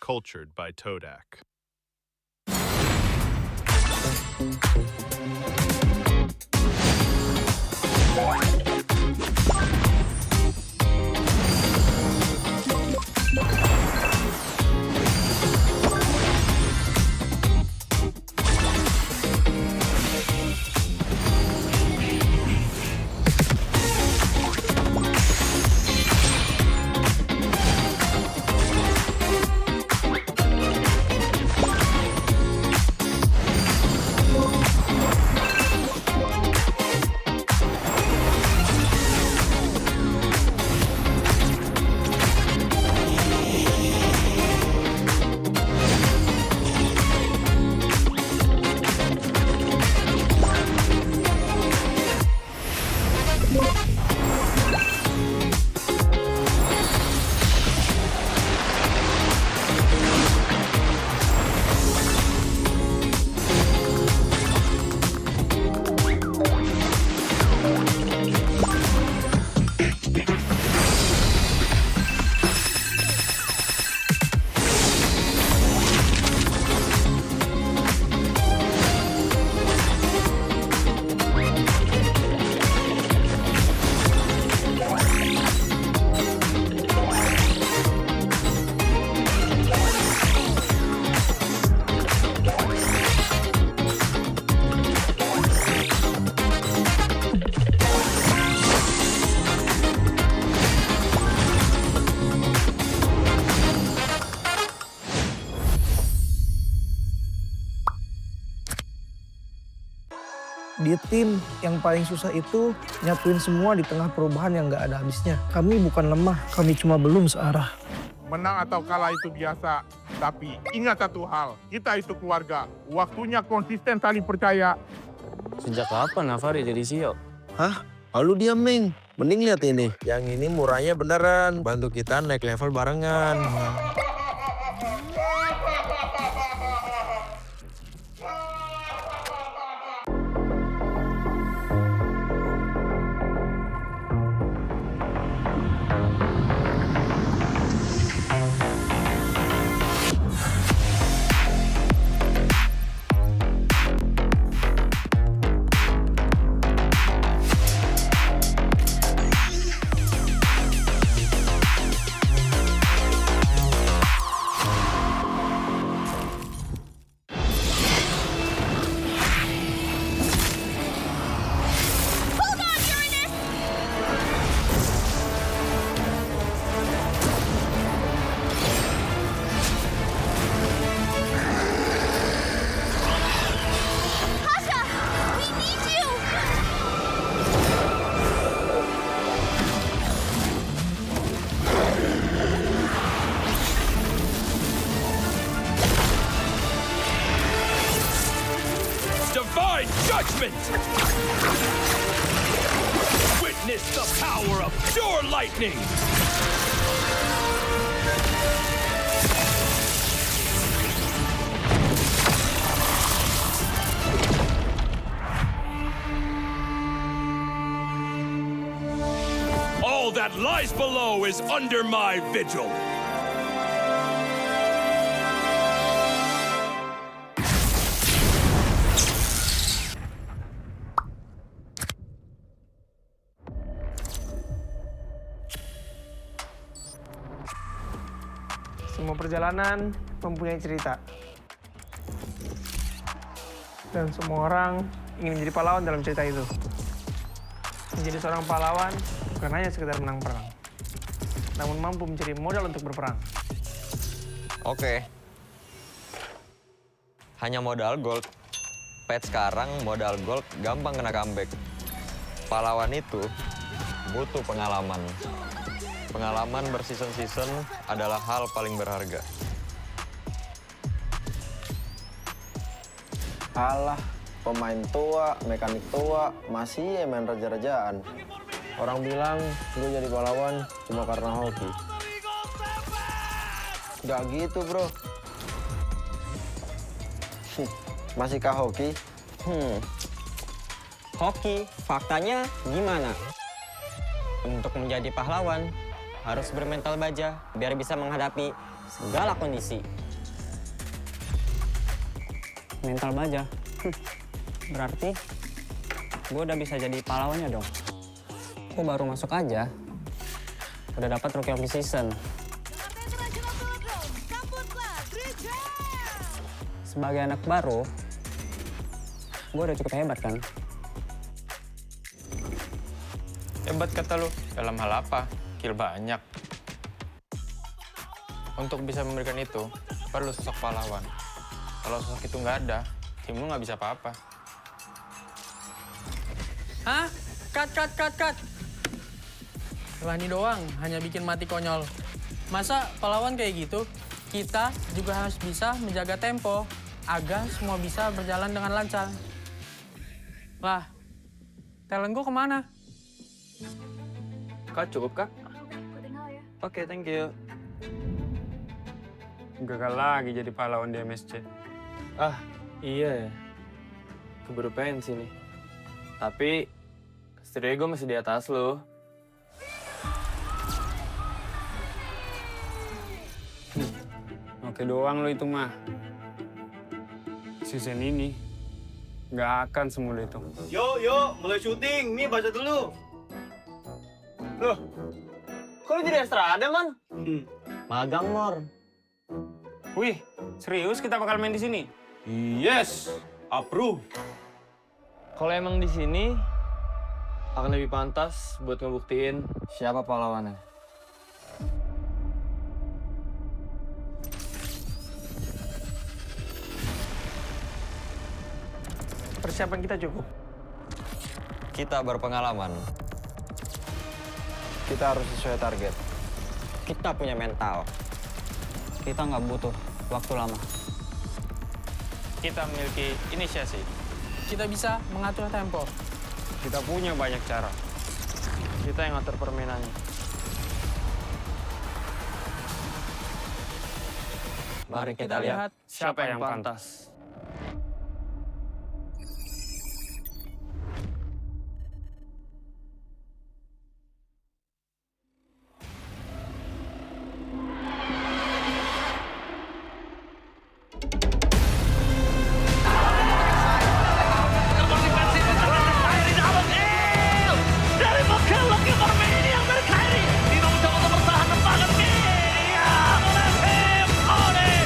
cultured by Todak. Di tim yang paling susah itu nyatuin semua di tengah perubahan yang nggak ada habisnya. Kami bukan lemah, kami cuma belum searah. Menang atau kalah itu biasa, tapi ingat satu hal, kita itu keluarga. Waktunya konsisten saling percaya. Sejak kapan Navari jadi CEO? Hah? Lalu dia Ming. Mending lihat ini. Yang ini murahnya beneran. Bantu kita naik level barengan. Divine judgment! Witness the power of pure lightning! All that lies below is under my vigil. Semua perjalanan mempunyai cerita. Dan semua orang ingin menjadi pahlawan dalam cerita itu. Menjadi seorang pahlawan bukan hanya sekedar menang perang, namun mampu mencari modal untuk berperang. Oke. Hanya modal gold. Pet sekarang modal gold gampang kena comeback. Pahlawan itu butuh pengalaman. Pengalaman berseason-season adalah hal paling berharga. Alah, pemain tua, mekanik tua, masih main raja-rajaan. Orang bilang gue jadi pahlawan cuma karena hoki. Gak gitu, bro. Masihkah hoki? Hoki, faktanya gimana? Untuk menjadi pahlawan, harus bermental baja biar bisa menghadapi segala kondisi. Mental baja. Berarti gue udah bisa jadi pahlawannya dong. Gue baru masuk aja, udah dapat Rookie of the Season. Sebagai anak baru, gue udah cukup hebat kan? Hebat kata lu. Dalam hal apa? Kill banyak. Untuk bisa memberikan itu, perlu sosok pahlawan. Kalau sosok itu nggak ada, tim lu nggak bisa apa-apa. Hah? Cut. Wani doang, hanya bikin mati konyol. Masa pahlawan kayak gitu? Kita juga harus bisa menjaga tempo agar semua bisa berjalan dengan lancar. Lah, talent gue kemana? Kak, cukup, Kak? Oke, thank you. Gagal lagi jadi pahlawan di MSC. Ah, iya ya. Keburu pensi nih. Tapi, setidaknya gue masih di atas lo. Oke doang lo itu mah. Season ini nggak akan semudah itu. Yo, mulai syuting. Nih, baca dulu. Loh, kok lo jadi Estrada, Man? Magang, Mor. Wih, serius kita bakal main di sini? Yes, approve. Kalau emang di sini, akan lebih pantas buat ngebuktiin Siapa pahlawannya? Persiapan kita cukup. Kita berpengalaman. Kita harus sesuai target. Kita punya mental. Kita nggak butuh waktu lama. Kita memiliki inisiasi. Kita bisa mengatur tempo. Kita punya banyak cara. Kita yang ngatur permainannya. Mari kita lihat Siapa yang pantas. Dari MPL lagi Armenia yang berkairi. Dino mencoba untuk bertahan depan Armenia oleh MLBB.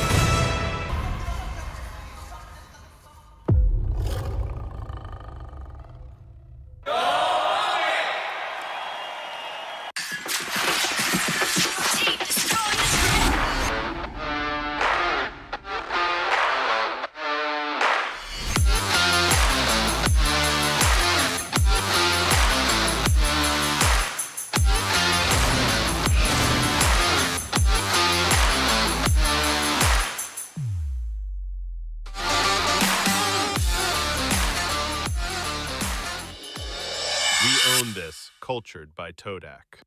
We own this, cultured by Todak.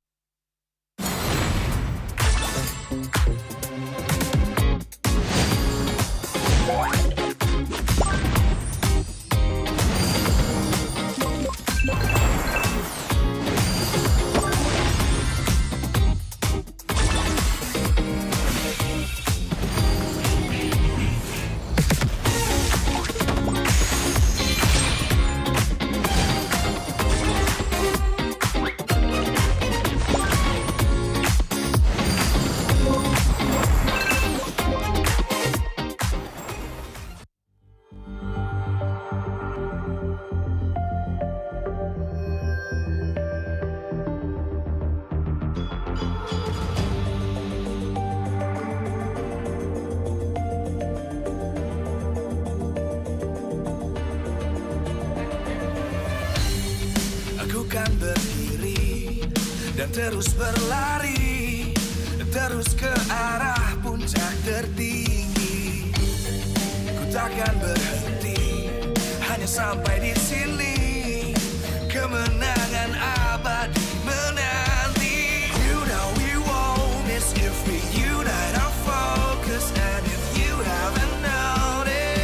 Aku kan berdiri dan terus berlari, terus ke arah puncak tertinggi. Ku takkan berhenti, hanya sampai di sini. Kemenangan abadi menanti. You know we won't miss if we unite our focus. And if you haven't noticed,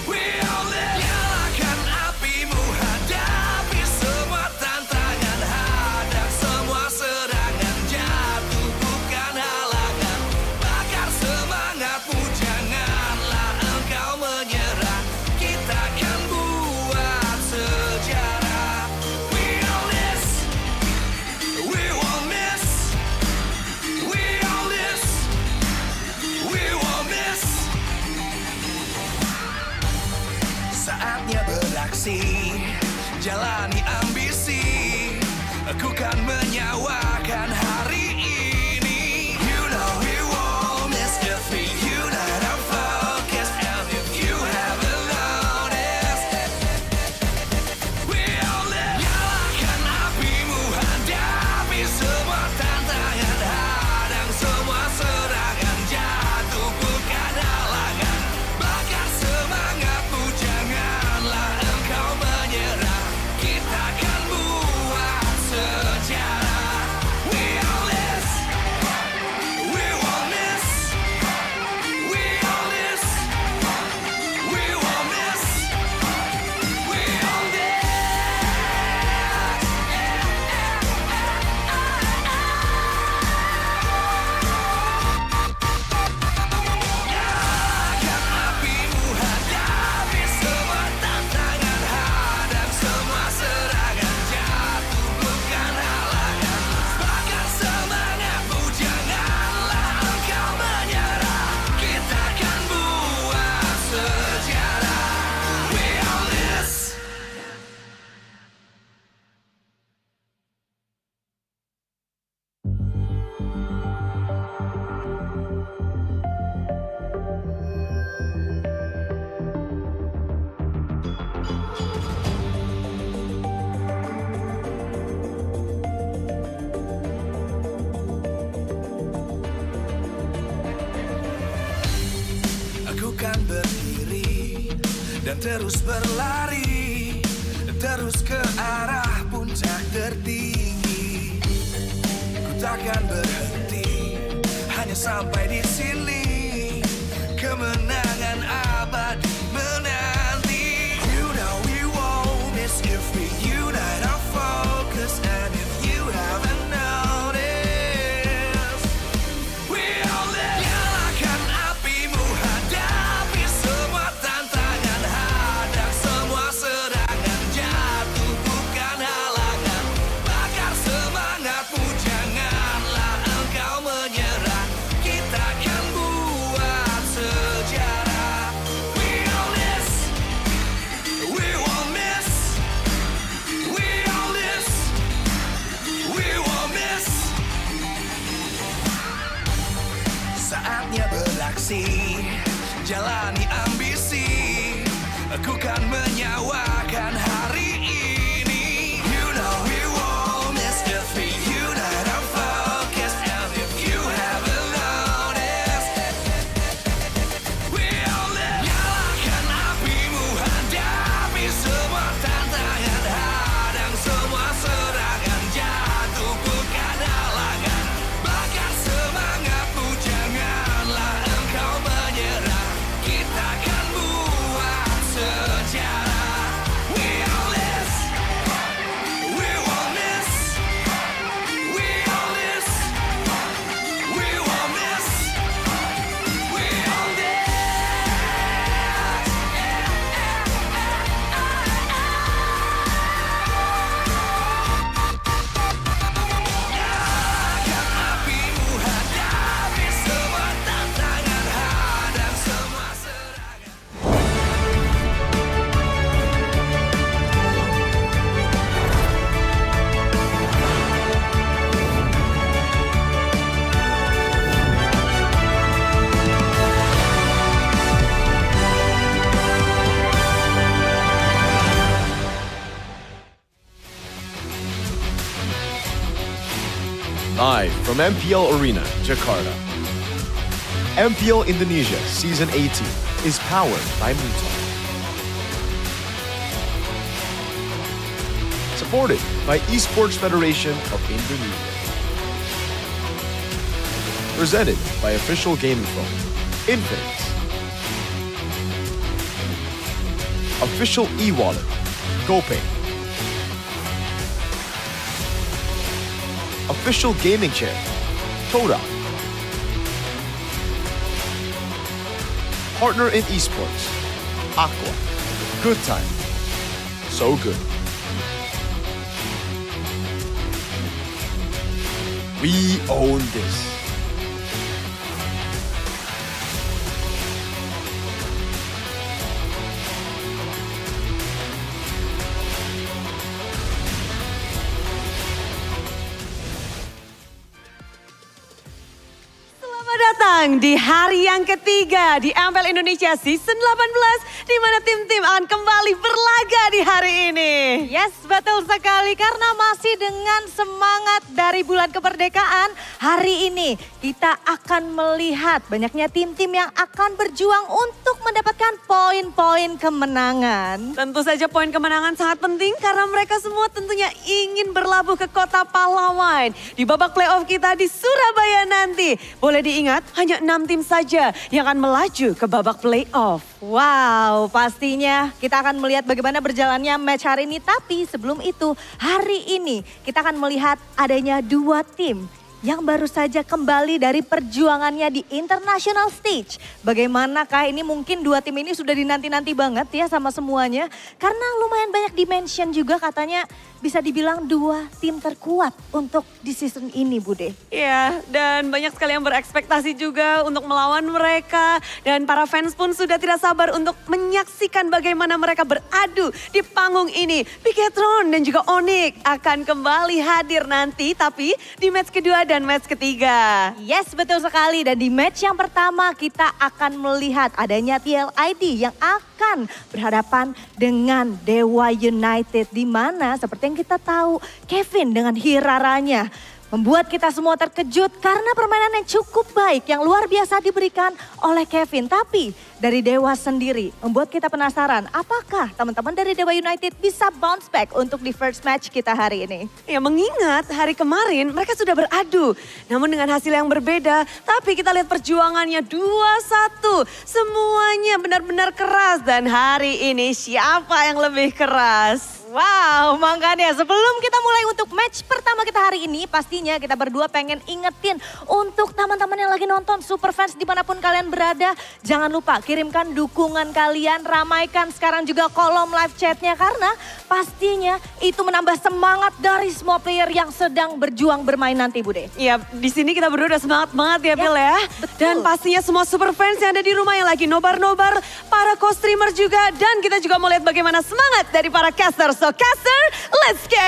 we all live. Nyalakan apimu, hadapi semua tantangan, hadap semua serangan, jatuh bukan halangan. beraksi, jalani ambisi. Aku kan menyawakan hari ini. You know we won't miss if we unite our focus. And if you haven't noticed, we all live. Nyalakan apimu, hadapi semua tantangan, hadang semua serangan, jatuh bukan halangan. Bakar semangatmu, janganlah engkau menyerah. Kita akan buat sejarah. We all this, we won't miss. We all this, we won't miss. We all this. Nyalakan apimu, hadapi semua tantangan, hadang semua serangan, jatuh bukan halangan. Bakar semangatmu, janganlah engkau menyerah. Kita akan buat sejarah. We all this. Aku kan berdiri dan terus berlari, terus ke arah puncak tertinggi. Ku takkan berhenti, hanya sampai di sini. Kemenangan abadi menanti. You know we won't miss if we unite our focus. And if you haven't noticed, we all live. Nyalakan apimu, hadapi semua tantangan, hadang semua serangan, jatuh bukan halangan. Bakar semangatmu, janganlah engkau menyerah. Kita akan buat sejarah. We all this, we won't miss. We all this, we won't miss. Saatnya beraksi, jalani ambisi. Aku kan menyawakan hari ini. You know we won't miss if we unite our focus. And if you haven't noticed, we all live. Nyalakan apimu, hadapi semua tantangan, hadang semua serangan, jatuh bukan halangan. Bakar semangatmu, janganlah engkau menyerah. Kita akan buat sejarah. We all this, we won't miss. We all this, we won't miss. We all this. Nyalakan apimu, hadapi semua tantangan, hadang semua serangan. Live from MPL Arena, Jakarta. MPL Indonesia Season 18 is powered by Muton. Supported by Esports Federation of Indonesia. Presented by official gaming phone, Infinix. Official e-wallet, GoPay. Official gaming chair, Toda. Partner in esports, Aqua. Good time. So good. We own this. datang di hari yang ketiga di MPL Indonesia Season 18 di mana tim-tim akan kembali berlaga di hari ini. Yes, betul sekali karena masih dengan semangat dari bulan kemerdekaan, hari ini kita akan melihat banyaknya tim-tim yang akan berjuang untuk mendapatkan poin-poin kemenangan. Tentu saja poin kemenangan sangat penting karena mereka semua tentunya ingin berlabuh ke kota pahlawan. Di babak playoff kita di Surabaya nanti. Boleh diingat hanya 6 tim saja yang akan melaju ke babak playoff. Wow, pastinya kita akan melihat bagaimana berjalannya match hari ini. Tapi sebelum itu, hari ini kita akan melihat adanya 2 tim yang baru saja kembali dari perjuangannya di international stage. Bagaimanakah ini, mungkin 2 tim ini sudah dinanti-nanti banget ya sama semuanya. Karena lumayan banyak dimension juga, katanya bisa dibilang 2 tim terkuat untuk di season ini, Bude. Iya, dan banyak sekali yang berekspektasi juga untuk melawan mereka. Dan para fans pun sudah tidak sabar untuk menyaksikan bagaimana mereka beradu di panggung ini. Piketron dan juga Onyx akan kembali hadir nanti, tapi di match kedua dan match ketiga. Yes, betul sekali. Dan di match yang pertama kita akan melihat adanya TLID yang akan berhadapan dengan Dewa United. Di mana seperti yang kita tahu, Kevin dengan Hiraranya membuat kita semua terkejut karena permainan yang cukup baik yang luar biasa diberikan oleh Kevin. Tapi dari Dewa sendiri membuat kita penasaran apakah teman-teman dari Dewa United bisa bounce back untuk di first match kita hari ini. Ya, mengingat hari kemarin mereka sudah beradu. Namun dengan hasil yang berbeda, tapi kita lihat perjuangannya 2-1. Semuanya benar-benar keras dan hari ini siapa yang lebih keras? Wow, makanya sebelum kita mulai untuk match pertama kita hari ini, pastinya kita berdua pengen ingetin untuk teman-teman yang lagi nonton Superfans dimanapun kalian berada. Jangan lupa kirimkan dukungan kalian, ramaikan sekarang juga kolom live chatnya karena pastinya itu menambah semangat dari semua player yang sedang berjuang bermain nanti, Bude. Iya, di sini kita berdua udah semangat banget ya, Pil ya. Betul. Dan pastinya semua Superfans yang ada di rumah yang lagi nobar-nobar, para co-streamer juga, dan kita juga mau lihat bagaimana semangat dari para casters. So caster, let's go!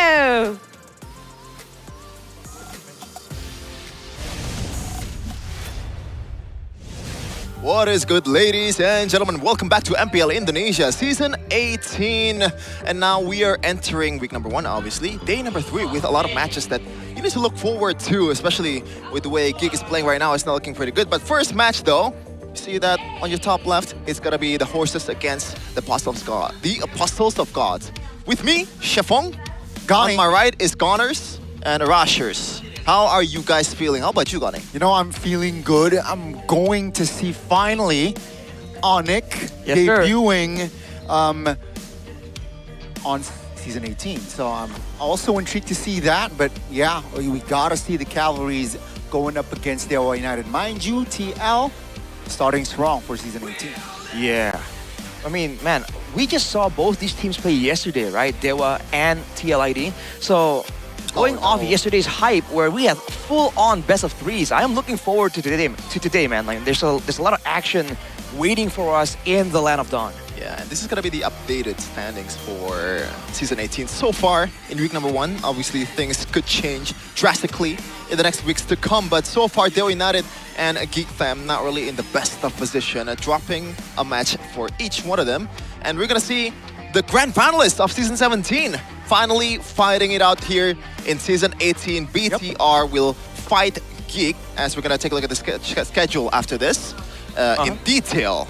What is good, ladies and gentlemen? Welcome back to MPL Indonesia Season 18. And now we are entering week number 1, obviously. Day number 3 with a lot of matches that you need to look forward to, especially with the way Geek is playing right now. It's not looking pretty good. But first match, though, you see that on your top left, it's gonna be the horses against the Apostles of God. The Apostles of God. With me, Shefong. On my right is Goners and Rashers. How are you guys feeling? How about you, Gani? You know, I'm feeling good. I'm going to see finally Onyx debuting on season 18. So I'm also intrigued to see that. But yeah, we gotta see the Cavalries going up against Dewa United. Mind you, TL starting strong for season 18. Yeah. I mean, man, we just saw both these teams play yesterday, right? Dewa and TLID. So going off yesterday's hype where we had full-on best of 3s, I am looking forward to today, man. Like there's a lot of action waiting for us in the Land of Dawn. Yeah, and this is gonna be the updated standings for season 18. So far, in week number 1, obviously things could change drastically in the next weeks to come. But so far, Dewa United and Geek Fam not really in the best of position, dropping a match for each one of them. And we're gonna see the grand finalists of season 17 finally fighting it out here in season 18. BTR will fight Geek, as we're gonna take a look at the schedule after this in detail.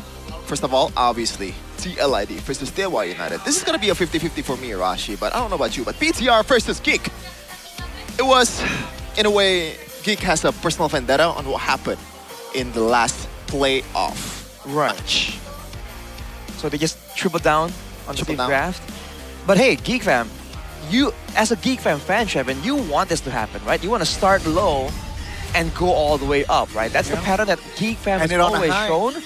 First of all, obviously, TLID versus Dewa United. This is gonna be a 50-50 for me, Rashi, but I don't know about you. But BTR versus Geek. It was, in a way, Geek has a personal vendetta on what happened in the last playoff match. So they just triple down on the draft. But hey, Geek Fam, you as a Geek Fam fan, Shevin, you want this to happen, right? You want to start low and go all the way up, right? That's the pattern that Geek Fam has always shown.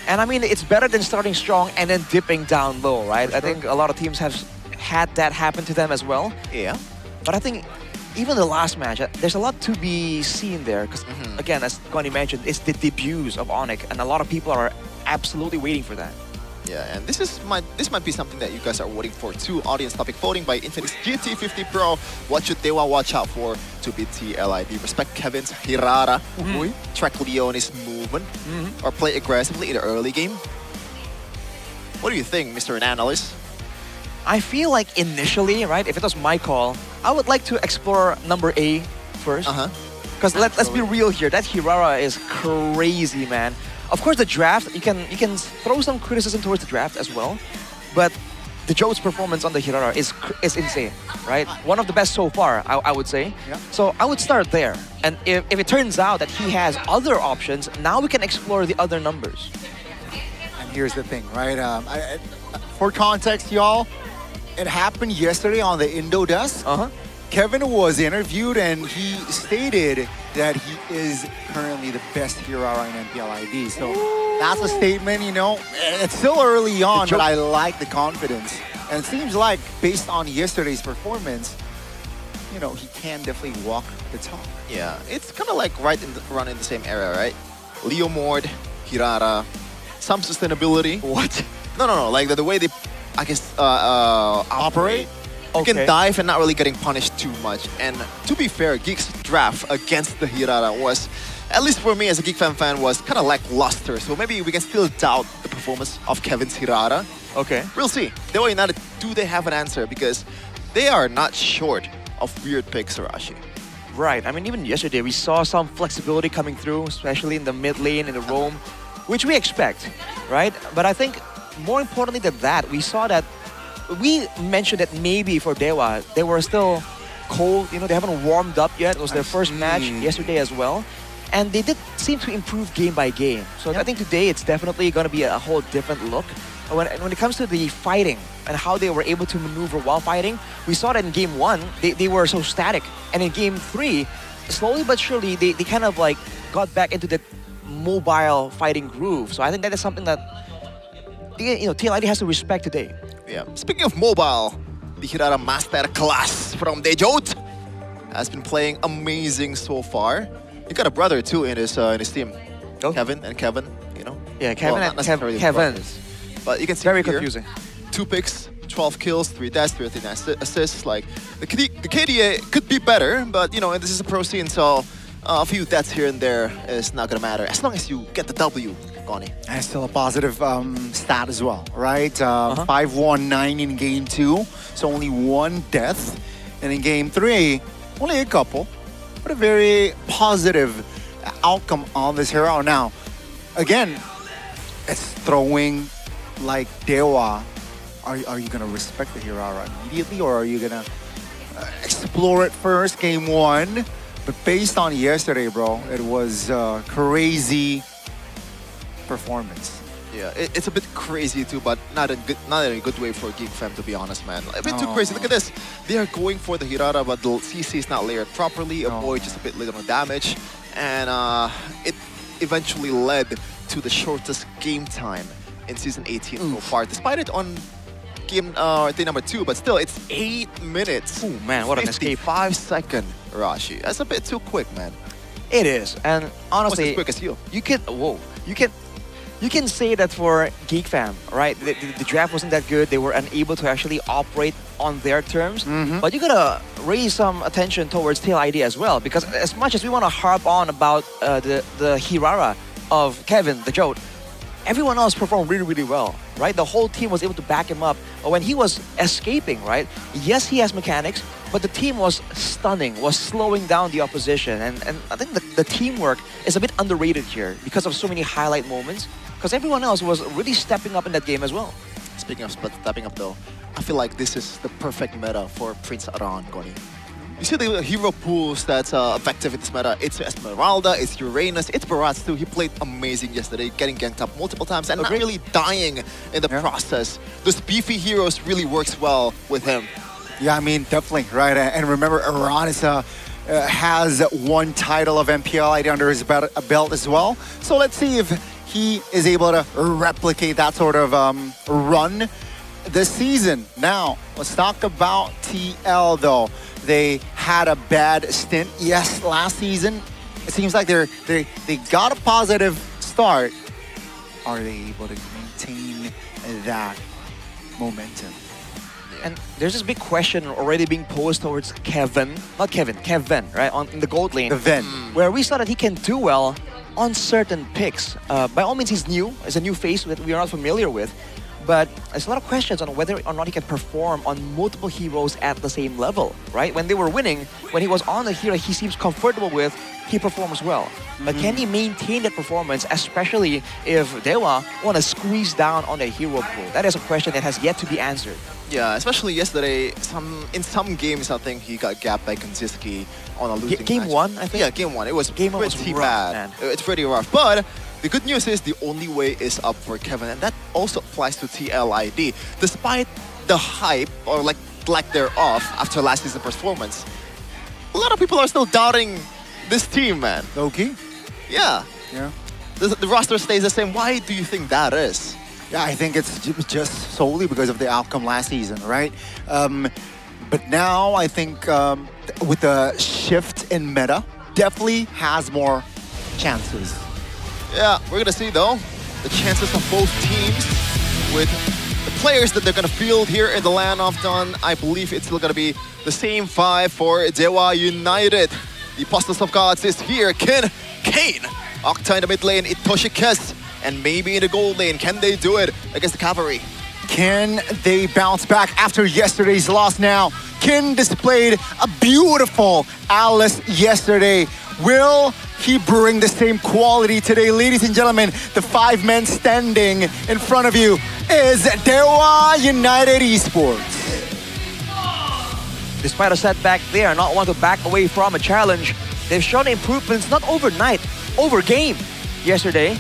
And I mean, it's better than starting strong and then dipping down low, right? I think a lot of teams have had that happen to them as well. Yeah. But I think even the last match, there's a lot to be seen there. Because again, as Connie mentioned, it's the debuts of Onyx, and a lot of people are absolutely waiting for that. Yeah, and this might be something that you guys are voting for too. Audience topic voting by Infinix GT50 Pro. What should Dewa watch out for to beat TLID? Respect Kevin's Hirara. Track Leone's movement or play aggressively in the early game. What do you think, Mr. Analyst? I feel like initially, right, if it was my call, I would like to explore number A first. Because let's be real here, that Hirara is crazy, man. Of course, the draft, you can throw some criticism towards the draft as well, but the Joe's performance on the Hirara is insane, right? One of the best so far, I would say. Yeah. So I would start there. And if it turns out that he has other options, now we can explore the other numbers. And here's the thing, right? For context, y'all, it happened yesterday on the Indo desk. Kevin was interviewed and he stated that he is currently the best Hirara in MPL ID. So that's a statement, you know. It's still early on, but I like the confidence. And it seems like, based on yesterday's performance, you know, he can definitely walk the talk. Yeah, it's kind of like run in the same area, right? Leo Mord, Hirara, some sustainability. What? No. Like the way they, I guess, operate. You can dive and not really getting punished too much. And to be fair, Geek's draft against the Hirara was, at least for me as a Geek fan, was kind of lackluster. So maybe we can still doubt the performance of Kevin's Hirara. Okay. We'll see. Dewa United, do they have an answer? Because they are not short of weird picks, Arashi. Right. I mean, even yesterday, we saw some flexibility coming through, especially in the mid lane, in the roam, which we expect, right? But I think more importantly than that, we saw that we mentioned that maybe for Dewa, they were still cold. You know, they haven't warmed up yet. It was their first match yesterday as well. And they did seem to improve game by game. So I think today it's definitely going to be a whole different look. When it comes to the fighting and how they were able to maneuver while fighting, we saw that in game 1, they were so static. And in game 3, slowly but surely, they kind of like got back into the mobile fighting groove. So I think that is something that, you know, TLID has to respect today. Yeah. Speaking of mobile, the Hirara Master Class from Dejot has been playing amazing so far. He got a brother too in his team, Kevin, you know. Yeah, Kevin well, and Kevin. Brothers. But you can see very here, confusing. 2 picks, 12 kills, 3 deaths, 13 assists. Like the KDA could be better, but you know, this is a pro scene, so a few deaths here and there is not gonna matter as long as you get the W. And still a positive stat as well, right? 5-1-9 in game 2, so only 1 death. And in game 3, only a couple, but a very positive outcome on this hero. Now, again, it's throwing like Dewa. Are you going to respect the Hirara immediately, or are you going to explore it first, game 1? But based on yesterday, bro, it was crazy performance. Yeah, it's a bit crazy too, but not in a good way for Geek Fam, to be honest, man. A bit too crazy. Look at this. They are going for the Hirara, but the CC is not layered properly. Avoid just a bit little damage, and it eventually led to the shortest game time in Season 18 so far, despite it on game day number 2, but still, it's 8 minutes. Oh man, what an escape. 5-second, Rashi. That's a bit too quick, man. It is, and honestly, as quick as you. You can say that for Geek Fam, right? The draft wasn't that good. They were unable to actually operate on their terms. But you gotta raise some attention towards TLID as well, because as much as we want to harp on about the Hirara of Kevin, the Jote, everyone else performed really, really well, right? The whole team was able to back him up. When he was escaping, right? Yes, he has mechanics, but the team was stunning, was slowing down the opposition. And I think the teamwork is a bit underrated here because of so many highlight moments, because everyone else was really stepping up in that game as well. Speaking of stepping up though, I feel like this is the perfect meta for Prince Aran, Goni. You see the hero pools that's effective in this meta. It's Esmeralda, it's Uranus, it's Barats too. He played amazing yesterday, getting ganked up multiple times and not really dying in the process. Those beefy heroes really works well with him. Yeah, I mean, definitely, right? And remember, Uranus has 1 title of MPL ID under his belt as well. So let's see if he is able to replicate that sort of run this season. Now, let's talk about TL though. They had a bad stint, yes, last season. It seems like they got a positive start. Are they able to maintain that momentum? And there's this big question already being posed towards Kevin, right, in the gold lane. The Ven. Where we saw that he can do well uncertain picks. By all means, he's new. It's a new face that we are not familiar with. But there's a lot of questions on whether or not he can perform on multiple heroes at the same level, right? When they were winning, when he was on the hero he seems comfortable with, he performs well. But can he maintain that performance, especially if Dewa want to squeeze down on the hero pool? That is a question that has yet to be answered. Yeah, especially yesterday, in some games, I think he got gapped by Kanziski on a losing Game match. 1, I think? Yeah, game 1. It was Game 1 was pretty rough, bad. man. It's pretty rough. But the good news is the only way is up for Kevin, and that also applies to TLID. Despite the hype, or like thereof, after last season's performance, a lot of people are still doubting this team, man. Okay. Yeah. Yeah. The roster stays the same. Why do you think that is? Yeah, I think it's just solely because of the outcome last season, right? But now I think with the shift in meta, definitely has more chances. Yeah, we're gonna see though the chances of both teams with the players that they're gonna field here in the land of Dawn. I believe it's still gonna be the same 5 for Dewa United. The Apostles of Gods is here. Kane, Octa in the mid lane, Itoshi Kes, and maybe in the gold lane. Can they do it against the Cavalry? Can they bounce back after yesterday's loss now? Kin displayed a beautiful Alice yesterday. Will he bring the same quality today? Ladies and gentlemen, the 5 men standing in front of you is Dewa United Esports. Despite a setback, they are not one to back away from a challenge. They've shown improvements not overnight, over game yesterday.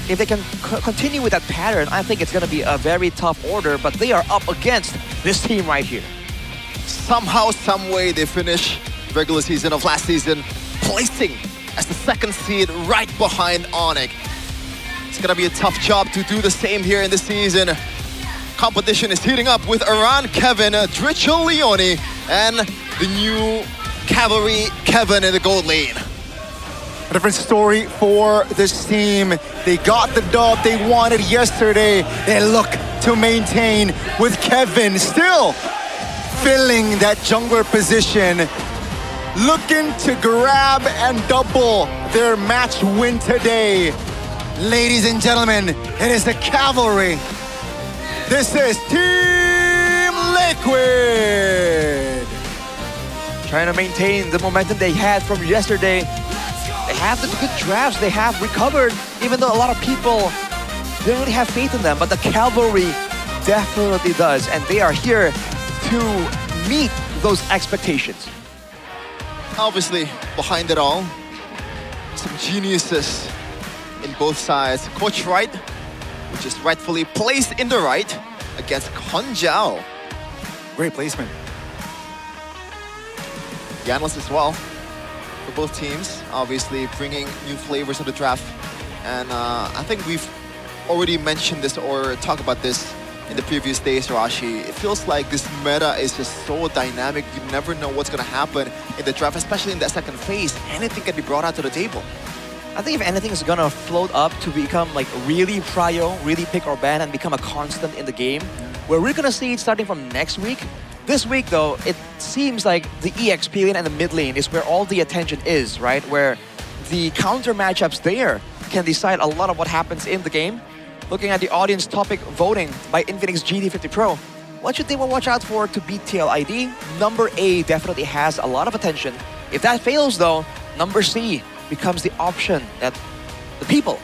If they can continue with that pattern, I think it's going to be a very tough order, but they are up against this team right here. Somehow, some way, they finish the regular season of last season placing as the 2nd seed right behind Onyx. It's gonna be a tough job to do the same here in this season. Competition is heating up with Aran Kevin, Drichel Leone, and the new Cavalry Kevin in the gold lane. A different story for this team. They got the dub they wanted yesterday. They look to maintain with Kevin still filling that jungler position, looking to grab and double their match win today. Ladies and gentlemen, it is the Cavalry. This is Team Liquid. Trying to maintain the momentum they had from yesterday. They have the good drafts, they have recovered, even though a lot of people don't really have faith in them, but the Cavalry definitely does, and they are here to meet those expectations. Obviously, behind it all, some geniuses in both sides. Coach Wright, which is rightfully placed in the right against Konjao. Great placement. The analysts as well for both teams, obviously bringing new flavors to the draft. And I think we've already mentioned this or talked about this in the previous days, Rashi. It feels like this meta is just so dynamic. You never know what's going to happen in the draft, especially in that 2nd phase. Anything can be brought out to the table. I think if anything is gonna float up to become like really prio, really pick or ban and become a constant in the game, where we're gonna see it starting from next week. This week though, it seems like the EXP lane and the mid lane is where all the attention is, right? Where the counter matchups there can decide a lot of what happens in the game. Looking at the audience topic voting by Infinix GT50 Pro, what should they watch out for to beat TLID? Number A definitely has a lot of attention. If that fails though, number C becomes the option that the people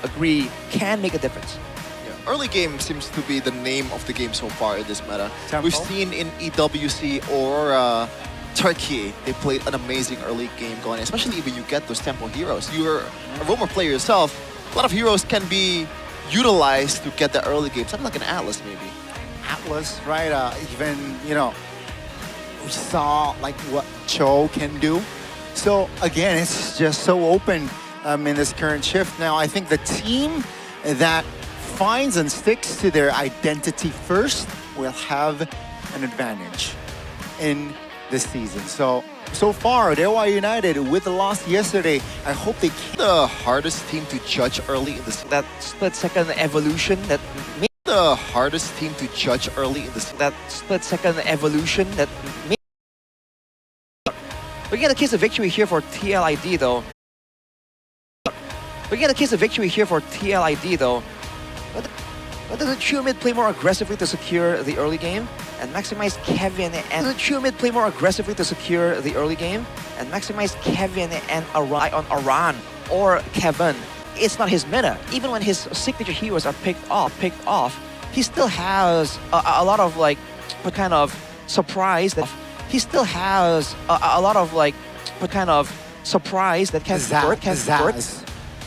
agree can make a difference. Yeah. Early game seems to be the name of the game so far in this meta. Tempo. We've seen in EWC or Turkey, they played an amazing early game going, especially when you get those tempo heroes. You're a roamer player yourself. A lot of heroes can be utilized to get the early game. Something like an Atlas maybe. Atlas, right? Even, you know, we saw like what Cho can do. So again, it's just so open in this current shift. Now, I think the team that finds and sticks to their identity first will have an advantage in this season. So far, Dewa United with the loss yesterday, I hope they keep the hardest team to judge early in this. That split-second evolution that the hardest team to judge early in this. That split-second evolution that Looking at the case of victory here for TLID though, We get a case of victory here for TLID though. But does the true mid play more aggressively to secure the early game and maximize Kevin and the true mid play more aggressively to secure the early game and maximize Kevin and rely on Aran or Kevin? It's not his meta. Even when his signature heroes are picked off, he still has a lot of like kind of surprise that he still has a lot of like kind of surprise that can work.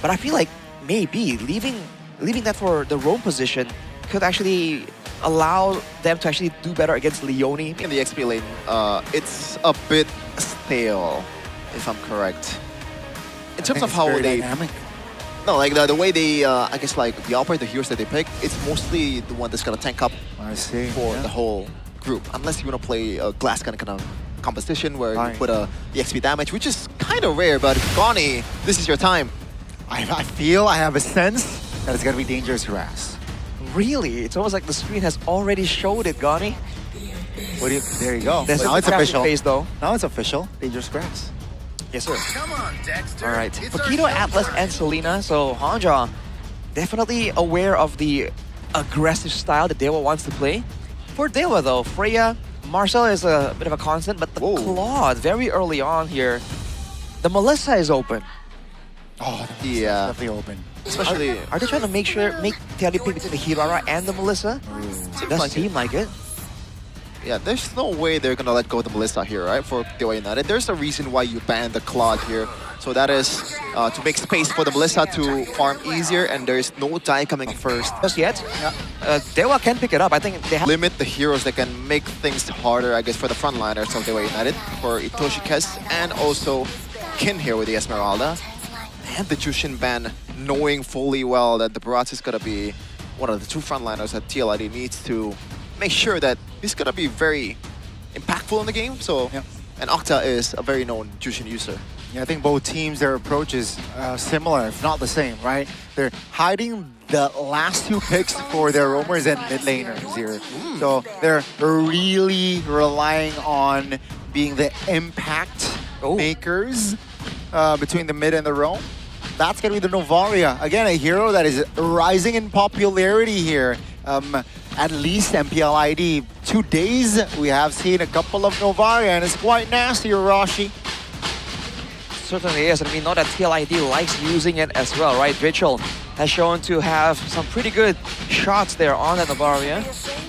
But I feel like maybe leaving that for the roam position could actually allow them to actually do better against Leone. In the XP lane, it's a bit stale, if I'm correct. In terms of how they... dynamic. No, like the way they, I guess like the operator heroes that they pick, it's mostly the one that's gonna tank up for the whole group. Unless you wanna play a glass kind of competition where you put the XP damage, which is kind of rare, but Goni, this is your time. I feel, I have a sense that it's gonna be dangerous grass. Really? It's almost like the screen has already showed it, Goni. There you go. There's Now it's official. Phase, though. Now it's official. Dangerous grass. Yes, sir. All right. Paquito, Atlas, and Selena. So Hanja definitely aware of the aggressive style that Dewa wants to play. For Dewa, though, Freya, Marcel is a bit of a constant, but the Claude very early on here, the Melissa is open. Oh, yeah, definitely open. Especially, are they trying to make TLD pick between the Hirara and the Melissa? It does seem like it. Yeah, there's no way they're gonna let go of the Melissa here, right? For Dewa United, there's a reason why you banned the Claude here. So that is to make space for the Melissa to farm easier, and there is no die coming first. Just yet. Dewa can pick it up. I think they have limit the heroes that can make things harder, I guess, for the frontliners of Dewa United, for Itoshi Kes, and also Kin here with the Esmeralda. And the Jushin ban, knowing fully well that the Barats is gonna be one of the two frontliners that TLID needs to make sure that he's gonna be very impactful in the game. So, and Octa is a very known Jushin user. Yeah, I think both teams, their approach is similar, if not the same, right? They're hiding the last two picks for their roamers and mid laners here. So they're really relying on being the impact makers between the mid and the roam. That's going to be the Novaria. Again, a hero that is rising in popularity here. At least MPL ID 2 days, we have seen a couple of Novaria, and it's quite nasty, Arashi. Certainly is, and we know that TLID likes using it as well, right? Ritual has shown to have some pretty good shots there on the Novaria.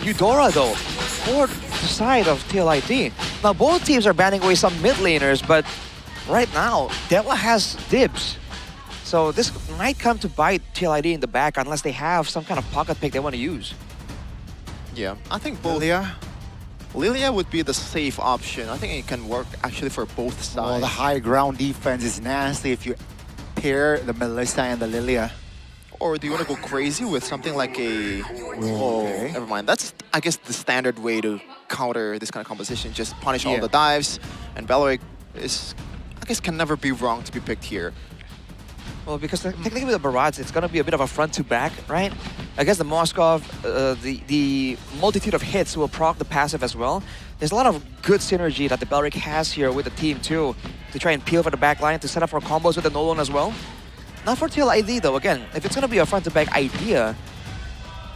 Eudora, though, for the side of TLID. Now, both teams are banning away some mid laners, but right now, Dewa has dibs. So this might come to bite TLID in the back unless they have some kind of pocket pick they want to use. Yeah, I think both. Lilia would be the safe option. I think it can work actually for both sides. Well, the high ground defense is nasty if you pair the Melissa and the Lilia. Or do you want to go crazy with something like a... Oh, never mind. That's, I guess, the standard way to counter this kind of composition. Just punish all the dives. And Beleric is, I guess, can never be wrong to be picked here. Well, because technically with the Barats, it's going to be a bit of a front to back, right? I guess the Moskov, the multitude of hits will proc the passive as well. There's a lot of good synergy that the Beleric has here with the team too, to try and peel for the back line, to set up for combos with the Nolan as well. Not for TLID though, again, if it's going to be a front to back idea,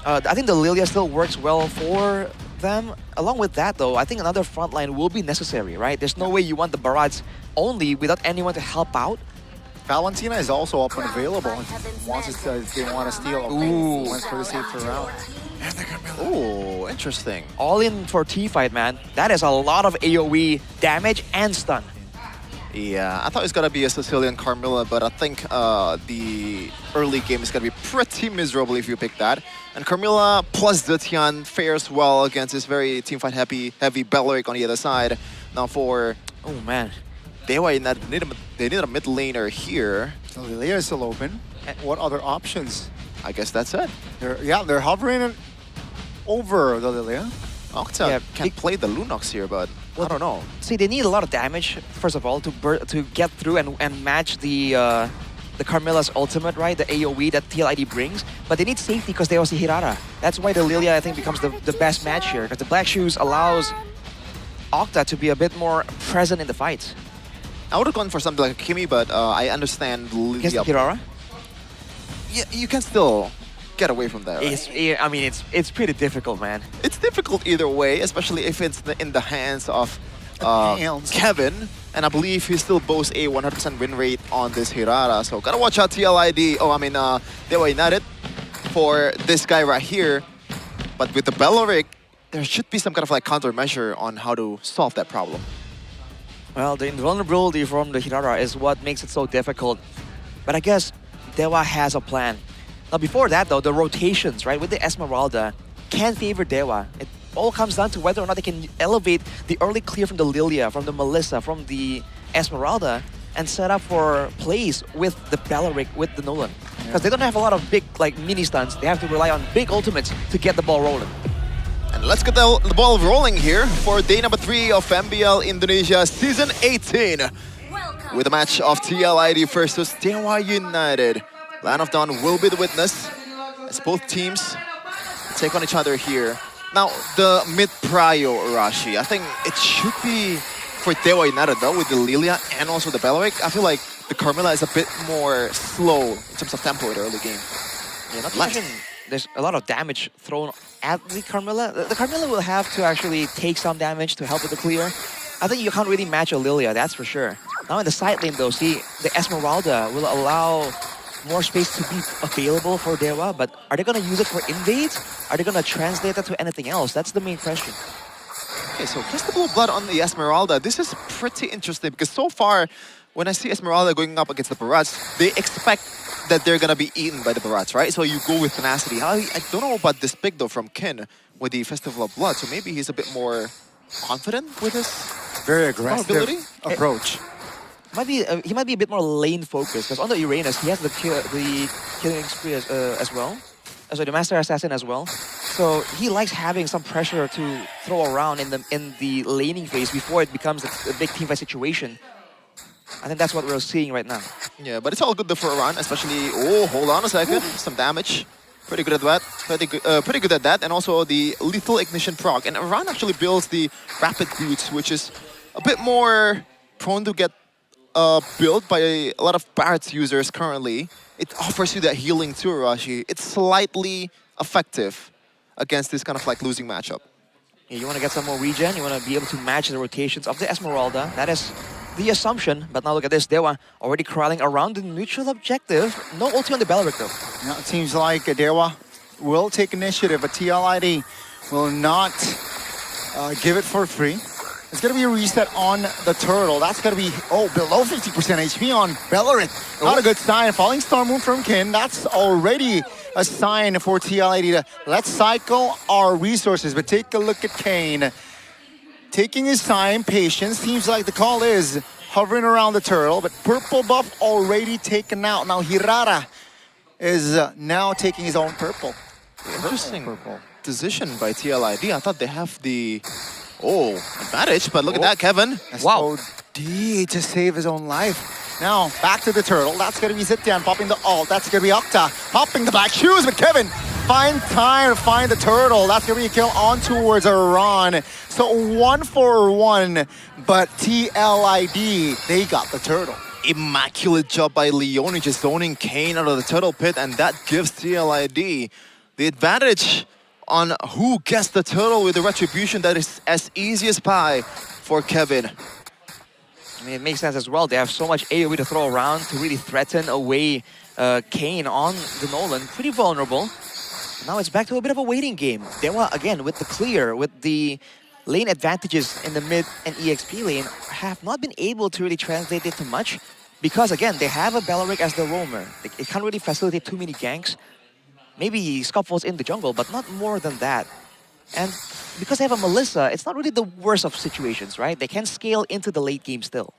I think the Lilia still works well for them. Along with that though, I think another front line will be necessary, right? There's no way you want the Barats only without anyone to help out. Valentina is also up and available. If they want to steal, went for the safer route. Oh, interesting. All in for T-Fight, man. That is a lot of AoE damage and stun. Yeah, I thought it was going to be a Sicilian Carmilla, but I think the early game is going to be pretty miserable if you pick that. And Carmilla plus Zetian fares well against this very teamfight heavy Beleric on the other side. Now for... Oh, man. They need a mid laner here. So Lilia is still open. And what other options? I guess that's it. They're hovering over the Lilia. Octa can play the Lunox here, but I don't know. See, they need a lot of damage, first of all, to get through and match the Carmilla's ultimate, right? The AoE that TLID brings. But they need safety because they also Hirara. That's why the Lilia, I think, becomes the best match here. Because the Black Shoes allows Octa to be a bit more present in the fights. I would have gone for something like Kimi, but I understand Lilia. Against Hirara? you can still get away from that, right? I mean, it's pretty difficult, man. It's difficult either way, especially if it's in the hands of Kevin. And I believe he still boasts a 100% win rate on this Hirara. So gotta watch out TLID. Dewa United for this guy right here. But with the Belleric, there should be some kind of like countermeasure on how to solve that problem. Well, the invulnerability from the Hirara is what makes it so difficult. But I guess Dewa has a plan. Now before that though, the rotations, right, with the Esmeralda can favor Dewa. It all comes down to whether or not they can elevate the early clear from the Lilia, from the Melissa, from the Esmeralda, and set up for plays with the Belleric, with the Nolan. Because they don't have a lot of big like mini stunts. They have to rely on big ultimates to get the ball rolling. And let's get the ball rolling here for day number 3 of MPL Indonesia Season 18. With a match of TLID versus Dewa United. Land of Dawn will be the witness as both teams take on each other here. Now, the mid-prio Rashi, I think it should be for Dewa United though, with the Lilia and also the Belleric. I feel like the Carmilla is a bit more slow in terms of tempo in the early game. Yeah, not to mention, there's a lot of damage thrown at the Carmilla. The Carmilla will have to actually take some damage to help with the clear. I think you can't really match a Lilia, that's for sure. Now in the side lane though, see, the Esmeralda will allow more space to be available for Dewa, but are they going to use it for invades? Are they going to translate that to anything else? That's the main question. Okay, so Festival of Blood on the Esmeralda. This is pretty interesting because so far, when I see Esmeralda going up against the Barats, they expect that they're going to be eaten by the Barats, right? So you go with tenacity. I don't know about this pick though from Kin with the Festival of Blood, so maybe he's a bit more confident with his very aggressive approach. He might be a bit more lane focused because on the Uranus he has the killing spree as well, so the Master Assassin as well. So he likes having some pressure to throw around in the laning phase before it becomes a big teamfight situation. I think that's what we're seeing right now. Yeah, but it's all good though for Iran, especially. Oh, hold on a second, some damage. Pretty good at that. Pretty good at that, and also the lethal ignition proc. And Iran actually builds the rapid boots, which is a bit more prone to get built by a lot of Barret's users currently. It offers you that healing too, Rashi. It's slightly effective against this kind of like losing matchup. Yeah, you want to get some more regen, you want to be able to match the rotations of the Esmeralda. That is the assumption, but now look at this. Dewa already crawling around the neutral objective. No ulti on the Belleric though. Now it seems like Dewa will take initiative, but TLID will not give it for free. It's going to be a reset on the turtle. That's going to be, below 50% HP on Belleric. Not a good sign. Falling Star Moon from Kin. That's already a sign for TLID to let's cycle our resources. But take a look at Kane. Taking his time, patience. Seems like the call is hovering around the turtle, but purple buff already taken out. Now Hirara is now taking his own purple. Interesting decision by TLID. I thought they have the advantage, but look at that, Kevin. Wow. D to save his own life. Now, back to the turtle. That's going to be Zitian popping the ult. That's going to be Okta popping the black shoes, but Kevin find time to find the turtle. That's going to be a kill on towards Iran. So 1-for-1, but TLID, they got the turtle. Immaculate job by Leone, just zoning Kane out of the turtle pit, and that gives TLID the advantage on who gets the turtle with the retribution that is as easy as pie for Kevin. I mean, it makes sense as well. They have so much AoE to throw around to really threaten away Kane on the Nolan. Pretty vulnerable. Now it's back to a bit of a waiting game. Dewa, again, with the clear, with the lane advantages in the mid and EXP lane, have not been able to really translate it to much because, again, they have a Belleric as the roamer. It can't really facilitate too many ganks. Maybe Scuffle's in the jungle, but not more than that. And because they have a Melissa, it's not really the worst of situations, right? They can scale into the late game still.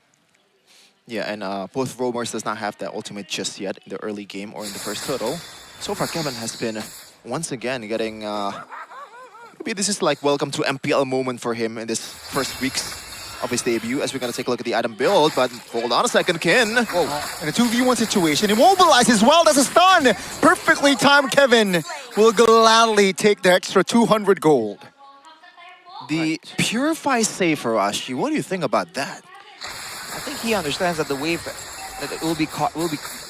Yeah, and both roamers does not have that ultimate just yet in the early game or in the first turtle. So far, Kevin has been once again getting... maybe this is like welcome to MPL moment for him in this first weeks of his debut, as we're going to take a look at the item build, but hold on a second, Kin. In a 2v1 situation, immobilized as well, that's a stun! Perfectly timed, Kevin will gladly take the extra 200 gold. The Purify save for Ashi, what do you think about that? I think he understands that the wave that it will be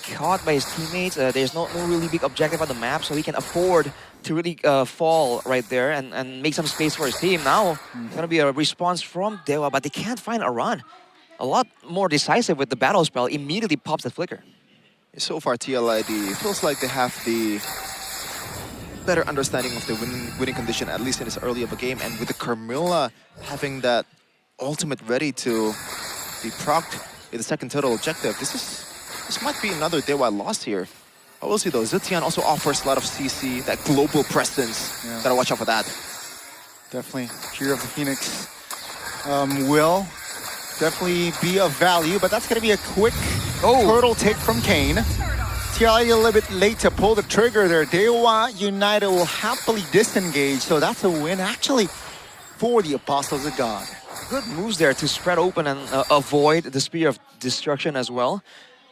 caught by his teammates. There's no really big objective on the map, so he can afford to really fall right there and make some space for his team. Now, it's gonna be a response from Dewa, but they can't find a run. A lot more decisive with the battle spell, immediately pops the flicker. So far, TLID feels like they have the better understanding of the winning condition, at least in this early of a game. And with the Carmilla having that ultimate ready to be procced in the second total objective, this might be another Dewa loss here. I will see though, Zetian also offers a lot of CC, that global presence. Yeah. Gotta watch out for that. Definitely, Cheer of the Phoenix will definitely be of value, but that's gonna be a quick turtle take from Kane. TLID a little bit late to pull the trigger there. Dewa United will happily disengage, so that's a win actually for the Apostles of God. Good moves there to spread open and avoid the Spear of Destruction as well.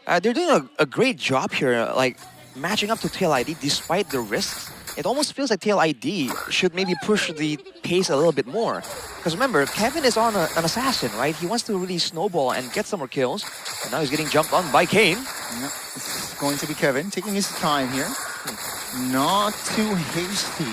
They're doing a great job here, like matching up to TLID despite the risks. It almost feels like TLID should maybe push the pace a little bit more. Because remember, Kevin is on an assassin, right? He wants to really snowball and get some more kills. And now he's getting jumped on by Kane. Yep. It's going to be Kevin taking his time here. Not too hasty.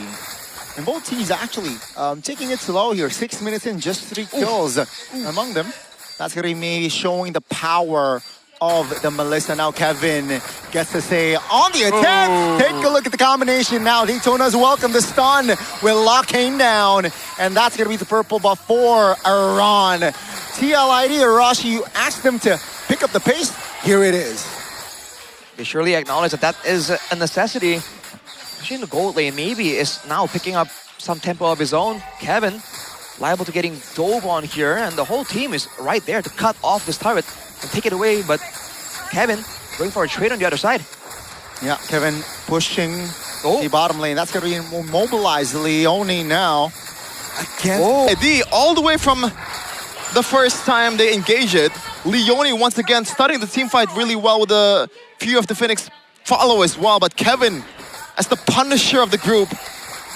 And both teams actually taking it slow here. 6 minutes in, just 3 kills among them. That's going to be maybe showing the power of the Melissa. Now Kevin gets to say on the attack. Take a look at the combination now. Daytona's welcome the stun will lock Kane down. And that's going to be the purple buff for Iran. TLID, Arashi, you asked them to pick up the pace. Here it is. They surely acknowledge that that is a necessity. Especially in the gold lane, maybe is now picking up some tempo of his own. Kevin liable to getting dove on here, and the whole team is right there to cut off this turret and take it away, but Kevin going for a trade on the other side. Yeah, Kevin pushing the bottom lane. That's going to be mobilized Leone now. Again. D all the way from the first time they engage it. Leone once again starting the team fight really well with a few of the Phoenix follow as well, but Kevin, as the punisher of the group,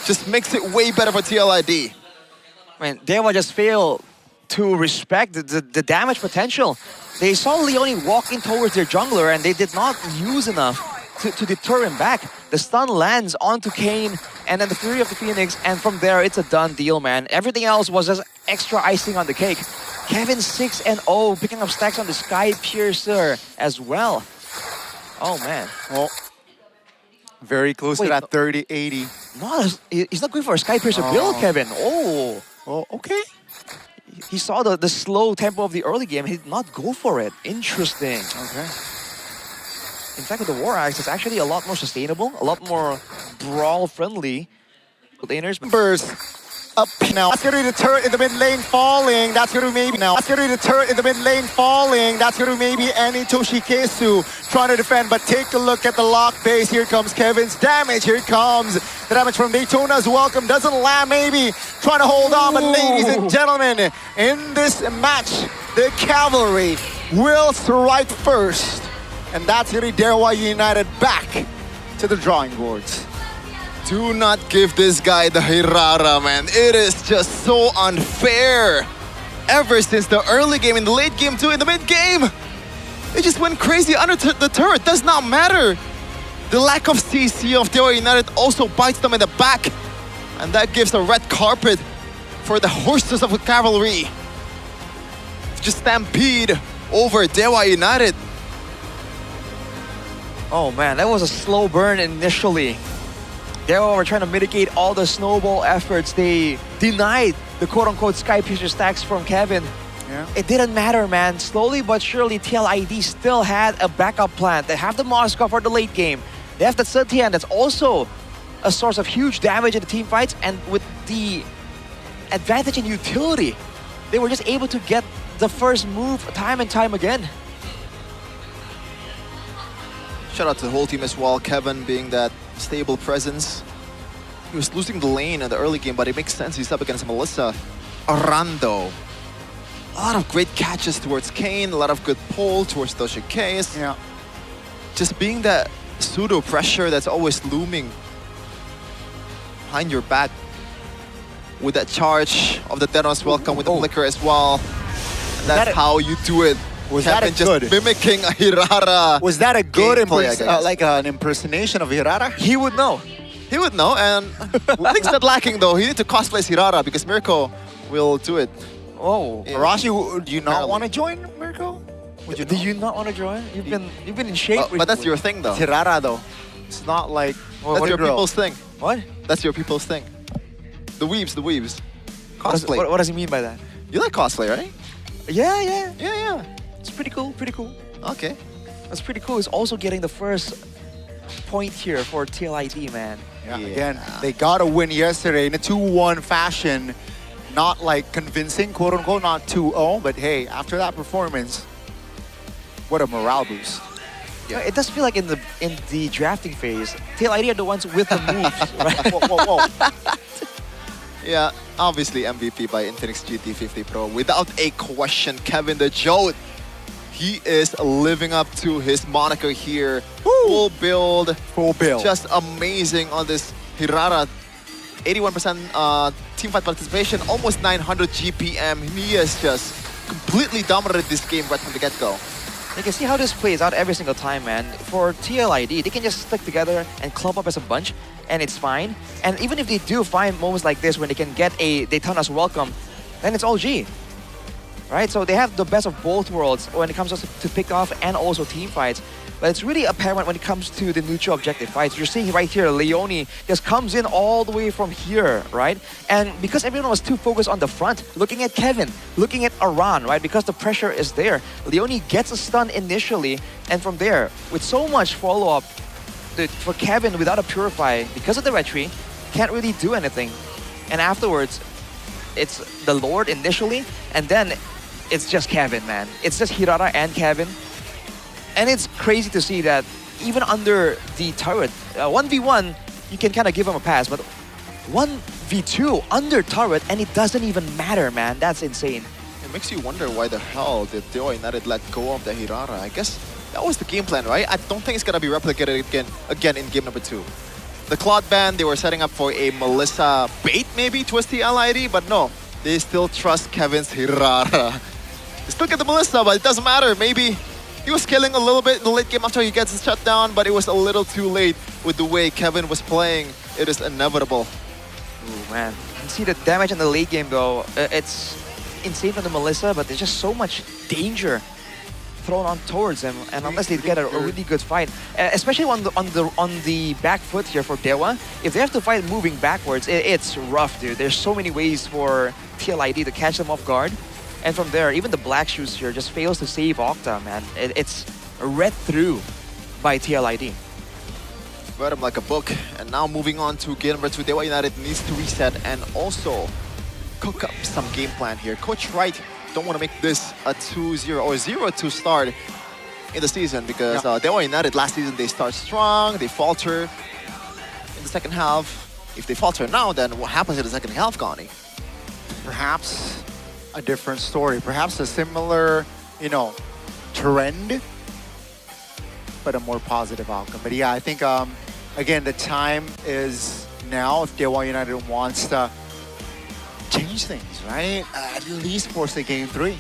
just makes it way better for TLID. I mean, Dewa just failed to respect the damage potential. They saw Leone walking towards their jungler and they did not use enough to deter him back. The stun lands onto Kane and then the Fury of the Phoenix, and from there it's a done deal, man. Everything else was just extra icing on the cake. Kevin 6-0, picking up stacks on the Sky Piercer as well. Oh man. Oh, very close to that 30-80. No, he's not going for a Sky Piercer build, Kevin. Oh, okay. He saw the slow tempo of the early game. He did not go for it. Interesting. Okay. In fact, with the War Axe, it's actually a lot more sustainable, a lot more brawl-friendly. Laners, up now. That's going to be the turret in the mid lane falling. That's going to be maybe now. That's going to be the turret in the mid lane falling. That's going to be maybe Annie Toshikesu trying to defend. But take a look at the lock base. Here comes Kevin's damage. Here comes the damage from Daytona's welcome. Doesn't land maybe. Trying to hold on. But ladies and gentlemen, in this match, the Cavalry will strike first. And that's going to be Dewa United back to the drawing boards. Do not give this guy the Hirara, man. It is just so unfair. Ever since the early game, in the late game too, in the mid game, it just went crazy under the turret. Does not matter. The lack of CC of Dewa United also bites them in the back. And that gives a red carpet for the horses of the Cavalry. Just stampede over Dewa United. Oh man, that was a slow burn initially. They were trying to mitigate all the snowball efforts. They denied the quote-unquote Sky Piercer stacks from Kevin. Yeah. It didn't matter, man. Slowly but surely, TLID still had a backup plan. They have the Moscow for the late game. They have the Zetian that's also a source of huge damage in the team fights. And with the advantage in utility, they were just able to get the first move time and time again. Shout out to the whole team as well. Kevin being that stable presence. He was losing the lane in the early game, but it makes sense. He's up against Melissa. Arando. A lot of great catches towards Kane. A lot of good pull towards Doja Case. Yeah. Just being that pseudo pressure that's always looming behind your back. With that charge of the Denos welcome with the flicker as well. And that's how you do it. Was that a Kevin just good? mimicking a Hirara. Was that a good gameplay, I guess. like an impersonation of Hirara? He would know. He would know, and I think that's lacking though. He need to cosplay as Hirara because Mirko will do it. Oh, Yeah. Arashi, do you not Apparently. want to join Mirko? Would you? do you not want to join? You've been in shape. But that's your thing though. It's Hirara though. It's not like That's your girl. people's thing. What? That's your people's thing. The weebs, the weebs. What does, Cosplay. what does he mean by that? You like cosplay, right? Yeah. Yeah, yeah. It's pretty cool. Pretty cool. Okay. That's pretty cool. He's also getting the first point here for TLID, man. Yeah, again, they got a win yesterday in a 2-1 fashion. Not like convincing, quote unquote, not 2-0, but hey, after that performance, what a morale boost. Yeah. It does feel like in the drafting phase, TLID are the ones with the moves, right? Whoa, whoa. Yeah, obviously MVP by Infinix GT50 Pro. Without a question, Kevin the Jote. He is living up to his moniker here. Full build. Full build. Just amazing on this Hirara. 81% teamfight participation, almost 900 GPM. He has just completely dominated this game right from the get-go. You can see how this plays out every single time, man. For TLID, they can just stick together and clump up as a bunch, and it's fine. And even if they do find moments like this when they can get a Daytona's welcome, then it's all G. Right? So they have the best of both worlds when it comes to pick off and also team fights. But it's really apparent when it comes to the neutral objective fights. You're seeing right here, Leone just comes in all the way from here, right? And because everyone was too focused on the front, looking at Kevin, looking at Aran, right? Because the pressure is there. Leone gets a stun initially, and from there, with so much follow-up, for Kevin without a Purify, because of the retry, can't really do anything. And afterwards, it's the Lord initially, and then it's just Kevin, man. It's just Hirara and Kevin. And it's crazy to see that even under the turret, 1v1, you can kind of give him a pass, but 1v2 under turret, and it doesn't even matter, man. That's insane. It makes you wonder why the hell did Deo United let go of the Hirara. I guess that was the game plan, right? I don't think it's gonna be replicated again in game number 2. The Claude Band, they were setting up for a Melissa bait, maybe, Twisty LID, but no. They still trust Kevin's Hirara. They still get the Melissa, but it doesn't matter. Maybe he was killing a little bit in the late game after he gets his shutdown, but it was a little too late with the way Kevin was playing. It is inevitable. Ooh, man. You see the damage in the late game, though. It's insane from the Melissa, but there's just so much danger thrown on towards him, and unless they get a really good fight, especially on the back foot here for Dewa, if they have to fight moving backwards, it's rough, dude. There's so many ways for TLID to catch them off guard. And from there, even the Black Shoes here just fails to save Octa, man. It's read through by TLID. Read him like a book. And now moving on to game number 2, Dewa United needs to reset and also cook up some game plan here. Coach Wright don't want to make this a 2-0 or 0-2 start in the season because Dewa United last season, they start strong, they falter in the second half. If they falter now, then what happens in the second half, Gani? Perhaps a different story. Perhaps a similar, trend, but a more positive outcome. But yeah, I think, again, the time is now if Dewa United wants to change things, right? At least force a game 3.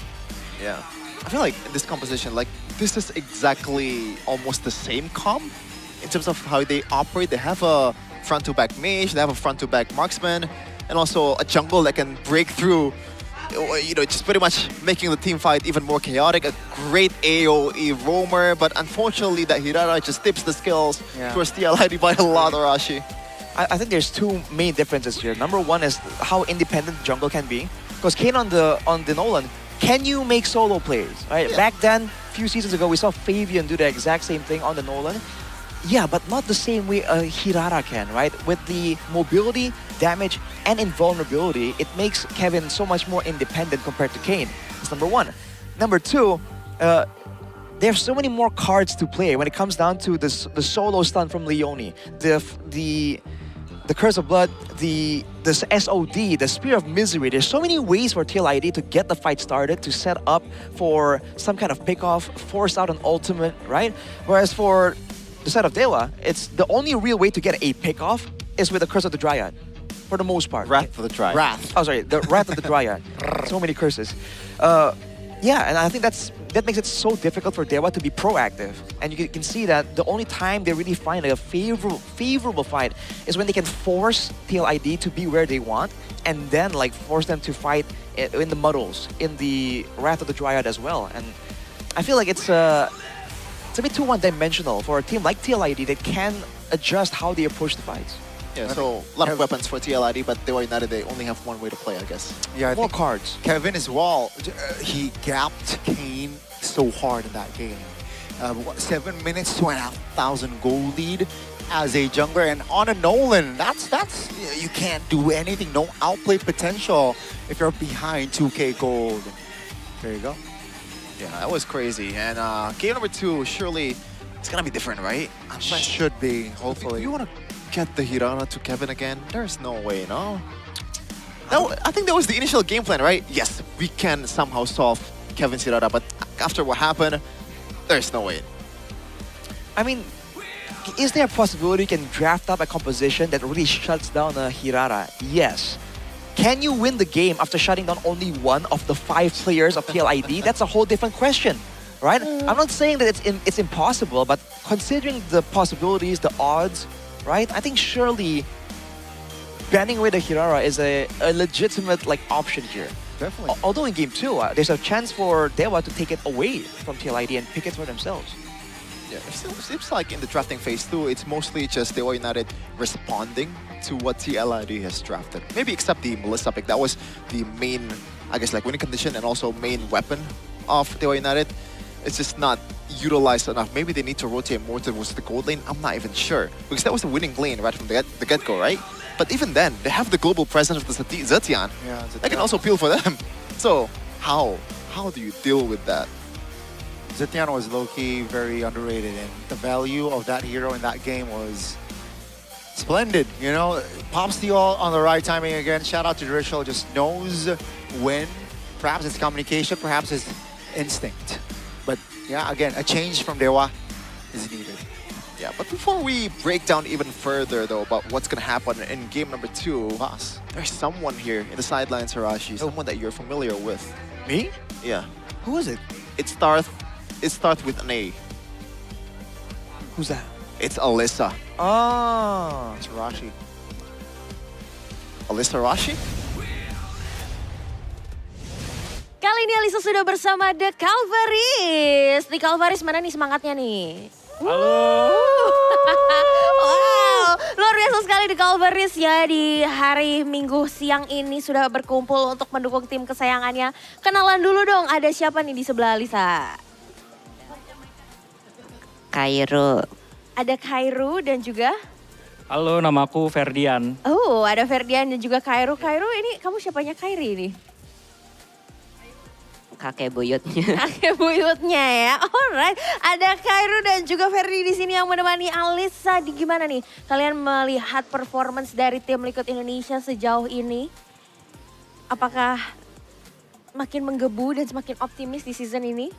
Yeah. I feel like in this composition, like, this is exactly almost the same comp in terms of how they operate. They have a front-to-back mage, they have a front-to-back marksman, and also a jungle that can break through, just pretty much making the team fight even more chaotic. A great AoE roamer, but unfortunately that Hirara just tips the skills towards TLID by a lot, Arashi. I think there's two main differences here. Number one is how independent jungle can be. Because Kane on the Nolan, can you make solo plays? Right? Yeah. Back then, a few seasons ago, we saw Fabian do the exact same thing on the Nolan. Yeah, but not the same way a Hirara can, right? With the mobility, damage, and invulnerability, it makes Kevin so much more independent compared to Kane. That's number one. Number two, there's so many more cards to play when it comes down to the solo stun from Leone, the Curse of Blood, the SOD, the Spear of Misery. There's so many ways for TLID to get the fight started, to set up for some kind of pick-off, force out an ultimate, right? Whereas for the side of Dewa, it's the only real way to get a pick-off is with the Curse of the Dryad, for the most part. Wrath of the Dryad. Oh, sorry, the Wrath of the Dryad. So many curses. Yeah, and I think that's that makes it so difficult for Dewa to be proactive. And you can see that the only time they really find a favorable fight is when they can force TLID to be where they want, and then like force them to fight in the muddles, in the Wrath of the Dryad as well. And I feel like it's a bit too one-dimensional for a team like TLID that can adjust how they approach the fights. Yeah, so a lot of weapons for TLID, but Dewa United, they only have one way to play, I guess. Yeah, I More think cards. Kevin as well, he gapped Kane so hard in that game. 7 minutes, 2,500 goal lead as a jungler, and on a Nolan, that's you can't do anything, no outplay potential if you're behind 2K gold. There you go. Yeah, that was crazy. And game number 2, surely it's gonna be different, right? Should be, hopefully. You want to get the Hirana to Kevin again? There's no way, no? I think that was the initial game plan, right? Yes, we can somehow solve Kevin's Hirana, but after what happened, there's no way. I mean, is there a possibility you can draft up a composition that really shuts down a Hirara? Yes. Can you win the game after shutting down only one of the 5 players of TLID? That's a whole different question, right? I'm not saying that it's impossible, but considering the possibilities, the odds, right? I think surely banning away the Hirara is a legitimate like option here. Definitely. Although in game 2, there's a chance for Dewa to take it away from TLID and pick it for themselves. Yeah, it seems like in the drafting phase too, it's mostly just Dewa United responding to what TLID has drafted. Maybe except the Melissa pick. That was the main, I guess, like winning condition and also main weapon of Dewa United. It's just not utilized enough. Maybe they need to rotate more towards the gold lane. I'm not even sure. Because that was the winning lane right from the get-go, right? But even then, they have the global presence of the Zetian. Yeah, That can also appeal for them. So, how do you deal with that? Zetian was low-key very underrated, and the value of that hero in that game was splendid. You know, pops the all on the right timing again. Shout out to Drishel, just knows when. Perhaps it's communication, perhaps it's instinct. But yeah, again, a change from Dewa is needed. Yeah, but before we break down even further though about what's gonna happen in game number 2, there's someone here in the sidelines, Harashi, someone that you're familiar with. Me? Yeah. Who is it? It starts with an A. Who's that? It's Alyssa. Ah, it's Rashi. Alyssa Rashi? Kali ini Alisa sudah bersama The Calvaries. Di Calvaries mana nih semangatnya nih? Halo. Wow, luar biasa sekali The Calvaries ya di hari Minggu siang ini sudah berkumpul untuk mendukung tim kesayangannya. Kenalan dulu dong, ada siapa nih di sebelah Alisa? Kairo. Ada Kairu dan juga... Halo, namaku Ferdian. Oh, ada Ferdian dan juga Kairu. Kairu ini kamu siapanya Kairi ini? Kakek buyutnya. Kakek buyutnya ya. Alright, ada Kairu dan juga Ferdi di sini yang menemani Alisa. Gimana nih kalian melihat performance dari tim Liquid Indonesia sejauh ini? Apakah makin menggebu dan semakin optimis di season ini?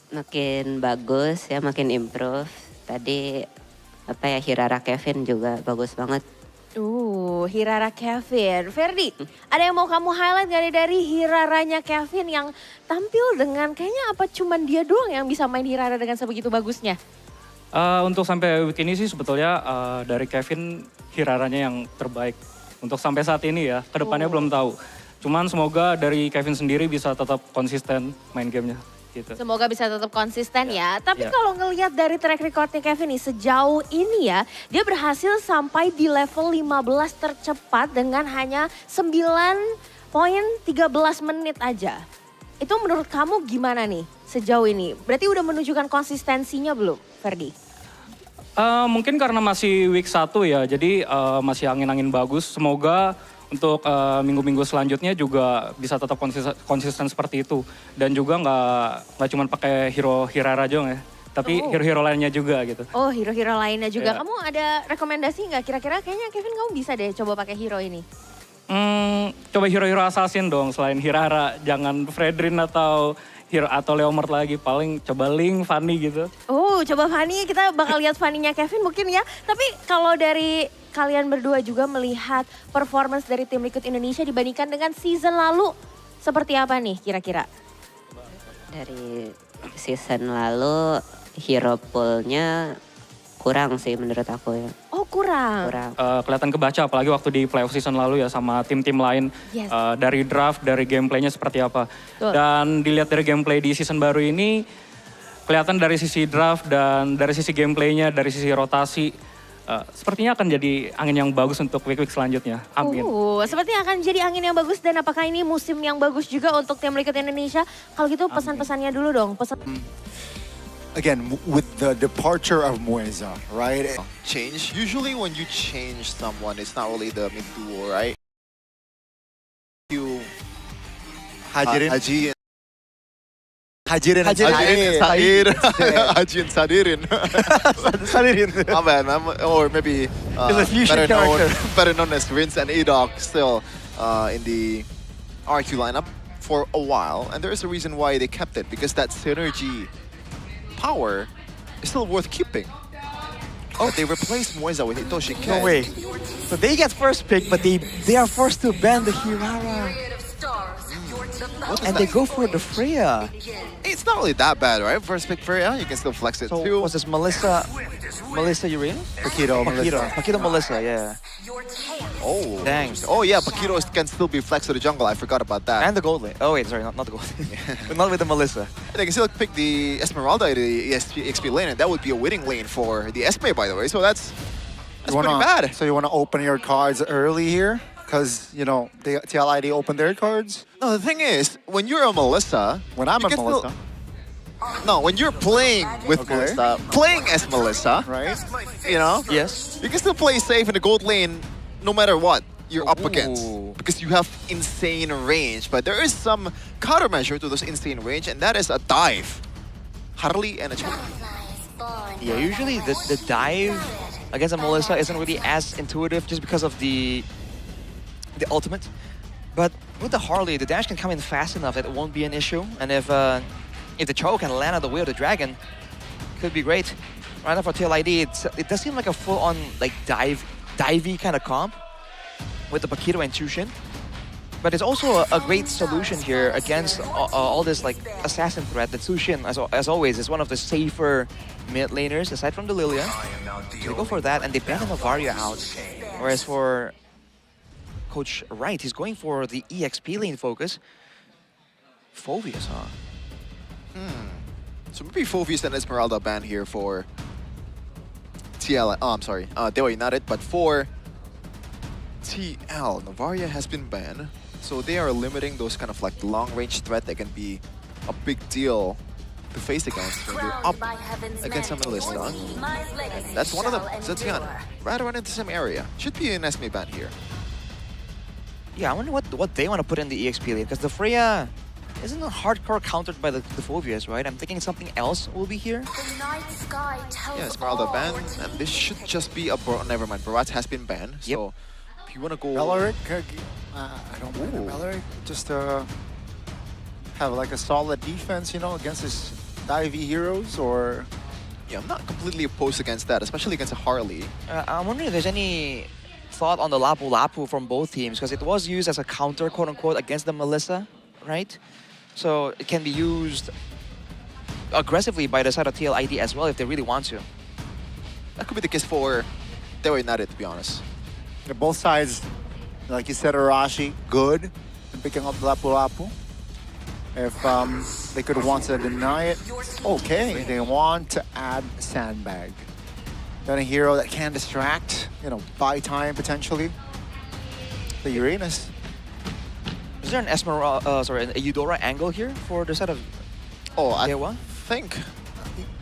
Makin bagus ya, makin improve. Tadi Hirara Kevin juga bagus banget. Hirara Kevin. Ferdi, ada yang mau kamu highlight gak nih dari Hiraranya Kevin yang tampil dengan kayaknya apa cuman dia doang yang bisa main Hirara dengan sebegitu bagusnya? Untuk sampai week ini sih sebetulnya dari Kevin Hiraranya yang terbaik. Untuk sampai saat ini ya, kedepannya belum tahu. Cuman semoga dari Kevin sendiri bisa tetap konsisten main gamenya. Gitu. Semoga bisa tetap konsisten ya. Tapi kalau ngelihat dari track recordnya Kevin nih sejauh ini ya, dia berhasil sampai di level 15 tercepat dengan hanya 9.13 menit aja. Itu menurut kamu gimana nih sejauh ini? Berarti udah menunjukkan konsistensinya belum, Ferdi? Mungkin karena masih week 1 ya, jadi masih angin-angin bagus. Semoga untuk minggu-minggu selanjutnya juga bisa tetap konsisten seperti itu. Dan juga nggak cuma pakai hero Hirara aja ya, tapi hero-hero lainnya juga gitu. Oh, hero-hero lainnya juga. Ya. Kamu ada rekomendasi nggak kira-kira? Kayaknya Kevin kamu bisa deh coba pakai hero ini. Coba hero-hero assassin dong selain Hirara. Jangan Fredrin atau Leomord lagi. Paling coba Link, Fanny gitu. Oh, coba Fanny. Kita bakal lihat Fanny-nya Kevin mungkin ya. Tapi kalau dari kalian berdua juga melihat performance dari tim Liquid Indonesia dibandingkan dengan season lalu, seperti apa nih kira-kira? Dari season lalu hero pool-nya kurang sih menurut aku ya. Oh kurang. Kelihatan kebaca apalagi waktu di playoff season lalu ya sama tim-tim lain. Yes. Dari draft, dari gameplaynya seperti apa. Betul. Dan dilihat dari gameplay di season baru ini, kelihatan dari sisi draft dan dari sisi gameplaynya, dari sisi rotasi, sepertinya akan jadi angin yang bagus untuk week-week selanjutnya. Amin. Sepertinya akan jadi angin yang bagus dan apakah ini musim yang bagus juga untuk tim Liquid Indonesia? Kalau gitu pesan-pesannya dulu dong. Again, with the departure of Mueza, right? Change. Usually when you change someone, it's not really the mid duo, right? You Hajirin. Hajirin Sadirin. My bad, man. Or maybe He's a fusion character. better known as Rince and Edok still in the RQ lineup for a while. And there is a reason why they kept it, because that synergy power is still worth keeping. Oh, they replaced Mueza with Hitoshi Ken. No way. So they get first pick, but they are forced to ban the Hirara. And they go for the Freya. It's not really that bad, right? First pick Freya, you can still flex it too. Was this Melissa Uranus? Paquito, Melissa. Paquito Melissa, yeah. Oh, dang. Oh yeah, Paquito can still be flexed to the jungle. I forgot about that. And the gold lane. Oh wait, sorry, not the gold lane. But not with the Melissa. They can still pick the Esmeralda in the XP lane, and that would be a winning lane for the Esme, by the way. So that's pretty bad. So you want to open your cards early here? Because, you know, the TLID opened their cards? No, the thing is, when you're a Melissa... When I'm a Melissa. No, when you're playing with Melissa, playing as Melissa, right? You know? Yes. You can still play safe in the gold lane no matter what you're up against. Because you have insane range. But there is some countermeasure to this insane range, and that is a dive. Harley and a choke. Yeah, usually the dive against a Melissa isn't really as intuitive just because of the ultimate. But with the Harley, the dash can come in fast enough that it won't be an issue. And if the Cho can land on the way of the dragon, could be great. Right now for TLID, it does seem like a full-on like divey kind of comp with the Paquito and Chushin. But it's also a great solution here against all this like assassin threat. The Chushin, as always, is one of the safer mid laners aside from the Lilia. So they go for that and they ban the Varia out. Whereas for Coach Wright, he's going for the EXP lane focus. Phobius, huh? So maybe Phobius and Esmeralda ban here for TL. Oh, I'm sorry. They were United, but for TL, Novaria has been banned. So they are limiting those kind of like long-range threat that can be a big deal to face against when you're up against some Melissa. And that's one of them, Zetian. Right around in the same area. Should be an Esme ban here. Yeah, I wonder what they want to put in the EXP lane, because the Freya isn't hardcore countered by the Phobias, right? I'm thinking something else will be here. Yeah, Esmeralda banned, and this should just be a never mind. Barat has been banned, so if you want to go... Valoric? I don't know. Valoric, just have like a solid defense, you know, against his divey heroes, or... Yeah, I'm not completely opposed against that, especially against a Harley. I'm wondering if there's any thought on the Lapu Lapu from both teams, because it was used as a counter, quote-unquote, against the Melissa, right? So it can be used aggressively by the side of TLID as well if they really want to. That could be the case for Dewa United, to be honest. Both sides, like you said, Arashi, good in picking up Lapu Lapu. If they could want to deny it, okay. They want to add Sandbag. Then a hero that can distract, you know, buy time potentially. The Uranus. Is there an a Eudora angle here for the side of Dewa? I think.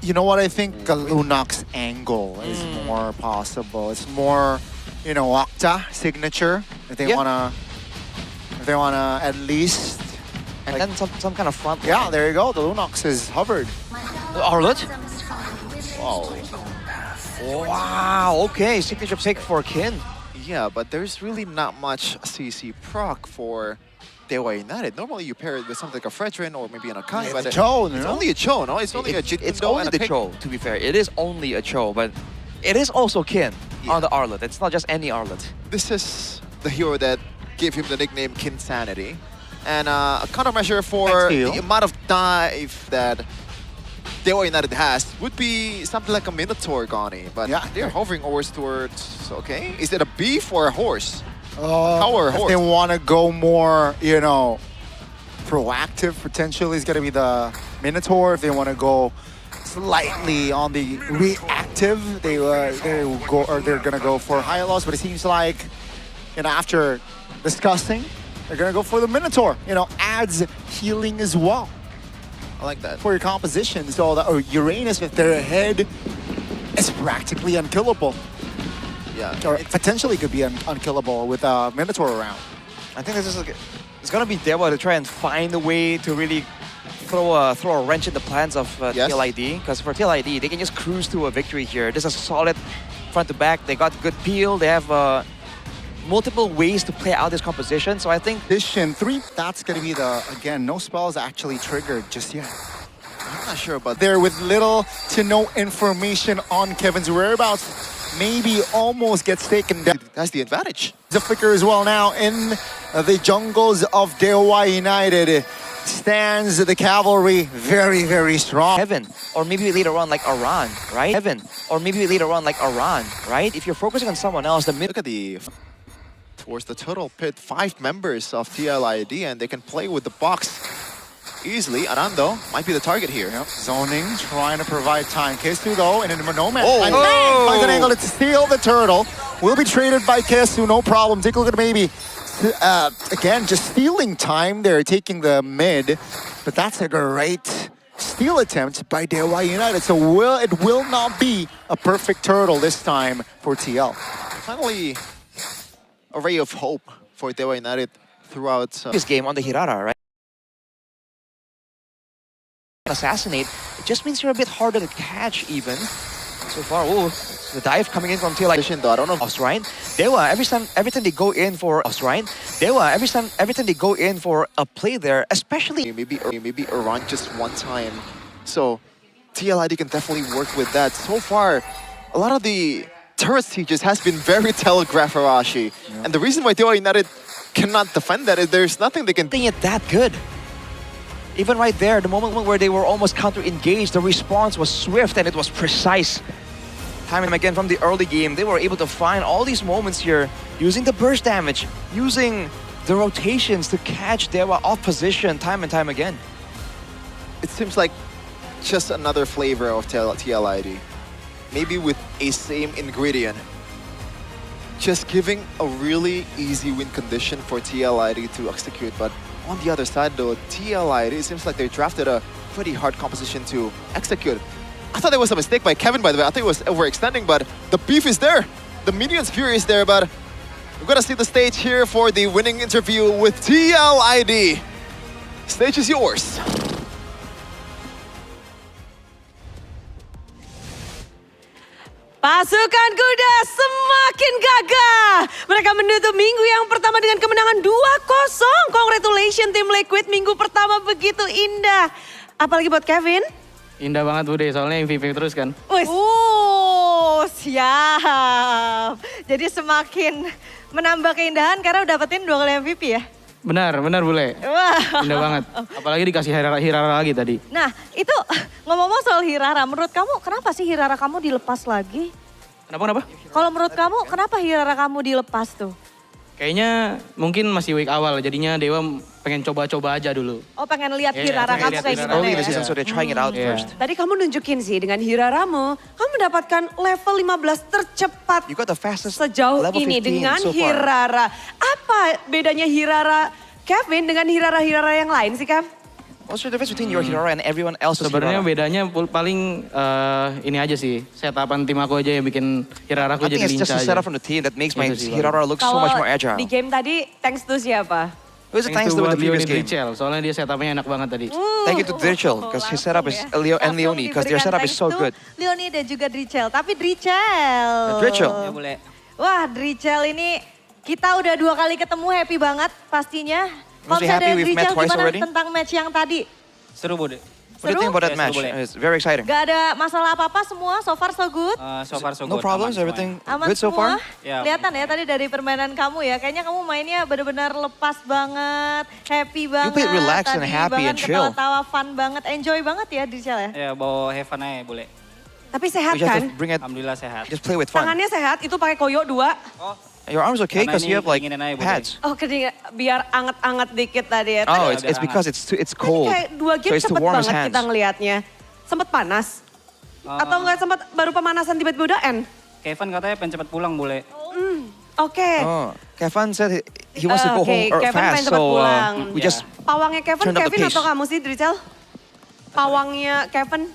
You know what? I think a Lunox angle is more possible. It's more, you know, Octa signature. If they wanna at least. And like, then some kind of front. Yeah, there you go. The Lunox is hovered. Arlet? Wow. Wow, okay, signature pick for Kin. Yeah, but there's really not much CC proc for Dewa United. Normally you pair it with something like a Fredrin or maybe an Akai, Yeah, but it's Cho, it's only a Cho, no? It's only a Jit It's only the Cho, to be fair. It is only a Cho, but it is also Kin on the Arlet. It's not just any Arlet. This is the hero that gave him the nickname Kinsanity. And a countermeasure for the amount of dive that Dewa United has would be something like a Minotaur, Gani. But Yeah. they're hovering over towards, okay. Is it a beef or a horse? Cow or a If horse? they want to go more, proactive, potentially is going to be the Minotaur. If they want to go slightly on the reactive, they're going to go for higher loss. But it seems like, after discussing, they're going to go for the Minotaur. Adds healing as well. I like that. For your composition. So Uranus with their head is practically unkillable. Yeah. Or potentially could be unkillable with Minotaur around. I think it's gonna be Dewa to try and find a way to really throw a wrench in the plans of TLID. Because for TLID, they can just cruise to a victory here. This is a solid front to back. They got good peel. They have multiple ways to play out this composition. So I think Position 3, that's going to be again, no spells actually triggered just yet. I'm not sure about There with little to no information on Kevin's whereabouts. Maybe almost gets taken down. That's the advantage. The flicker as well now in the jungles of Dewa United. Stands the cavalry very, very strong. Heaven, or maybe later on like Iran, right? Heaven, or maybe later on like Iran, right? If you're focusing on someone else, Look at towards the turtle pit, 5 members of TLID, and they can play with the box easily. Arando might be the target here. Yep. Zoning, trying to provide time. Kesu though, and in no man. Oh. Finds an angle to steal the turtle. Will be traded by Kesu, no problem. Take a look at maybe. Again, just stealing time there, taking the mid. But that's a great steal attempt by Dewa United. So it will not be a perfect turtle this time for TL. Finally, a ray of hope for Dewa United throughout this game on the Hirara, right? Assassinate, it just means you're a bit harder to catch even. So far, the dive coming in from TLID. I don't know. Right? Dewa, every time they go in for right? Dewa, every time they go in for a play there, especially maybe Iran just one time. So TLID can definitely work with that. So far, a lot of the turret sieges has been very telegraph Arashi. Yeah. And the reason why Dewa United cannot defend that is there's nothing they can do. It that good. Even right there, the moment where they were almost counter-engaged, the response was swift and it was precise. Time and again from the early game, they were able to find all these moments here, using the burst damage, using the rotations to catch Dewa off position time and time again. It seems like just another flavor of TLID. Maybe with a same ingredient. Just giving a really easy win condition for TLID to execute, but on the other side though, TLID, it seems like they drafted a pretty hard composition to execute. I thought there was a mistake by Kevin, by the way. I think it was overextending, but the beef is there. The Minion's Fury is there, but we're gonna see the stage here for the winning interview with TLID. Stage is yours. Pasukan kuda semakin gagah. Mereka menutup minggu yang pertama dengan kemenangan 2-0. Congratulations tim Liquid, minggu pertama begitu indah. Apalagi buat Kevin. Indah banget Bude, soalnya MVP terus kan. Siap. Jadi semakin menambah keindahan karena udah dapetin 2 kali MVP ya? Benar Bule. Wah. Indah banget. Apalagi dikasih Hirara lagi tadi. Nah itu ngomong-ngomong soal Hirara, menurut kamu kenapa sih Hirara kamu dilepas lagi? Kenapa? Kalau menurut kamu kenapa Hirara kamu dilepas tuh? Kayaknya mungkin masih week awal, jadinya Dewa pengen coba-coba aja dulu. Oh pengen lihat Hirara kamu kayak gimana ya? So they're trying it out first. Tadi kamu nunjukin sih dengan Hiraramu, kamu mendapatkan level 15 tercepat You got the fastest sejauh level ini 15 dengan so far. Hirara. Apa bedanya Hirara Kevin dengan Hirara-Hirara yang lain sih, Kev? What's the difference between your Hirara and everyone else's Sebenarnya Hirara? bedanya paling ini aja sih, setapan tim aku aja yang bikin Hiraraku I jadi think it's just lincah the aja. setup from the team that makes my Itu sih, Hirara look so much more agile. Di game tadi, thanks to siapa? It was thanks to the previous game. Drichel, soalnya dia setupnya enak banget tadi. Thank you to Drichel, because his setup is and Leonie, because their setup is so good. Leonie dan juga Drichel, tapi Drichel. Drichel. Ya boleh. Wah Drichel ini kita udah 2 kali ketemu, happy banget pastinya. Kalau Must be misalnya happy dari we've met Drichel twice gimana already? tentang match yang tadi? Seru Bude. What do you think about that match? It's very exciting. Gak ada masalah apa-apa semua, so far so good? So far so No good. problems, aman everything Aman good so semua? far? Ya. Kelihatan ya tadi dari permainan kamu ya, kayaknya kamu mainnya benar-benar lepas banget, happy banget. played relaxed and tadi happy bahkan and chill. ketawa-tawa fun banget, enjoy banget ya di Cel ya? Ya, bawa have fun aja boleh. Tapi sehat We just kan? have to bring it, Alhamdulillah sehat. just play with fun. Tangannya sehat, itu pakai koyo 2. Your arm's okay Karena because you ini have like kedinginan aja, boleh. pads. Oh kedinginan, biar anget-anget dikit tadi ya. Oh, Tadi it's because it's cold. kayak 2 So game it's to cepet warm his banget hands. kita ngelihatnya. Sempet panas? Atau nggak sempet baru pemanasan tiba-tiba udah end? Kevin katanya pengen cepat pulang boleh. Oke. Oh, Kevin said he wants to go Oke, home Kevin fast, pengen cepet so pulang. we just Pawangnya Kevin, Turn up the Kevin pace. atau kamu sih, Dricel? Pawangnya Kevin?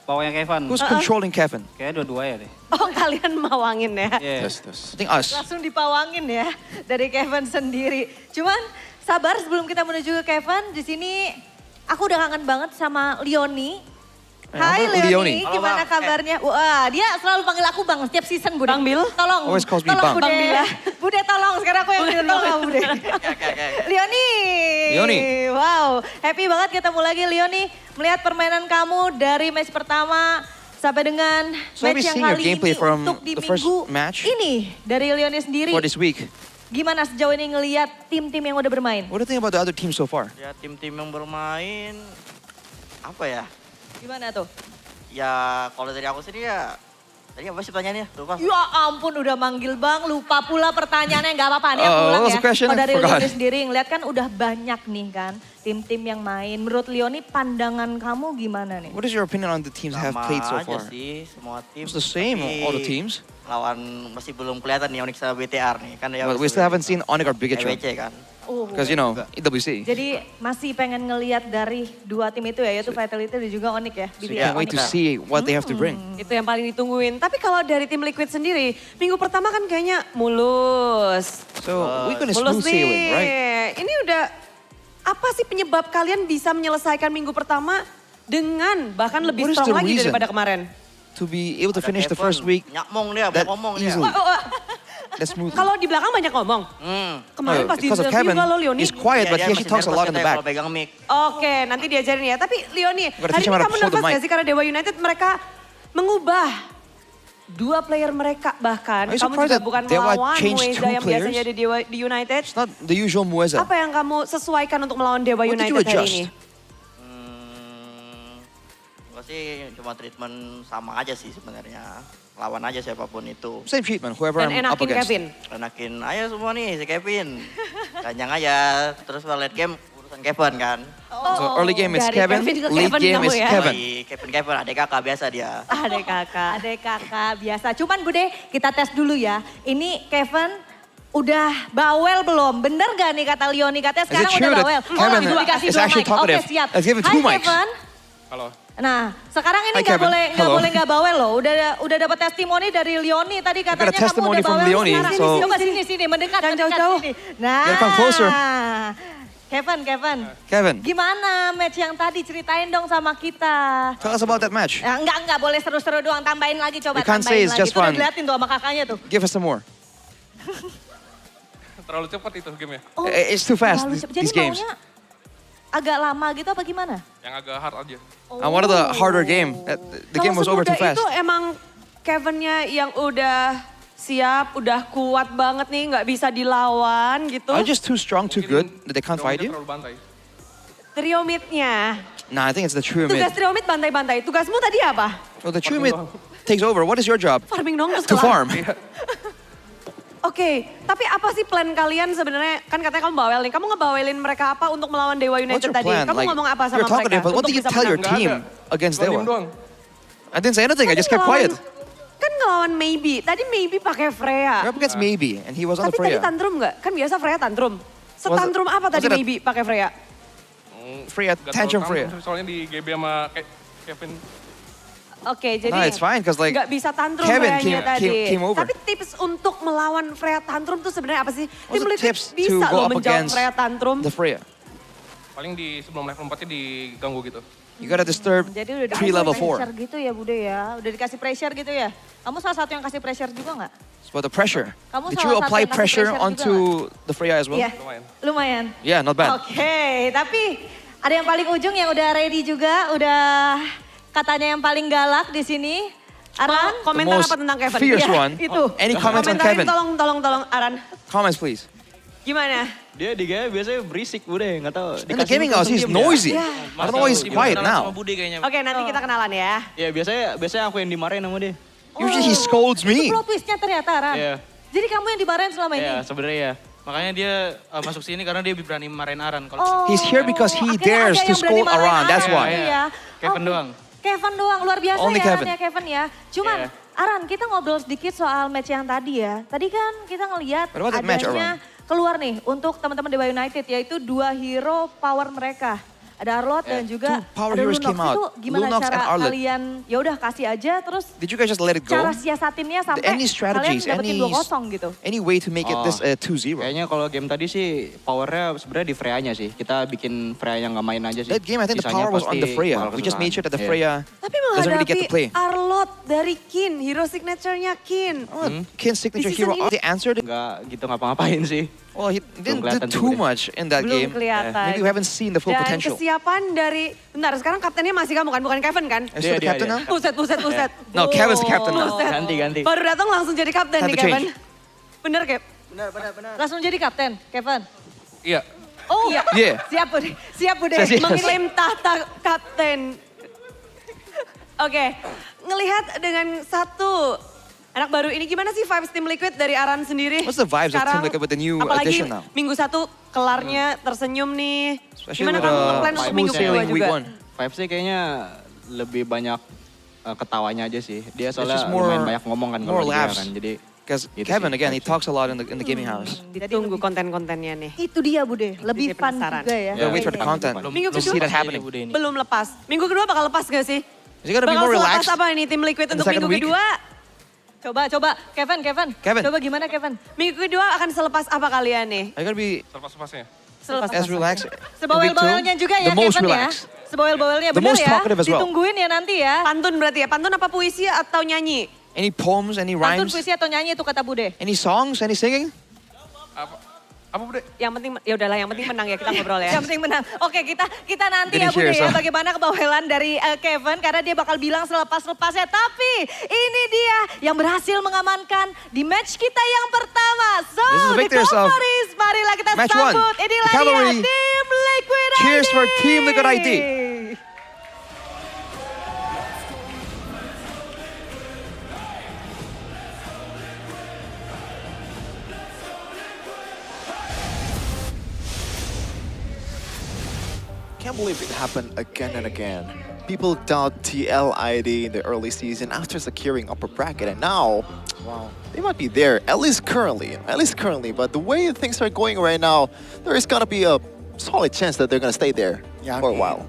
Bawanya Kevin. who's controlling Kevin? Kayaknya dua-dua ya deh. Oh kalian mawangin ya? Yeah. I think us. Langsung dipawangin ya dari Kevin sendiri. Cuman sabar sebelum kita menuju ke Kevin, di sini aku udah kangen banget sama Leoni. Hai Halo, Leoni, Leoni. gimana kabarnya? Wah, dia selalu panggil aku Bang setiap season, Bude. Bang Bil? Tolong, Always calls me tolong Bang. Bude. Bang Bil ya? Bude tolong, sekarang aku yang minta tolong sama Bude. Leoni. Leoni. Wow, happy banget ketemu lagi Leoni. Melihat permainan kamu dari match pertama sampai dengan So have match you yang seen your kali gameplay ini from untuk di the first minggu match? ini dari Leoni sendiri. For this week? Gimana sejauh ini ngelihat tim-tim yang udah bermain? What do you think about the other teams so far? Ya tim-tim yang bermain apa ya? Gimana tuh? Ya kalau dari aku sendiri ya tadi apa sih pertanyaannya? Lupa. Ya ampun udah manggil Bang, lupa pula pertanyaannya, nggak apa-apa nih Oh, aku ulang what was ya. the question? Kalau dari Forgot. Leoni sendiri ngeliat kan udah banyak nih kan tim-tim yang main. Menurut Leoni pandangan kamu gimana nih? What is your opinion on the teams that have played so aja far? sih semua tim. It's the same, Tapi all the teams. Lawan masih belum kelihatan nih Onyx sama BTR nih kan ya. But we still haven't seen Onyx or Bigatron. EWC kan. Because you know, IWC. Jadi masih pengen ngeliat dari dua tim itu ya, yaitu Vitality dan juga Onyx ya. So you can't wait to see what they have to bring. Itu yang paling ditungguin. Tapi kalau dari tim Liquid sendiri, minggu pertama kan kayaknya mulus. So we're gonna Mulus smooth sailing, right? nih. Ini udah, apa sih penyebab kalian bisa menyelesaikan minggu pertama dengan bahkan lebih What is strong the lagi reason? daripada kemarin? To be able to finish the Kevin, first week nyakmong dia, that banyak ngomong dia. easily, that smoothly. Kalau di belakang banyak ngomong. Kemarin pas di Because of interview Kevin, lo Leoni. he's quiet, but he actually talks a lot in the back. Kalau pegang mic. Oke, nanti diajarin ya. Tapi Leoni, Gotta hari teach him ini how to kamu hold the nervous mic. gak sih karena Dewa United mereka mengubah dua player mereka bahkan. Are you Kamu surprised juga that bukan Dewa melawan changed Mueza two yang biasanya players? ada di United. It's not the usual Mueza. Apa yang kamu sesuaikan untuk melawan Dewa What did you United hari adjust? ini? Gue sih cuma treatment sama aja sih sebenarnya. Lawan aja siapapun itu. Same treatment, whoever Dan I'm up enakin against. Kevin. Enakin aja semua nih si Kevin. Kanyang aja. Terus kalau late game urusan Kevin kan. So early game is dari Kevin, Kevin juga late Kevin game kamu is ya? Kevin. Kevin adek kakak biasa dia. Adek kakak biasa. Cuman Bude, kita tes dulu ya. Ini Kevin udah bawel belum? Bener gak nih kata Leoni? Katanya Is it sekarang true udah that bawel. Kevin dikasih is dua actually mic. Oke talkative? siap. Let's give him Hai two mics. Kevin. Halo. Nah, sekarang ini Hai, nggak Kevin. boleh Hello. nggak bawel loh. Udah dapat testimoni dari Leoni tadi katanya got a kamu testimony udah from bawel. Leoni, Sekarang. so- Coba sini mendekat jauh-jauh. sini. Nah, Gotta come closer. Kevin. Gimana match yang tadi? Ceritain dong sama kita. Tell us about that match. Ya, enggak boleh seru-seru doang. Tambahin lagi coba. You can't say tambahin it's lagi. just Tuh udah fun. diliatin tuh sama kakaknya tuh. Give us some more. Terlalu cepat itu game ya. It's too fast, terlalu these, cepat. Jadi these games. maunya agak lama gitu apa gimana? Yang agak hard aja. I wanted a harder game. The game was over too fast. Itu emang Kevinnya yang udah siap, udah kuat banget nih, nggak bisa dilawan gitu. Are you just too strong, too good that they can't fight you? Terlalu bantai. Trio mid-nya. Nah, I think it's the true mid. Tugas trio mid bantai-bantai. Tugasmu tadi apa? Well, the true mid takes over. What is your job? Farming dong terus To kelar. farm. Oke, tapi apa sih plan kalian sebenarnya? Kan katanya kamu bawel nih. Kamu ngebawelin mereka apa untuk melawan Dewa What's United your tadi? plan? Kamu ngomong apa sama you're talkative, mereka? but what untuk did you bisa tell your menang? team against Diem Dewa? doang. I didn't say anything. I just kept quiet. Kan ngelawan Maybe. Tadi Maybe pakai Freya. You're up against Maybe, and he was on Tapi the tadi Freya. tantrum nggak? Kan biasa Freya tantrum. Setantrum apa tadi was it a- Maybe pakai Freya? Freya, Nggak tantrum terlalu Freya. tantrum, Soalnya di GB sama Kevin. Oke, jadi No, it's fine, 'cause, like, nggak bisa tantrum Kevin Freya-nya tadi. came over. Tapi tips untuk melawan Freya tantrum tuh sebenarnya apa sih? What's Tim the Liquid tips to bisa go loh up menjawab against Freya tantrum. the Freya? Paling di sebelum level 4-nya diganggu gitu. You gotta disturb Jadi udah pre dikasih level pressure 4. gitu ya Bude ya. Udah dikasih pressure gitu ya. Kamu salah satu yang kasih pressure juga nggak? It's about the pressure. Kamu Did salah you satu apply yang kasih pressure pressure juga onto the Freya as well? Iya. Lumayan. Yeah, not bad. Oke, tapi Ada yang paling ujung yang udah ready juga, udah katanya yang paling galak di sini. Aran, komentar apa tentang Kevin? Fierce Iya, one. Itu. Any comments on Komentarin, Kevin? Tolong Aran. Comments please. Gimana? Dia di game biasanya berisik udah, nggak tahu. In the gaming house, he's noisy. I don't know why he's quiet now. Oke, nanti kita kenalan ya. Ya biasanya aku yang dimarahin sama dia. Usually he scolds Itu me. plot twistnya ternyata, Aran. Iya. Jadi kamu yang dimarahin selama ini? Iya, sebenarnya ya. Makanya dia masuk sini karena dia berani marahin Aran. He's here because he akhirnya dares ada to yang berani scold marahin around. That's Aran why. ya. Kevin doang. Kevin doang, luar biasa Only ya Kevin. Aran ya Kevin ya. Cuman Aran, kita ngobrol sedikit soal match yang tadi ya. Tadi kan kita ngelihat What about that match, adanya keluar nih untuk teman-teman Dewa United yaitu 2 hero power mereka. Ada Arlot dan juga power ada heroes Lunox. came out. Itu gimana Lunox and cara Arlot. kalian ya udah kasih aja terus Did you guys just let it go? cara siasatinnya sampai Any kalian strategies, dapetin any 2-0 gitu. Any way to make it this 2-0? Kayaknya kalau game tadi sih powernya sebenarnya di Freya-nya sih. Kita bikin Freya yang nggak main aja sih. That game I think the Sisanya power was on pasti the Freya. bakal We just made sure that the kesusahan. Freya Tapi doesn't really get to play. menghadapi Arlot dari Kin, hero signature-nya Kin. Kin's signature Di season hero, they answered it. Nggak gitu ngapa-ngapain sih. Well, he didn't do kelihatan too juga deh. much in that Belum game. kelihatan. Maybe we haven't seen the full Dan potential. kesiapan dari, bentar sekarang kaptennya masih kamu kan, bukan Kevin kan? Is he the captain now? Buset. No, Kevin's the captain now. Buset. Ganti. Baru datang langsung jadi kapten Time nih to change. Kevin. Bener Kev? Langsung jadi kapten, Kevin. Iya. Oh, Yeah. Siap Bude. Saya siap. Mengklaim tahta kapten. Oke, ngelihat dengan satu anak baru ini gimana sih vibes Team Liquid dari Aran sendiri? What's the vibes of Team Sekarang, Liquid with the new apalagi addition now? minggu 1 kelarnya tersenyum nih. Especially Gimana with kamu a ngeplan untuk smooth minggu kedua sailing week juga? 1. Vibes-nya kayaknya lebih banyak ketawanya aja sih. Dia It's soalnya just more- lumayan banyak ngomong kan more kalau dia laughs. kan. Jadi Because gitu Kevin, sih again, he vibes-nya. talks a lot in the gaming house. Ditunggu konten-kontennya nih. Itu dia Bude, lebih Jadi fun penasaran. juga ya. Yeah, wait for the content. Minggu To kedua see that happening. belum lepas. Minggu kedua bakal lepas gak sih? Is it gonna be Bakal more selepas relaxed? apa ini Tim Liquid in the untuk second minggu week? kedua? Coba Kevin. Kevin. Coba gimana Kevin? Minggu kedua akan selepas apa kalian nih? Are you gonna be Selepas-lepasnya. as relaxed? in week 2? Sebawel-bawelnya juga ya The most Kevin ya. relaxed. Sebawel-bawelnya The benar most ya. talkative as well. Ditungguin ya nanti ya. Pantun berarti ya? Pantun apa puisi atau nyanyi? Any poems, any Pantun, rhymes, puisi atau nyanyi itu kata Bude. any songs, any singing? Apa Bude? Yang penting, ya udahlah yang penting menang ya kita ngobrol ya. Yang penting menang. Oke, kita nanti Didn't ya Bude hear, ya so. bagaimana kebawelan dari Kevin karena dia bakal bilang selepas-lepasnya. Tapi ini dia yang berhasil mengamankan di match kita yang pertama. So, This is the di victors of Paris, marilah kita match one. sambut. Inilah The Cavalry. dia Team Liquid ID. Cheers for Team Liquid ID. Can't believe it happened again and again. People doubt TLID in the early season after securing upper bracket, and now, wow, they might be there, at least currently. But the way things are going right now, there is gonna be a solid chance that they're gonna stay there for a while.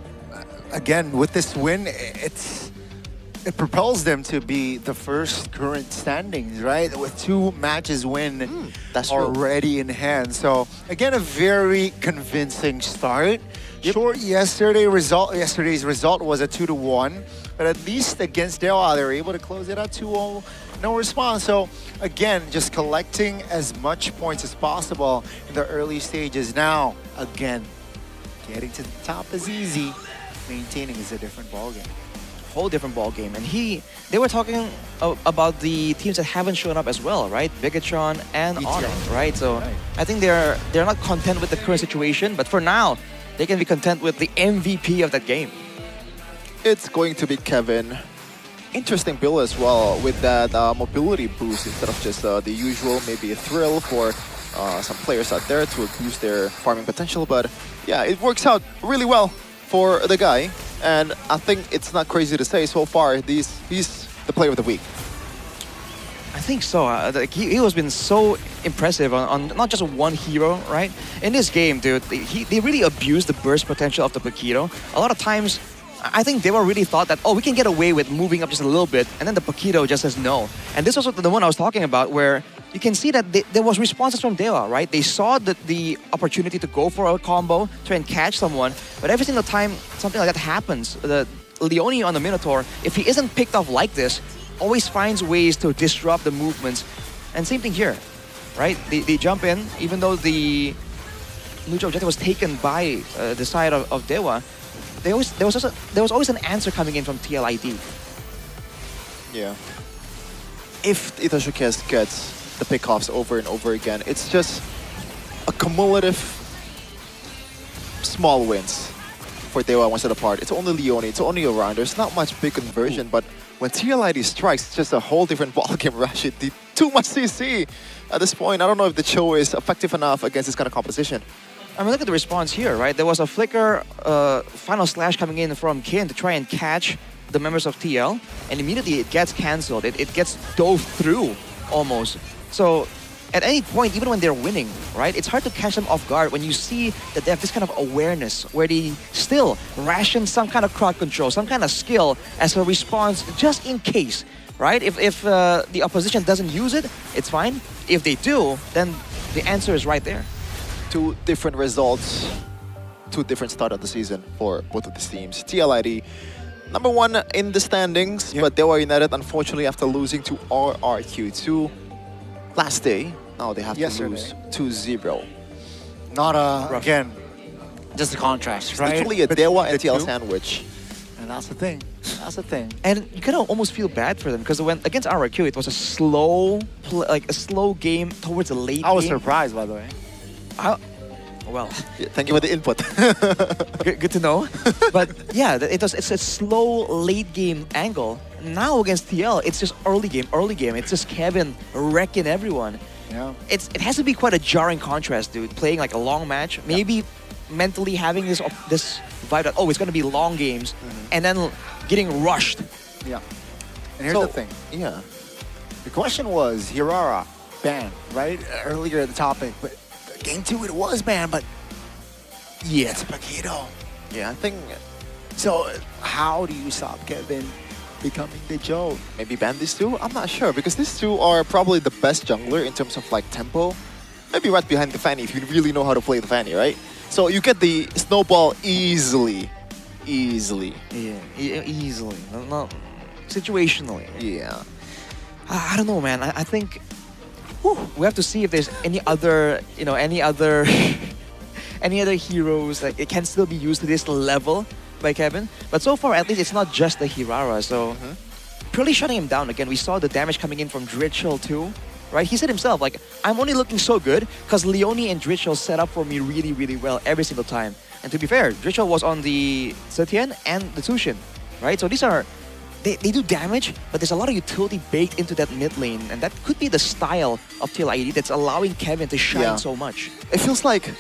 Again, with this win, it propels them to be the first current standings, right? With 2 matches win that's true. already in hand. So again, a very convincing start. Short yesterday's result was a 2-1, but at least against Dewa, they were able to close it out 2-0. No response. So again, just collecting as much points as possible in the early stages. Now, again, getting to the top is easy. Maintaining is a different ballgame. Whole different ball game, and they were talking about the teams that haven't shown up as well, right? Bigatron and Honor, right? So I think they're not content with the current situation, but for now, they can be content with the MVP of that game. It's going to be Kevin. Interesting build as well with that mobility boost instead of just the usual maybe a thrill for some players out there to boost their farming potential. But yeah, it works out really well for the guy. And I think it's not crazy to say so far he's the player of the week. I think so. He has been so impressive on not just one hero, right? In this game, dude, they really abused the burst potential of the Paquito. A lot of times, I think they were really thought that, oh, we can get away with moving up just a little bit, and then the Paquito just says no. And this was the one I was talking about, where you can see that there was responses from Dewa, right? They saw the opportunity to go for a combo, try and catch someone, but every single time something like that happens, the Leone on the Minotaur, if he isn't picked off like this, always finds ways to disrupt the movements. And same thing here, right? They jump in, even though the neutral objective was taken by the side of Dewa, there was always an answer coming in from TLID. Yeah. If Itashukes gets the pickoffs over and over again, it's just a cumulative small wins for Dewa once at a part. It's only Leone, it's only a round. There's not much big conversion, but when TLID strikes, it's just a whole different ballgame, Rashid. Too much CC at this point. I don't know if the Cho is effective enough against this kind of composition. I mean, look at the response here, right? There was a flicker, final slash coming in from Kin to try and catch the members of TL, and immediately it gets cancelled. It gets dove through, almost. So, at any point, even when they're winning, right, it's hard to catch them off guard when you see that they have this kind of awareness where they still ration some kind of crowd control, some kind of skill as a response just in case, right? If the opposition doesn't use it, it's fine. If they do, then the answer is right there. Two different results, two different start of the season for both of these teams. TLID, number one in the standings, but Dewa United, unfortunately, after losing to RRQ2 last day, now they have to lose 2-0. Not again, just a contrast, It's right? literally a Dewa and TL sandwich. And that's the thing. That's the thing. And you kind of almost feel bad for them because when against RRQ, it was a slow, a slow game towards the late. I was game. surprised, by the way. Well, yeah, thank you for the input. good to know. But yeah, it's a slow late game angle. Now against TL, it's just early game. It's just Kevin wrecking everyone. Yeah. It has to be quite a jarring contrast, dude. Playing like a long match, maybe mentally having this vibe that it's gonna be long games, and then getting rushed. Yeah. And here's the thing. Yeah. The question was Hirara banned, right? Earlier at the topic, but game 2 it was banned, but yeah, it's Paquito. Yeah, I think. So how do you stop Kevin becoming the Joe? Maybe ban these two? I'm not sure, because these two are probably the best jungler in terms of like tempo. Maybe right behind the Fanny if you really know how to play the Fanny, right? So you get the snowball easily. Yeah, easily. Not situationally. Yeah. I don't know, man. I think we have to see if there's any other, any other heroes that it can still be used to this level by Kevin. But so far, at least, it's not just the Hirara. So purely shutting him down again. We saw the damage coming in from Dritchel too, right? He said himself, like, I'm only looking so good because Leone and Dritchel set up for me really, really well every single time. And to be fair, Dritchel was on the Zetian and the Tushin, right? So these are, they do damage, but there's a lot of utility baked into that mid lane. And that could be the style of TLID that's allowing Kevin to shine so much. It feels like,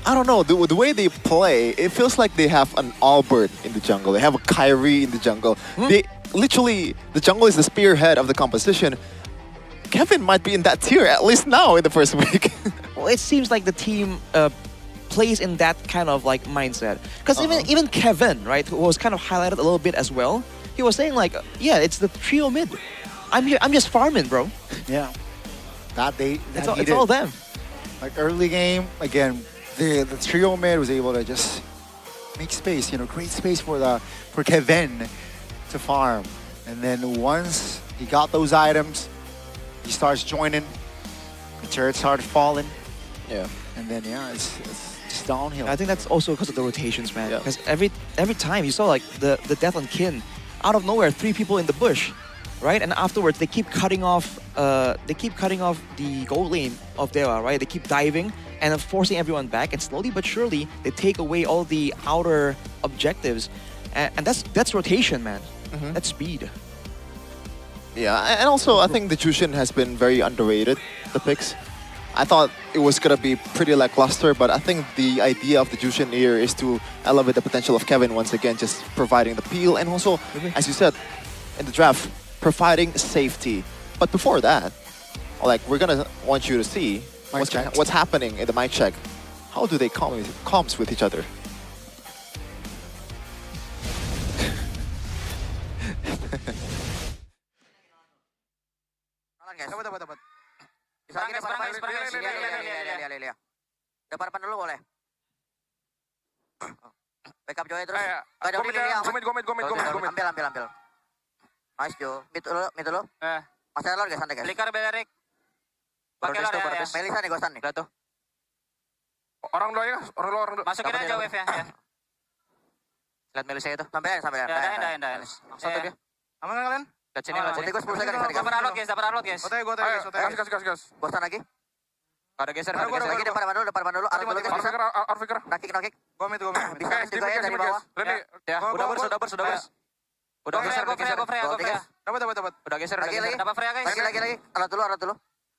I don't know, the way they play, it feels like they have an Albert in the jungle. They have a Kyrie in the jungle. They literally, the jungle is the spearhead of the composition. Kevin might be in that tier, at least now in the first week. Well, it seems like the team plays in that kind of like mindset. Because even Kevin, right, who was kind of highlighted a little bit as well, he was saying like, yeah, it's the trio mid. I'm here, I'm just farming, bro. Yeah. It's all them. Like early game, again, the trio mid was able to just make space, create space for Kevin to farm. And then once he got those items, he starts joining, the turrets started falling. Yeah. And then it's just downhill. I think that's also because of the rotations, man. Because every time you saw like the death on Kin, out of nowhere, 3 people in the bush, right? And afterwards they keep cutting off the gold lane of Dewa, right? They keep diving and forcing everyone back, and slowly but surely they take away all the outer objectives, and that's rotation, man. That's speed. Yeah, and also I think the Jushin has been very underrated, the picks. I thought it was gonna be pretty lackluster, but I think the idea of the Jushin here is to elevate the potential of Kevin once again, just providing the peel and also, as you said, in the draft, providing safety. But before that, like, we're gonna want you to see what's happening in the mic check. How do they comms with each other? Depan dulu boleh. Backup Joy terus. Ada Komit. Ambil. Nice Jo. Mid dulu. Masih lor guys, santai guys. Flicker Belerik. Pakai lor ya. Melisa nih gosan nih. Udah tuh. Orang dulu ya, orang dulu. Masukin aja wave ya. Lihat Melisa itu. Sampai. Dahin. Satu dia. Aman kan kalian? Lihat sini. Gue 10 second. Dapat arload guys. Gas. Bosan lagi. Ada geser. Lagi depan dulu. Arload dulu guys. Arfikar. Nakik. Gua mid. Bisa juga ya dari bawah. Ya, udah bers. Udah geser. Dapat. Udah geser. Lagi. Dapat Freya guys. Lagi. Arload dulu.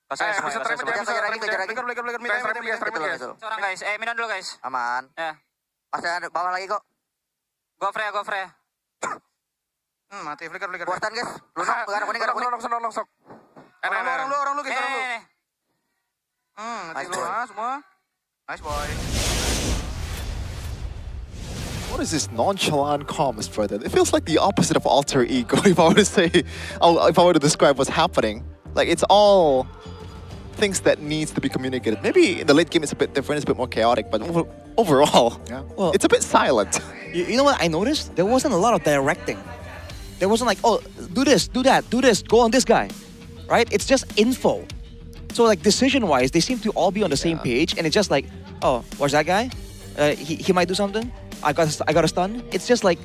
Bisa Kejar lagi. Seorang guys. Minan dulu guys. Aman. Ya. Masih ada bawah lagi kok. Go Freya. Mati flicker. Buatan guys. Lusok. Gak ada kuning. Longsok. Orang lu guys. Mati lu semua. Nice boy. What is this nonchalant calmness, brother? It feels like the opposite of alter ego. If I were to describe what's happening, like it's all things that needs to be communicated. Maybe in the late game it's a bit different, it's a bit more chaotic, but overall, Well, it's a bit silent. You know what I noticed? There wasn't a lot of directing. There wasn't like, oh, do this, do that, do this, go on this guy, right? It's just info. So like decision-wise, they seem to all be on the same page, and it's just like, oh, where's that guy? He might do something. I got a stun. It's just like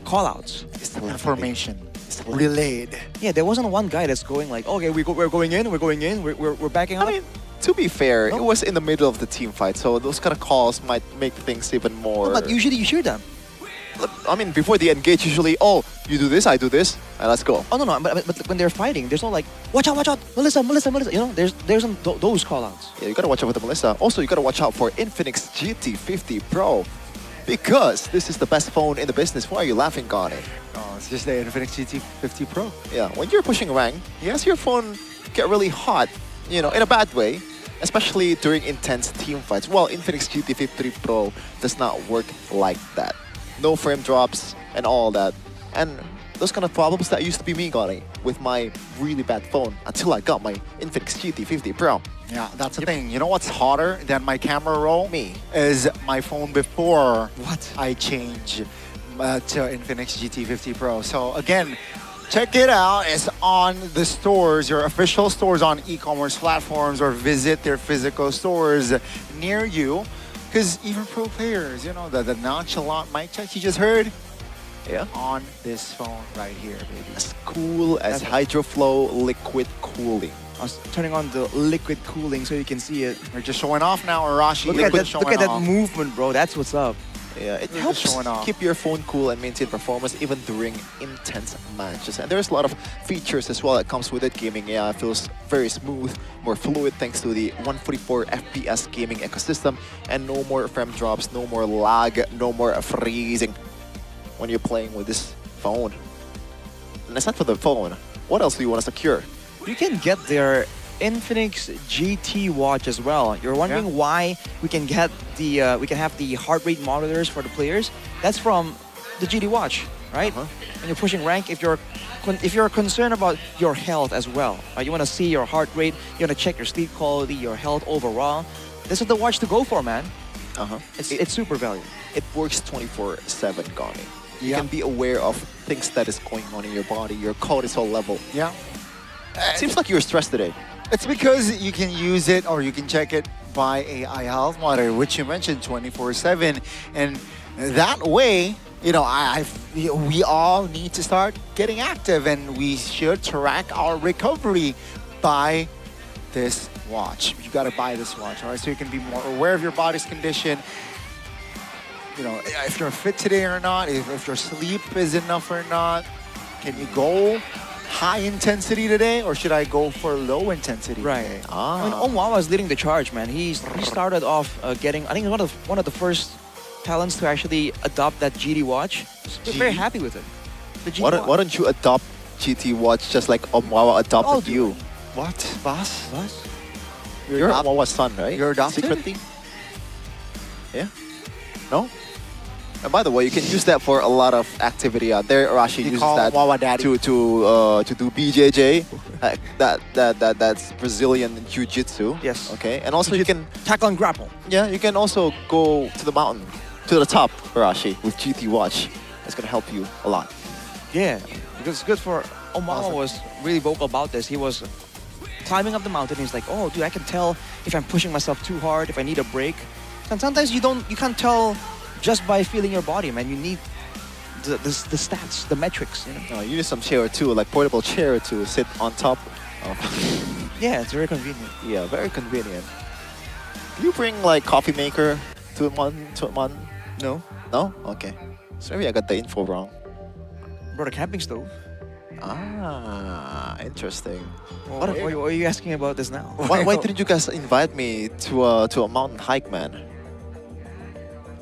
call-outs. It's the information. It's relayed. Yeah, there wasn't one guy that's going like, okay, we're going in, we're backing up. I mean, to be fair, it was in the middle of the team fight, so those kind of calls might make things even more... But usually you hear them. I mean, before they engage, usually, oh, you do this, I do this, and let's go. Oh, no, but when they're fighting, there's no like, watch out, Melissa. You know, there's some those call-outs. Yeah, you gotta watch out with the Melissa. Also, you gotta watch out for Infinix GT50 Pro, because this is the best phone in the business. Why are you laughing, Gani? Oh, it's just the Infinix GT50 Pro. Yeah, when you're pushing rank, yes, your phone get really hot, you know, in a bad way, especially during intense team fights. Well, Infinix GT53 Pro does not work like that. No frame drops and all that. And those kind of problems that used to be me, Gani, with my really bad phone until I got my Infinix GT50 Pro. Yeah, that's the thing. You know what's hotter than my camera roll? Me. Is my phone before I change to Infinix GT50 Pro. So again, check it out. It's on the stores, your official stores on e-commerce platforms, or visit their physical stores near you. Because even pro players, you know, the nonchalant mic check you just heard, on this phone right here, baby. As cool as HydroFlow liquid cooling. I was turning on the liquid cooling so you can see it. We're just showing off now, Arashi. Look at that movement, bro. That's what's up. Yeah, it helps keep your phone cool and maintain performance even during intense matches. And there's a lot of features as well that comes with it. Gaming feels very smooth, more fluid thanks to the 144 FPS gaming ecosystem, and no more frame drops, no more lag, no more freezing when you're playing with this phone. And aside from the phone, what else do you want to secure? You can get their Infinix GT watch as well. You're wondering why we can get the we can have the heart rate monitors for the players. That's from the GT watch, right? When you're pushing rank, if you're concerned about your health as well, right? You want to see your heart rate, you want to check your sleep quality, your health overall. This is the watch to go for, man. It's super valuable. It works 24/7, Gani. You can be aware of things that is going on in your body, your cortisol level. Yeah. Seems like you were stressed today. It's because you can use it, or you can check it by AI health monitor, which you mentioned 24/7, and that way, you know, we all need to start getting active, and we should track our recovery by this watch. You got to buy this watch, all right? So you can be more aware of your body's condition. You know, if you're fit today or not, if your sleep is enough or not. Can you go high intensity today, or should I go for low intensity today? I mean, Omwawa is leading the charge, man. He started off getting, I think, one of the first talents to actually adopt that GT watch. We're very happy with it. The GT why don't you adopt GT watch just like Omwawa adopted you? What? Boss? You're Omwawa's son, right? You're adopted? Secretly? Yeah? No? And by the way, you can use that for a lot of activity out there. Rashi uses that to do BJJ. That's Brazilian Jiu-Jitsu. Yes. Okay. And also you can tackle and grapple. Yeah, you can also go to the mountain, to the top, Rashi, with GT watch. It's gonna help you a lot. Yeah, because it's good for Omwawa was really vocal about this. He was climbing up the mountain. He's like, oh, dude, I can tell if I'm pushing myself too hard, if I need a break. And sometimes you can't tell just by feeling your body, man. You need the stats, the metrics, you know. No, you need some chair too, like portable chair to sit on top of. Yeah, it's very convenient. Yeah, very convenient. Can you bring like coffee maker to one? No. No? Okay. So maybe I got the info wrong. Brought a camping stove. Ah, interesting. Why are you asking about this now? Why didn't you guys invite me to a mountain hike, man?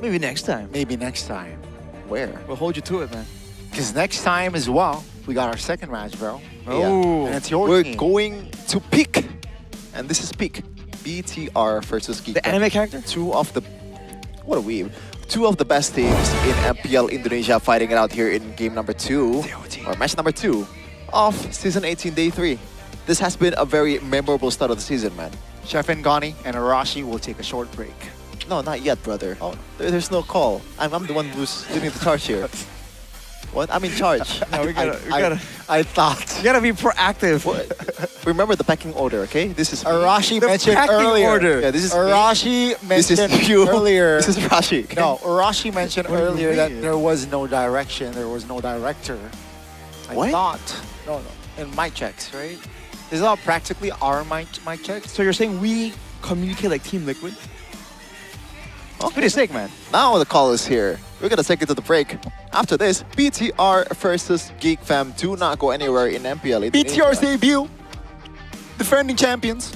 Maybe next time. Maybe next time. Where? We'll hold you to it, man. Because next time as well, we got our second match, bro. Oh, and it's your we're team. going to Peak, and this is Peak. BTR versus Geek. The anime character? What a weeb. Two of the best teams in MPL Indonesia fighting it out here in game number 2, or match number 2 of Season 18 Day 3. This has been a very memorable start of the season, man. Chef Ngani and Arashi will take a short break. No, not yet, brother. Oh, there's no call. I'm the one who's leading the charge here. What? I'm in charge. No, I thought. You gotta be proactive. What? Remember the packing order, okay? This is Arashi mentioned earlier. Yeah, this is Arashi mentioned you. earlier. This is Rashi. No, Arashi mentioned earlier that there was no direction, there was no director. What? I thought. No. In mic checks, right? This is all practically our mic checks. So you're saying we communicate like Team Liquid? It's pretty sick, man. Now the call is here. We're gonna take it to the break. After this, BTR versus Geek Fam. Do not go anywhere in MPL. BTR's debut. Defending champions.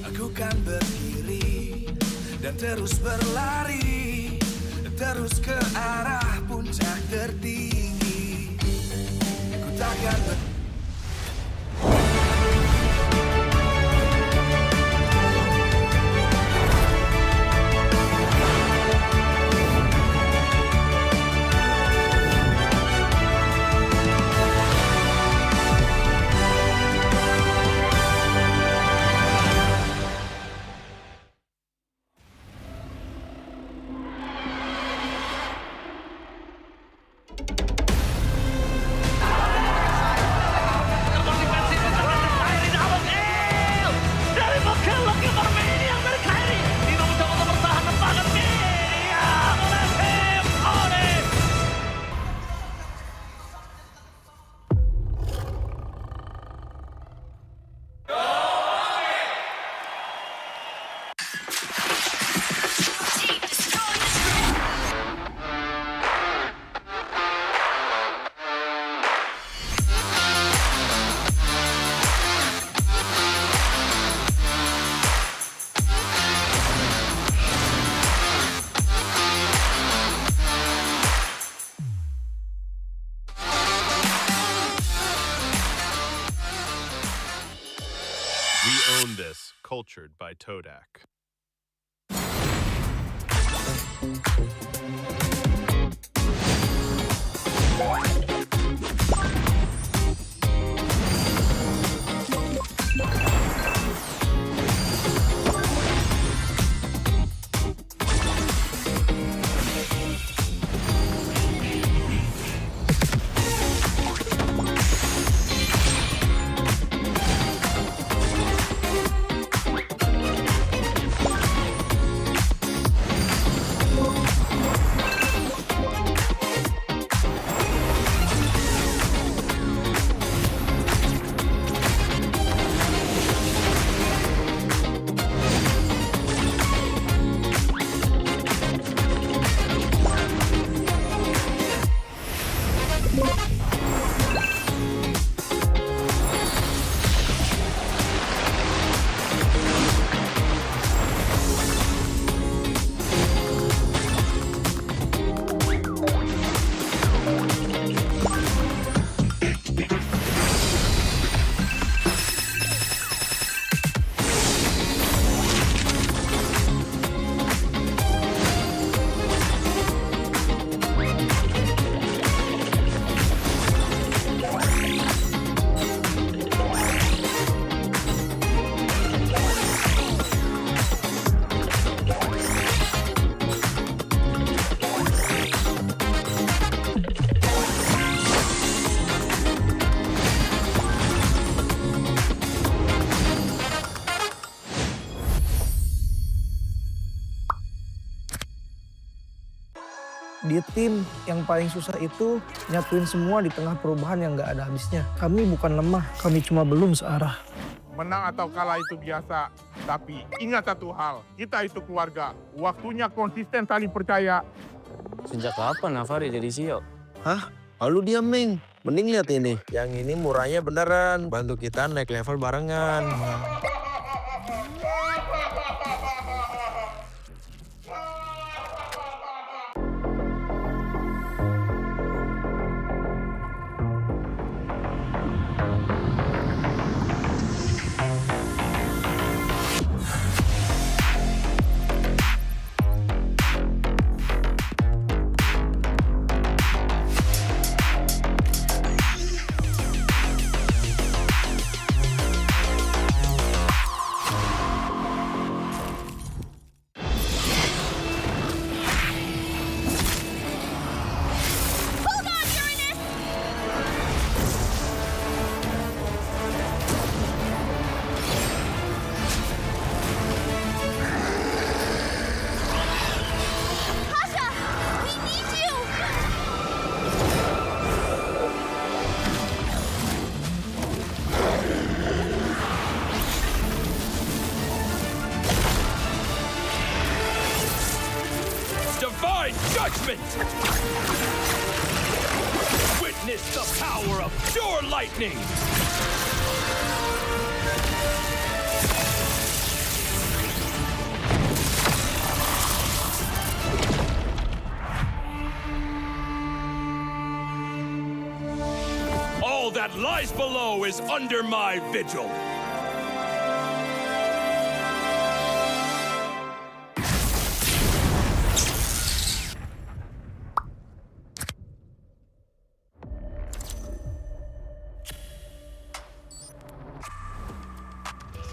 Aku kan berdiri dan terus berlari, terus ke arah puncak tertinggi. Ku takkan We own this, cultured by Todak. Di tim yang paling susah itu nyatuin semua di tengah perubahan yang nggak ada habisnya. Kami bukan lemah, kami cuma belum searah. Menang atau kalah itu biasa, tapi ingat satu hal, kita itu keluarga. Waktunya konsisten saling percaya. Sejak kapan Navari jadi CEO? Hah? Lalu dia Ming. Mending lihat ini. Yang ini murahnya beneran. Bantu kita naik level barengan. Divine judgment! Witness the power of pure lightning! All that lies below is under my vigil.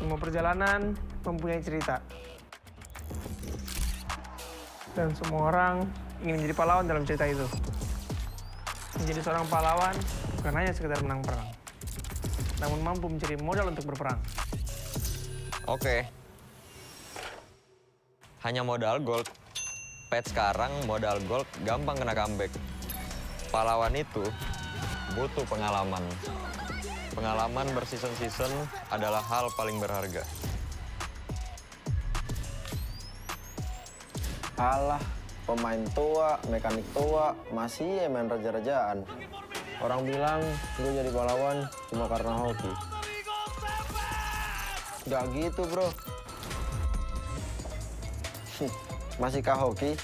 Semua perjalanan mempunyai cerita. Dan semua orang ingin menjadi pahlawan dalam cerita itu. Menjadi seorang pahlawan bukan hanya sekedar menang perang, namun mampu mencari modal untuk berperang. Oke. Hanya modal gold. Patch sekarang modal gold gampang kena comeback. Pahlawan itu butuh pengalaman. Pengalaman berseason-season adalah hal paling berharga. Alah, pemain tua, mekanik tua, masih main raja-rajaan. Orang bilang gue jadi pahlawan cuma karena hoki. Gak gitu, bro. Masihkah hoki?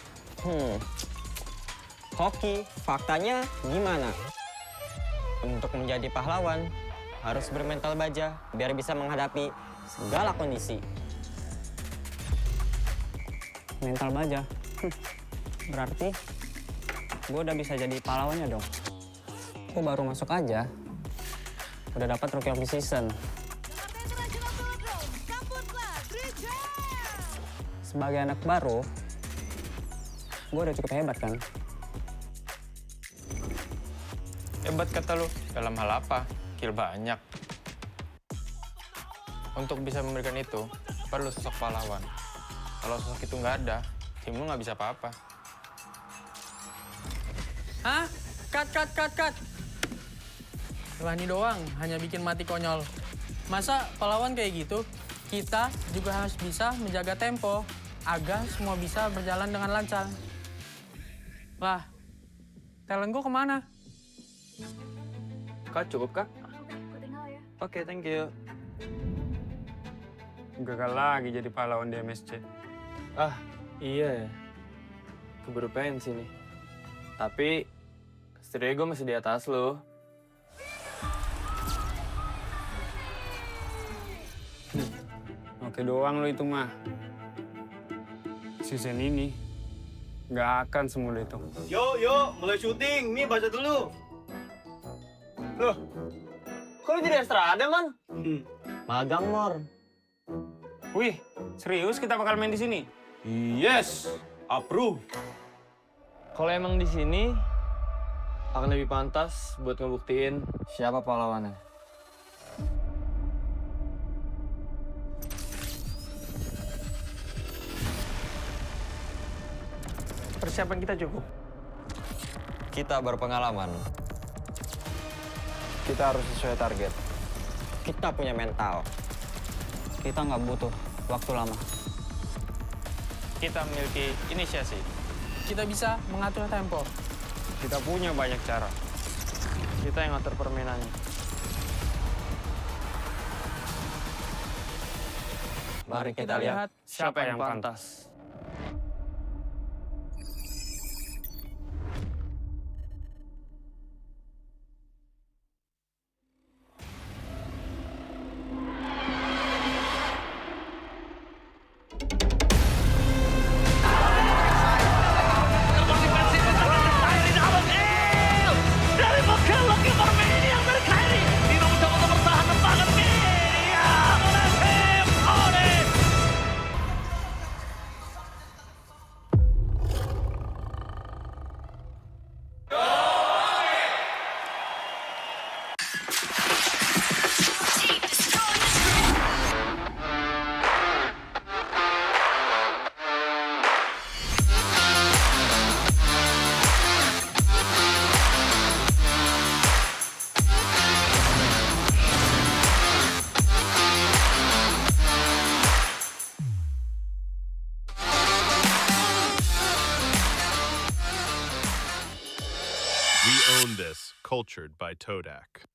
Hoki, faktanya gimana? Untuk menjadi pahlawan, harus bermental baja biar bisa menghadapi segala kondisi. Mental baja? Berarti gue udah bisa jadi pahlawannya dong. Gue baru masuk aja, udah dapat Rookie of the Season. Sebagai anak baru, gue udah cukup hebat kan? Hebat kata lu, dalam hal apa? Kill banyak. Untuk bisa memberikan itu, perlu sosok pahlawan. Kalau sosok itu nggak ada, tim lu nggak bisa apa-apa. Hah? Cut. Lani doang, hanya bikin mati konyol. Masa pahlawan kayak gitu? Kita juga harus bisa menjaga tempo, agar semua bisa berjalan dengan lancar. Lah, talent gue kemana? Kak, cukup kak? Oke, thank you. Gagal lagi jadi pahlawan di MSC. Ah, iya ya. Keburu pensi nih. Tapi, setidaknya gue masih di atas lo. Oke doang lo itu mah. Season ini nggak akan semudah itu. Yo, mulai syuting. Nih, baca dulu. Loh, kok lu jadi Estrada, Man? Magang, Mor. Wih, serius kita bakal main di sini? Yes, approve. Kalau emang di sini, akan lebih pantas buat ngebuktiin siapa pahlawannya. Persiapan kita cukup. Kita berpengalaman. Kita harus sesuai target. Kita punya mental. Kita nggak butuh waktu lama. Kita memiliki inisiasi. Kita bisa mengatur tempo. Kita punya banyak cara. Kita yang ngatur permainannya. Mari kita lihat siapa yang pantas. We own this, cultured by Todak.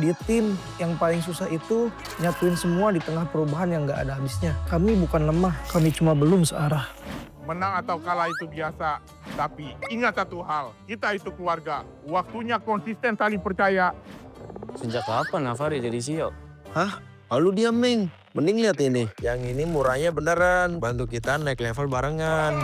Di tim yang paling susah itu nyatuin semua di tengah perubahan yang nggak ada habisnya. Kami bukan lemah, kami cuma belum searah. Menang atau kalah itu biasa, tapi ingat satu hal, kita itu keluarga. Waktunya konsisten saling percaya. Sejak kapan Navari jadi CEO? Hah? Lalu diam, Ming. Mending lihat ini. Yang ini murahnya beneran. Bantu kita naik level barengan.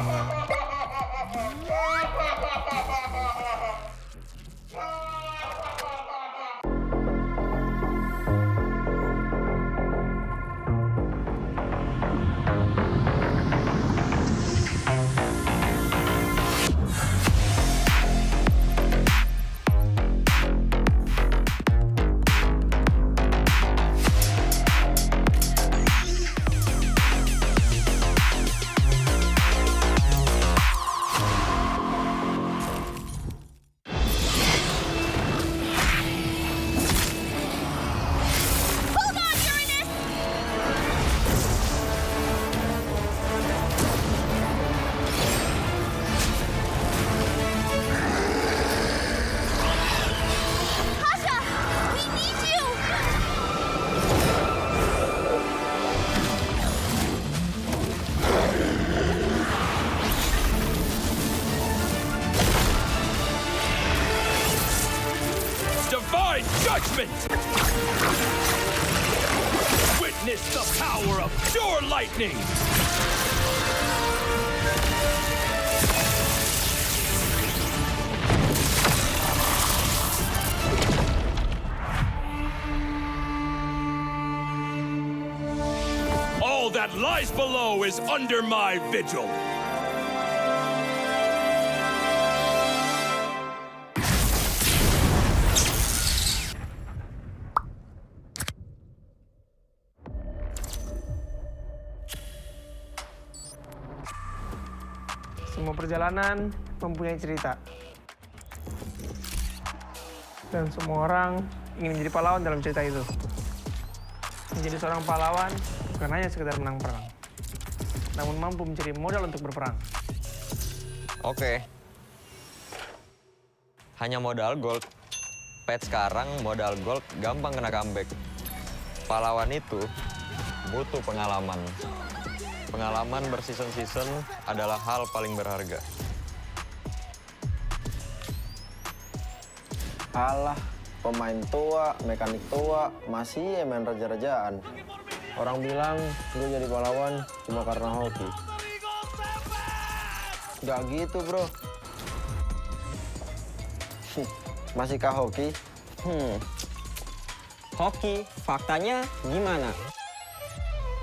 Judgment! Witness the power of pure lightning! All that lies below is under my vigil. Semua perjalanan mempunyai cerita. Dan semua orang ingin menjadi pahlawan dalam cerita itu. Menjadi seorang pahlawan bukan hanya sekedar menang perang, namun mampu mencari modal untuk berperang. Oke. Hanya modal gold. Patch sekarang modal gold gampang kena comeback. Pahlawan itu butuh pengalaman. Pengalaman berseason-season adalah hal paling berharga. Alah, pemain tua, mekanik tua, masih main raja-rajaan. Orang bilang gue jadi pahlawan cuma karena hoki. Gak gitu, bro. Masihkah hoki? Hoki, faktanya gimana?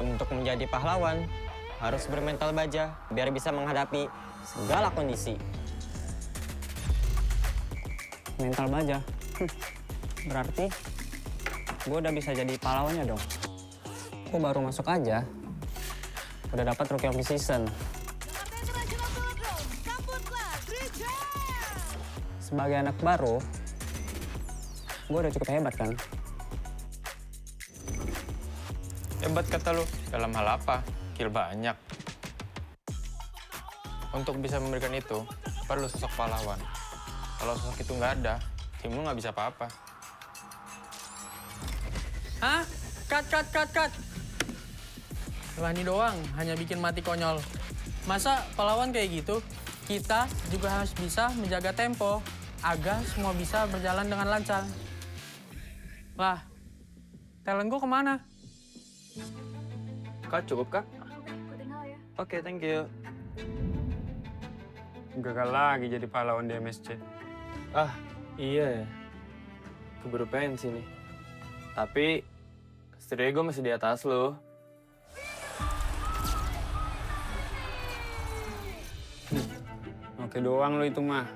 Untuk menjadi pahlawan, harus bermental baja biar bisa menghadapi segala kondisi. Mental baja? Berarti gue udah bisa jadi pahlawannya dong. Gue baru masuk aja, udah dapat Rookie of the Season. Sebagai anak baru, gue udah cukup hebat kan? Hebat kata lu, dalam hal apa? Kill banyak. Untuk bisa memberikan itu, perlu sosok pahlawan. Kalau sosok itu nggak ada, tim lu nggak bisa apa-apa. Hah? Cut. Lani doang, hanya bikin mati konyol. Masa pahlawan kayak gitu? Kita juga harus bisa menjaga tempo, agar semua bisa berjalan dengan lancar. Lah, talent gue kemana? Kak, cukup, Kak? Oke, thank you. Gagal lagi jadi pahlawan di MSC. Ah, iya ya. Keburu pensi nih. Tapi, setidaknya gue masih di atas lo. Oke doang lo itu mah.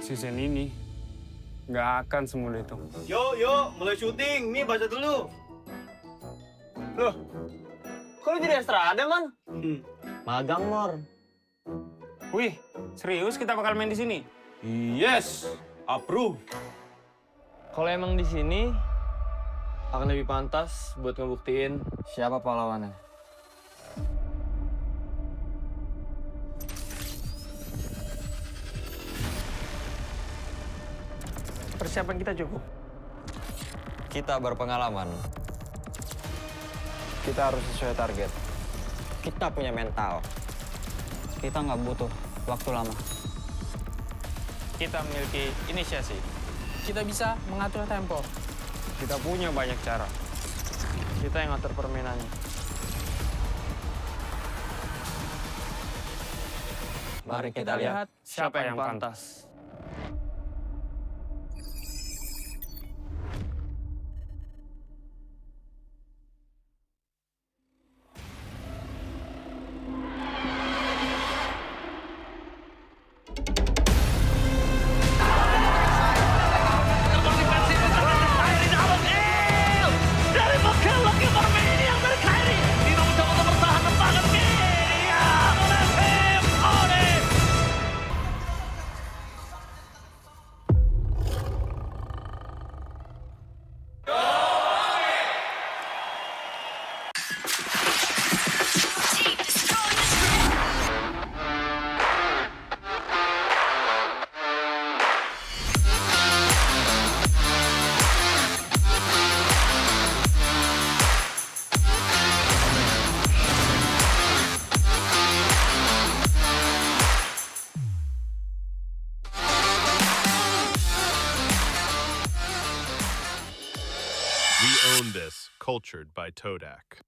Season ini nggak akan semudah itu. Yo, mulai syuting. Nih, baca dulu. Loh, kok lu jadi Estrada, Man? Magang, Mor. Wih, serius kita bakal main di sini? Yes, approve. Kalau emang di sini, akan lebih pantas buat ngebuktiin siapa pahlawannya. Persiapan kita cukup. Kita berpengalaman. Kita harus sesuai target. Kita punya mental. Kita nggak butuh waktu lama. Kita memiliki inisiasi. Kita bisa mengatur tempo. Kita punya banyak cara. Kita yang ngatur permainannya. Mari kita lihat siapa yang pantas. This, cultured by Todak.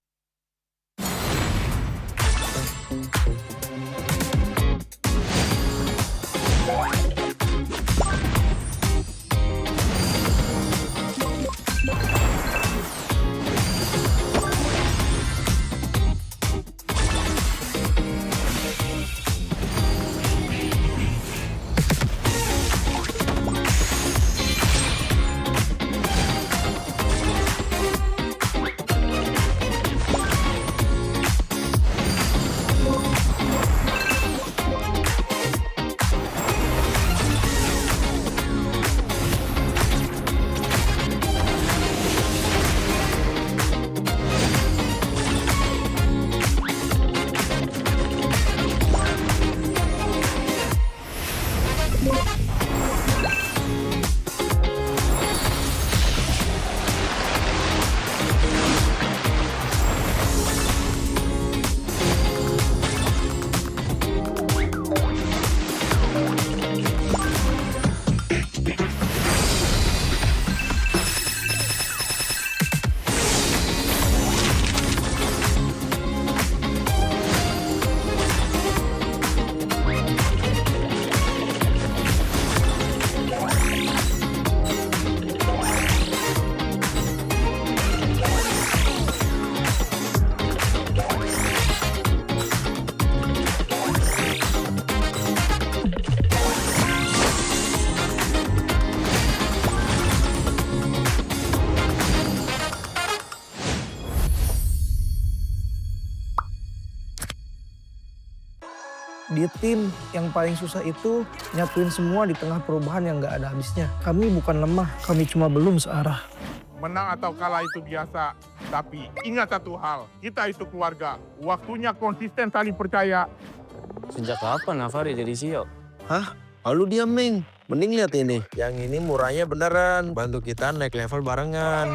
Di tim yang paling susah itu nyatuin semua di tengah perubahan yang nggak ada habisnya. Kami bukan lemah, kami cuma belum searah. Menang atau kalah itu biasa, tapi ingat satu hal, kita itu keluarga. Waktunya konsisten saling percaya. Sejak kapan Navari jadi CEO? Hah? Lalu dia Ming. Mending lihat ini. Yang ini murahnya beneran. Bantu kita naik level barengan.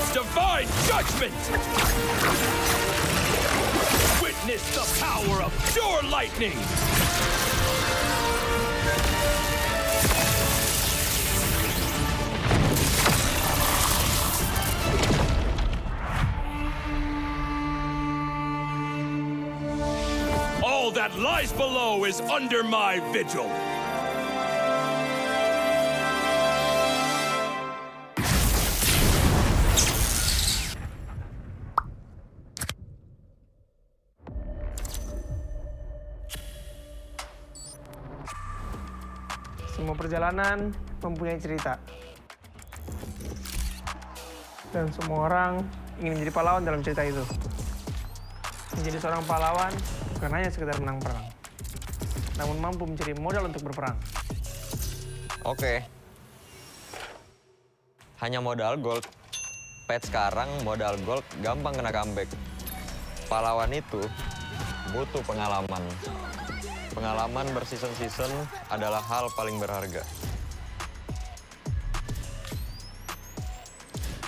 Divine judgment! Witness the power of pure lightning! All that lies below is under my vigil. Semua perjalanan mempunyai cerita. Dan semua orang ingin menjadi pahlawan dalam cerita itu. Menjadi seorang pahlawan bukan hanya sekedar menang perang, namun mampu mencari modal untuk berperang. Oke. Hanya modal gold. Patch sekarang modal gold gampang kena comeback. Pahlawan itu butuh pengalaman. Pengalaman berseason-season adalah hal paling berharga.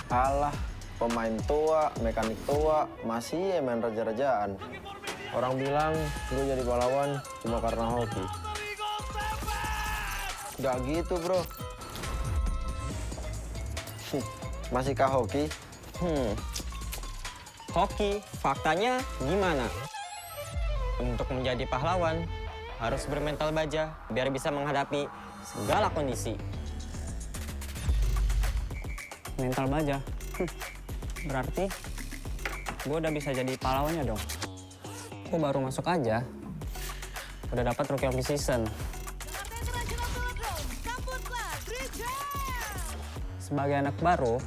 Alah, pemain tua, mekanik tua, masih main raja-rajaan. Orang bilang gue jadi pahlawan cuma karena hoki. Gak gitu, bro. Masihkah hoki? Hoki, faktanya gimana? Untuk menjadi pahlawan, harus bermental baja biar bisa menghadapi segala kondisi. Mental baja? Berarti gue udah bisa jadi pahlawannya dong. Gue baru masuk aja, udah dapat Rookie of the Season. Sebagai anak baru,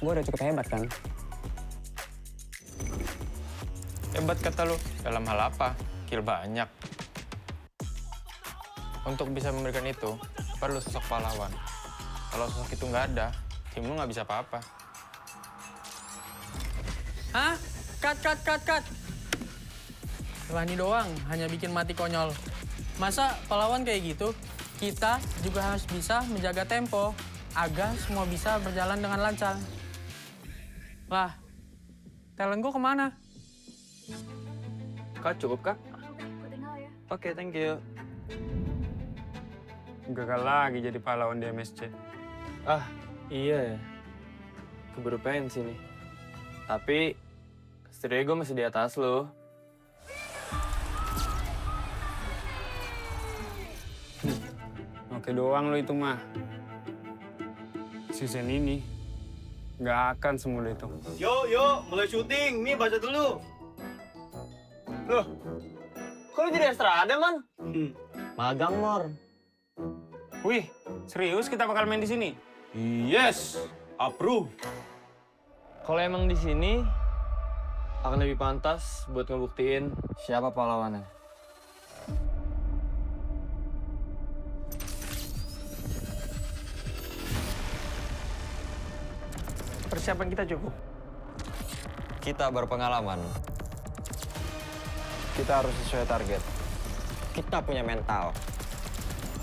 gue udah cukup hebat kan? Hebat kata lu, dalam hal apa? Kill banyak. Untuk bisa memberikan itu, perlu sosok pahlawan. Kalau sosok itu nggak ada, tim lu nggak bisa apa-apa. Hah? Cut. Lani doang, hanya bikin mati konyol. Masa pahlawan kayak gitu? Kita juga harus bisa menjaga tempo agar semua bisa berjalan dengan lancar. Lah, talent gue kemana? Kak, cukup, Kak? Oke, thank you. Gagal lagi jadi pahlawan di MSC. Ah, iya ya. Keburu pensi nih. Tapi, setidaknya gue masih di atas lo. Oke doang lo itu mah. Season ini nggak akan semudah itu. Yuk, mulai syuting. Nih, baca dulu. Loh, kok lu jadi Estrada, Man? Magang, Mor. Wih, serius kita bakal main di sini? Yes, approve. Kalau emang di sini akan lebih pantas buat ngebuktiin siapa pahlawannya. Persiapan kita cukup. Kita berpengalaman. Kita harus sesuai target. Kita punya mental.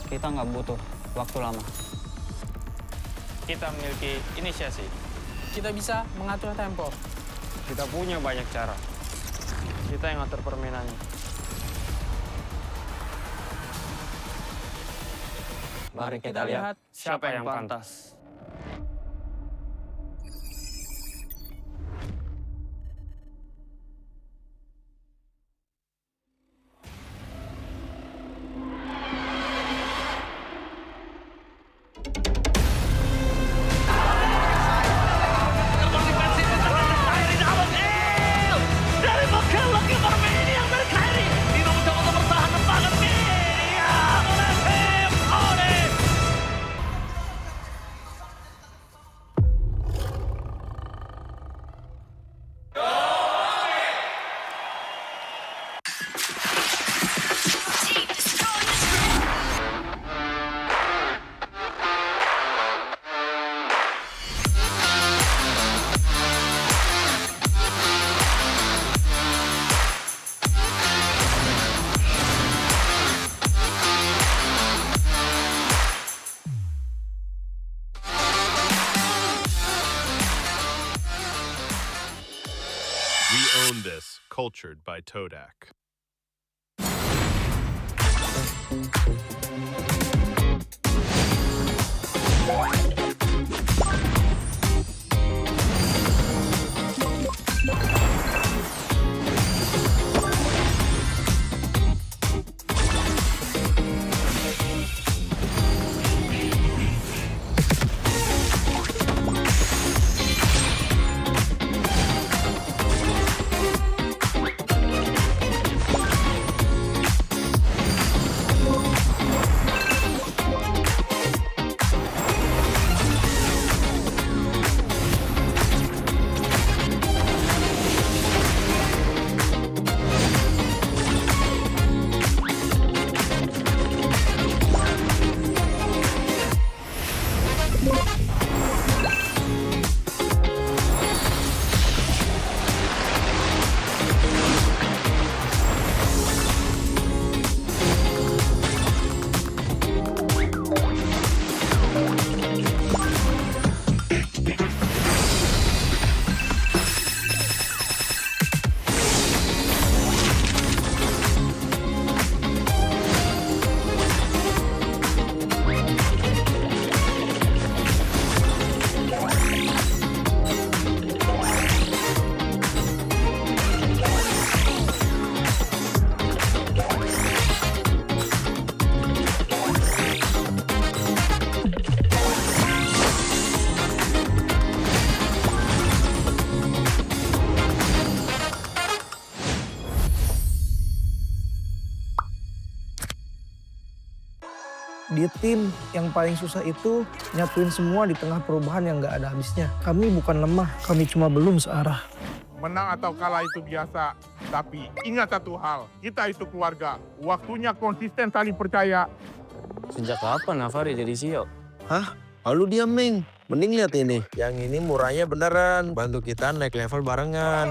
Kita nggak butuh waktu lama. Kita memiliki inisiasi. Kita bisa mengatur tempo. Kita punya banyak cara. Kita yang ngatur permainannya. Mari kita lihat siapa yang pantas. We own this, cultured by Todak. Di tim yang paling susah itu nyatuin semua di tengah perubahan yang nggak ada habisnya. Kami bukan lemah, kami cuma belum searah. Menang atau kalah itu biasa, tapi ingat satu hal, kita itu keluarga. Waktunya konsisten saling percaya. Sejak kapan Navari jadi CEO? Hah? Lalu diam, Ming. Mending lihat ini. Yang ini murahnya beneran. Bantu kita naik level barengan.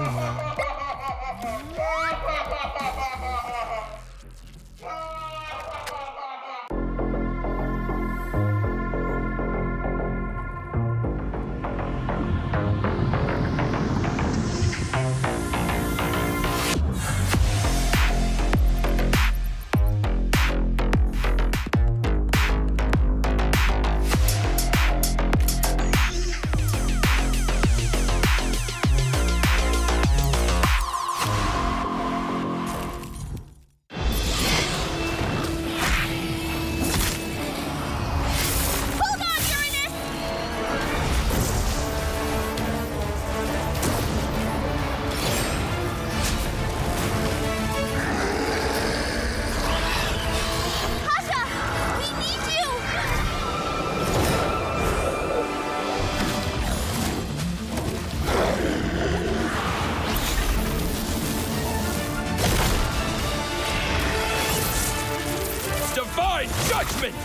Divine judgment!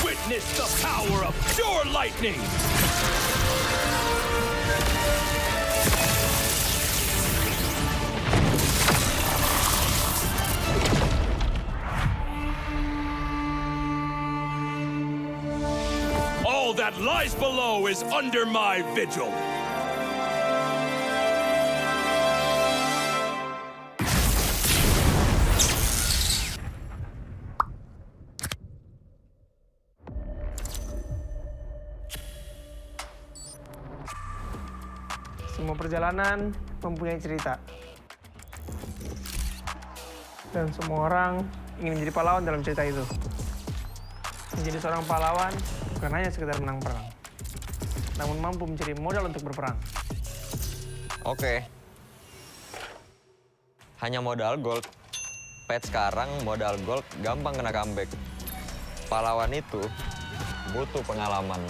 Witness the power of pure lightning! that lies below is under my vigil. Semua perjalanan mempunyai cerita. Dan semua orang ingin menjadi pahlawan dalam cerita itu. Menjadi seorang pahlawan bukan hanya sekedar menang perang, namun mampu mencari modal untuk berperang. Oke. Hanya modal gold. Patch sekarang modal gold gampang kena comeback. Pahlawan itu butuh pengalaman.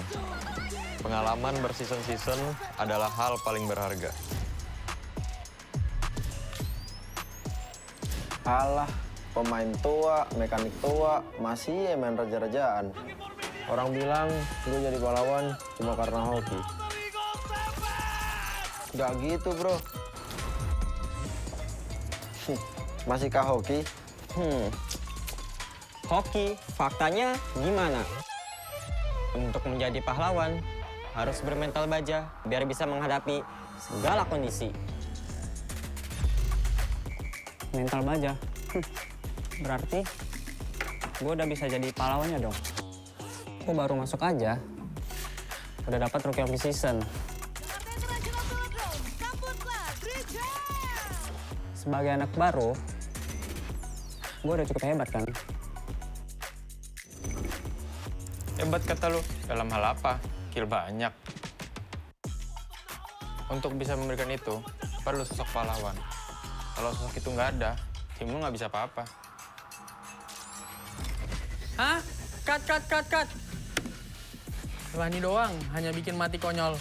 Pengalaman berseason-season adalah hal paling berharga. Alah, pemain tua, mekanik tua, masih main raja-rajaan. Orang bilang gue jadi pahlawan cuma karena hoki. Gak gitu, bro. Masihkah hoki? Hoki, faktanya gimana? Untuk menjadi pahlawan, harus bermental baja biar bisa menghadapi segala kondisi. Mental baja? Berarti gue udah bisa jadi pahlawannya dong. Gue baru masuk aja, udah dapat Rookie of the Season. Sebagai anak baru, gue udah cukup hebat kan? Hebat kata lu, dalam hal apa? Kill banyak. Untuk bisa memberikan itu, perlu sosok pahlawan. Kalau sosok itu nggak ada, tim lu nggak bisa apa-apa. Hah? Cut. Lani doang, hanya bikin mati konyol.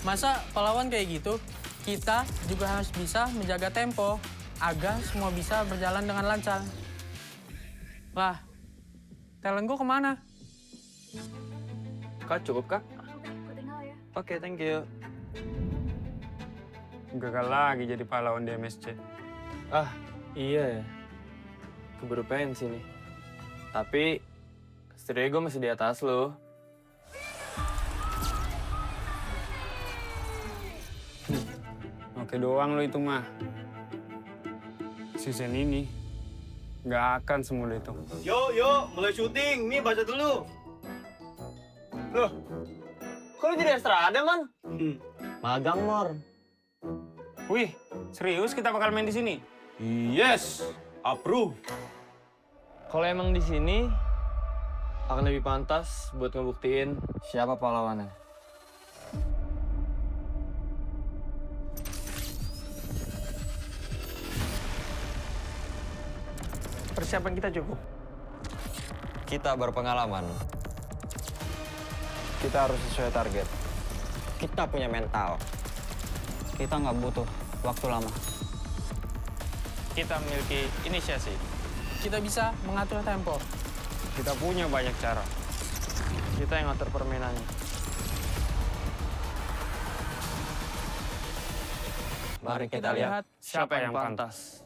Masa pahlawan kayak gitu? Kita juga harus bisa menjaga tempo agar semua bisa berjalan dengan lancar. Lah, talent gue kemana? Kak, cukup, Kak? Oke, thank you. Gagal lagi jadi pahlawan di MSC. Ah, iya ya. Keburu pensi nih. Tapi, setidaknya gue masih di atas lo. Oke doang lo itu mah. Season ini nggak akan semudah itu. Yuk, mulai syuting. Nih, baca dulu. Loh, kok lu jadi Estrada, Man? Magang, Mor. Wih, serius kita bakal main di sini? Yes, approve. Kalau emang di sini, akan lebih pantas buat ngebuktiin siapa pahlawannya. Persiapan kita cukup. Kita berpengalaman. Kita harus sesuai target. Kita punya mental. Kita nggak butuh waktu lama. Kita memiliki inisiasi. Kita bisa mengatur tempo. Kita punya banyak cara. Kita yang ngatur permainannya. Mari kita lihat siapa yang pantas.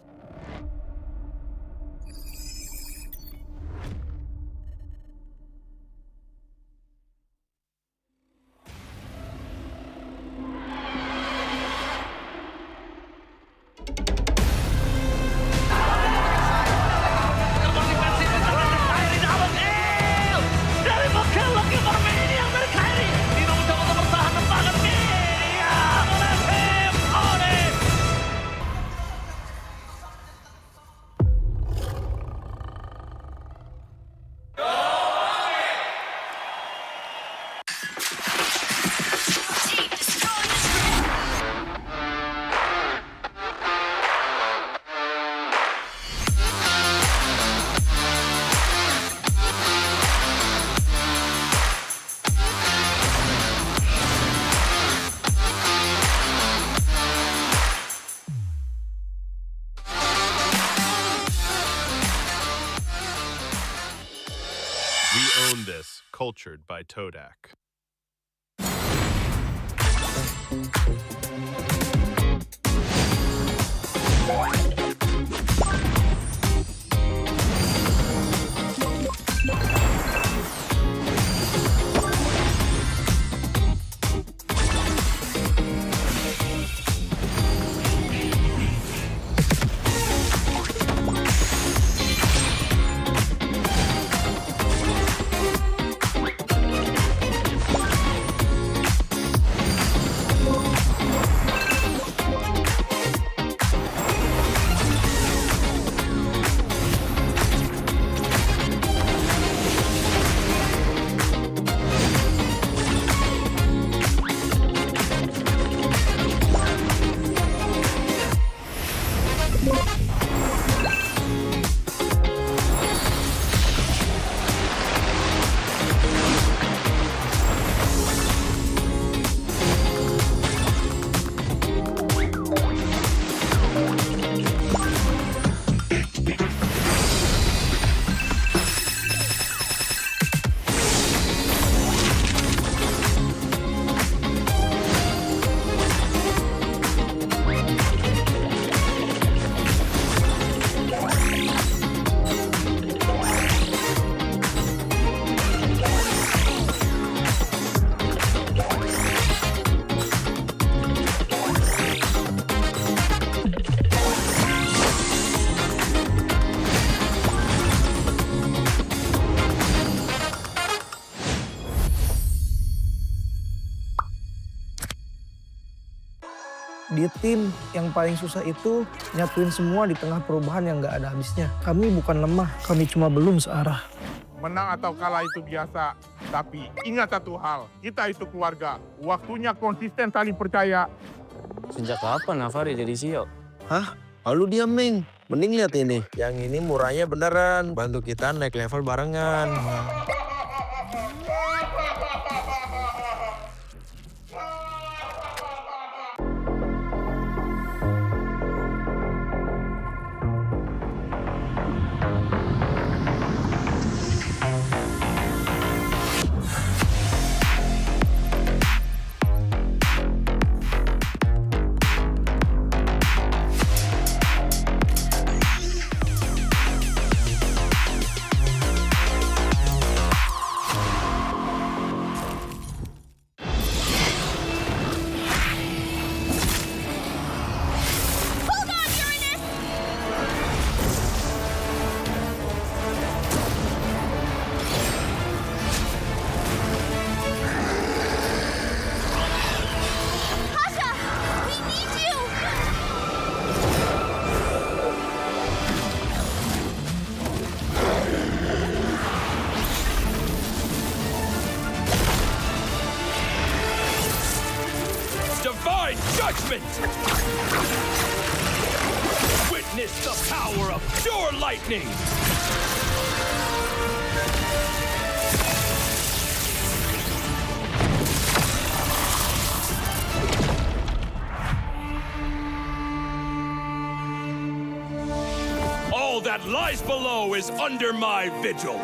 This, cultured by Todak. Di tim yang paling susah itu nyatuin semua di tengah perubahan yang nggak ada habisnya. Kami bukan lemah, kami cuma belum searah. Menang atau kalah itu biasa, tapi ingat satu hal, kita itu keluarga. Waktunya konsisten saling percaya. Sejak kapan Navari jadi CEO? Hah? Lalu diam, Ming. Mending lihat ini. Yang ini murahnya beneran. Bantu kita naik level barengan. Divine judgment! Witness the power of pure lightning! All that lies below is under my vigil.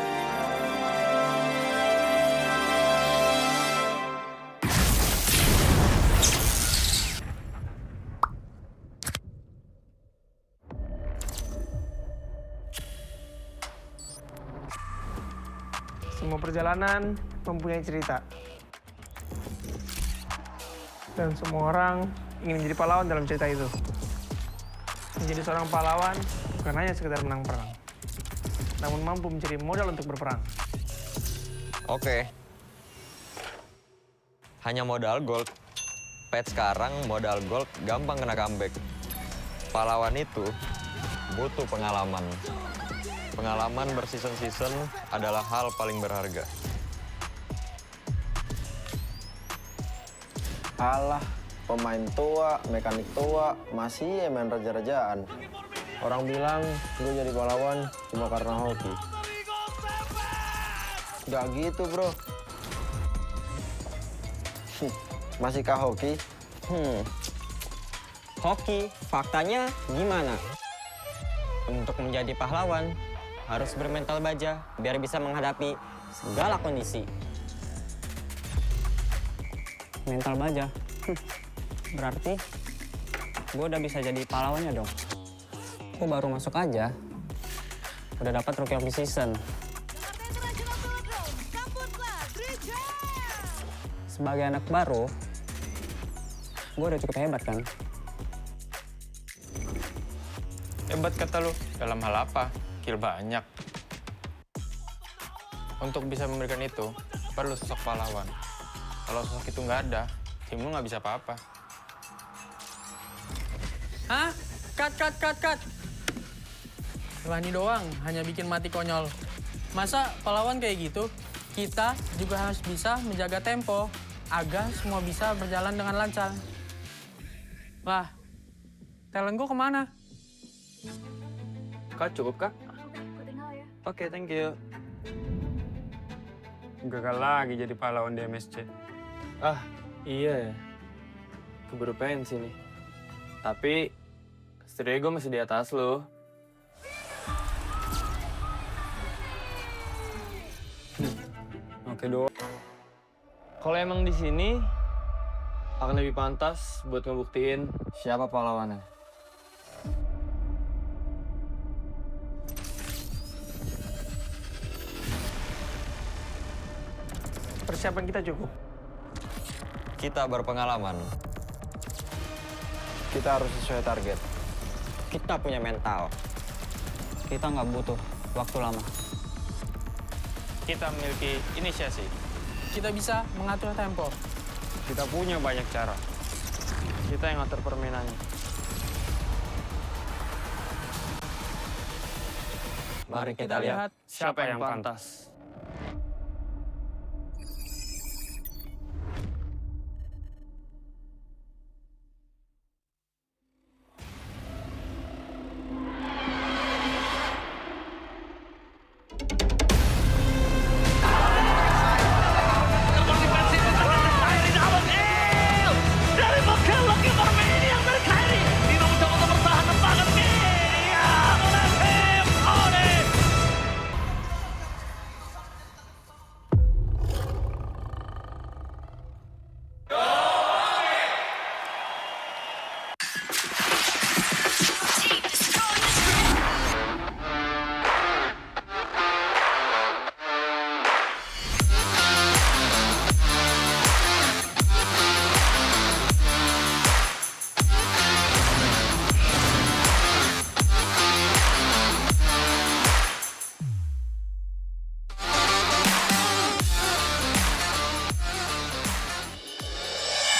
Semua perjalanan mempunyai cerita. Dan semua orang ingin menjadi pahlawan dalam cerita itu. Menjadi seorang pahlawan bukan hanya sekedar menang perang, namun mampu mencari modal untuk berperang. Oke. Hanya modal gold. Patch sekarang modal gold gampang kena comeback. Pahlawan itu butuh pengalaman. Pengalaman berseason-season adalah hal paling berharga. Alah, pemain tua, mekanik tua, masih main raja-rajaan. Orang bilang gue jadi pahlawan cuma karena hoki. Gak gitu, bro. Masihkah hoki? Hoki, faktanya gimana? Untuk menjadi pahlawan, harus bermental baja biar bisa menghadapi segala kondisi. Mental baja? Berarti gue udah bisa jadi pahlawannya dong. Gue baru masuk aja, udah dapat Rookie of the Season. Sebagai anak baru, gue udah cukup hebat kan? Hebat kata lu, dalam hal apa? Kill banyak. Untuk bisa memberikan itu, perlu sosok pahlawan. Kalau sosok itu nggak ada, tim lu nggak bisa apa-apa. Hah? Cut. Lani doang, hanya bikin mati konyol. Masa pahlawan kayak gitu? Kita juga harus bisa menjaga tempo agar semua bisa berjalan dengan lancar. Lah, talent gue kemana? Kak, cukup, Kak? Oke, thank you. Gagal lagi jadi pahlawan di MSC. Ah, iya ya. Keburu pensi nih. Tapi, setidaknya gue masih di atas lo. Oke, doang. Kalau emang di sini, akan lebih pantas buat ngebuktiin siapa pahlawannya. Persiapan kita cukup. Kita berpengalaman. Kita harus sesuai target. Kita punya mental. Kita nggak butuh waktu lama. Kita memiliki inisiasi. Kita bisa mengatur tempo. Kita punya banyak cara. Kita yang ngatur permainannya. Mari kita lihat siapa yang pantas.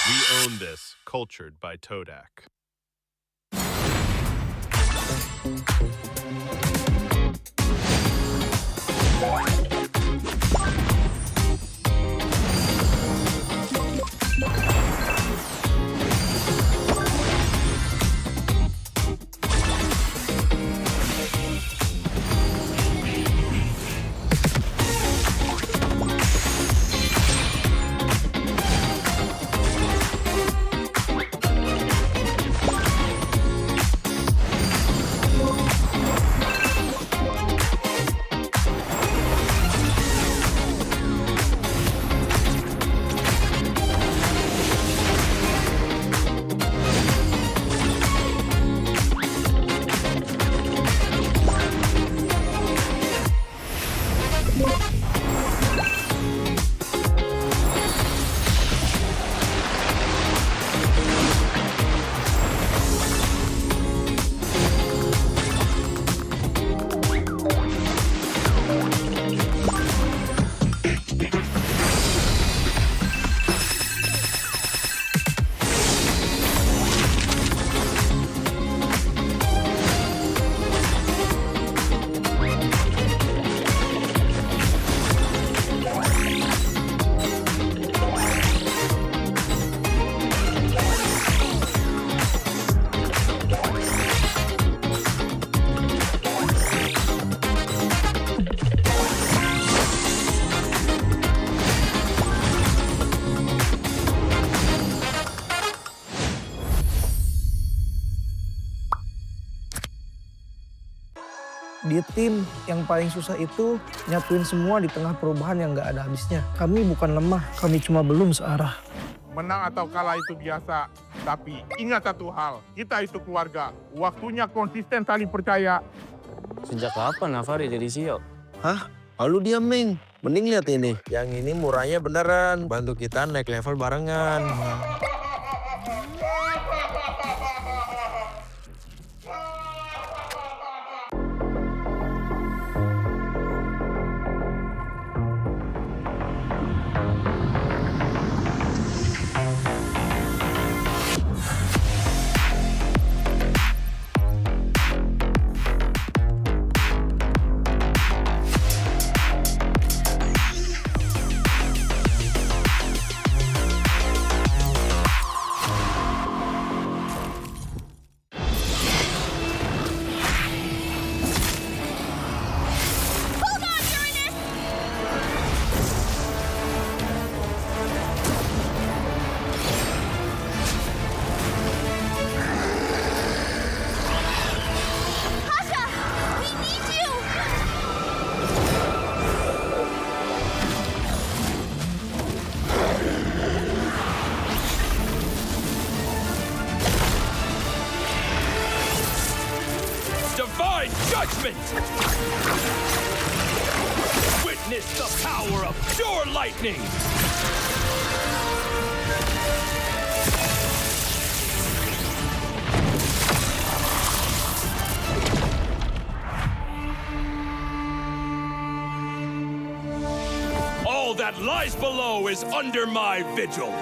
We own this, cultured by Todak. Di tim yang paling susah itu nyatuin semua di tengah perubahan yang nggak ada habisnya. Kami bukan lemah, kami cuma belum searah. Menang atau kalah itu biasa, tapi ingat satu hal, kita itu keluarga. Waktunya konsisten saling percaya. Sejak kapan Navari jadi CEO? Hah? Lalu dia Ming. Mending lihat ini. Yang ini murahnya beneran. Bantu kita naik level barengan. Divine judgment! Witness the power of pure lightning! All that lies below is under my vigil.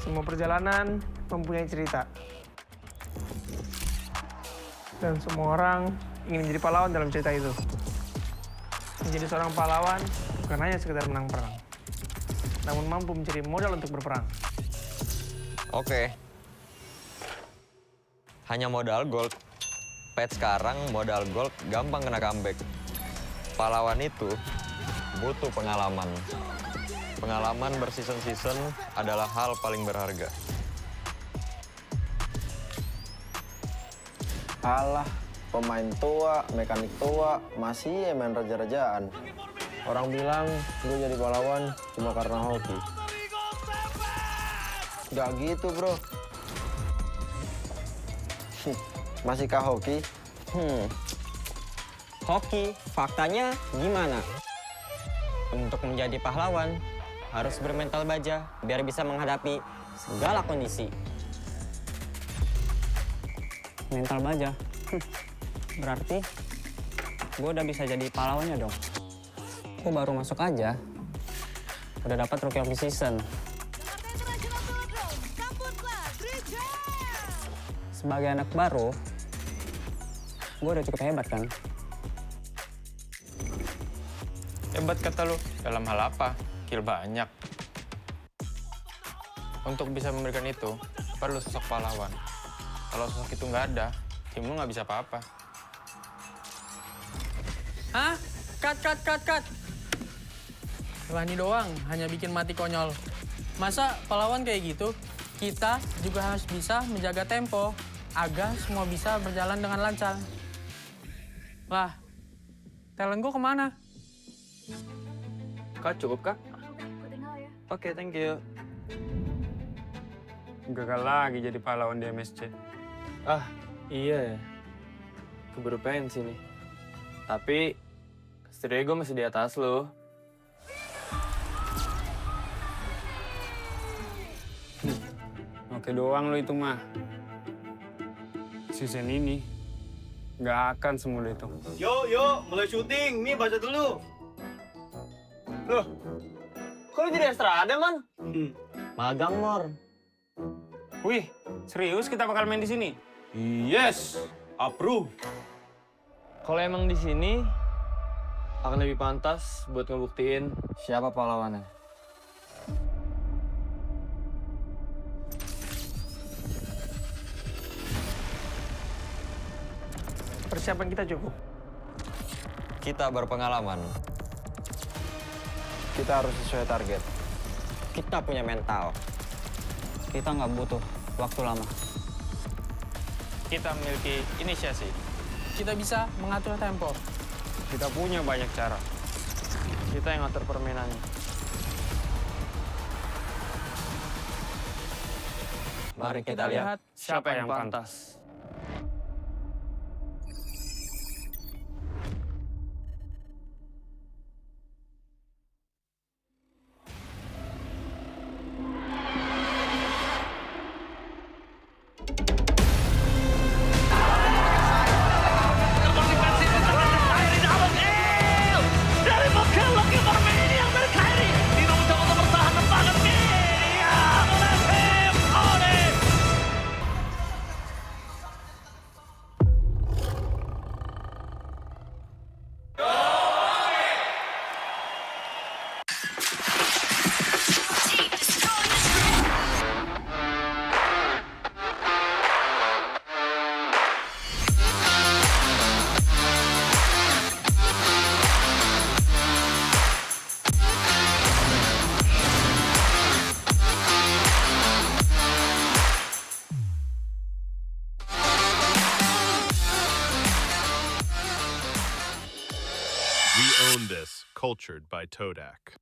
Semua perjalanan mempunyai cerita. Dan semua orang ingin menjadi pahlawan dalam cerita itu. Menjadi seorang pahlawan bukan hanya sekedar menang perang, namun mampu mencari modal untuk berperang. Oke. Hanya modal gold. Patch sekarang modal gold gampang kena comeback. Pahlawan itu butuh pengalaman. Pengalaman berseason-season adalah hal paling berharga. Alah, pemain tua, mekanik tua, masih main raja-rajaan. Orang bilang gue jadi pahlawan cuma karena hoki. Gak gitu, bro. Masihkah hoki? Hoki, faktanya gimana? Untuk menjadi pahlawan, harus bermental baja biar bisa menghadapi segala kondisi. Mental baja? Berarti gue udah bisa jadi pahlawannya dong. Gue baru masuk aja, udah dapat Rookie of the Season. Sebagai anak baru, gue udah cukup hebat kan? Hebat kata lu, dalam hal apa? Kill banyak. Untuk bisa memberikan itu, perlu sosok pahlawan. Kalau sosok itu nggak ada, tim lu nggak bisa apa-apa. Hah? Cut. Lani doang, hanya bikin mati konyol. Masa pahlawan kayak gitu? Kita juga harus bisa menjaga tempo agar semua bisa berjalan dengan lancar. Lah, talent gue kemana? Kak, cukup, Kak? Oke, thank you. Gagal lagi jadi pahlawan di MSC. Ah, iya ya. Keburu pensi nih. Tapi, setidaknya gue masih di atas lo. Oke doang lo itu mah. Season ini nggak akan semudah itu. Yuk, mulai syuting. Nih, baca dulu. Loh, kok lu jadi Estrada, Man? Magang, Mor. Wih, serius kita bakal main di sini? Yes, approve. Kalau emang di sini akan lebih pantas buat ngebuktiin siapa pahlawannya. Persiapan kita cukup. Kita berpengalaman. Kita harus sesuai target. Kita punya mental. Kita nggak butuh waktu lama. Kita memiliki inisiasi. Kita bisa mengatur tempo. Kita punya banyak cara. Kita yang ngatur permainannya. Mari kita lihat siapa yang pantas. We own this, cultured by Todak.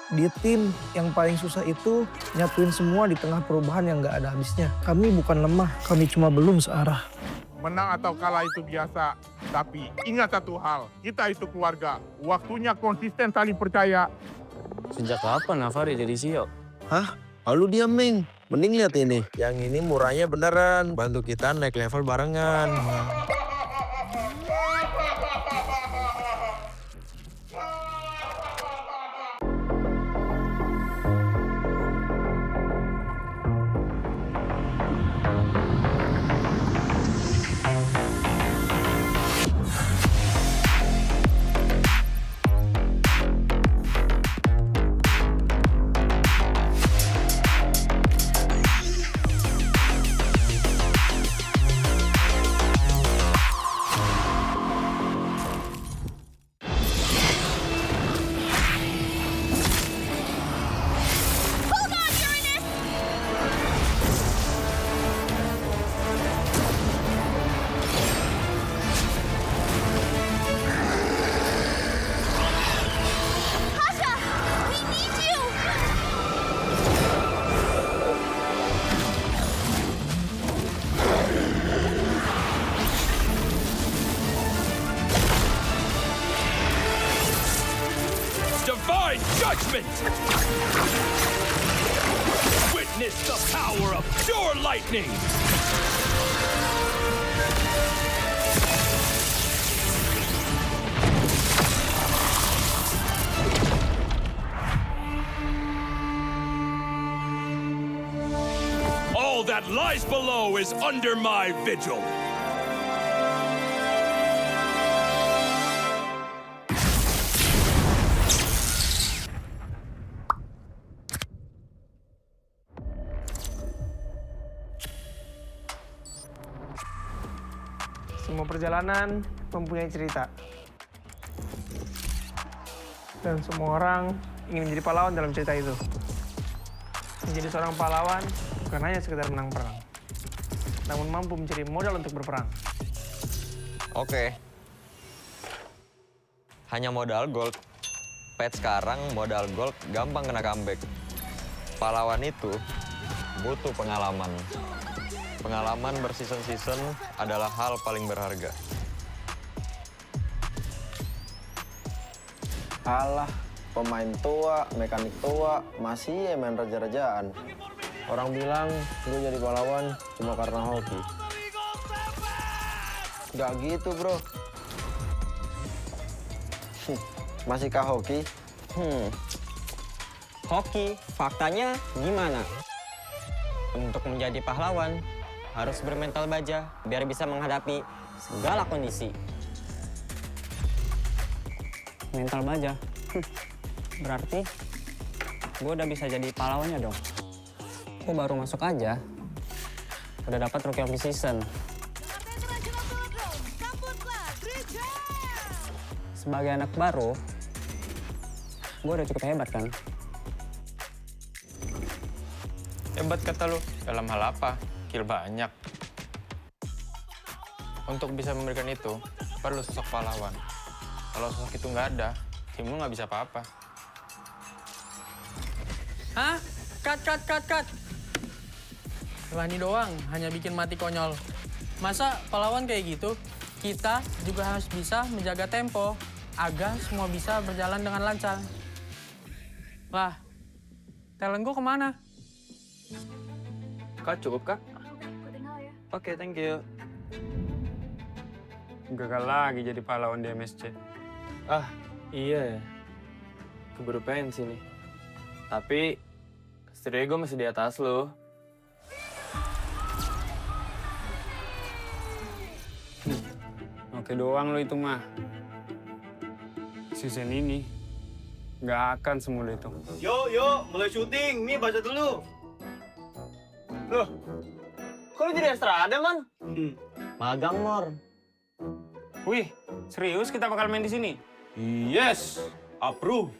Di tim yang paling susah itu nyatuin semua di tengah perubahan yang nggak ada habisnya. Kami bukan lemah, kami cuma belum searah. Menang atau kalah itu biasa, tapi ingat satu hal, kita itu keluarga. Waktunya konsisten saling percaya. Sejak kapan Navari jadi CEO? Hah? Lalu dia Ming. Mending lihat ini. Yang ini murahnya beneran. Bantu kita naik level barengan. Divine judgment! Witness the power of pure lightning! All that lies below is under my vigil. Semua perjalanan mempunyai cerita. Dan semua orang ingin menjadi pahlawan dalam cerita itu. Menjadi seorang pahlawan bukan hanya sekedar menang perang, namun mampu mencari modal untuk berperang. Oke. Hanya modal gold. Patch sekarang modal gold gampang kena comeback. Pahlawan itu butuh pengalaman. Pengalaman berseason-season adalah hal paling berharga. Alah, pemain tua, mekanik tua, masih main raja-rajaan. Orang bilang gue jadi pahlawan cuma karena hoki. Gak gitu bro. Masihkah hoki? Hoki, faktanya gimana? Untuk menjadi pahlawan, harus bermental baja biar bisa menghadapi segala kondisi. Mental baja? Berarti gue udah bisa jadi pahlawannya dong. Gue baru masuk aja, udah dapat Rookie of the Season. Sebagai anak baru, gue udah cukup hebat kan? Hebat kata lu, dalam hal apa? Kill banyak. Untuk bisa memberikan itu, perlu sosok pahlawan. Kalau sosok itu nggak ada, tim lu nggak bisa apa-apa. Hah? Cut. Lani doang, hanya bikin mati konyol. Masa pahlawan kayak gitu? Kita juga harus bisa menjaga tempo, agar semua bisa berjalan dengan lancar. Lah, talent gue kemana? Kak, cukup kak? Oke, thank you. Gagal lagi jadi pahlawan di MSC. Ah, iya ya. Keburu pensi nih. Tapi, setidaknya gue masih di atas lo. Oke doang lo itu mah. Season ini nggak akan semudah itu. Yo, mulai syuting. Mi, baca dulu. Loh, kok lu jadi Estrada, Man? Magang, Mor. Wih, serius kita bakal main di sini? Yes, approve.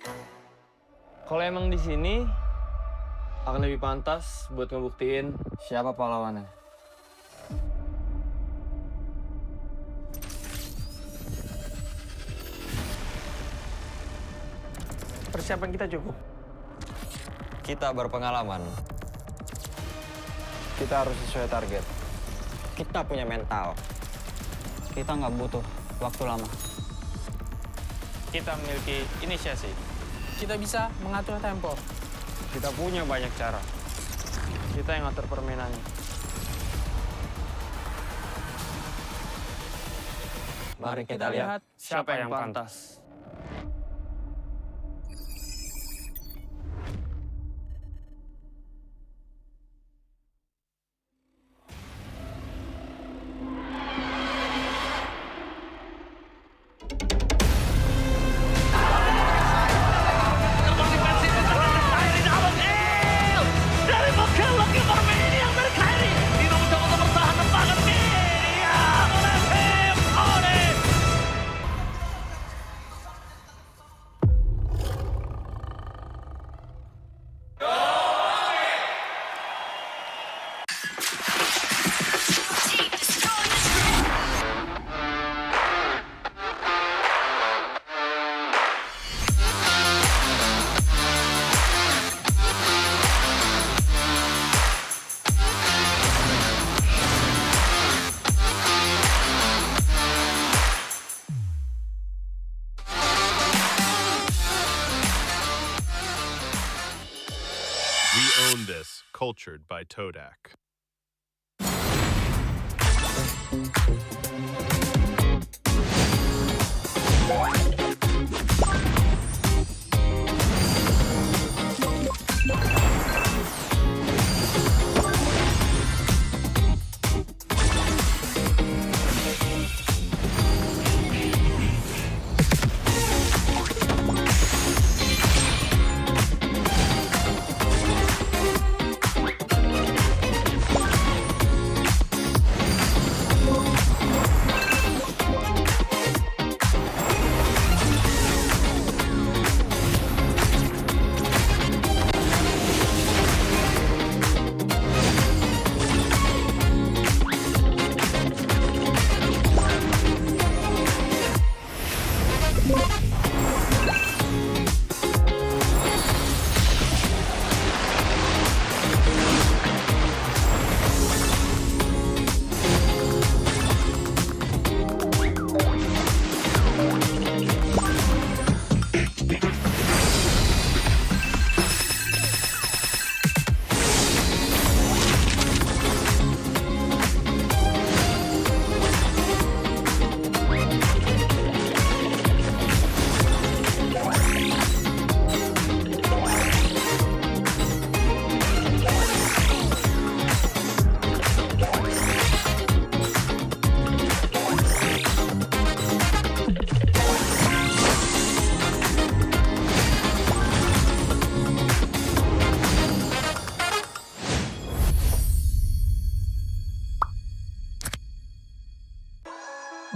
Kalau emang di sini, akan lebih pantas buat ngebuktiin siapa pahlawannya. Persiapan kita cukup. Kita berpengalaman. Kita harus sesuai target. Kita punya mental. Kita nggak butuh waktu lama. Kita memiliki inisiasi. Kita bisa mengatur tempo. Kita punya banyak cara. Kita yang ngatur permainannya. Mari kita lihat siapa yang pantas. We own this, cultured by Todak.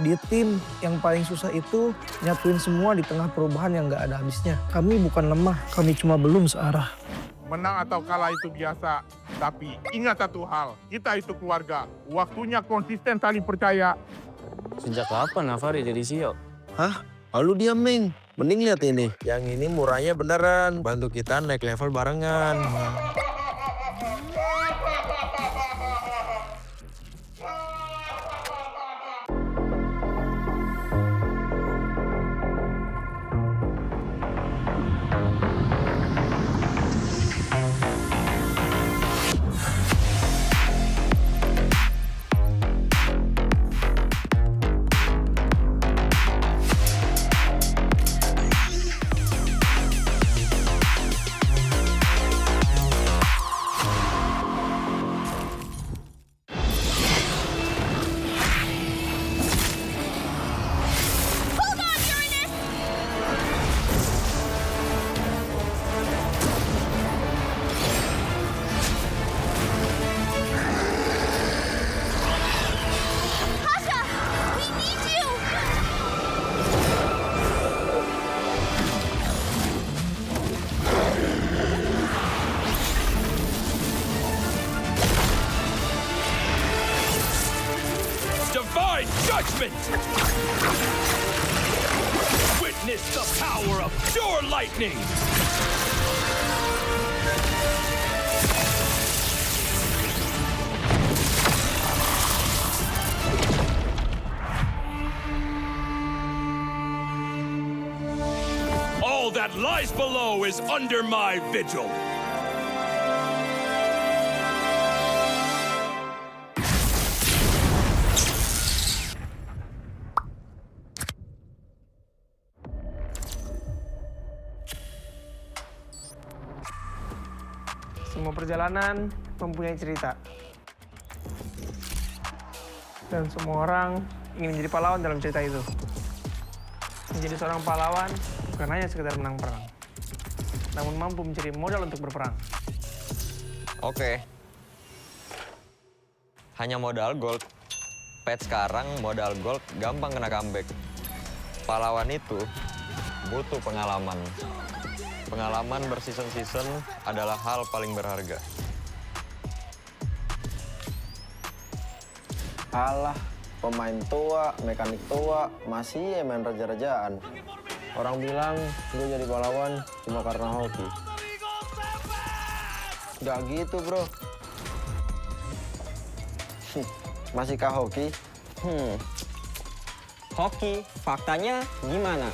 Di tim yang paling susah itu nyatuin semua di tengah perubahan yang nggak ada habisnya. Kami bukan lemah, kami cuma belum searah. Menang atau kalah itu biasa, tapi ingat satu hal, kita itu keluarga. Waktunya konsisten saling percaya. Sejak kapan Navari jadi CEO? Hah? Lalu diam, Ming. Mending lihat ini. Yang ini murahnya beneran. Bantu kita naik level barengan. Divine judgment! Witness the power of pure lightning! that lies below is under my vigil. Semua perjalanan mempunyai cerita. Dan semua orang ingin menjadi pahlawan dalam cerita itu. Menjadi seorang pahlawan bukan hanya sekedar menang perang, namun mampu mencari modal untuk berperang. Oke. Hanya modal gold. Patch sekarang modal gold gampang kena comeback. Pahlawan itu butuh pengalaman. Pengalaman berseason-season adalah hal paling berharga. Alah, pemain tua, mekanik tua, masih main raja-rajaan. Orang bilang gue jadi pahlawan cuma karena hoki. Gak gitu, bro. Masihkah hoki? Hoki, faktanya gimana?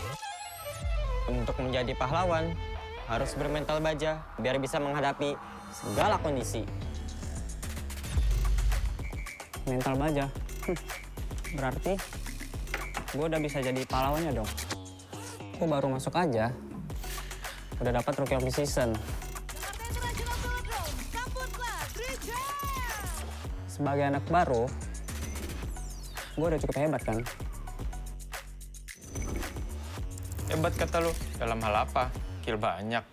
Untuk menjadi pahlawan, harus bermental baja biar bisa menghadapi segala kondisi. Mental baja? Berarti gue udah bisa jadi pahlawannya dong. Gue baru masuk aja, udah dapat Rookie of the Season. Sebagai anak baru, gue udah cukup hebat kan? Hebat kata lu, dalam hal apa? Kill banyak.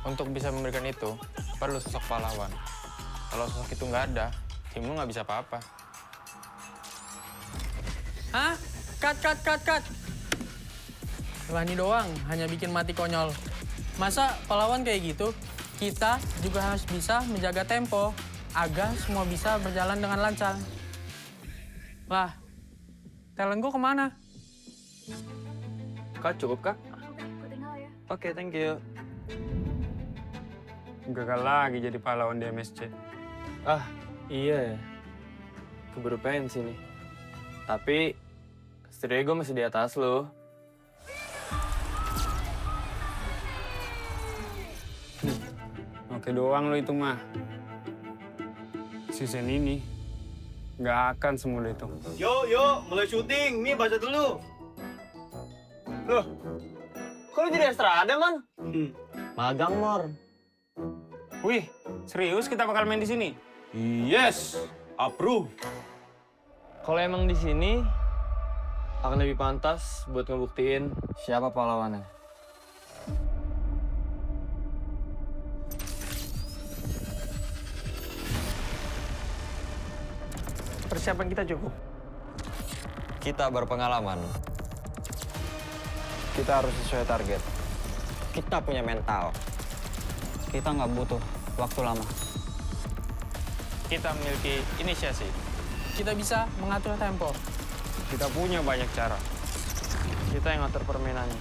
Untuk bisa memberikan itu, perlu sosok pahlawan. Kalau sosok itu nggak ada, tim lu nggak bisa apa-apa. Hah? Cut. Lani doang, hanya bikin mati konyol. Masa pahlawan kayak gitu? Kita juga harus bisa menjaga tempo agar semua bisa berjalan dengan lancar. Lah, talent gue kemana? Kak, cukup, Kak? Oke, thank you. Gagal lagi jadi pahlawan di MSC. Ah, iya ya. Keburu pensi nih. Tapi, setidaknya gue masih di atas lo. Oke doang lo itu mah. Season ini nggak akan semudah itu. Yo, mulai syuting. Nih, baca dulu. Loh, kok lu jadi Estrada, Man? Magang, Mor. Wih, serius kita bakal main di sini? Yes, approve. Kalau emang di sini akan lebih pantas buat ngebuktiin siapa pahlawannya. Persiapan kita cukup. Kita berpengalaman. Kita harus sesuai target. Kita punya mental. Kita nggak butuh waktu lama. Kita memiliki inisiasi. Kita bisa mengatur tempo. Kita punya banyak cara. Kita yang ngatur permainannya.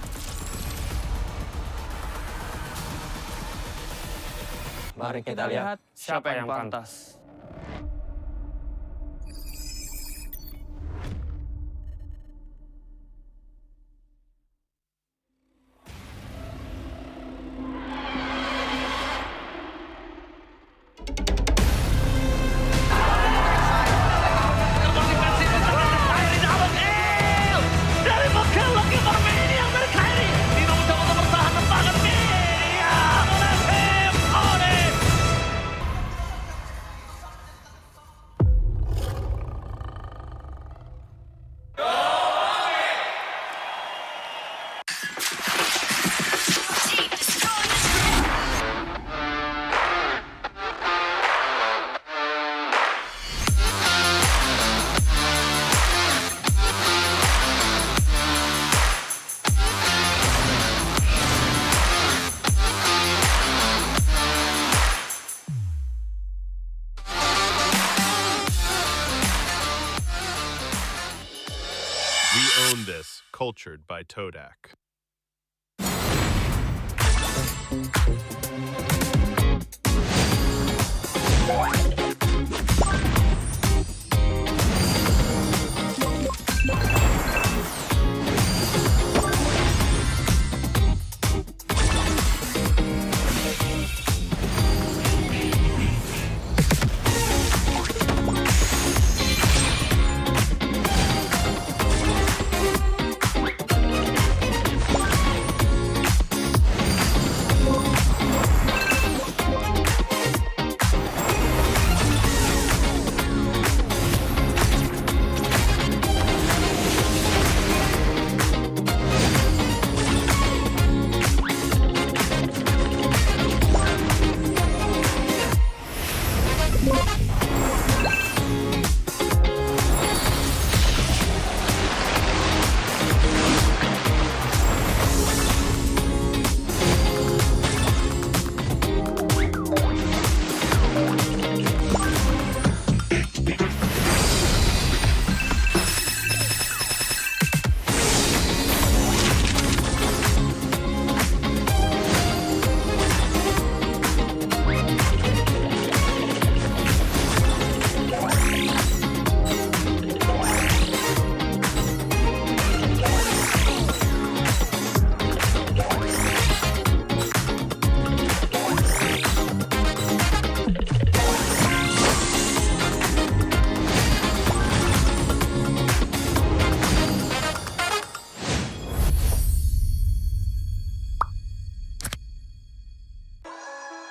Mari kita lihat siapa yang pantas. This, cultured by Todak.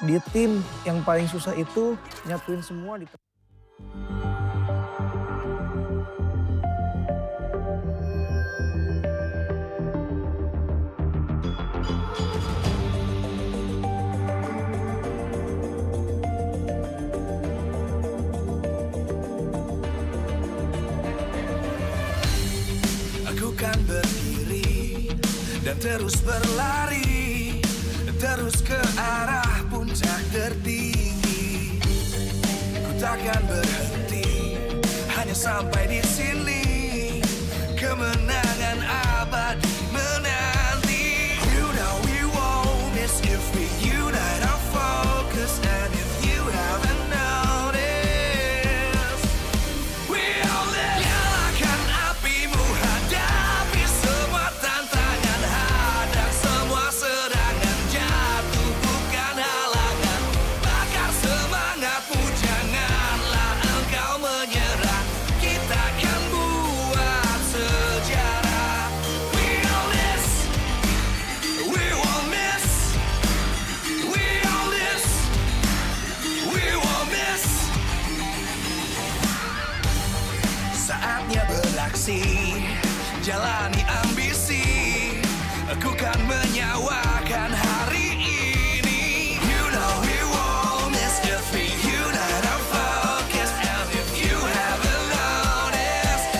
Di tim yang paling susah itu nyatuin semua di Aku kan berdiri dan terus berlari, terus ke arah puncak tertinggi. Ku takkan berhenti, hanya sampai di sini. Kemenangan abadi menanti. You know we won't miss if we unite our focus. And if you haven't noticed, we all live. Nyalakan apimu, hadapi semua tantangan, hadang semua serangan, jatuh bukan halangan. Bakar semangatmu, janganlah engkau menyerah. Kita akan buat sejarah. We all this, we won't miss. We all this, we won't miss. Saatnya beraksi, jalani ambisi. Aku kan menyawakan hari ini. You know we won't miss if we unite our focus. And if you haven't noticed,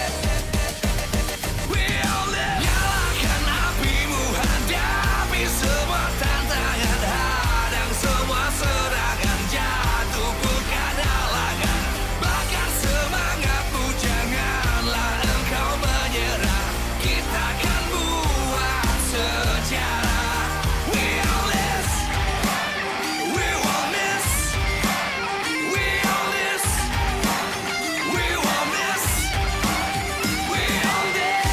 we all live. Nyalakan apimu, hadapi semua tantangan, hadang semua serangan, jatuh bukan halangan. Bakar semangatmu, janganlah engkau menyerah. Kita akan buat sejarah. We all this, we won't miss. We all this, we won't miss. We all this.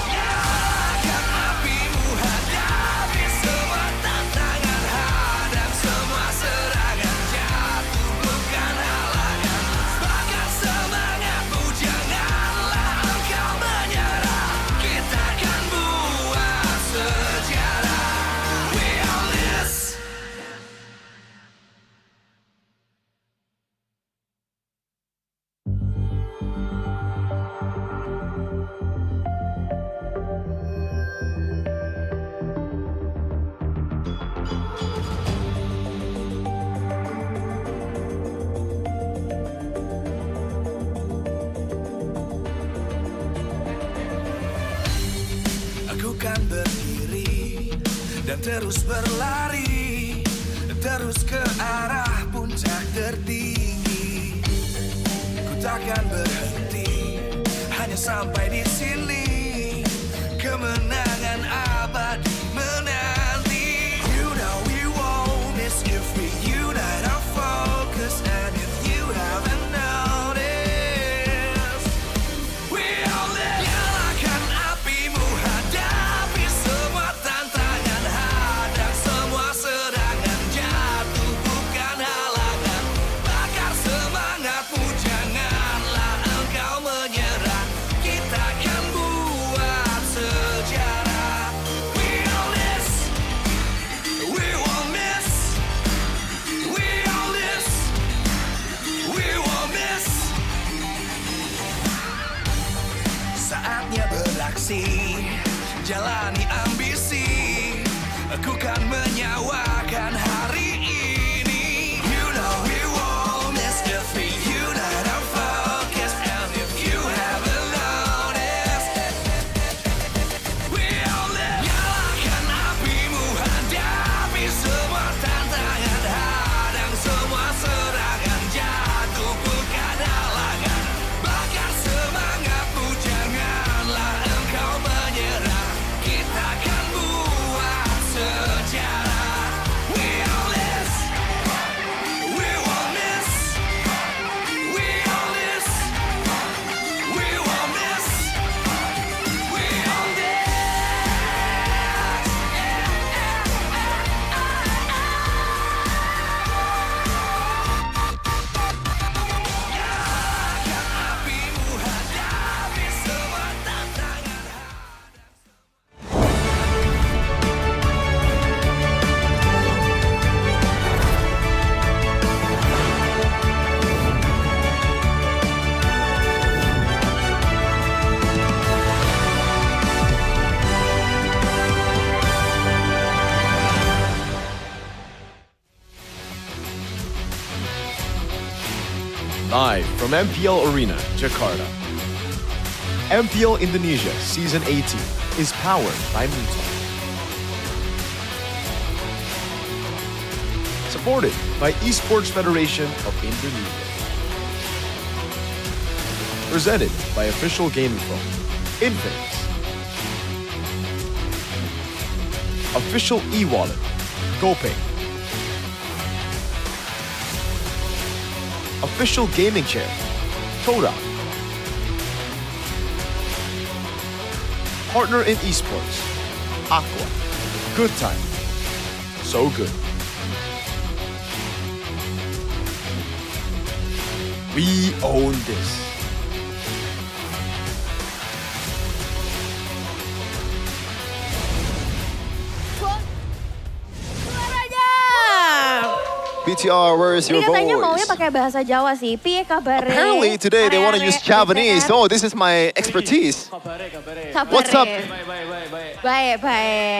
Nyalakan apimu, hadapi semua tantangan, hadang semua serangan, jatuh bukan halangan. Bakar semangatmu, janganlah engkau menyerah. Kita akan buat sejarah. We all this. Aku kan berdiri dan terus berlari, terus ke arah puncak tertinggi. Ku takkan berhenti, hanya sampai di sini. Kemenangan abadi menanti. You know we won't miss if we unite our focus. And if you haven't noticed, we all live. Nyalakan apimu, hadapi semua tantangan, hadang semua serangan, jatuh bukan halangan. Bakar semangatmu, janganlah engkau menyerah. Kita akan buat sejarah. We all this, we won't miss. We all this, we won't miss. Saatnya beraksi, jalani ambisi. Aku kan menyawakan hari ini. You know we won't miss if we unite our focus. And if you haven't noticed, we all live. Nyalakan apimu, hadapi semua tantangan, hadang semua serangan, jatuh bukan halangan. Bakar semangatmu, janganlah engkau menyerah. Kita Live from MPL Arena, Jakarta. MPL Indonesia Season 18 is powered by Mutal. Supported by Esports Federation of Indonesia. Presented by official gaming phone, Infinix. Official e-wallet, GoPay. Official gaming chair, Toda. Partner in esports, Aqua. Good time. So good. We own this. BTR, where is your Ini katanya maunya voice? pakai bahasa Jawa sih. Piye kabare? Apparently today they want to use Javanese. Oh, this is my expertise. Kabare. What's up? Baik.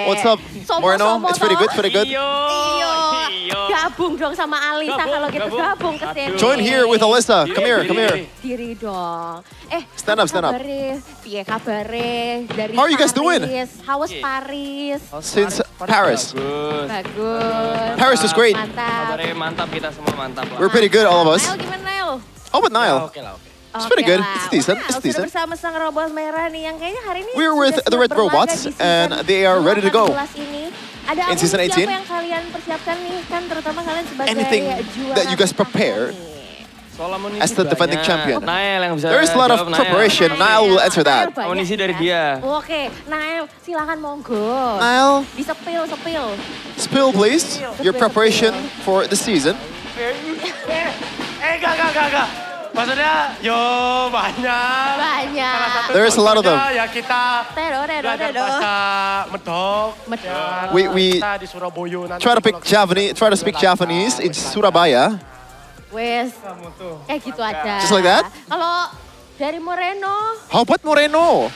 What's up, Moreno? It's pretty good, pretty good. Iyo. Gabung dong sama Alisa kalau gitu gabung ke sini. Join here with Alyssa. Come here, come here. Diri dong. Stand up, stand up. Piye kabare? Dari How are you guys doing? How was Paris? Since Paris. Bagus. Paris was great. Mantap. Mantap, kita semua mantap lah. We're pretty good, all of us. Niall gimana Niall? How about Niall? It's pretty good. It's decent. Wow, It's sudah decent. bersama sang robot merah nih yang kayaknya hari ini We're sudah with siap the Red berlaga Robots, di season and they are ready to go. 18 ini. Ada In season amunisi 18. apa yang kalian persiapkan nih? Kan terutama kalian sebagai Anything juara that you guys prepare as the defending champion. Nael yang bisa There is a lot of jawab, Nael. preparation. Niall will answer that. Amunisi dari dia. Oke, Nael silakan monggo. Niall. Disepil. Spill, please, your preparation for the season. Enggak. Maksudnya, yo banyak. Banyak. There is a lot of them. Ya kita Tedo. bahasa Medok. Medok. We Kita di Surabaya nanti. try to speak Javanese in Surabaya. Wes, kayak gitu aja. Just like that? Kalau dari Moreno, How about Moreno?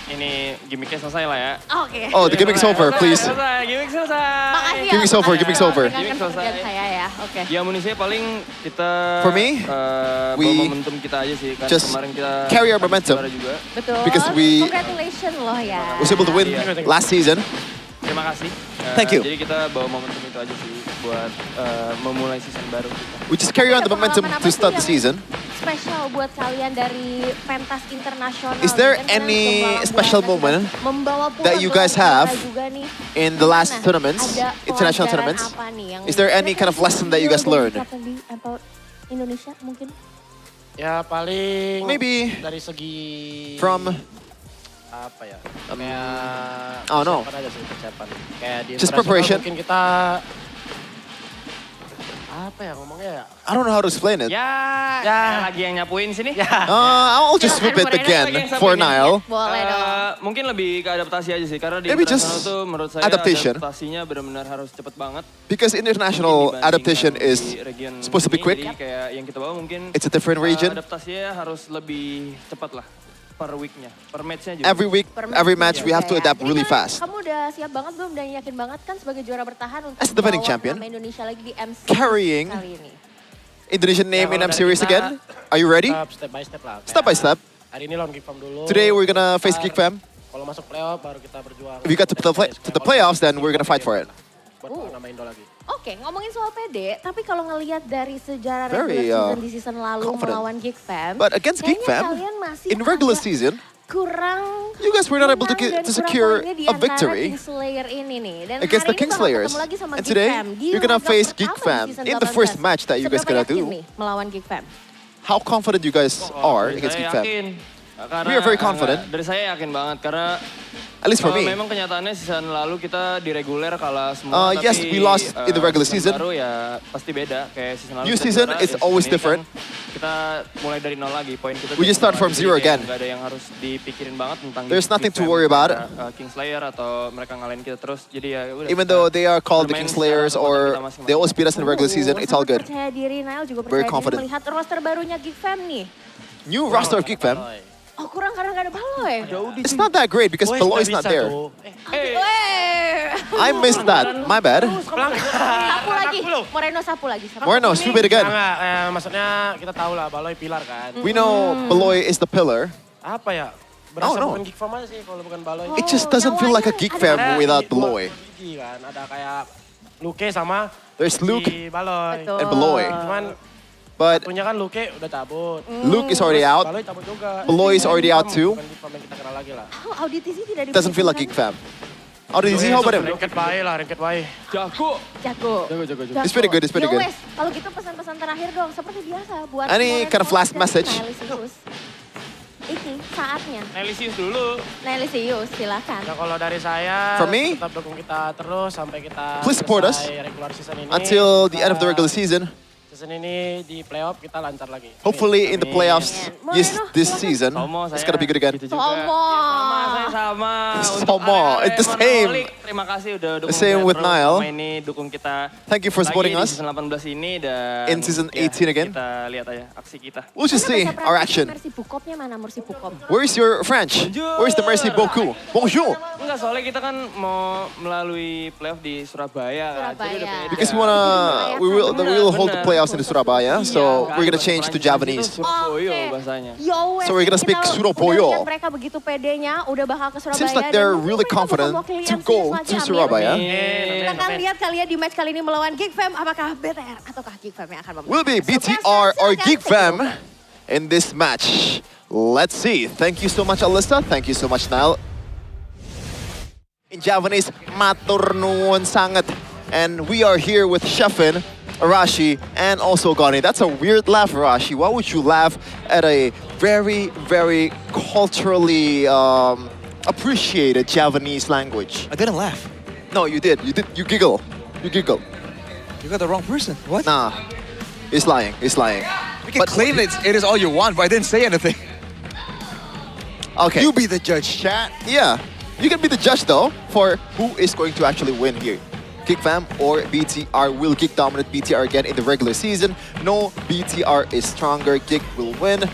Ini gimmicknya selesai lah ya. oke. Oh, the gimmick's over, please. Gimmick selesai. Makasih ya. Gimmick's over, gimmick's over. Dengan pekerjaan saya ya, oke. Ya amunisinya paling kita For me, bawa we momentum kita aja sih. Karena just kemarin kita carry our momentum juara juga. Betul. because we Congratulations loh ya. was able to win last season. Terima kasih. Thank you. Jadi kita bawa momentum itu aja sih buat memulai season baru kita. We just carry on the momentum to start the season. Spesial buat kalian dari pentas internasional. Is there Kan kalian any membawa special buah moment membawa pulang that you guys gelar have juga nih. in the last Gimana? tournaments, Ada international pelajaran tournaments? apa nih yang Is there any kind of lesson that you guys learned? Di Indonesia mungkin? Ya paling Maybe dari segi from apa ya? Oh no. Persiapan aja sih persiapan. Kayak di Just internasional preparation. mungkin kita apa ya ngomongnya ya? I don't know how to explain it. Ya, lagi yang nyapuin sini. I'll just flip it again for Niall. Boleh dong. Mungkin lebih ke adaptasi aja sih, karena di Maybe internasional just tuh menurut saya adaptation. adaptasinya benar-benar harus cepet banget. Because international adaptation is Di region supposed to be ini, quick. Jadi kayak yang kita bawa mungkin It's a different region. adaptasinya harus lebih cepat lah per weeknya, per matchnya juga. Every week, every match, we have to adapt really fast. Kamu udah siap banget belum dan yakin banget kan sebagai juara bertahan untuk As the defending bawa champion, nama Indonesia lagi di MC carrying kali ini? Indonesian name in M Series again. Are you ready? Step by step lah. Step by step. Hari ini lawan Geek Fam dulu. Today we're gonna face Geek Fam. Kalau masuk playoff baru kita berjuang. If we get to the playoffs, then we're gonna fight for it. Buat bawa nama Indo lagi. Oke, ngomongin soal PD, tapi kalau ngelihat dari sejarah Very, regular season di season lalu confident. melawan Geek Fam, But against Geek kayaknya Fam, kalian masih in regular agak season, kurang you guys were not able to menang dan to kurang secure poinnya di a antara victory Kingslayer ini nih. Dan against hari the ini bakal Kingslayers. ketemu lagi sama And Geek today, Fam di you're gonna leg face pertama Geek di Fam season in the first 18. match that you guys Seberapa gonna yakin do. nih melawan Geek Fam? How confident you guys are against Geek Fam? Karena, We are very confident. Dari saya yakin banget karena At least for me. Memang kenyataannya season lalu kita di reguler kalah semua. Tapi, Yes, we lost in the regular season. Baru ya pasti beda kayak season lalu. New kita season, juara, it's ya always season ini different. Kan kita mulai dari nol lagi. Poin kita We just start from zero again. Gak ada yang harus dipikirin banget tentang. There's nothing to Geek worry Fam, about. Kingslayer atau mereka ngalahin kita terus. Jadi ya udah. Even though they are called the bermain Kingslayers secara or kita masing-masing. they always beat us in the regular season, it's all good. Percaya diri, Niall juga Very percaya diri confident. melihat roster barunya Geek Fam nih. New roster of Geek Fam. Oh kurang karena nggak ada Baloy. It's not that great because Beloy is not there. I missed that. My bad. Sapu lagi. Moreno sapu lagi. Moreno, sweep it again. Maksudnya kita tahu lah Baloy pilar kan. We know Beloy is the pillar. Apa ya? Berasa bukan Geek Fam aja sih kalau bukan Baloy. It just doesn't feel like a Geek Fam without Beloy. Kan ada kayak Luke sama There's Luke Baloy. and Beloy. Cuman But punya kan Luke udah cabut. Luke is already out. Baloy cabut juga. Beloy is already out too. Bukan Geek Fam yang kita kenal lagi lah. Oh, Auditisi tidak Doesn't feel like Geek Fam. Auditisi, how about him? Rengket baik lah, rengket baik. Jago. It's pretty good, it's pretty good. Wes, kalau gitu pesan-pesan terakhir dong, seperti biasa buat Any kind of last message? Ini saatnya. Nelisius dulu. Nelisius, silakan. Ya kalau dari saya, From me? tetap dukung kita terus sampai kita Please support us regular season ini. until the end of the regular season. Season ini di playoff kita lancar lagi. Hopefully in the playoffs this season, it's gonna be good again. Sama. Somo, it's the same. Terima kasih udah dukung The same with Niall. ini dukung kita. Thank you for supporting lagi us. Di season 18 ini dan In season 18 again. Kita lihat aja aksi kita. We'll just see our action. Mercy Bukopnya mana Mercy Bukom? Where's your French? Where's the merci beaucoup? Bonjour. Enggak, soalnya kita kan mau melalui playoff di Surabaya. Jadi udah beda. Because we will hold the playoffs in the Surabaya, so we're gonna change to Javanese. Surabaya bahasanya. Yo, So we're gonna speak Surabaya. Mereka begitu pedenya udah bakal ke Surabaya. Seems like they're really confident to go to Surabaya. Kita akan lihat kalian di match kali ini melawan Geek Fam, apakah BTR ataukah Geek Fam yang akan memenang? Will be BTR or Geek Fam in this match. Let's see. Thank you so much, Alyssa. Thank you so much, Niall. In Javanese, matur nuwun sangat. And we are here with Sheffin, Arashi, and also Gani. That's a weird laugh, Arashi. Why would you laugh at a very, very culturally appreciated Javanese language? I didn't laugh. No, you did. You did. You giggle. You giggle. You got the wrong person. What? Nah, he's lying. He's lying. You can claim it is all you want, but I didn't say anything. Okay. You be the judge, chat. Yeah, you can be the judge though for who is going to actually win here. Geek Fam or BTR. Will Geek dominate BTR again in the regular season? No, BTR is stronger. Geek will win.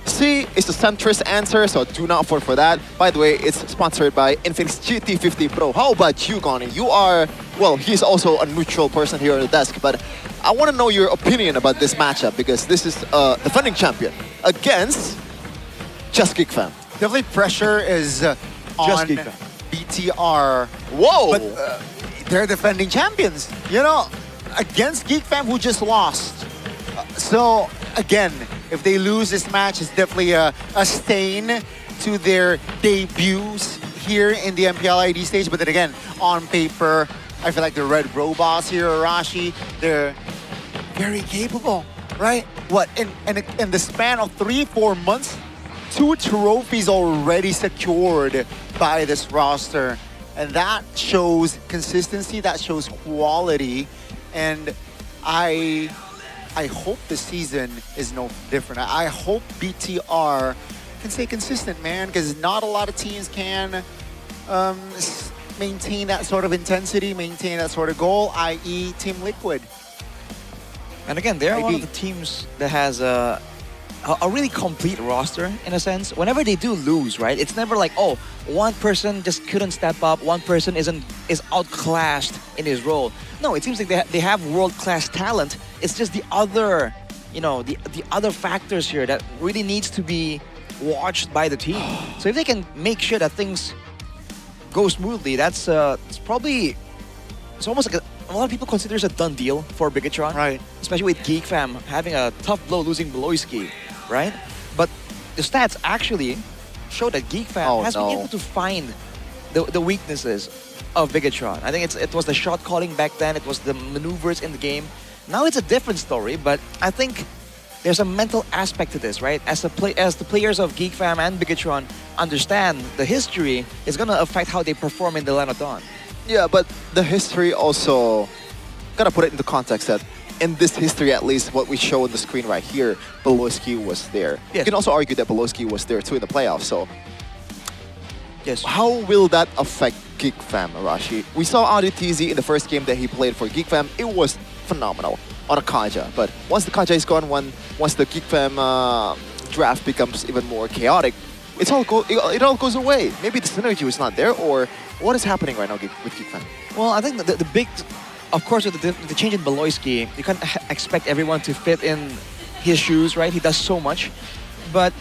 C is the centrist answer, so do not vote for that. By the way, it's sponsored by Infinix GT50 Pro. How about you, Gani? You are, well, he's also a neutral person here on the desk, but I want to know your opinion about this matchup because this is the defending champion against just Geek Fam. Definitely pressure is on Geek Fam. BTR. Whoa! But they're defending champions, you know, against Geek Fam who just lost. So again, if they lose this match, it's definitely a stain to their debuts here in the MPL ID stage. But then again, on paper, I feel like the Red Robots here, Arashi, they're very capable, right? What, in the span of 3-4 months, 2 trophies already secured by this roster. And that shows consistency, that shows quality. And I hope the season is no different. I hope BTR can stay consistent, man, because not a lot of teams can maintain that sort of intensity, maintain that sort of goal, i.e. Team Liquid. And again, they're one of the teams that has a really complete roster, in a sense. Whenever they do lose, right, it's never like, oh, one person just couldn't step up, one person is outclassed in his role. No, it seems like they have world-class talent. It's just the other, you know, the other factors here that really needs to be watched by the team. So if they can make sure that things go smoothly, that's it's probably, it's almost like a lot of people consider it a done deal for Bigatron. Right. Especially with Geek Fam having a tough blow losing Beloyski, right? But the stats actually show that Geek Fam has been able to find the weaknesses of Bigatron. I think it was the shot calling back then, it was the maneuvers in the game. Now it's a different story, but I think there's a mental aspect to this, right? As the players of Geek Fam and Bigatron understand the history is gonna affect how they perform in the Lane of Dawn. Yeah, but the history also, gotta put it into context that in this history, at least what we show on the screen right here, Beloyski was there. Yes. You can also argue that Beloyski was there too in the playoffs, so. Yes. How will that affect Geek Fam, Arashi? We saw Auditizi in the first game that he played for Geek Fam. It was phenomenal on a Kaja, but once the Kaja is gone, once the Geek Fam draft becomes even more chaotic, it all goes away. Maybe the synergy was not there, or what is happening right now with Geek Fam? Well, I think the big, of course, with the change in Beloyski, you can't expect everyone to fit in his shoes, right? He does so much. But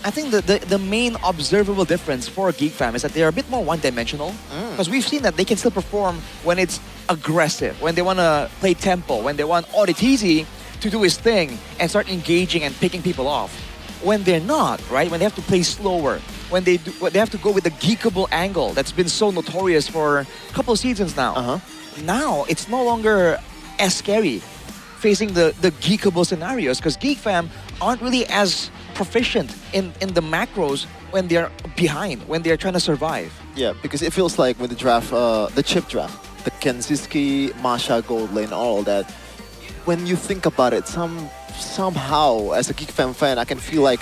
I think the main observable difference for Geek Fam is that they're a bit more one-dimensional. Because we've seen that they can still perform when it's aggressive, when they want to play tempo, when they want Auditizi to do his thing and start engaging and picking people off. When they're not, right? When they have to play slower, when they have to go with the geekable angle that's been so notorious for a couple of seasons now. Now it's no longer as scary facing the geekable scenarios, because Geek Fam aren't really as proficient in the macros when they're behind, when they're trying to survive. Yeah, because it feels like with the draft, the chip draft, the Kenziski, Masha, Gold Lane, all that. When you think about it, somehow, as a Geek Fam fan, I can feel like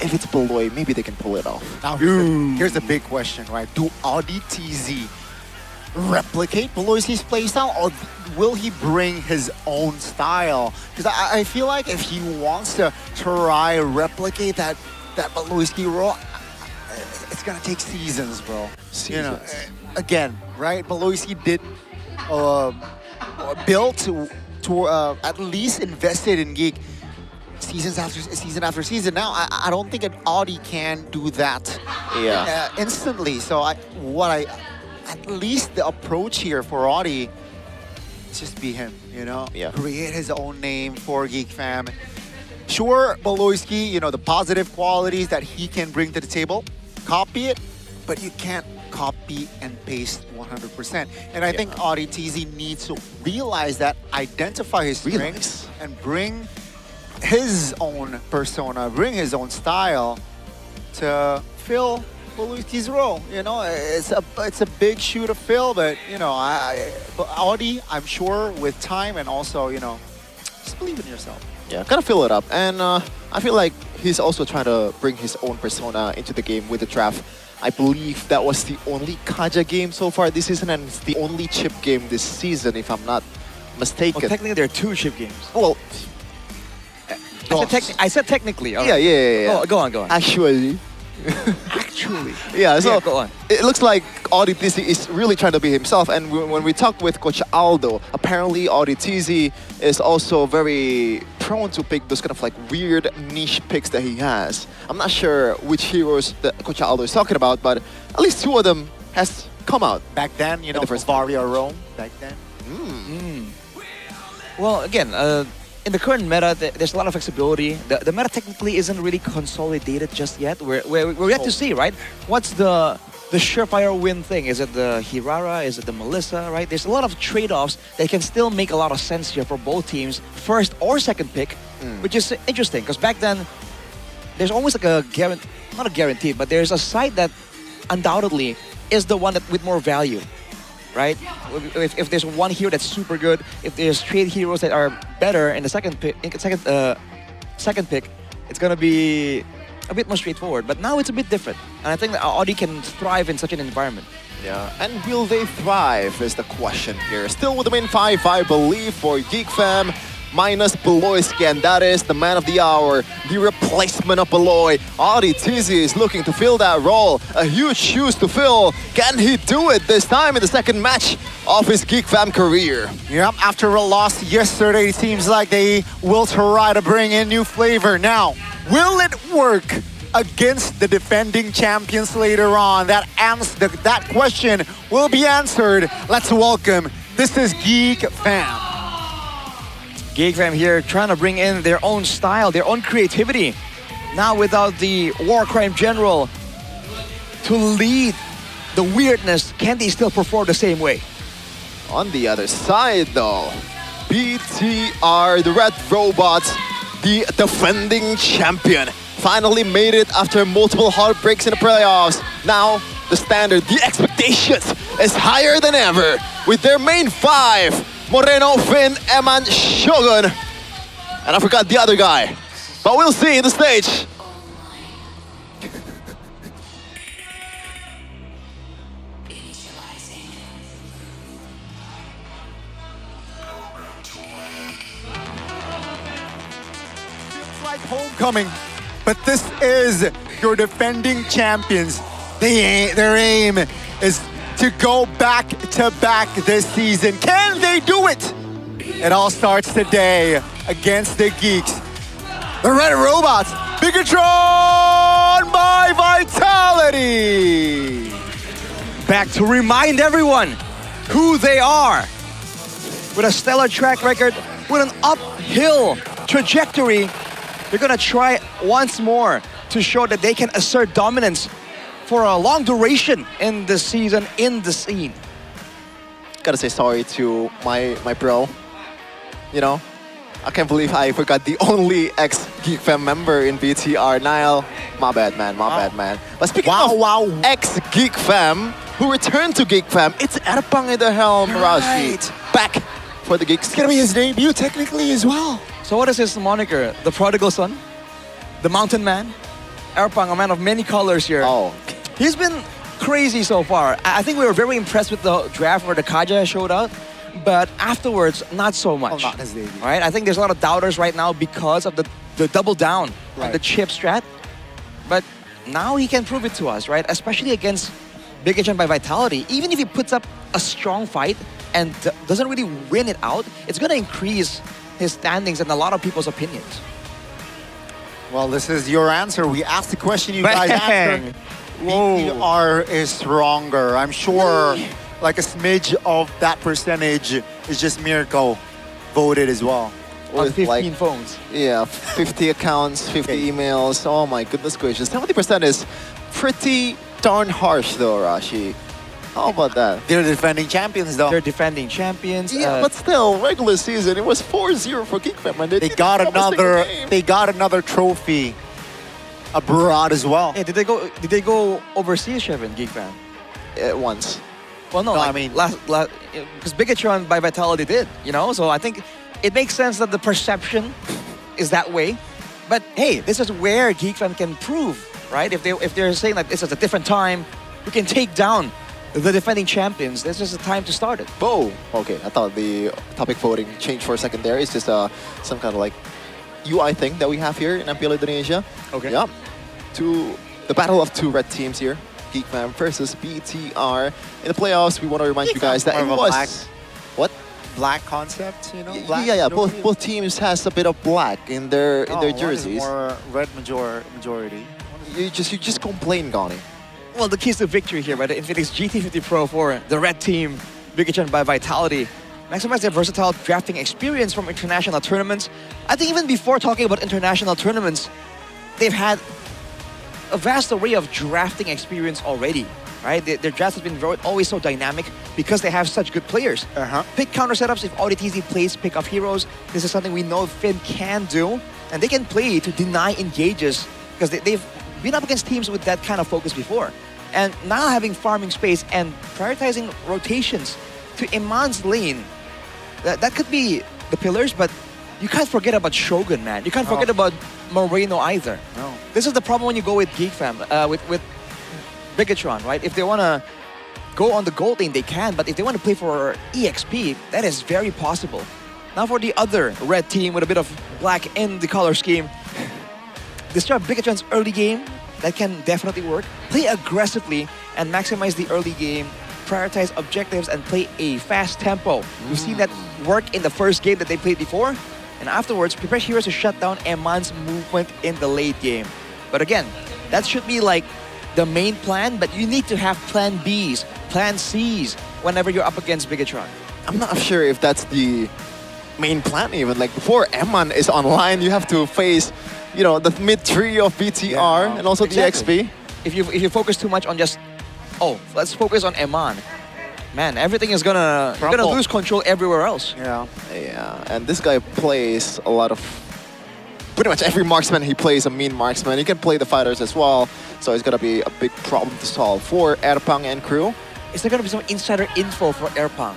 if it's Beloy, maybe they can pull it off. Now, here's the big question, right? Do Auditizi replicate Beloyski's playstyle, or will he bring his own style? Because I feel like if he wants to try replicate that Beloyski role, it's gonna take seasons, bro. You know, again, right? Beloyski did build to at least invested in Geek season after season. Now I don't think an Audi can do that instantly. So at least the approach here for Audi is just be him, you know? Create his own name for Geek Fam. Sure, Beloyski, you know, the positive qualities that he can bring to the table, copy it, but you can't copy and paste 100%. And I think Auditizi needs to realize that, identify his strengths, and bring his own persona, bring his own style to fill Beloyski's role. You know, it's a big shoe to fill, but you know, but Audi, I'm sure with time and also, you know, just believe in yourself. Yeah, gotta fill it up. And I feel like he's also trying to bring his own persona into the game with the draft. I believe that was the only Kaja game so far this season, and it's the only chip game this season, if I'm not mistaken. Well, technically, there are 2 chip games. Well, I said technically. Yeah. Oh, go on. Actually. Yeah, so go on. It looks like Auditizi is really trying to be himself, and when we talked with Coach Aldo, apparently Auditizi is also very prone to pick those kind of like weird niche picks that he has. I'm not sure which heroes that Coach Aldo is talking about, but at least 2 of them has come out. Back then, you know, Varia Rome, back then. Well, again, in the current meta, there's a lot of flexibility. The meta technically isn't really consolidated just yet. We're yet to see, right? What's the surefire win thing? Is it the Hirara? Is it the Melissa, right? There's a lot of trade-offs that can still make a lot of sense here for both teams, first or second pick, which is interesting, because back then, there's almost like not a guarantee, but there's a side that undoubtedly is the one that with more value. Right? If there's one hero that's super good, if there's trade heroes that are better in the second pick, it's gonna be a bit more straightforward. But now it's a bit different, and I think that Audi can thrive in such an environment. Yeah, and will they thrive is the question here. Still with the main 5, I believe, for Geek Fam, minus Beloyski, and that is the man of the hour, the replacement of Beloy. Auditizi is looking to fill that role. A huge shoes to fill. Can he do it this time in the second match of his Geek Fam career? Yep, after a loss yesterday, it seems like they will try to bring in new flavor. Now, will it work against the defending champions later on? That question will be answered. Let's welcome, this is Geek Fam. Geek Fam here trying to bring in their own style, their own creativity. Now without the War Crime General to lead the weirdness, can they still perform the same way? On the other side though, BTR, the Red Robots, the defending champion, finally made it after multiple heartbreaks in the playoffs. Now the standard, the expectations is higher than ever with their main 5. Moreno, Finn, Eman, Shogun. And I forgot the other guy. But we'll see the stage. Feels like homecoming, but this is your defending champions. Their aim is to go back to back this season. Can they do it? It all starts today against the Geeks. The Red Robots, Bigatron by Vitality. Back to remind everyone who they are. With a stellar track record, with an uphill trajectory, they're gonna try once more to show that they can assert dominance for a long duration in the season, in the scene. Gotta say sorry to my bro. You know, I can't believe I forgot the only ex-Geek Fam member in BTR, Niall. My bad, man. My bad, man. But speaking of ex-Geek Fam, who returned to Geek Fam, it's Erpang in the helm, Rashi. Back for the Geeks. It's gonna be his debut technically as well. So what is his moniker? The prodigal son? The mountain man? Erpang, a man of many colors here. Oh. He's been crazy so far. I think we were very impressed with the draft where the Kaja showed out, but afterwards, not so much. Not his debut. Right? I think there's a lot of doubters right now because of the double down on the chip strat. But now he can prove it to us, right? Especially against Bigatron by Vitality. Even if he puts up a strong fight and doesn't really win it out, it's going to increase his standings and a lot of people's opinions. Well, this is your answer. We asked the question, you guys answered. BTR is stronger. I'm sure like a smidge of that percentage is just Mirko voted as well. On 15 like, phones. Yeah, 50 accounts, 50 emails. Oh my goodness gracious. 70% is pretty darn harsh though, Rashi. How about that? They're defending champions though. They're defending champions. Yeah, but still, regular season, it was 4-0 for Geek Fam. They got another trophy abroad as well. Yeah, did they go overseas, Shevin, Geek Fam? Once. Well, no, I mean, because Bigatron by Vitality did, you know? So I think it makes sense that the perception is that way. But hey, this is where Geek Fam can prove, right? If they're saying that this is a different time, we can take down the defending champions. This is the time to start it. Whoa! Okay, I thought the topic voting changed for a second there. It's just some kind of like UI thing that we have here in MPL Indonesia. Okay. Yeah. The battle of two red teams here. Geek Fam versus BTR. In the playoffs, we want to remind you guys that it was... Black concept, you know? Black, yeah. Both teams has a bit of black in their jerseys. More red majority. You just complain, Gani. Well, the keys to victory here by the Infinix GT50 Pro for the red team, Bigatron by Vitality. Maximize their versatile drafting experience from international tournaments. I think even before talking about international tournaments, they've had a vast array of drafting experience already, right? Their draft has been always so dynamic because they have such good players. Pick counter setups, if ODTZ plays pick off heroes, this is something we know Finn can do, and they can play to deny engages because they've been up against teams with that kind of focus before. And now having farming space and prioritizing rotations to Iman's lane, that could be the pillars, but you can't forget about Shogun, man. You can't forget about Moreno either. No. This is the problem when you go with Geek Fam, with Bigatron, right? If they want to go on the gold lane, they can, but if they want to play for EXP, that is very possible. Now for the other red team with a bit of black in the color scheme, disrupt Bigatron's early game. That can definitely work. Play aggressively and maximize the early game, prioritize objectives, and play a fast tempo. We've seen that work in the first game that they played before, and afterwards, prepare heroes to shut down Eman's movement in the late game. But again, that should be like the main plan, but you need to have plan Bs, plan Cs whenever you're up against Bigatron. I'm not sure if that's the main plan even. Like before Eman is online, you have to face, you know, the mid trio of BTR and also the XP. If you focus too much on just, oh, let's focus on Eman, man, everything is gonna you're gonna lose control everywhere else. Yeah, and this guy plays a lot of, pretty much every marksman he plays a mean marksman. He can play the fighters as well, so it's gonna be a big problem to solve for Erpang and crew. Is there gonna be some insider info for Erpang?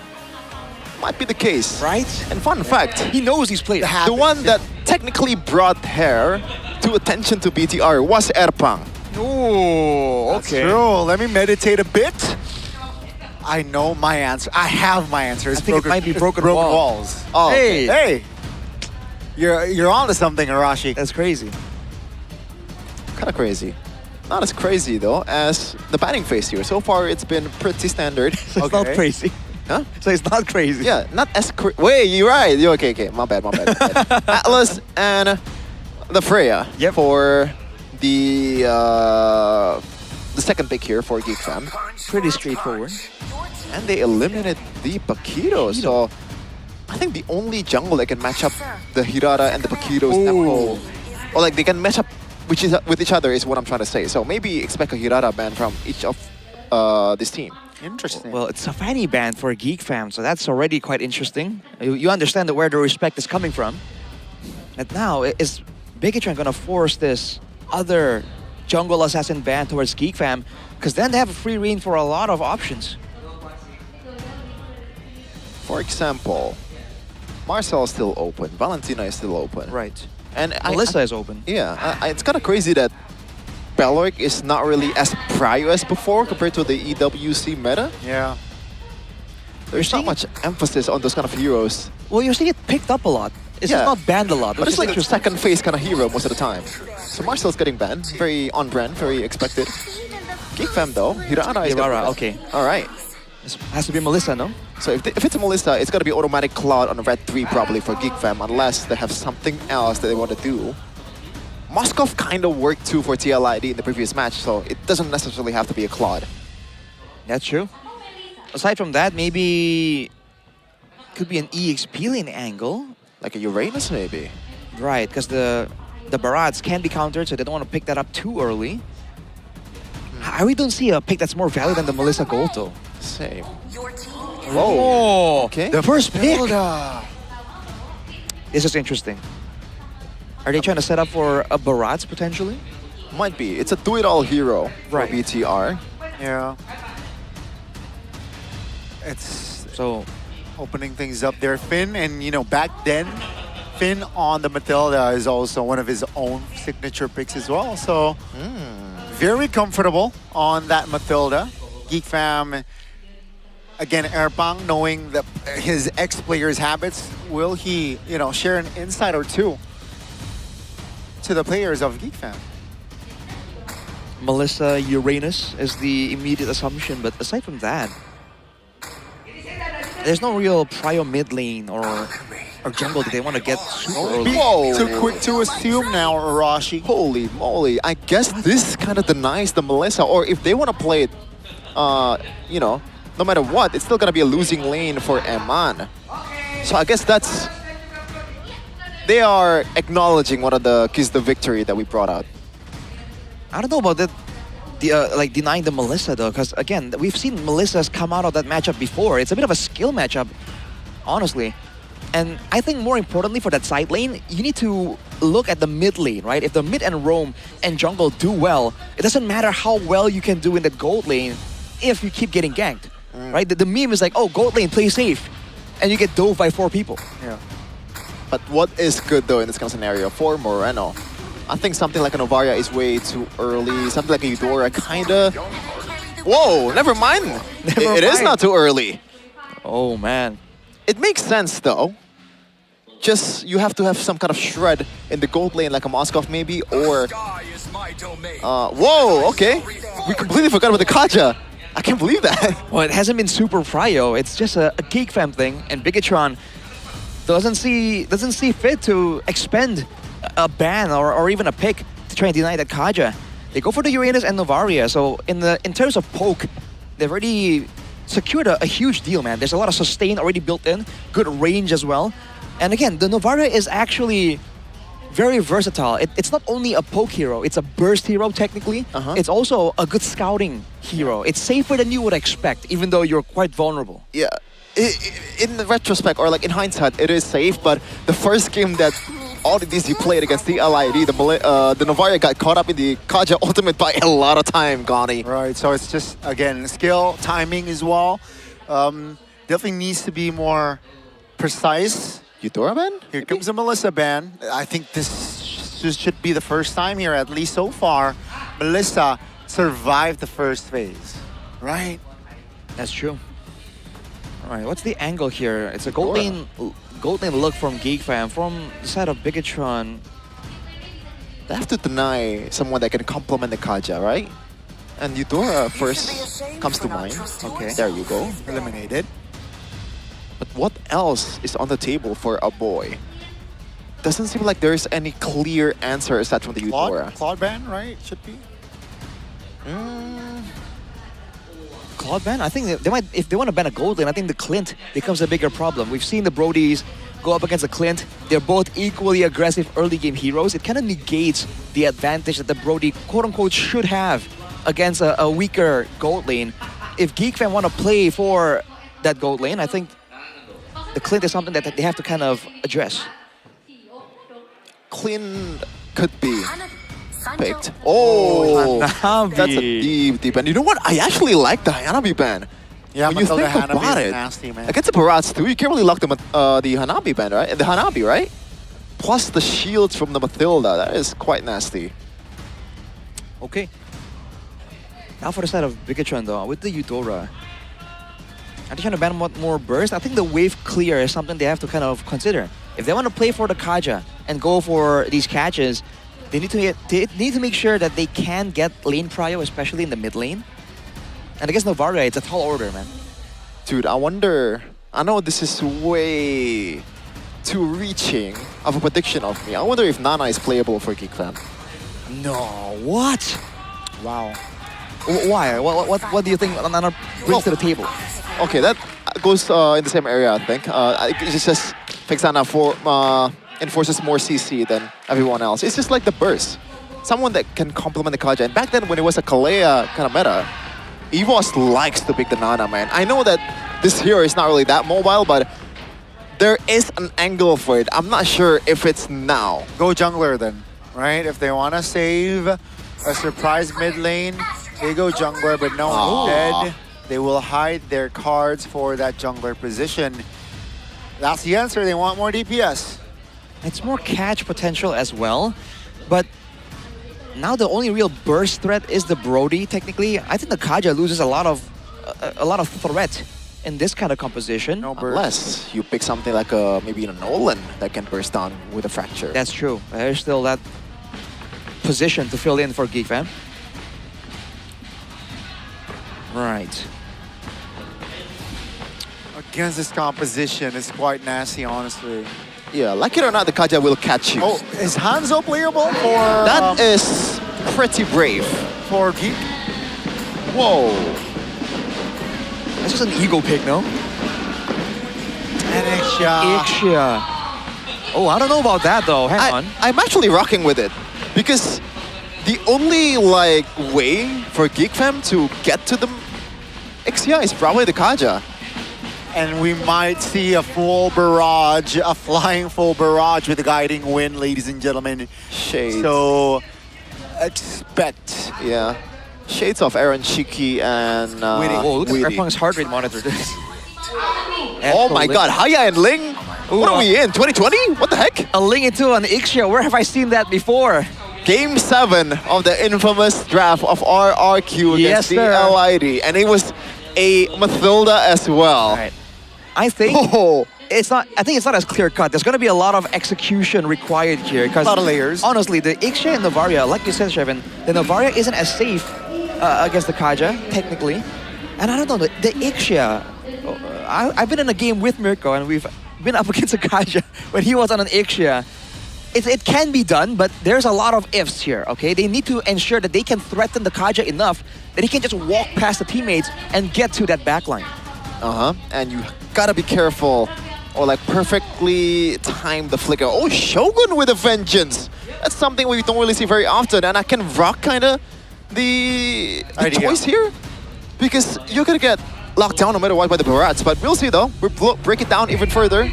Might be the case. Right? And fun fact, he knows these players. The one that technically brought hair to attention to BTR was Erpang. Ooh, That's true. Let me meditate a bit. I know my answer. I have my answer. It's I think it might be broken walls. Oh, hey, hey. You're onto something, Arashi. That's crazy. Kind of crazy. not as crazy though as the banning phase here. So far, it's been pretty standard. It's not crazy. Huh? So it's not crazy. Yeah, not as wait, you're right. You're okay. My bad. Atlas and the Freya for the second pick here for Geek Fam. Pretty straightforward. And they eliminated the Paquito. So I think the only jungle that can match up the Hirata and the Paquito's tempo, or like they can match up with each other is what I'm trying to say. So maybe expect a Hirata ban from each of this team. Interesting. Well, it's a fanny ban for Geek Fam, so that's already quite interesting. You understand where the respect is coming from. And now, is Bigatron gonna force this other jungle assassin ban towards Geek Fam? Because then they have a free reign for a lot of options. For example, Marcel is still open, Valentina is still open. Right. And Melissa is open. Yeah, it's kind of crazy that Beloric is not really as prio as before compared to the EWC meta. Yeah. There's not much emphasis on those kind of heroes. Well, you're seeing it picked up a lot. It's just not banned a lot. But it's like a second phase kind of hero most of the time. So Marcel's getting banned, very on brand, very expected. Geek Fam though, Hirata is okay. Alright. Has to be Melissa, no? So if it's a Melissa, it's got to be automatic Cloud on a red 3 probably for Geek Fam, unless they have something else that they want to do. Moskov kind of worked too for TLID in the previous match, so it doesn't necessarily have to be a Claude. That's true. Aside from that, maybe could be an EXP lane angle. Like a Uranus maybe. Right, because the Barats can be countered, so they don't want to pick that up too early. I really don't see a pick that's more valid than the Melissa Gold though. Same. Whoa! Okay. The first pick! This is interesting. Are they trying to set up for a Barats potentially? Might be. It's a do-it-all hero for Right. BTR. Yeah. It's so opening things up there. Finn, and you know, back then, Finn on the Matilda is also one of his own signature picks as well. So very comfortable on that Matilda. Geek Fam, again, Erpang, knowing that his ex-players' habits, will he, you know, share an insight or two to the players of Geek Fam? Melissa Uranus is the immediate assumption, but aside from that, there's no real prio mid lane or jungle that they want to get super early. Whoa! Too quick to assume now, Arashi. Holy moly! I guess this kind of denies the Melissa, or if they want to play it, you know, no matter what, it's still gonna be a losing lane for Eman. So I guess that's they are acknowledging one of the keys to victory that we brought out. I don't know about that, like denying the Melissa though, because again, we've seen Melissas come out of that matchup before. It's a bit of a skill matchup, honestly. And I think more importantly for that side lane, you need to look at the mid lane, right? If the mid and roam and jungle do well, it doesn't matter how well you can do in that gold lane if you keep getting ganked, right? The meme is like, oh, gold lane, play safe. And you get dove by 4 people. Yeah. But what is good though in this kind of scenario for Moreno? I think something like a Novaria is way too early. Something like a Eudora kinda. Whoa, never mind. It is not too early. Oh man. It makes sense though. Just you have to have some kind of shred in the gold lane like a Moskov maybe, or whoa, okay. We completely forgot about the Kaja. I can't believe that. Well, it hasn't been super prio. It's just a Geek Fam thing, and Bigatron doesn't see fit to expend a ban or even a pick to try and deny that Kaja. They go for the Uranus and Novaria. So in terms of poke, they've already secured a huge deal, man. There's a lot of sustain already built in, good range as well. And again, the Novaria is actually very versatile. It's not only a poke hero, it's a burst hero technically. It's also a good scouting hero. It's safer than you would expect, even though you're quite vulnerable. Yeah. In the retrospect, or like in hindsight, it is safe, but the first game that all the DC played against the LID, the Novaria got caught up in the Kaja ultimate by a lot of time, Gani. Right, so it's just, again, skill, timing as well. Definitely needs to be more precise. Eudora ban? Here comes a Melissa ban. I think this should be the first time here, at least so far. Melissa survived the first phase, right? That's true. All right, what's the angle here? It's a gold lane look from Geek Fam. From the side of Bigatron, they have to deny someone that can complement the Kaja, right? And Eudora first comes to mind. Okay, there you go. Eliminated. But what else is on the table for a boy? Doesn't seem like there's any clear answer aside from the Eudora. Claude ban, right? Should be. Claude ban? I think they might, if they want to ban a gold lane, I think the Clint becomes a bigger problem. We've seen the Brodies go up against the Clint. They're both equally aggressive early game heroes. It kind of negates the advantage that the Brody quote-unquote should have against a weaker gold lane. If Geek Fam want to play for that gold lane, I think the Clint is something that they have to kind of address. Clint could be picked. Oh, Hanabi. that's a deep ban. You know what? I actually like the Hanabi ban. Yeah, when you think Hanabi about is it, nasty, man. against the Barats too, you can't really lock the Hanabi ban, right? The Hanabi, right? Plus the shields from the Mathilda. That is quite nasty. Okay. Now for the side of Bigatron though, with the Eudora. Are they trying to ban more burst? I think the wave clear is something they have to kind of consider. If they want to play for the Kaja and go for these catches, they need to make sure that they can get lane prio, especially in the mid lane. And against Novaria, it's a tall order, man. Dude, I wonder... I know this is way too reaching of a prediction of me. I wonder if Nana is playable for Geek Fam. No, what? Wow. Why? What do you think Nana brings to the table? Okay, that goes in the same area, I think. It's just Vexana enforces more CC than everyone else. It's just like the burst. Someone that can complement the Kaja. And back then, when it was a Kalea kind of meta, EVOS likes to pick the Nana, man. I know that this hero is not really that mobile, but there is an angle for it. I'm not sure if it's now. Go jungler then, right? If they want to save a surprise mid lane, they go jungler, but no, instead, they will hide their cards for that jungler position. That's the answer. They want more DPS. It's more catch potential as well, but now the only real burst threat is the Brody. Technically, I think the Kaja loses a lot of threat in this kind of composition. No burst. Unless you pick something like maybe a Nolan that can burst down with a fracture. That's true. There's still that position to fill in for Geek Fam. Right. Against this composition, it's quite nasty, honestly. Yeah, like it or not, the Kaja will catch you. Oh, is Hanzo playable for... That is pretty brave. For Geek? Whoa. That's just an ego pick, no? And Ixia. Oh, I don't know about that, though. Hang on. I'm actually rocking with it. Because the only, like, way for Geek Fam to get to the Ixia is probably the Kaja. And we might see a full barrage, a flying full barrage with a guiding wind, ladies and gentlemen. Shades. So, expect. Yeah. Shades of Aaron Shiki and Oh, look at Weedy. Erpong's heart rate monitor. Oh my god, Haya and Ling? What are we in, 2020? What the heck? A Ling into an Ixia, where have I seen that before? Game 7 of the infamous draft of RRQ against Yes, sir. DLID. And it was a Mathilda as well. Right. I think it's not. I think it's not as clear cut. There's going to be a lot of execution required here. A lot of layers. Honestly, the Ixia and Novaria, like you said, Shevin, the Novaria isn't as safe against the Kaja, technically. And I don't know, the Ixia, I've been in a game with Mirko and we've been up against a Kaja when he was on an Ixia. It can be done, but there's a lot of ifs here, okay? They need to ensure that they can threaten the Kaja enough that he can just walk past the teammates and get to that backline. And you gotta be careful or like perfectly time the flicker. Oh, Shogun with a vengeance. That's something we don't really see very often, and I can rock kinda the choice here because you're gonna get locked down no matter what by the Barats. But we'll see though. We'll break it down even further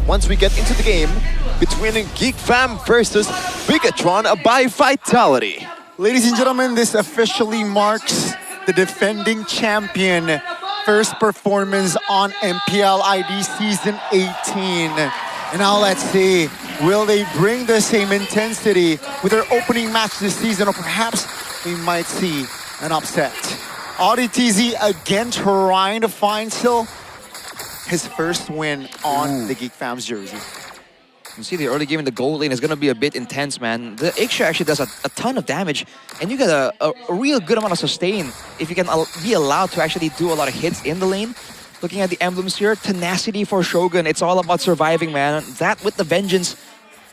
once we get into the game between Geek Fam versus Bigatron by Vitality. Ladies and gentlemen, this officially marks the defending champion first performance on MPL ID Season 18. And now let's see, will they bring the same intensity with their opening match this season, or perhaps we might see an upset. AudiTZ again trying to find still his first win on the Geek Fam's jersey. You see the early game in the gold lane is going to be a bit intense, man. The Iksha actually does a ton of damage, and you get a real good amount of sustain if you can be allowed to actually do a lot of hits in the lane. Looking at the emblems here, tenacity for Shogun. It's all about surviving, man. That with the vengeance,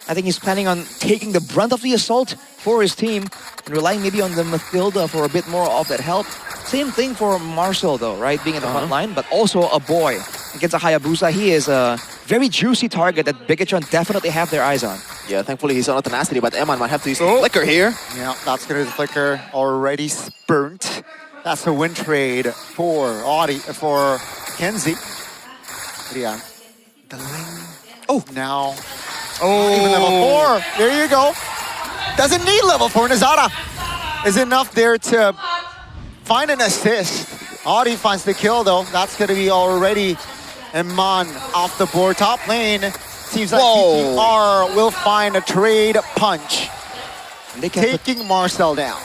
I think he's planning on taking the brunt of the assault for his team and relying maybe on the Mathilda for a bit more of that help. Same thing for Marcel though, right? Being in the front line, but also a boy. Against a Hayabusa, he is a very juicy target that Bigatron definitely have their eyes on. Yeah, thankfully he's on a tenacity, but Eman might have to use the flicker here. Yeah, that's gonna be the flicker already burnt. That's a win trade for for Kenzie. Yeah. The lane. Oh, now. Oh, even level 4. There you go. Doesn't need level 4. Nazara is enough there to find an assist. Audi finds the kill though. That's gonna be already Eman off the board. Top lane. Seems like PTR will find a trade punch. They taking Marcel down.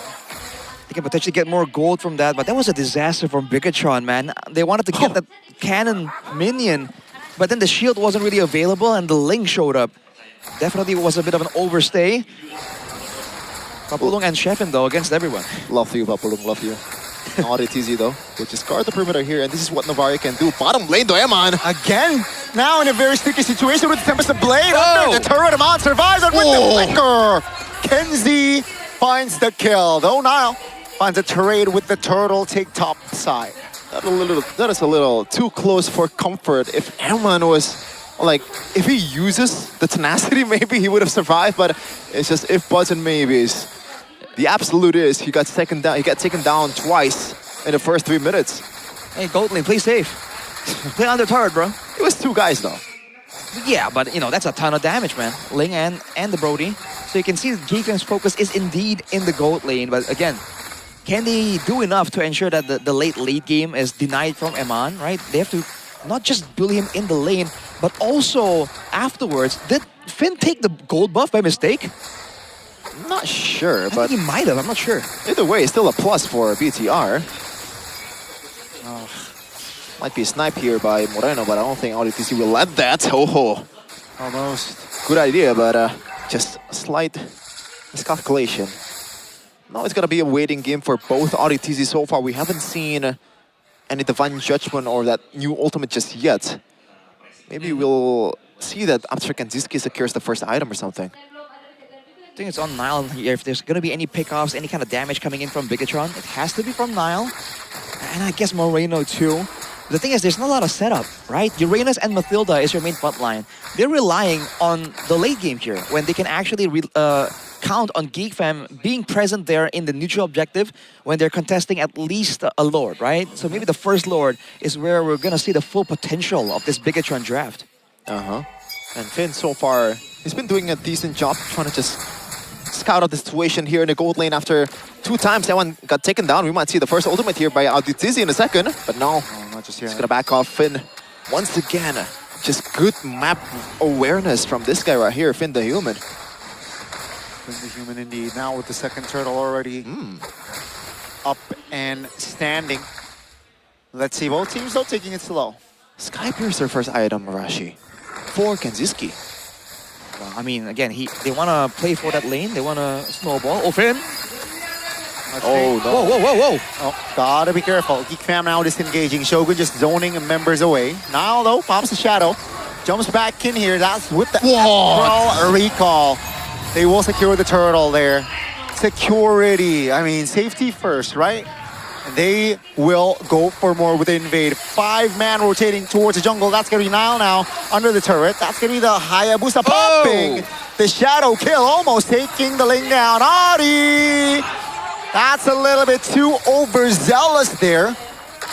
They can potentially get more gold from that, but that was a disaster from Bigatron, man. They wanted to get that cannon minion, but then the shield wasn't really available and the link showed up. Definitely was a bit of an overstay. Papulung and Sheffin though against everyone. Love you, Papulung, love you. Not it easy though. We'll just guard the perimeter here, and this is what Navari can do. Bottom lane though, Eman. Again, now in a very sticky situation with the Tempest of Blade. Under the turret, Eman survives and with the flicker. Kenzie finds the kill, though Nile finds a trade with the turtle, take top side. That is a little too close for comfort. If Eman was, like, if he uses the tenacity, maybe he would have survived, but it's just if buts and maybes. The absolute is he got taken down twice in the first 3 minutes. Hey, gold lane, play safe. Play under turret, bro. It was 2 guys though. Yeah, but you know, that's a ton of damage, man. Ling and the Brody. So you can see Geekfam's focus is indeed in the gold lane, but again, can they do enough to ensure that the late game is denied from Eman, right? They have to not just bully him in the lane, but also afterwards. Did Finn take the gold buff by mistake? I'm not sure, but he might have, I'm not sure. Either way, it's still a plus for BTR. Might be a snipe here by Moreno, but I don't think RTC will let that. Oh, almost. Good idea, but just a slight miscalculation. Now it's gonna be a waiting game for both RTC so far. We haven't seen any Divine Judgment or that new ultimate just yet. Maybe we'll see that after Kanziski secures the first item or something. I think it's on Nile here. If there's gonna be any pickoffs, any kind of damage coming in from Bigatron, it has to be from Nile. And I guess Moreno too. The thing is, there's not a lot of setup, right? Uranus and Mathilda is your main front line. They're relying on the late game here, when they can actually count on Geekfam being present there in the neutral objective when they're contesting at least a Lord, right? So maybe the first Lord is where we're gonna see the full potential of this Bigatron draft. And Finn so far, he's been doing a decent job trying to just scout out the situation here in the gold lane after 2 times that one got taken down. We might see the first ultimate here by Auditizi in a second, but no, not just he's gonna back off Finn once again. Just good map awareness from this guy right here, Finn the Human. Finn the Human indeed. Now with the second turtle already up and standing. Let's see, both teams though taking it slow. Skypiercer first item, Rashi, for Kanziski. Well, I mean, again, they want to play for that lane. They want to snowball. Oh, Finn! Oh, no. Whoa. Oh, gotta be careful. Geekfam now disengaging. Shogun just zoning members away. Now, though, pops the shadow. Jumps back in here. That's with the Astral recall. They will secure the turtle there. Security. I mean, safety first, right? And they will go for more with the invade. 5-man rotating towards the jungle. That's going to be Nile now under the turret. That's going to be the Hayabusa popping. The shadow kill almost taking the lane down. Adi! That's a little bit too overzealous there.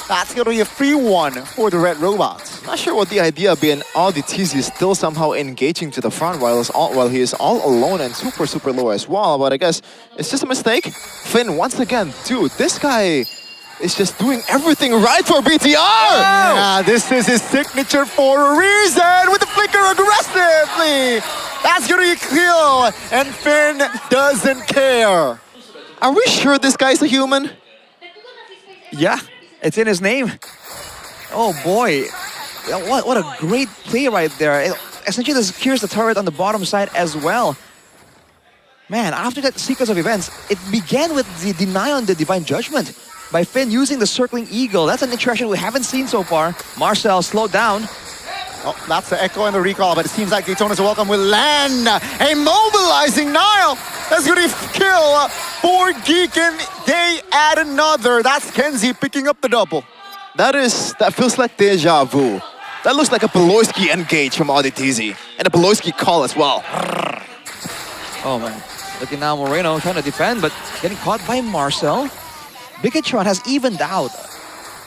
That's going to be a free one for the Red Robots. Not sure what the idea being Auditizi is still somehow engaging to the front while he is all alone and super low as well. But I guess it's just a mistake. Finn, once again, dude, this guy is just doing everything right for BTR! Yeah, this is his signature for a reason with the flicker aggressively. That's going to be a kill, and Finn doesn't care. Are we sure this guy's a human? Yeah, it's in his name. Oh boy, what a great play right there. essentially secures the turret on the bottom side as well. Man, after that sequence of events, it began with the denial on the Divine Judgment by Finn using the Circling Eagle. That's an interaction we haven't seen so far. Marcel slowed down. Oh, that's the echo and the recall, but it seems like Daytona's welcome will land. Immobilizing Nile. That's going to kill for Geek, and they add another. That's Kenzie picking up the double. That feels like deja vu. That looks like a Beloyski engage from Auditizi. And a Beloyski call as well. Oh man, looking now Moreno trying to defend, but getting caught by Marcel. Bigatron has evened out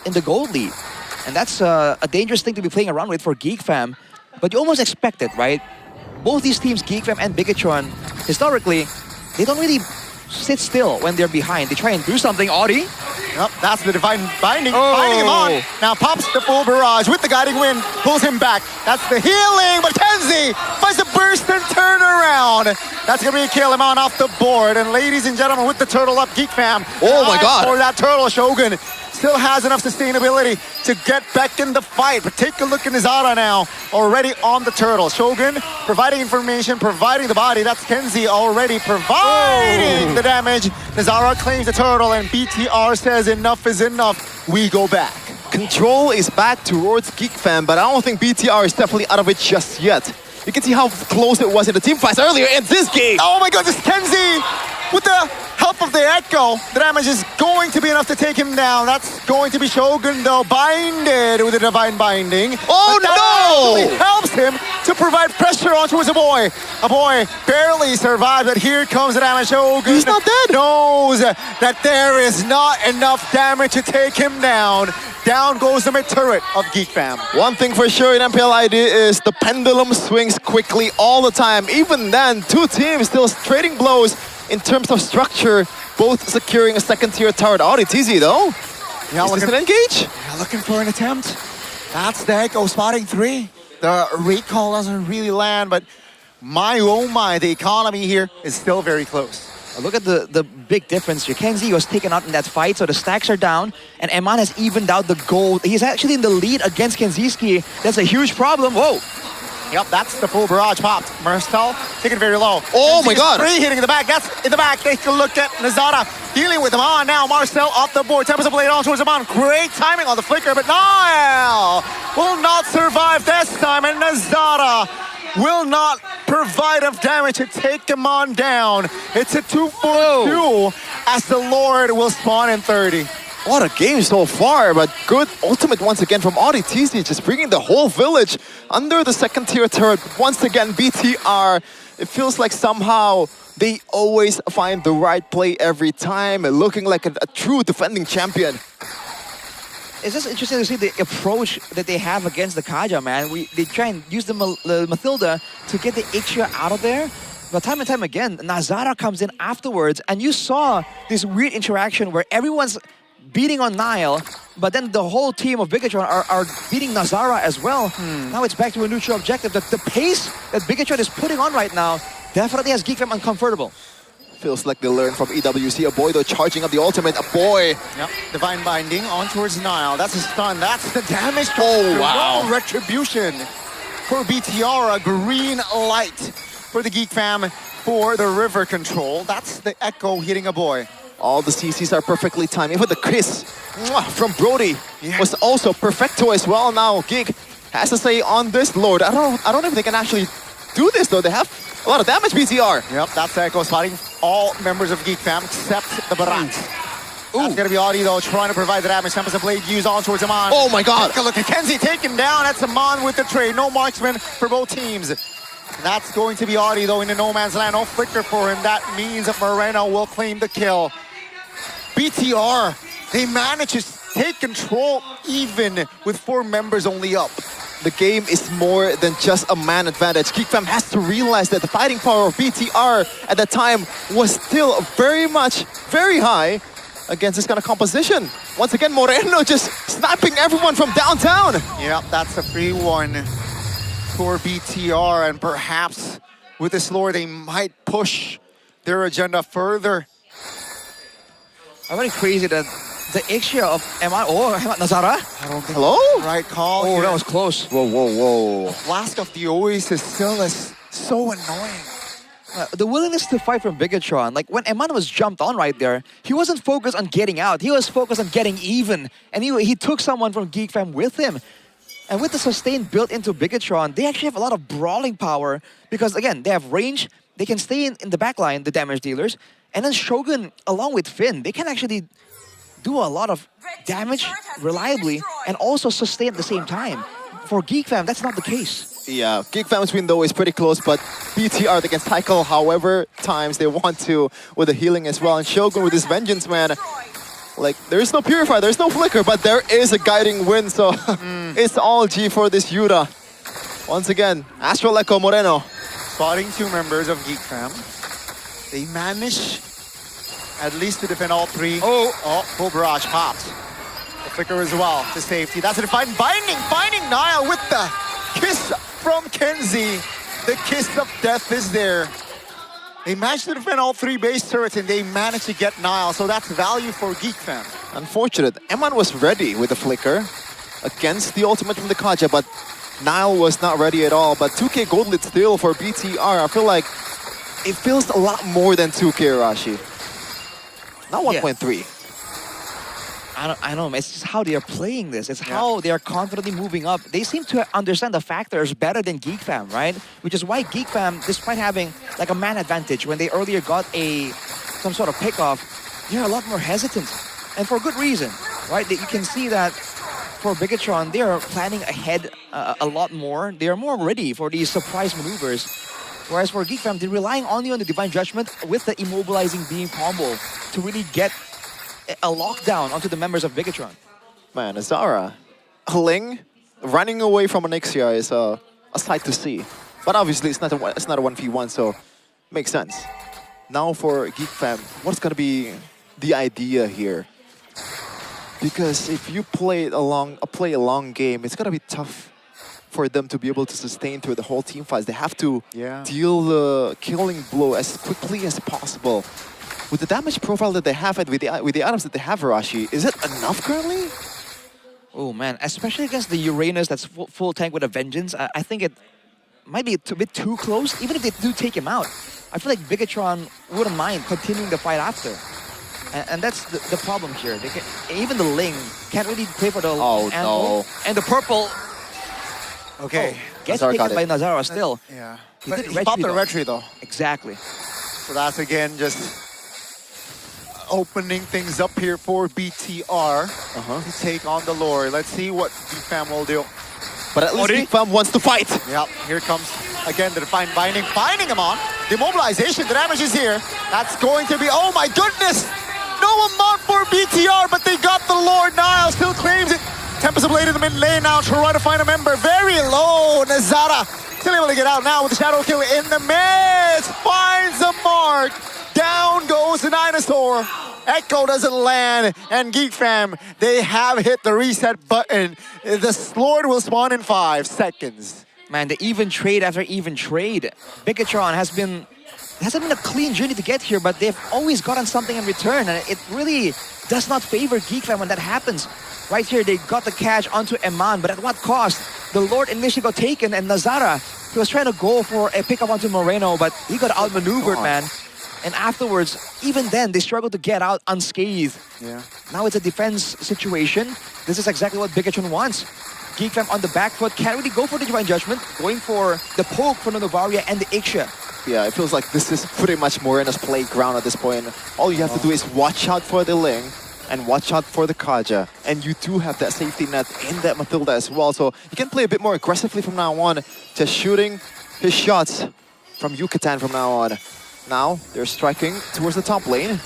in the gold lead. And that's a dangerous thing to be playing around with for Geek Fam. But you almost expect it, right? Both these teams, Geek Fam and Bigatron, historically, they don't really sit still when they're behind. They try and do something. Audi. Yep, that's the Divine Binding, binding him on. Now pops the full barrage with the guiding wind, pulls him back. That's the healing, but Kenzie finds a burst and turn around. That's gonna be a kill, him on off the board. And ladies and gentlemen, with the turtle up, Geek Fam. Oh my God. For that turtle, Shogun still has enough sustainability to get back in the fight. But take a look at Nizara now, already on the turtle. Shogun providing information, providing the body. That's Kenzie already providing the damage. Nizara claims the turtle, and BTR says enough is enough. We go back. Control is back towards Geek Fam, but I don't think BTR is definitely out of it just yet. You can see how close it was in the team fights earlier in this game. Oh my God, this Kenzie with the help of the Echo. The damage is going to be enough to take him down. That's going to be Shogun though, binded with the Divine Binding. Oh no! Actually helps him to provide pressure on towards a boy. A boy barely survived, but here comes the damage. Shogun. He's not dead. Knows that there is not enough damage to take him down. Down goes the mid turret of Geek Fam. One thing for sure in MPL ID is the pendulum swings quickly all the time. Even then, two teams still trading blows in terms of structure, both securing a second-tier turret. Auditizi though, Yeah, is this an engage? Yeah, looking for an attempt. That's the Echo spotting 3. The recall doesn't really land, but my oh my, the economy here is still very close. Look at the big difference here. Kenzie was taken out in that fight, so the stacks are down, and Eman has evened out the gold. He's actually in the lead against Kenziski. That's a huge problem. Whoa. Yep, that's the full barrage popped. Marcel taking it very low. Oh my God. Free hitting in the back. That's in the back. Take a look at Nazara dealing with him on now. Marcel off the board. Tempest Blade on towards him on. Great timing on the flicker, but Niall will not survive this time, and Nazara will not provide enough damage to take him on down. It's a 2-4-2 as the Lord will spawn in 30. What a game so far, but good ultimate once again from Auditizi, just bringing the whole village under the second-tier turret. Once again, BTR, it feels like somehow they always find the right play every time, looking like a true defending champion. It's just interesting to see the approach that they have against the Kaja, man. They try and use the Mathilda to get the Ixia out of there. But time and time again, Nazara comes in afterwards, and you saw this weird interaction where everyone's beating on Nile, but then the whole team of Bigatron are beating Nazara as well. Now it's back to a neutral objective. The pace that Bigatron is putting on right now definitely has Geek Fam uncomfortable. Feels like they learned from EWC. A boy though charging up the ultimate. A boy. Yep, Divine Binding on towards Nile. That's a stun. That's the damage. Oh, wow. No retribution for BTR. A green light for the Geek Fam for the river control. That's the Echo hitting a boy. All the CCs are perfectly timed. Even the kiss from Brody was also perfecto as well. Now Geek has to say on this Lord. I don't know if they can actually do this though. They have a lot of damage, BTR. Yep, that's the Echo spotting all members of Geek Fam except the Barat. That's gonna be Audi though, trying to provide the damage. Tempest Blade used on towards Amon. Oh my God. Take a look at Kenzie taken down. That's Amon with the trade. No marksman for both teams. That's going to be Audi though in the no man's land. No flicker for him. That means that Moreno will claim the kill. BTR, they manage to take control even with 4 members only up. The game is more than just a man advantage. Geek Fam has to realize that the fighting power of BTR at that time was still very high against this kind of composition. Once again, Moreno just sniping everyone from downtown. Yep, that's a free one for BTR, and perhaps with this lore they might push their agenda further. I find it crazy that the Ixia of Eman. Oh, Nazara. Hello? Right call. Oh, here. that was close. Whoa, whoa, whoa. Flask of the Oasis still is so annoying. The willingness to fight from Bigatron, like when Eman was jumped on right there, he wasn't focused on getting out. He was focused on getting even. And he took someone from Geek Fam with him. And with the sustain built into Bigatron, they actually have a lot of brawling power because, again, they have range. They can stay in the backline, the damage dealers. And then Shogun, along with Finn, they can actually do a lot of damage reliably and also sustain at the same time. For Geek Fam, that's not the case. Yeah, Geek Fam's win though is pretty close, but BTR, they can cycle however times they want to with the healing as well. And Shogun with his vengeance, man. Like, there is no Purify, there's no Flicker, but there is a guiding wind, so it's all G for this Yuta. Once again, Astral Echo Moreno. Spotting 2 members of Geek Fam. They manage at least to defend all 3. Oh, full barrage popped. The Flicker as well to safety. That's a defiant binding, finding Niall with the kiss from Kenzie. The kiss of death is there. They managed to defend all 3 base turrets and they managed to get Niall, so that's value for Geek Fam. Unfortunate. Eman was ready with the Flicker against the ultimate from the Kaja, but Niall was not ready at all. But 2K gold lead still for BTR. I feel like it feels a lot more than 2K, Rashi. Not 1.3. I don't know, it's just how they are playing this. It's how they are confidently moving up. They seem to understand the factors better than Geek Fam, right? Which is why Geek Fam, despite having like a man advantage, when they earlier got some sort of pickoff, they're a lot more hesitant. And for good reason, right? You can see that for Bigatron, they are planning ahead a lot more. They are more ready for these surprise maneuvers. Whereas for Geek Fam, they're relying only on the Divine Judgment with the immobilizing beam combo to really get a lockdown onto the members of Bigatron. Man, Azara, Ling running away from Onyxia is a sight to see. But obviously, it's not a 1v1, so makes sense. Now for Geek Fam, what's gonna be the idea here? Because if you play a long game, it's gonna be tough for them to be able to sustain through the whole team fights. They have to deal the killing blow as quickly as possible. With the damage profile that they have and with the items that they have, Arashi, is it enough currently? Oh man, especially against the Uranus that's full tank with a vengeance, I think it might be a bit too close. Even if they do take him out, I feel like Bigatron wouldn't mind continuing the fight after. And that's the problem here. Even the Ling can't really play for the angle. And the purple gets taken by Nazara still. Yeah. But he popped the retry though. Exactly. So that's again just opening things up here for BTR to take on the Lord. Let's see what Geek Fam will do. But at least Geek Fam wants to fight. Yep, here comes again the Defiant Binding, finding him on. The mobilization, the damage is here. That's going to be, oh my goodness! No amount for BTR, but they got the Lord. Niall still claims it. Tempest of Blade in the mid lane now, trying to find a member. Very low, Nazara. Still able to get out now with the Shadow Kill in the midst. Finds the mark. Down goes the Dinosaur. Echo doesn't land. And Geek Fam, they have hit the reset button. The Lord will spawn in 5 seconds. Man, the even trade after even trade. Bigatron hasn't been a clean journey to get here, but they've always gotten something in return. And it really does not favor Geek Fam when that happens. Right here, they got the catch onto Eman, but at what cost? The Lord initially got taken, and Nazara, he was trying to go for a pickup onto Moreno, but he got outmaneuvered, man. And afterwards, even then, they struggled to get out unscathed. Yeah. Now it's a defense situation. This is exactly what Bigatron wants. Geek Fam on the back foot, can't really go for the Divine Judgment, going for the poke from the Novaria and the Ixia. Yeah, it feels like this is pretty much Moreno's playground at this point. All you have to do is watch out for the Ling and watch out for the Kaja. And you do have that safety net in that Matilda as well. So you can play a bit more aggressively from now on, just shooting his shots from Yucatan from now on. Now they're striking towards the top lane.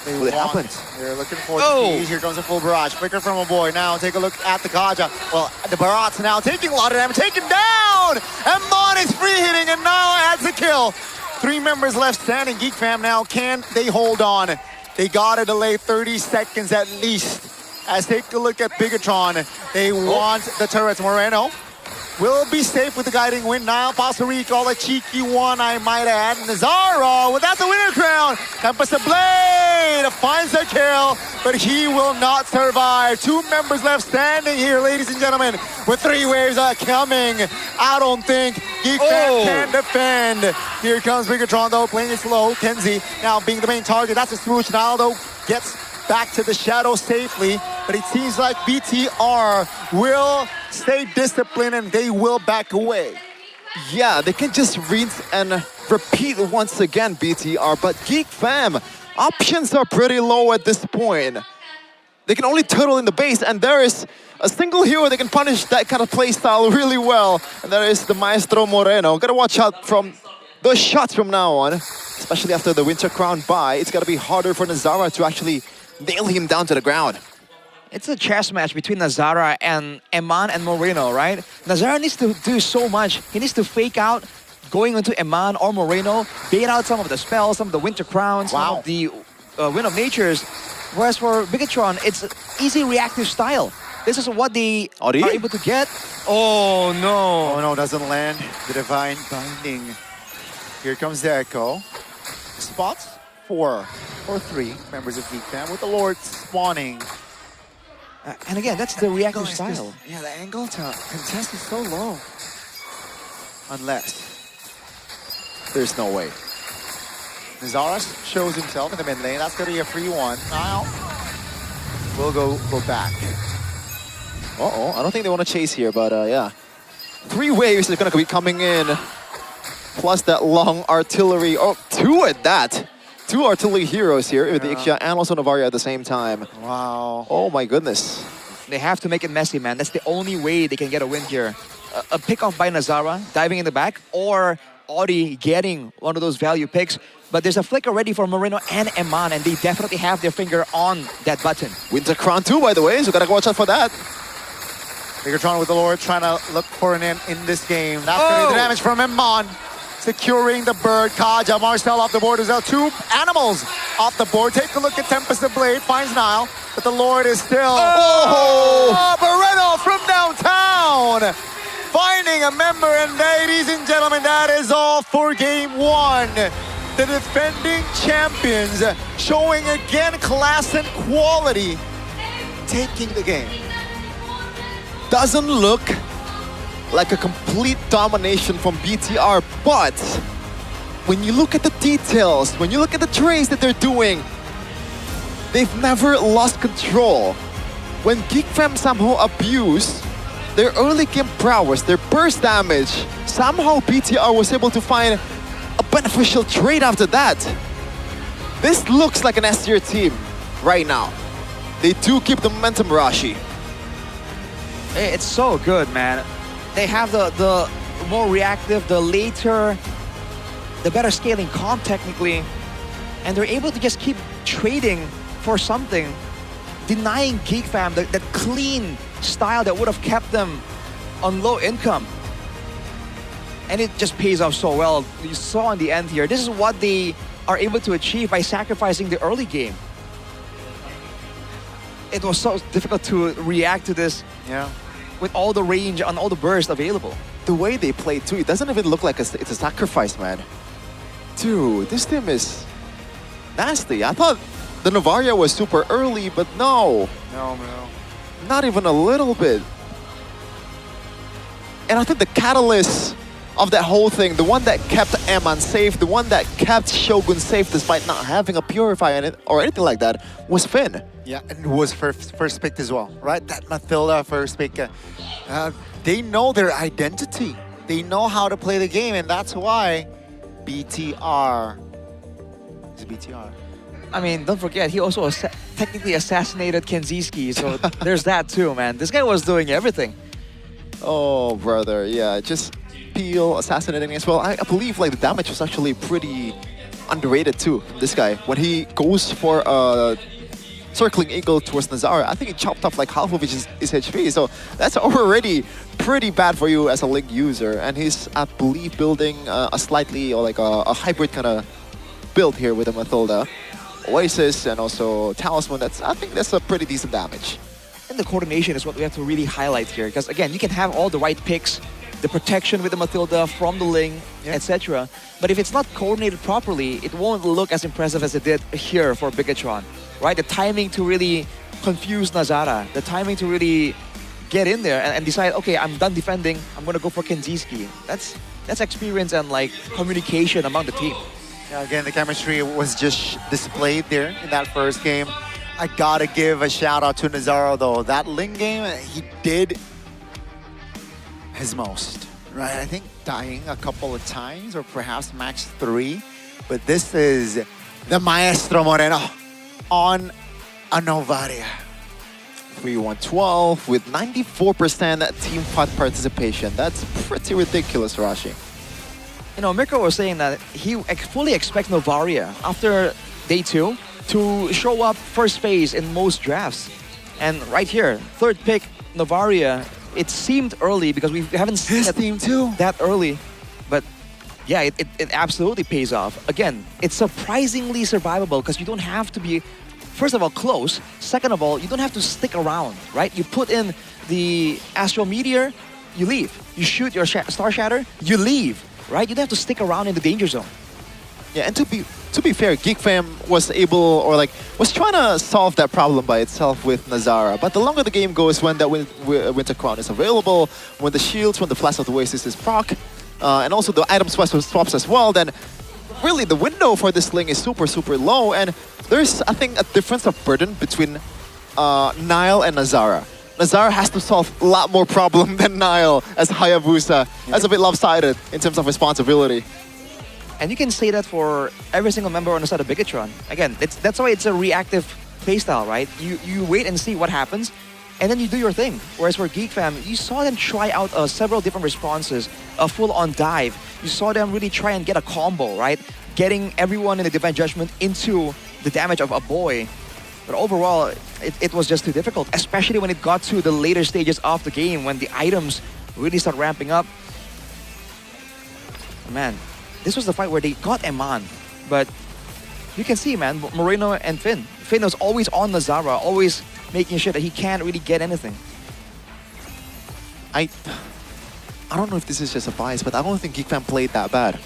Will it happen? They're looking for the keys. Here comes a full barrage. Flicker from a boy. Now take a look at the Kaja. Well, the Barat's now taking a lot of damage. Taken down! And Mon is free hitting and now adds the kill. 3 members left standing. Geek Fam now, can they hold on? They gotta delay 30 seconds at least. As take a look at Bigatron. They want the turrets. Moreno will be safe with the guiding wind. Now, Paso Rico, a cheeky one, I might add. Nazara, well, that's a winner crown. down. Tempest Blade finds the kill, but he will not survive. 2 members left standing here, ladies and gentlemen, with 3 waves coming. I don't think GeekFam can defend. Here comes Bigatron though, playing it slow. Kenzie now being the main target. That's a swoosh. Naldo gets back to the shadow safely, but it seems like BTR will stay disciplined and they will back away. Yeah, they can just rinse and repeat once again, BTR, but GeekFam, options are pretty low at this point. They can only turtle in the base, and there is a single hero that can punish that kind of playstyle really well, and that is the Maestro Moreno. Gotta watch out from those shots from now on, especially after the Winter Crown buy. It's gotta be harder for Nazara to actually nail him down to the ground. It's a chess match between Nazara and Eman and Moreno, right? Nazara needs to do so much. He needs to fake out going into Eman or Moreno, bait out some of the spells, some of the Winter Crowns, some of the Wind of Natures. Whereas for Bigatron, it's easy reactive style. This is what they are able to get. Oh no! Oh no, doesn't land. The Divine Binding. Here comes the Echo. Spots 4 or 3 members of GeekFam with the Lord spawning. And again, that's the reactive style. Yeah, the angle to contest is so low. Unless there's no way. Nazara shows himself in the mid lane. That's going to be a free one. Now we'll go back. Uh-oh, I don't think they want to chase here, but yeah. 3 waves are going to be coming in. Plus that long artillery. Oh, 2 at that. 2 artillery heroes here with the Ixia and also Navaria at the same time. Wow. Oh my goodness. They have to make it messy, man. That's the only way they can get a win here. A pick-off by Nazara, diving in the back, or Audi getting one of those value picks. But there's a flick already for Moreno and Eman, and they definitely have their finger on that button. Winter Crown 2, by the way, so gotta watch out for that. Bigatron with the Lord trying to look for an in this game. That's going to be the damage from Eman. Securing the bird. Kaja, Marcel off the board as well. 2 animals off the board. Take a look at Tempest the Blade. Finds Nile, but the Lord is still... Oh! Moreno from downtown! Finding a member, and ladies and gentlemen, that is all for game 1. The defending champions showing again class and quality, taking the game. Doesn't look like a complete domination from BTR, but when you look at the details, when you look at the trades that they're doing, they've never lost control. When GeekFam somehow abused their early game prowess, their burst damage, somehow BTR was able to find a beneficial trade after that. This looks like an S-tier team right now. They do keep the momentum, Rashi. It's so good, man. They have the more reactive, the later, the better scaling comp technically, and they're able to just keep trading for something, denying GeekFam that clean style that would have kept them on low income. And it just pays off so well. You saw in the end here, this is what they are able to achieve by sacrificing the early game. It was so difficult to react to this. Yeah. With all the range and all the burst available. The way they play too, it doesn't even look like it's a sacrifice, man. Dude, this team is nasty. I thought the Navaria was super early, but no. No. Not even a little bit. And I think the catalyst of that whole thing, the one that kept Eman safe, the one that kept Shogun safe despite not having a Purifier or anything like that, was Finn. Yeah, and it was first pick as well, right? That Mathilda first pick. They know their identity. They know how to play the game, and that's why BTR is BTR. I mean, don't forget, he also technically assassinated Kenziski, so there's that too, man. This guy was doing everything. Oh, brother, yeah, just Peel assassinating as well. I believe like the damage was actually pretty underrated too from this guy. When he goes for a circling eagle towards Nazara, I think he chopped off like half of his HP, so that's already pretty bad for you as a Link user. And he's, I believe, building a slightly, or like a hybrid kind of build here with a Mathilda. Oasis and also Talisman, I think that's a pretty decent damage. And the coordination is what we have to really highlight here, because again, you can have all the right picks, the protection with the Matilda from the Ling, etc. But if it's not coordinated properly, it won't look as impressive as it did here for Bigatron, right? The timing to really confuse Nazara, the timing to really get in there and decide, okay, I'm done defending, I'm gonna go for Kenziski. That's experience and like communication among the team. Yeah, again, the chemistry was just displayed there in that first game. I gotta give a shout out to Nazaro though. That Ling game, he did his most, right? I think dying a couple of times or perhaps max 3. But this is the Maestro Moreno on a Novaria. 3-1-12 with 94% team pot participation. That's pretty ridiculous, Rashi. You know, Mirko was saying that he fully expects Novaria after day 2 to show up first phase in most drafts. And right here, third pick, Novaria, it seemed early because we haven't seen that team too that early. But yeah, it absolutely pays off. Again, it's surprisingly survivable because you don't have to be, first of all, close. Second of all, you don't have to stick around, right? You put in the Astral Meteor, you leave. You shoot your Star Shatter, you leave, right? You don't have to stick around in the danger zone. Yeah, and to be fair, Geek Fam was able, or like, was trying to solve that problem by itself with Nazara. But the longer the game goes, when that Winter Crown is available, when the shields, when the Flash of the Oasis is proc, and also the item swaps as well, then really the window for this Ling is super, super low. And there's, I think, a difference of burden between Nile and Nazara. Nazara has to solve a lot more problem than Nile as Hayabusa. That's a bit lopsided in terms of responsibility. And you can say that for every single member on the side of Bigatron. Again, that's why it's a reactive playstyle, right? You wait and see what happens, and then you do your thing. Whereas for Geek Fam, you saw them try out several different responses, a full-on dive. You saw them really try and get a combo, right? Getting everyone in the Divine Judgment into the damage of a boy. But overall, it was just too difficult, especially when it got to the later stages of the game, when the items really start ramping up. Man, this was the fight where they got Eman, but you can see, man, Moreno and Finn. Finn was always on Nazara, always making sure that he can't really get anything. I don't know if this is just a bias, but I don't think Geek Fam played that bad.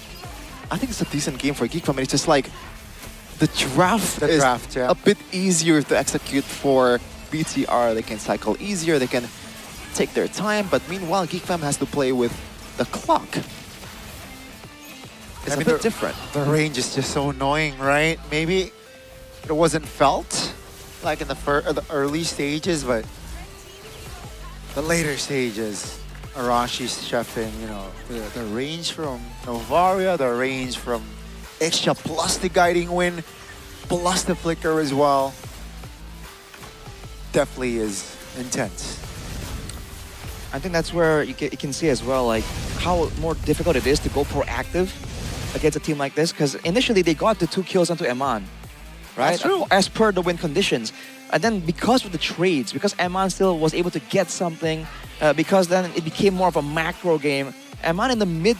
I think it's a decent game for Geek Fam, and it's just like the draft is a bit easier to execute for BTR. They can cycle easier, they can take their time, but meanwhile, Geek Fam has to play with the clock. It's a bit different. The range is just so annoying, right? Maybe it wasn't felt like in the early stages, but the later stages, Arashi's chefing, you know, the range from Novaria, the range from Extra plus the Guiding Wind, plus the Flicker as well, definitely is intense. I think that's where you can see as well, like, how more difficult it is to go proactive against a team like this, because initially they got the 2 kills onto Eman, right? That's true. As per the win conditions. And then because of the trades, because Eman still was able to get something, because then it became more of a macro game, Eman in the mid,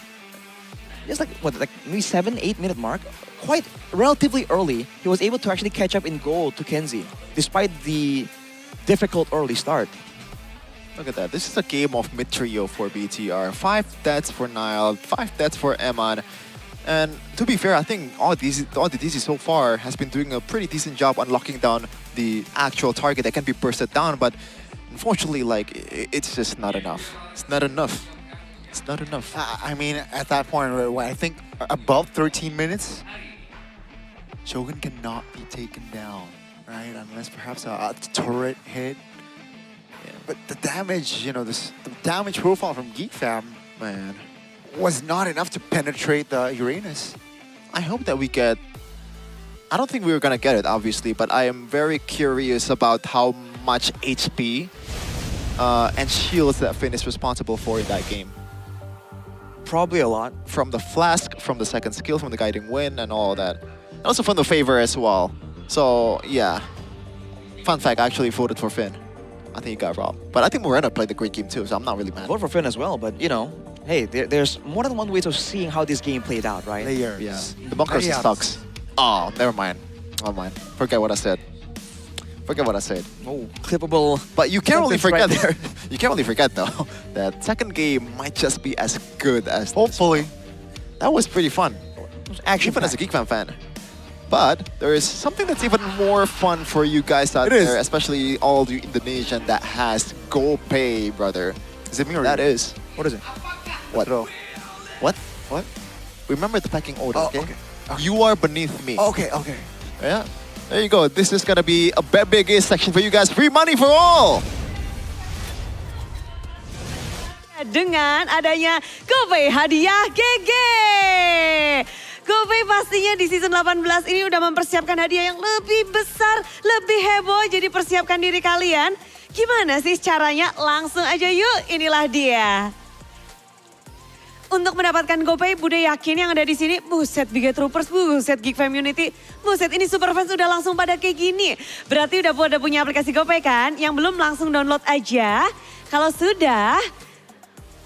just like, what, like maybe 7-8 minute mark, quite relatively early, he was able to actually catch up in gold to Kenzie, despite the difficult early start. Look at that. This is a game of mid-trio for BTR. 5 deaths for Nile, 5 deaths for Eman. And to be fair, I think all the DC so far has been doing a pretty decent job on locking down the actual target that can be bursted down, but unfortunately, like, it's just not enough. It's not enough. It's not enough. I mean, at that point, I think above 13 minutes, Shogun cannot be taken down, right? Unless perhaps a turret hit. Yeah, but the damage, you know, the damage profile from Geek Fam, man, was not enough to penetrate the Uranus. I hope that we get... I don't think we were gonna get it, obviously, but I am very curious about how much HP and shields that Finn is responsible for in that game. Probably a lot. From the Flask, from the second skill, from the Guiding Wind, and all that. And also from the Favor as well. So, yeah. Fun fact, I actually voted for Finn. I think he got robbed. But I think Moreno played a great game too, so I'm not really mad. Vote for Finn as well, but, you know, hey, there's more than one way of seeing how this game played out, right? Layers. Yeah. The bunkers sucks. Oh, never mind. Never mind. Forget what I said. Forget what I said. Oh, clippable. But you can't really sentence forget right there. You can't really forget though that second game might just be as good as Hopefully. that was pretty fun. Action Even as a Geek fan. But there is something that's even more fun for you guys out there, especially all the Indonesian that has GoPay, brother. Is it me or that you? is? What is it? What? What? What? Remember the pecking order, Oh, okay? okay. You are beneath me. Okay. Yeah. There you go. This is gonna be a big section for you guys. Free money for all. Dengan adanya GoPay hadiah GG. GoPay pastinya di season 18 ini udah mempersiapkan hadiah yang lebih besar, lebih heboh. Jadi persiapkan diri kalian. Gimana sih caranya? Langsung aja yuk, inilah dia. Untuk mendapatkan GoPay, Bude yakin yang ada di sini, buset Biga Troopers, buset Geek Fam Unity, buset ini Superfans udah langsung pada kayak gini. Berarti udah punya aplikasi GoPay kan? Yang belum langsung download aja. Kalau sudah,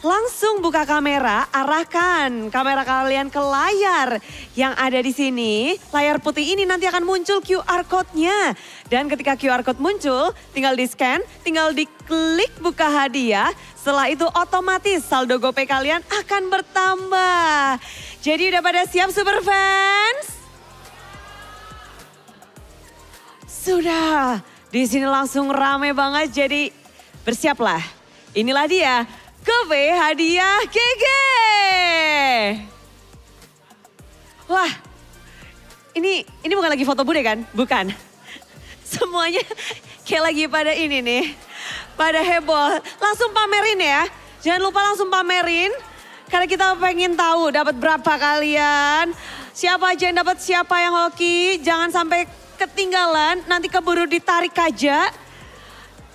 langsung buka kamera, arahkan kamera kalian ke layar yang ada di sini. Layar putih ini nanti akan muncul QR code-nya. Dan ketika QR code muncul, tinggal di-scan, tinggal diklik buka hadiah. Setelah itu otomatis saldo GoPay kalian akan bertambah. Jadi udah pada siap Superfans? Sudah, di sini langsung rame banget jadi bersiaplah. Inilah dia. GoPay hadiah GG. Wah, ini bukan lagi foto Bude kan? Bukan. Semuanya kayak lagi pada ini nih. Pada heboh. Langsung pamerin ya. Jangan lupa langsung pamerin. Karena kita pengen tahu dapat berapa kalian. Siapa aja yang dapat, siapa yang hoki. Jangan sampai ketinggalan. Nanti keburu ditarik aja.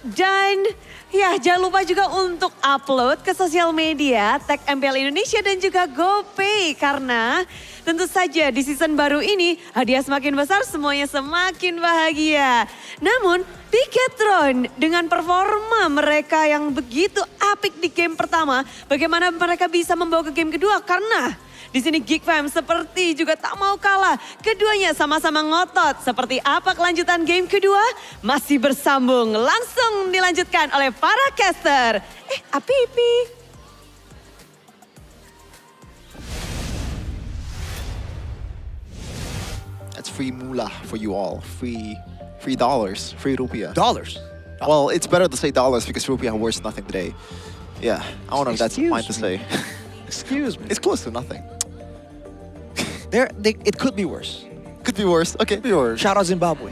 Dan ya, jangan lupa juga untuk upload ke sosial media, tag MPL Indonesia dan juga GoPay. Karena tentu saja di season baru ini hadiah semakin besar, semuanya semakin bahagia. Namun Bigetron dengan performa mereka yang begitu apik di game pertama, bagaimana mereka bisa membawa ke game kedua? Karena di sini Geek Fam seperti juga tak mau kalah. Keduanya sama-sama ngotot. Seperti apa kelanjutan game kedua? Masih bersambung. Langsung dilanjutkan oleh para caster. Api-api. That's free moolah for you all. Free dollars. Free rupiah. Dollars? Well, it's better to say dollars because rupiah worth nothing today. Yeah, I don't know if that's fine to say. Excuse me. It's close to nothing. It could be worse. Could be worse. Okay. Could be worse. Shout out Zimbabwe.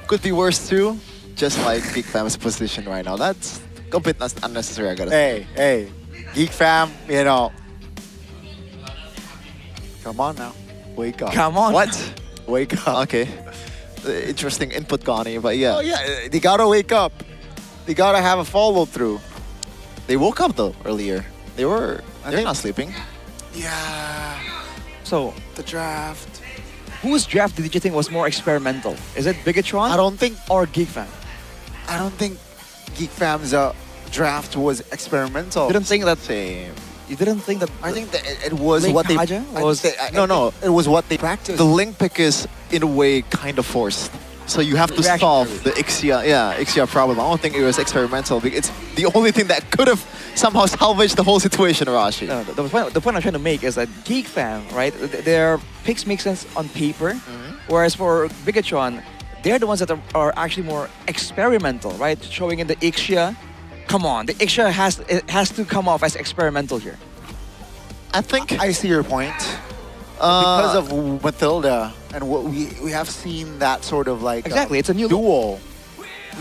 Could be worse too. Just like Geek Fam's position right now. That's completely unnecessary, I gotta say. Hey, Geek Fam, you know. Come on now. Wake up. Come on. What? Wake up. Okay. Interesting input, Connie, but yeah. Oh yeah, they gotta wake up. They gotta have a follow through. They woke up though earlier. They're not sleeping. Yeah. So, the draft. Whose draft did you think was more experimental? Is it Bigetron? I don't think. Or Geek Fam? I don't think Geek Fam's draft was experimental. You didn't think that? Same. You didn't think that? I think that it was Link what they Haja was. No. It was what they practiced. The link pick is in a way kind of forced. So you have to solve the Ixia problem. I don't think it was experimental. It's the only thing that could have somehow salvaged the whole situation, Rashi. No, the point I'm trying to make is that Geek Fam, right? Their picks make sense on paper, whereas for Bigetron, they're the ones that are actually more experimental, right? Showing in the Ixia. Come on, the Ixia has to come off as experimental here. I think I see your point. Because of Matilda and what we have seen that sort of like exactly, it's a new duel.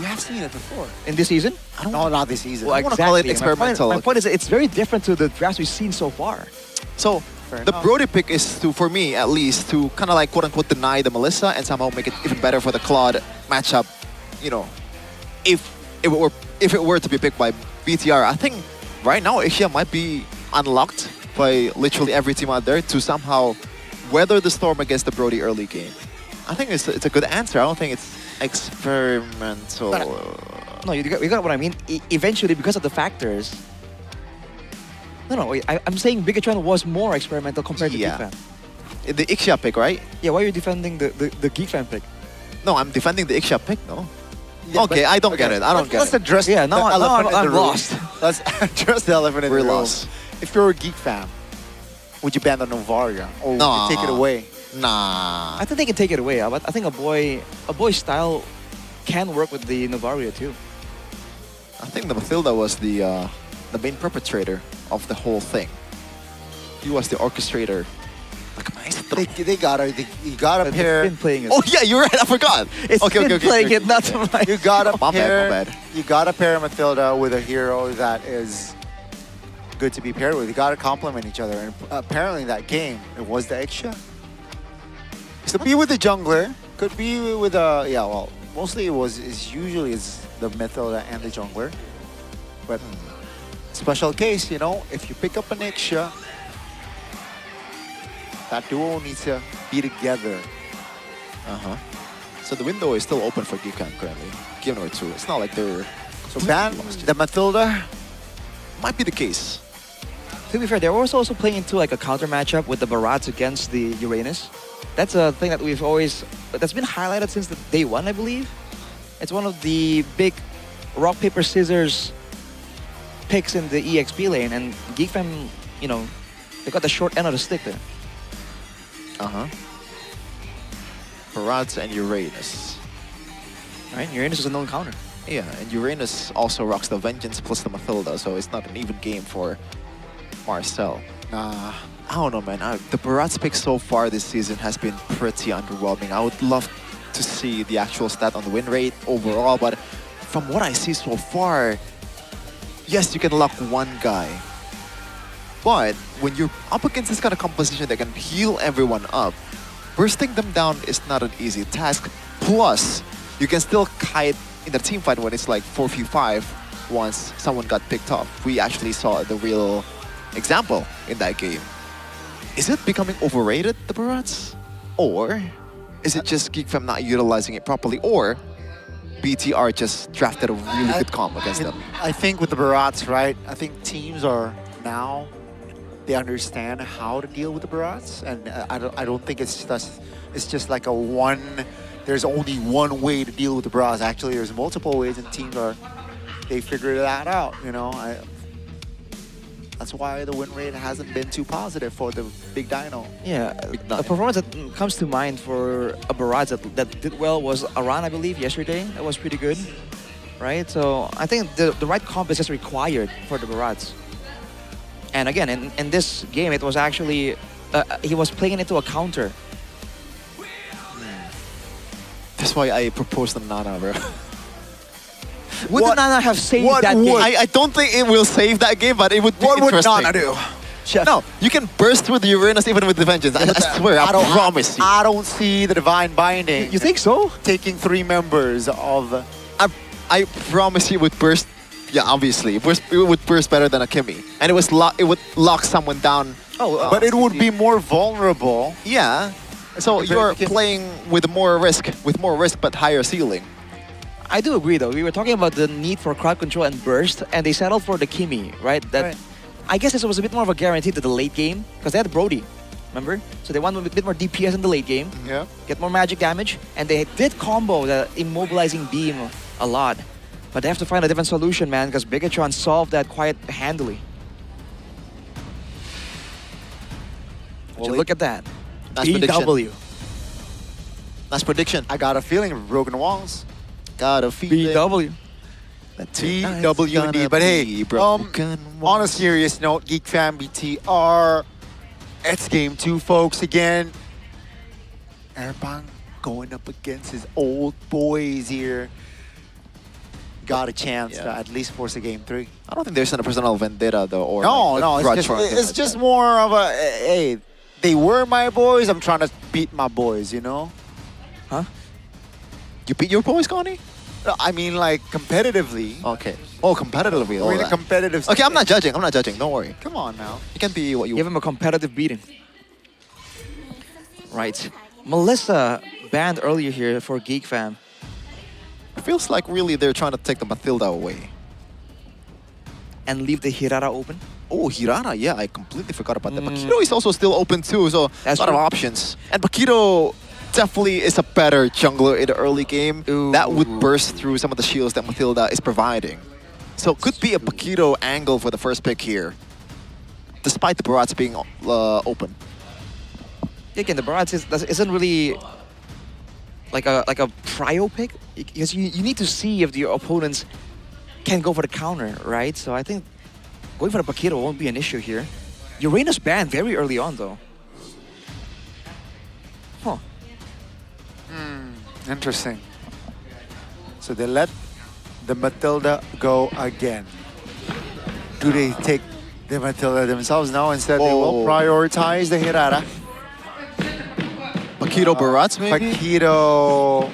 We have seen it before. In this season? No, not this season. Well, I want to call it experimental. My point is that it's very different to the drafts we've seen so far. So the Brody pick is to, for me at least, to kind of like quote unquote deny the Melissa and somehow make it even better for the Claude matchup. You know, if it were to be picked by BTR, I think right now Asia might be unlocked by literally every team out there to somehow weather the storm against the Brody early game. I think it's a good answer. I don't think it's experimental. No, you got what I mean. Eventually, because of the factors. No, I'm saying Bigetron was more experimental compared to Geek Fam. The Ixia pick, right? Yeah, why are you defending the Geek Fam pick? No, I'm defending the Ixia pick, no? Okay, I don't get it. I don't get Let's it. address Yeah, the now elephant in I'm the room. lost. Let's address the elephant in We're the room. lost. If you're a Geek fam, would you ban the Novaria or would you take it away? Nah. I think they can take it away. But I think a boy style can work with the Novaria too. I think the Mathilda was the main perpetrator of the whole thing. He was the orchestrator. Like a maestro. You gotta pair. Been playing it. Oh yeah, you're right. I forgot. It's been playing it, not to my. You gotta My pair. bad. You gotta pair Mathilda with a hero that is good to be paired with. You gotta complement each other. And apparently, that game it was the Exia. Could be with the jungler. Could be with well, mostly it's usually the Mathilda and the jungler. But special case, you know, if you pick up an Exia, that duo needs to be together. So the window is still open for Geekcamp currently. Given or two. It's not like they're So ban the Mathilda. might be the case. To be fair, they were also playing into like a counter matchup with the Barats against the Uranus. That's a thing that that's been highlighted since the day one, I believe. It's one of the big rock, paper, scissors picks in the EXP lane, and GeekFam, you know, they got the short end of the stick there. Barats and Uranus. Right? Uranus is a known counter. Yeah, and Uranus also rocks the Vengeance plus the Mathilda, so it's not an even game for Marcel. I don't know, man. The Barats pick so far this season has been pretty underwhelming. I would love to see the actual stat on the win rate overall, but from what I see so far, yes, you can lock one guy. But when you're up against this kind of composition that can heal everyone up, bursting them down is not an easy task. Plus, you can still kite in the team fight when it's like 4v5 once someone got picked off. We actually saw the real example in that game. Is it becoming overrated, the Barats? Or is it just GeekFam not utilizing it properly? Or BTR just drafted a really good comp against them? I think with the Barats, right? I think teams are now, they understand how to deal with the Barats, and I don't think it's just like there's only one way to deal with the Barats. Actually, there's multiple ways, and teams they figured that out. You know, that's why the win rate hasn't been too positive for the Big Dino. Yeah, a performance that comes to mind for a Barrage that did well was Aran, I believe, yesterday. That was pretty good, right? So I think the right comp is just required for the Barrage. And again, in this game, it was actually, he was playing into a counter. That's why I proposed the Nana, bro. Would the Nana have saved that game? I don't think it will save that game, but it would be interesting. What would Nana do? No, you can burst through the Uranus even with the Vengeance. I swear, I promise you. I don't see the Divine Binding. You think so? Taking 3 members of... I promise you it would burst. Yeah, obviously. It would burst better than a Kimmy. And it would lock someone down. But it would be more vulnerable. Yeah. So you're playing with more risk but higher ceiling. I do agree though. We were talking about the need for crowd control and burst, and they settled for the Kimmy, right? I guess this was a bit more of a guarantee to the late game, because they had Brody, remember? So they wanted a bit more DPS in the late game, get more magic damage, and they did combo the immobilizing beam a lot. But they have to find a different solution, man, because Bigatron solved that quite handily. Would you look at that? Nice prediction. BW. Nice prediction. I got a feeling of broken walls. Got a feeling. BW. TWD. But hey, on a serious note, GeekFam BTR, it's game 2, folks, again. Airbang going up against his old boys here. Got a chance to at least force a game 3. I don't think there's a personal vendetta though, or no, it's just more of a hey, they were my boys. I'm trying to beat my boys, you know? Huh? You beat your boys, Connie? I mean, like competitively. Okay. Oh, competitively. We're in a competitive. Okay, I'm not judging. Don't worry. Come on now. You can be what you. Give him a competitive beating. Right. Melissa banned earlier here for GeekFam. Feels like really they're trying to take the Mathilda away. And leave the Hirara open? Oh, Hirara, yeah, I completely forgot about that. Bakiro is also still open too, so that's a lot of options. And Bakiro definitely is a better jungler in the early game. That would burst through some of the shields that Matilda is providing. So could be a Paquito angle for the first pick here, despite the Barats being open. Again, the Barats isn't really like a prio pick, because you need to see if your opponents can go for the counter, right? So I think going for the Paquito won't be an issue here. Uranus banned very early on, though. Huh. Interesting. So they let the Matilda go again. Do they take the Matilda themselves now? Instead, they will prioritize the Hirara. Paquito Barats, maybe? Paquito.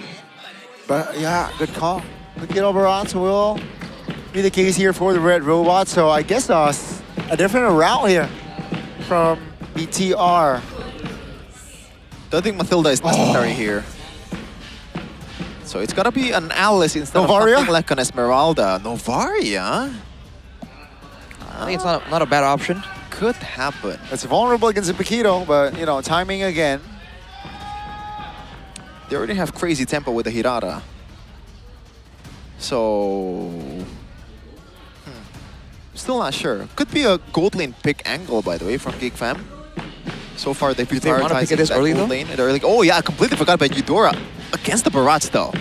But yeah, good call. Paquito Barats will be the case here for the Red Robot. So I guess a different route here from BTR. Don't think Matilda is necessary here. So it's gotta be an Alice instead of something like an Esmeralda. Novaria? I think it's not a bad option. Could happen. It's vulnerable against the Paquito, but you know, timing again. They already have crazy tempo with the Hirara. So... Still not sure. Could be a gold lane pick angle, by the way, from Geek Fam. So far, they've prioritized this early, gold lane in the early. Oh yeah, I completely forgot about Eudora against the Barats, though.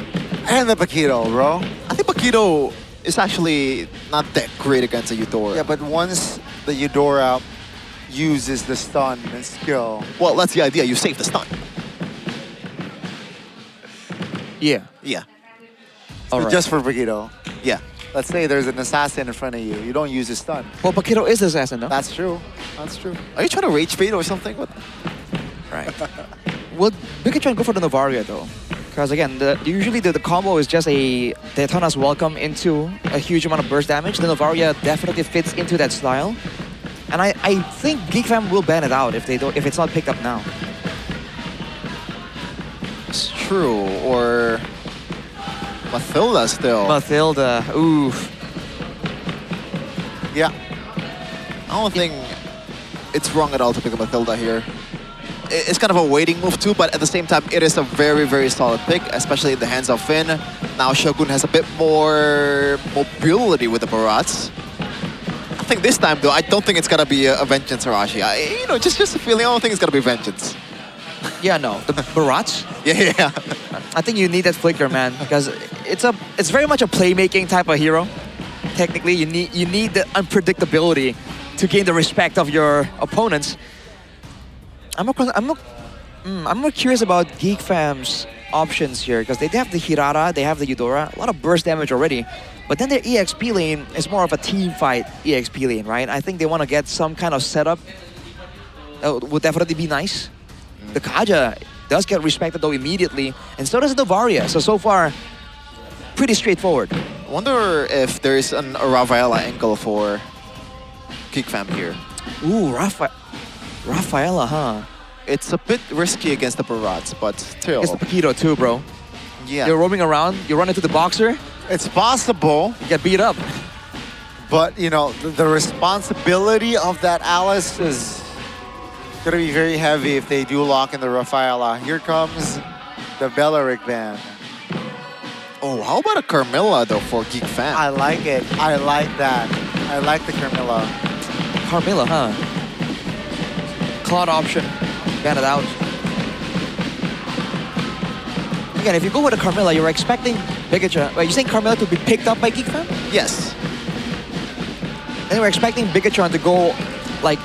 And the Paquito, bro. I think Paquito is actually not that great against a Eudora. Yeah, but once the Eudora uses the stun and skill... Well, that's the idea. You save the stun. Yeah. Yeah. So just for Paquito. Yeah. Let's say there's an assassin in front of you. You don't use the stun. Well, Paquito is the assassin, no? That's true. That's true. Are you trying to rage bait or something? What? Right. Well, we can try and go for the Novaria, though. Because again, usually the combo is just a Daytona's welcome into a huge amount of burst damage. The Novaria definitely fits into that style. And I think Geek Fam will ban it out if it's not picked up now. It's true, or Matilda still. Matilda, oof. Yeah. I don't think it's wrong at all to pick up Matilda here. It's kind of a waiting move too, but at the same time, it is a very, very solid pick, especially in the hands of Finn. Now Shogun has a bit more mobility with the Barats. I think this time, though, I don't think it's gonna be a Vengeance Arashi. You know, just a feeling. I don't think it's gonna be Vengeance. Yeah, no, the Barats. Yeah. I think you need that flicker, man, because it's very much a playmaking type of hero. Technically, you need the unpredictability to gain the respect of your opponents. I'm more curious about Geek Fam's options here, because they have the Hirara, they have the Eudora, a lot of burst damage already. But then their EXP lane is more of a team fight EXP lane, right? I think they want to get some kind of setup. That would definitely be nice. The Kaja does get respected though immediately, and so does the Varia. So far, pretty straightforward. I wonder if there's a Rafaela angle for Geek Fam here. Ooh, Rafaela, huh? It's a bit risky against the Barats, but still. Against the Paquito too, bro. Yeah. You're roaming around, you run into the boxer. It's possible. You get beat up. But, you know, the responsibility of that Alice is going to be very heavy if they do lock in the Rafaela. Here comes the Bellaric ban. Oh, how about a Carmilla, though, for Geek Fam? I like it. I like that. I like the Carmilla. Carmilla, huh? Cloud option. Ban it out. Again, if you go with a Carmilla, you're expecting Bigatron. Wait, you saying Carmilla to be picked up by Geek Fam? Yes. And we're expecting Bigatron to go, like,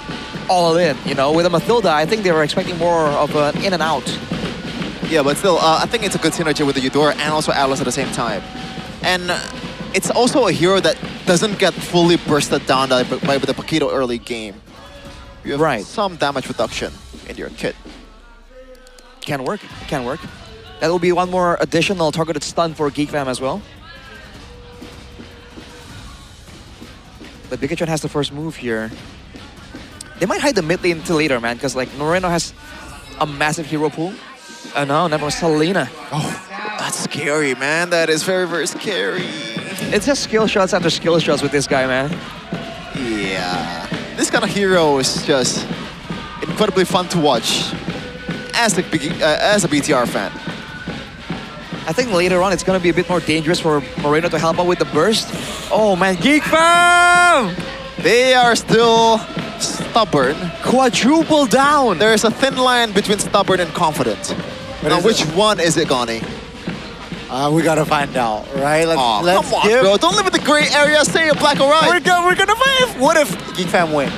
all in, you know? With a Matilda, I think they were expecting more of an in and out. Yeah, but still, I think it's a good synergy with the Eudora and also Alice at the same time. And it's also a hero that doesn't get fully bursted down by the Paquito early game. You have some damage reduction in your kit. Can work, can work. That will be one more additional targeted stun for Geek Fam as well. But Bigatron has the first move here. They might hide the mid lane until later, man, because like Moreno has a massive hero pool. Oh no, never Selena. Oh, that's scary, man. That is very, very scary. It's just skill shots after skill shots with this guy, man. Yeah. This kind of hero is just incredibly fun to watch. as a BTR fan. I think later on it's gonna be a bit more dangerous for Moreno to help out with the burst. Oh man, Geek Fam! They are still stubborn. Quadruple down. There's a thin line between stubborn and confident. Now, which one is it, Gani? We gotta find out, right? Let's come on, bro. Don't live in the gray area. Say a black or white. We're gonna find. What if Geek Fam win?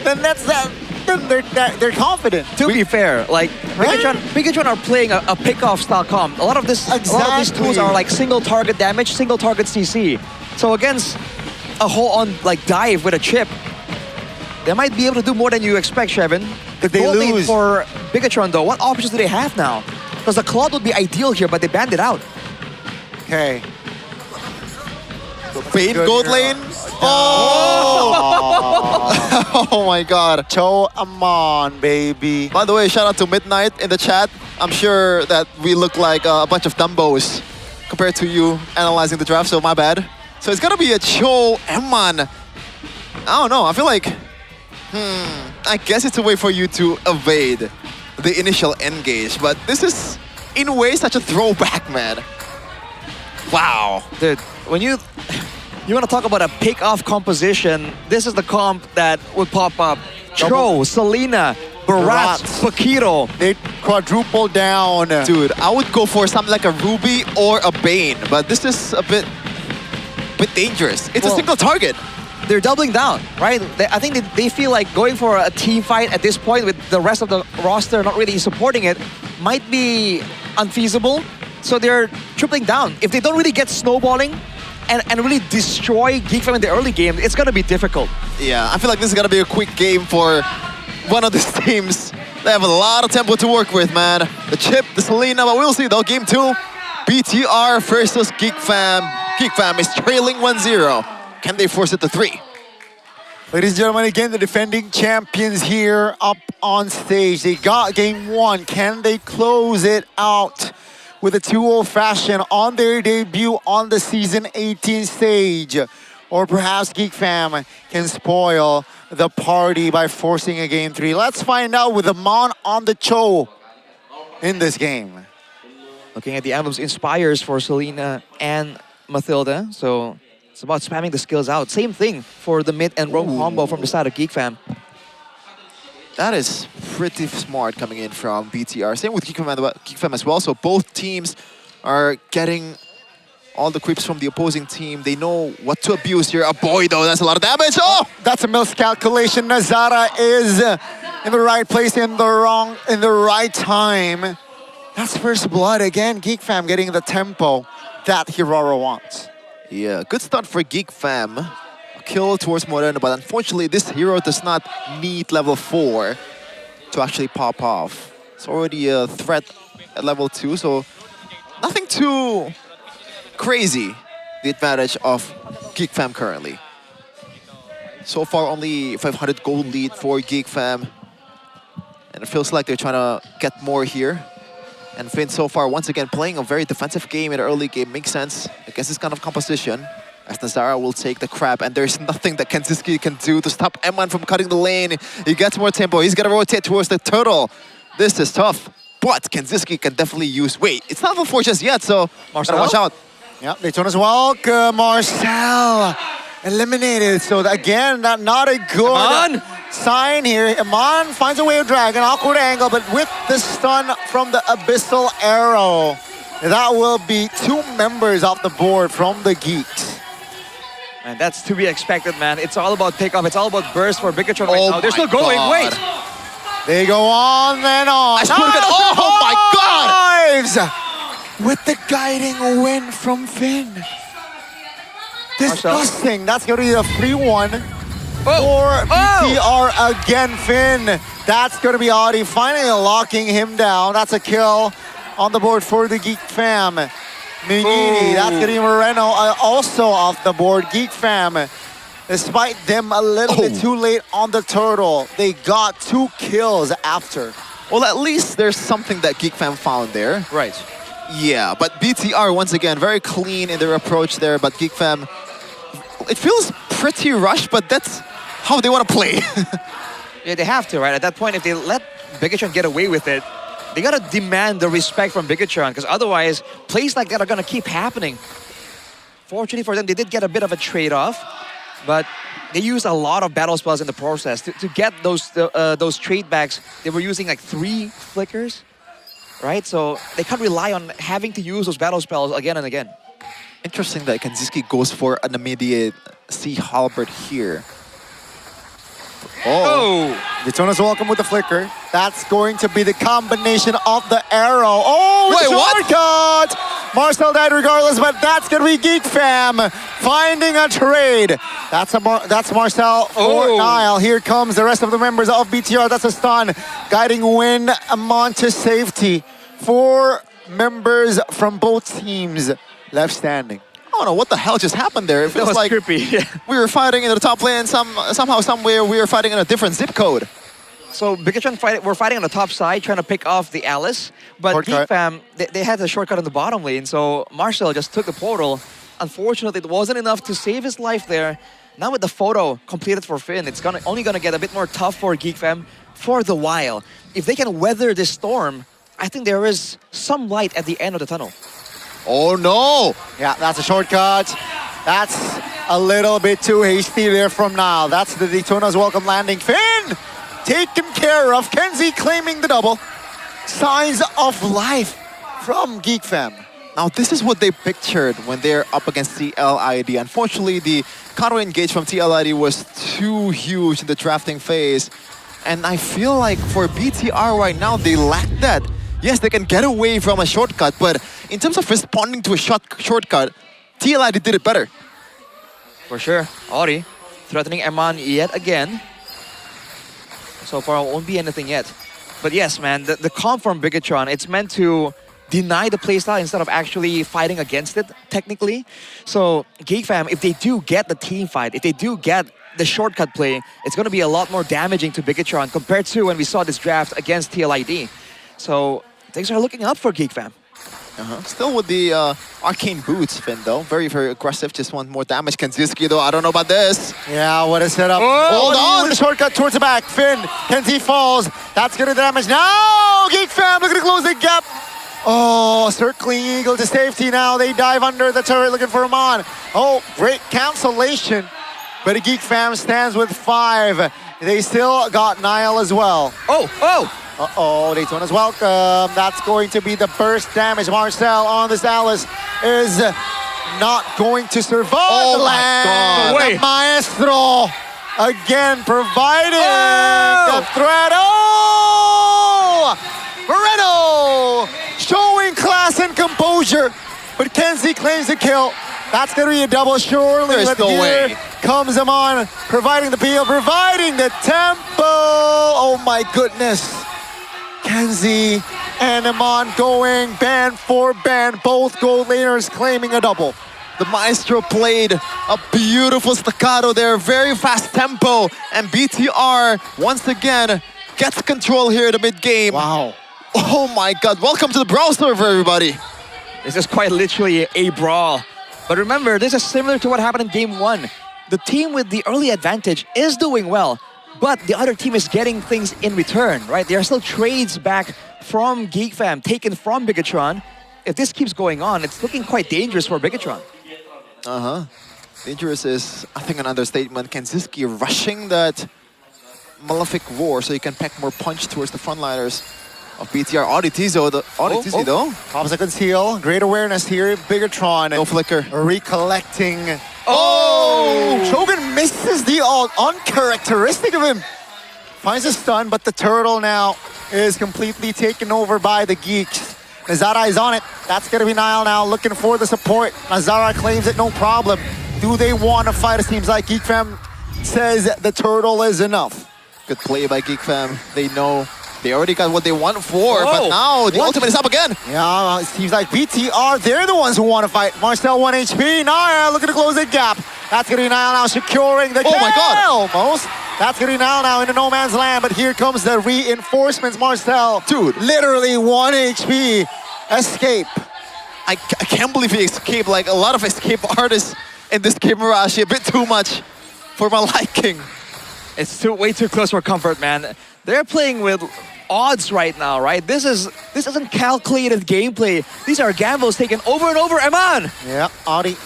Then that's that. Then they're confident. To be fair, like Pikachu are playing a pick-off style comp. A lot of these tools are like single target damage, single target CC. So against a whole on like dive with a chip, they might be able to do more than you expect, Shevin. If they lose for Pikachu though, what options do they have now? Because the Claude would be ideal here, but they banned it out. Okay. Fade gold lane. Oh! Oh my god. Cho Amon, baby. By the way, shout out to Midnight in the chat. I'm sure that we look like a bunch of dumbos compared to you analyzing the draft, so my bad. So it's gonna be a Cho Amon. I don't know, I feel like, I guess it's a way for you to evade the initial engage, but this is, in a way, such a throwback, man. Wow. Dude, when you want to talk about a pick-off composition, this is the comp that would pop up. Cho, Selena, Barat, Fakiro. They quadruple down. Dude, I would go for something like a Ruby or a Bane, but this is a bit dangerous. It's a single target. They're doubling down, right? I think they feel like going for a team fight at this point with the rest of the roster not really supporting it might be unfeasible. So they're tripling down. If they don't really get snowballing and really destroy Geek Fam in the early game, it's gonna be difficult. Yeah, I feel like this is gonna be a quick game for one of these teams. They have a lot of tempo to work with, man. The Chip, the Selena, but we'll see though. Game 2, BTR versus Geek Fam. Geek Fam is trailing 1-0. Can they force it to 3? Ladies and gentlemen, again, the defending champions here up on stage. They got game 1. Can they close it out with a 2-0 fashion on their debut on the Season 18 stage? Or perhaps Geek Fam can spoil the party by forcing a game 3. Let's find out with Amon on the Cho in this game. Looking at the emblems, inspires for Selena and Mathilda. So it's about spamming the skills out. Same thing for the mid and roam combo from the side of Geek Fam. That is pretty smart coming in from BTR. Same with Geek Fam as well. So both teams are getting all the creeps from the opposing team. They know what to abuse here. A boy though, that's a lot of damage. Oh! That's a miscalculation. Nazara is in the right place, in the right time. That's first blood again. Geek Fam getting the tempo that Hirara wants. Yeah, good start for Geek Fam. A kill towards Moreno, but unfortunately this hero does not need level 4 to actually pop off. It's already a threat at level 2, so nothing too crazy, the advantage of Geek Fam currently. So far only 500 gold lead for Geek Fam. And it feels like they're trying to get more here. And Finn so far, once again, playing a very defensive game in the early game. Makes sense against this kind of composition. As Nazara will take the crab, and there's nothing that Kenziski can do to stop Eman from cutting the lane. He gets more tempo. He's gonna rotate towards the turtle. This is tough, but Kenziski can definitely use... Wait, it's not level 4 just yet, so gotta watch out. Yeah, Daytona's welcome. Marcel eliminated. So again, not a good sign here. Amon finds a way of dragon, awkward angle, but with the stun from the Abyssal Arrow, that will be 2 members off the board from the Geeks. And that's to be expected, man. It's all about pickup. It's all about burst for Pikachu right now. They're still going. Wait. They go on and on. Oh my God! With the guiding win from Finn. Disgusting. That's going to be a 3-1 for BTR again, Finn. That's going to be Audi finally locking him down. That's a kill on the board for the Geek Fam. Minini, that's going to be Moreno also off the board. Geek Fam, despite them a little bit too late on the turtle, they got 2 kills after. Well, at least there's something that Geek Fam found there. Right. Yeah, but BTR, once again, very clean in their approach there, but Geek Fam, it feels pretty rushed, but that's how they want to play. Yeah, they have to, right? At that point, if they let Pikachu get away with it, They gotta demand the respect from Bigatron, because otherwise, plays like that are gonna keep happening. Fortunately for them, they did get a bit of a trade-off, but they used a lot of battle spells in the process. To get those trade backs, they were using like 3 flickers, right? So they can't rely on having to use those battle spells again and again. Interesting that Kanziski goes for an immediate Sea Halberd here. Oh! Daytona's welcome with the flicker. That's going to be the combination of the arrow. Oh, wait, what? Shortcut! Marcel died regardless, but that's going to be Geek Fam finding a trade. That's Marcel for Nile. Here comes the rest of the members of BTR. That's a stun. Guiding Win Amon to safety. 4 members from both teams left standing. I don't know what the hell just happened there. It feels like creepy. we were fighting in the top lane, somehow, somewhere, we were fighting in a different zip code. So Bigatron we're fighting on the top side, trying to pick off the Alice. But Geek Fam, they had the shortcut on the bottom lane, so Marcel just took the portal. Unfortunately, it wasn't enough to save his life there. Now with the photo completed for Finn, it's only gonna get a bit more tough for Geek Fam for the while. If they can weather this storm, I think there is some light at the end of the tunnel. Oh no! Yeah, that's a shortcut. That's a little bit too hasty there from Nile. That's the Daytona's welcome landing. Finn taken care of. Kenzie claiming the double. Signs of life from Geek Fam. Now this is what they pictured when they're up against TLID. Unfortunately, the counter engage from TLID was too huge in the drafting phase. And I feel like for BTR right now, they lack that. Yes, they can get away from a shortcut, but in terms of responding to a shortcut, TLID did it better. For sure. Ori threatening Eman yet again. So far, it won't be anything yet. But yes, man, the comp from Bigatron, it's meant to deny the playstyle instead of actually fighting against it, technically. So, Geek Fam, if they do get the team fight, if they do get the shortcut play, it's going to be a lot more damaging to Bigatron compared to when we saw this draft against TLID. So, things are looking up for Geek Fam. Still with the arcane boots, Finn, though. Very, very aggressive. Just want more damage. Kanziski, though, I don't know about this. Yeah, what a setup. Hold on! The shortcut towards the back. Finn, Kenzie falls. That's gonna damage. Now, Geek Fam looking to close the gap. Oh, circling eagle to safety now. They dive under the turret looking for Amon. Oh, great cancellation. But the Geek Fam stands with 5. They still got Nile as well. Oh! Uh-oh, Daytona's welcome. That's going to be the burst damage. Marcel on this Alice is not going to survive. Oh my God. The Maestro again providing the threat. Oh! Moreno showing class and composure. But Kenzie claims the kill. That's going to be a double surely. There's no way. Comes him on, providing the peel, providing the tempo. Oh my goodness. Kenzie and Amon going band for band. Both gold laners claiming a double. The Maestro played a beautiful staccato there, very fast tempo. And BTR, once again, gets control here in the mid-game. Wow. Oh my God, welcome to the Brawl server, everybody. This is quite literally a brawl. But remember, this is similar to what happened in Game 1. The team with the early advantage is doing well, but the other team is getting things in return, right? There are still trades back from Geek Fam, taken from Bigatron. If this keeps going on, it's looking quite dangerous for Bigatron. Dangerous is, I think, an understatement. Kanziski rushing that Malefic Roar so he can pack more punch towards the frontliners of BTR. Auditizo, though. Pops a conceal. Great awareness here. Bigatron. No flicker. Recollecting. Oh! Shogun misses the ult. Uncharacteristic of him. Finds a stun, but the turtle now is completely taken over by the Geeks. Nazara is on it. That's going to be Nile now looking for the support. Nazara claims it, no problem. Do they want to fight? It seems like Geek Fam says the turtle is enough. Good play by Geek Fam. They know they already got what they want for, but now the ultimate is up again. Yeah, it seems like BTR, they're the ones who want to fight. Marcel 1 HP. Nile looking to close the gap. That's going to be Nile now securing the kill. Oh my God. Almost. That's going to be Nile now into no man's land, but here comes the reinforcements. Marcel. Dude. Literally 1 HP. Escape. I can't believe he escaped. Like a lot of escape artists in this game, Marashi. A bit too much for my liking. It's way too close for comfort, man. They're playing with odds right now, right? This isn't calculated gameplay. These are gambles taken over and over. Eman! Yeah, Audi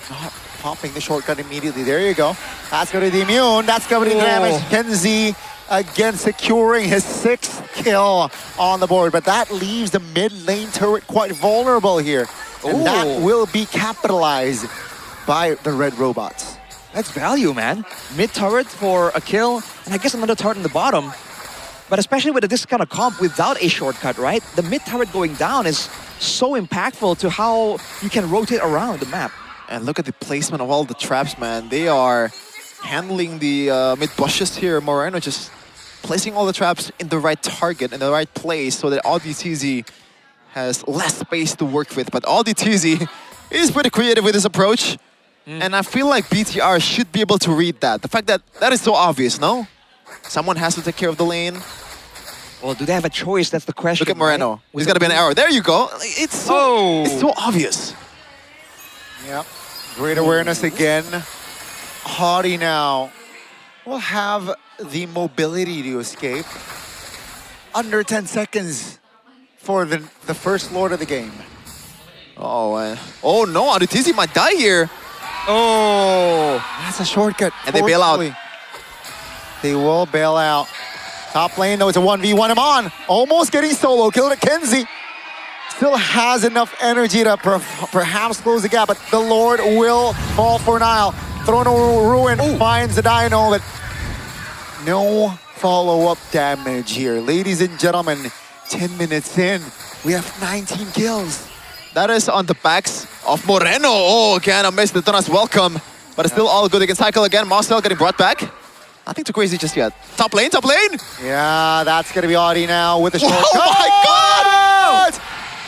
not popping the shortcut immediately. There you go. That's going to the immune. That's going to damage. Kenzie again securing his 6th kill on the board. But that leaves the mid lane turret quite vulnerable here. And that will be capitalized by the red robots. That's value, man. Mid turret for a kill, and I guess another turret in the bottom. But especially with this kind of comp without a shortcut, right? The mid turret going down is so impactful to how you can rotate around the map. And look at the placement of all the traps, man. They are handling the mid bushes here. Moreno just placing all the traps in the right target, in the right place, so that AudiTZ has less space to work with. But AudiTZ is pretty creative with his approach. And I feel like BTR should be able to read that. The fact that that is so obvious, no? Someone has to take care of the lane. Well, do they have a choice? That's the question. Look at Moreno. Right? He's got to be an arrow. There you go. It's so obvious. Yep. Great awareness again. Haughty now will have the mobility to escape. Under 10 seconds for the first Lord of the game. Oh no, AudiTZ might die here. Oh, that's a shortcut. And they bail out. They will bail out. Top lane though, it's a 1v1 him on. Almost getting solo killed at Kenzie. Still has enough energy to perhaps close the gap, but the Lord will fall for Nile. Throno Ruin finds the Dino, but no follow-up damage here. Ladies and gentlemen, 10 minutes in, we have 19 kills. That is on the backs of Moreno. Oh, again, I missed the Dona's welcome. But it's still all good. They can cycle again. Marcel getting brought back. Nothing too crazy just yet. Top lane, top lane. Yeah, that's going to be Audi now with the short. Oh my God!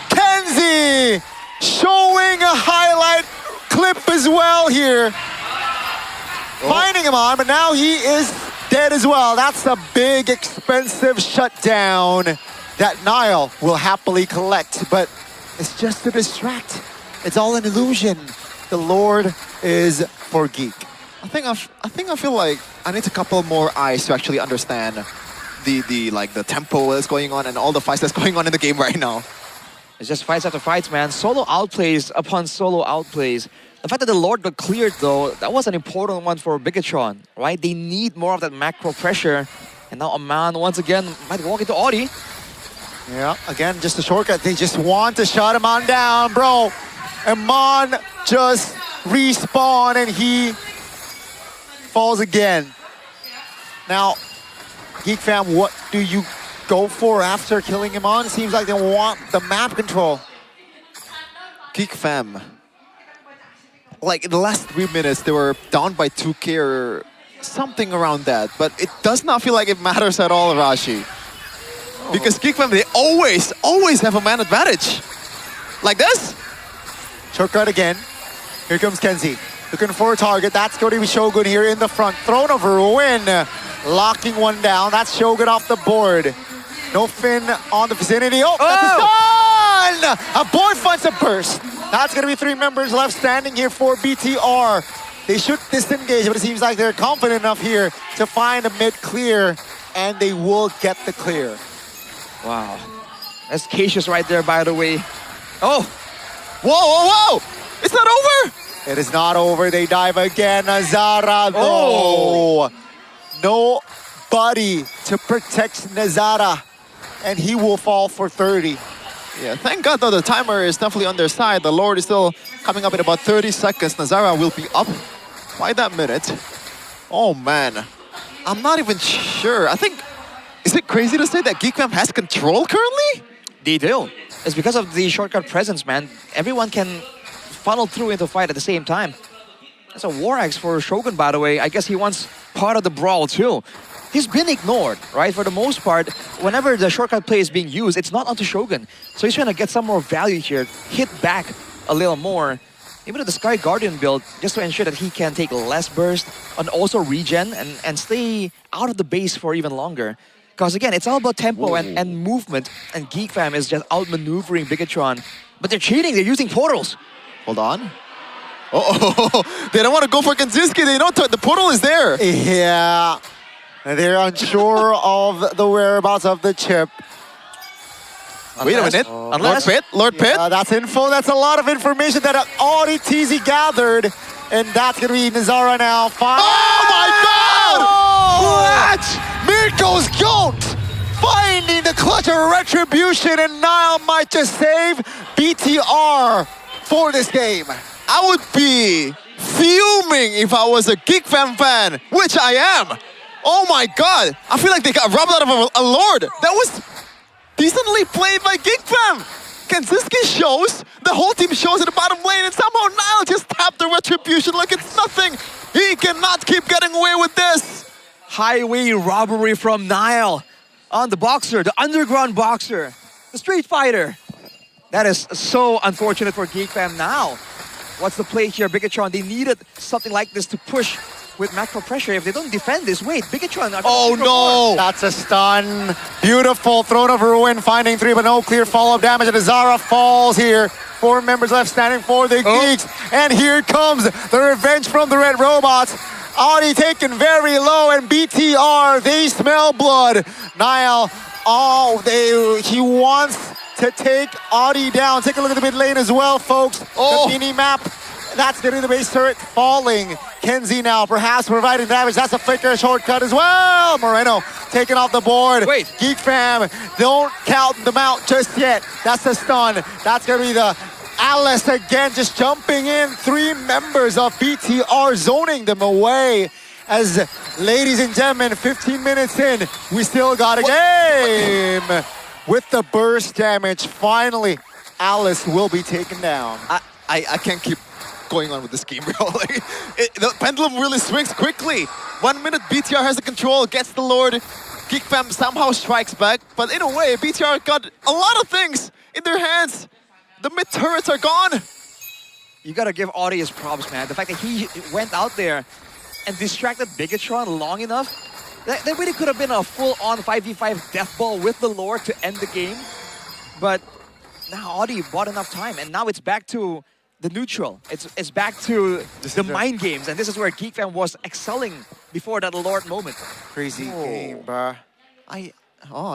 Kenzie showing a highlight clip as well here. Finding him on, but now he is dead as well. That's a big, expensive shutdown that Nile will happily collect, but it's just to distract. It's all an illusion. The Lord is for Geek. I feel like I need a couple more eyes to actually understand the tempo that's going on and all the fights that's going on in the game right now. It's just fights after fights, man. Solo outplays upon solo outplays. The fact that the Lord got cleared, though, that was an important one for Bigatron, right? They need more of that macro pressure. And now Aman, once again, might walk into Audi. Yeah, again, just a shortcut. They just want to shut him on down, bro. Aman just respawn and he falls again. Now, Geek Fam, what do you go for after killing him on? Seems like they want the map control. Geek Fam, like in the last 3 minutes, they were down by 2K or something around that. But it does not feel like it matters at all, Rashi. Because Geek Fam, they always have a man advantage. Like this. Shortcut again. Here comes Kenzie. Looking for a target. That's going to be Shogun here in the front. Thrown over Ruin. Locking one down. That's Shogun off the board. No Finn on the vicinity. Oh, that's a stun! A board finds a burst. That's going to be 3 members left standing here for BTR. They should disengage, but it seems like they're confident enough here to find a mid clear, and they will get the clear. Wow. That's Cassius right there, by the way. Oh! Whoa, whoa, whoa! It's not over! It is not over. They dive again. Nazara, though. Nobody to protect Nazara, and he will fall for 30. Yeah, thank God, though, the timer is definitely on their side. The Lord is still coming up in about 30 seconds. Nazara will be up by that minute. Oh, man. I'm not even sure. I think... Is it crazy to say that Geek Fam has control currently? They do. It's because of the shortcut presence, man. Everyone can funnel through into the fight at the same time. That's a War Axe for Shogun, by the way. I guess he wants part of the brawl, too. He's been ignored, right? For the most part, whenever the shortcut play is being used, it's not onto Shogun. So he's trying to get some more value here, hit back a little more. Even with the Sky Guardian build, just to ensure that he can take less burst and also regen and stay out of the base for even longer. Because again, it's all about tempo and movement, and Geek Fam is just outmaneuvering Bigatron. But they're cheating, they're using portals. Hold on. Oh, they don't want to go for Kanzinski. They know the portal is there. Yeah. They're unsure of the whereabouts of the chip. Wait a minute. Lord Pit? That's info. That's a lot of information that Audi TZ gathered. And that's going to be Nazara now. Oh my God! What? Mirko's GOAT finding the clutch of retribution, and Nile might just save BTR for this game. I would be fuming if I was a Geek fan, which I am. Oh my God. I feel like they got robbed out of a Lord. That was decently played by Geek Fam. Kenziski shows, the whole team shows in the bottom lane, and somehow Nile just tapped the retribution like it's nothing. He cannot keep getting away with this. Highway robbery from Nile on the Boxer, the underground Boxer, the Street Fighter. That is so unfortunate for Geek Fam now. What's the play here, Bigatron? They needed something like this to push with macro pressure. If they don't defend this, wait, Bigatron. Oh no! That's a stun. Beautiful Throne of Ruin, finding 3, but no clear follow-up damage. And Zara falls here. 4 members left standing for the Geeks. And here comes the revenge from the Red Robots. Audi taken very low, and BTR, they smell blood. Nile, he wants to take Audi down. Take a look at the mid lane as well, folks. The mini map. That's getting the base turret falling. Kenzie now perhaps providing damage. That's a flicker shortcut as well. Moreno taken off the board. Wait. Geek Fam, don't count them out just yet. That's a stun. That's going to be the Alice again, just jumping in. 3 members of BTR zoning them away. As, ladies and gentlemen, 15 minutes in, we still got a game. With the burst damage, finally, Alice will be taken down. I can't keep going on with this game, bro. Like, the pendulum really swings quickly. 1 minute, BTR has the control, gets the Lord. Geek Fam somehow strikes back, but in a way, BTR got a lot of things in their hands. The mid turrets are gone. You gotta give Audi his props, man. The fact that he went out there and distracted Bigatron long enough, that really could have been a full-on 5v5 death ball with the Lord to end the game. But now Audi bought enough time, and now it's back to the neutral. It's back to the mind games, and this is where Geek Fam was excelling before that Lord moment. Crazy game, bruh.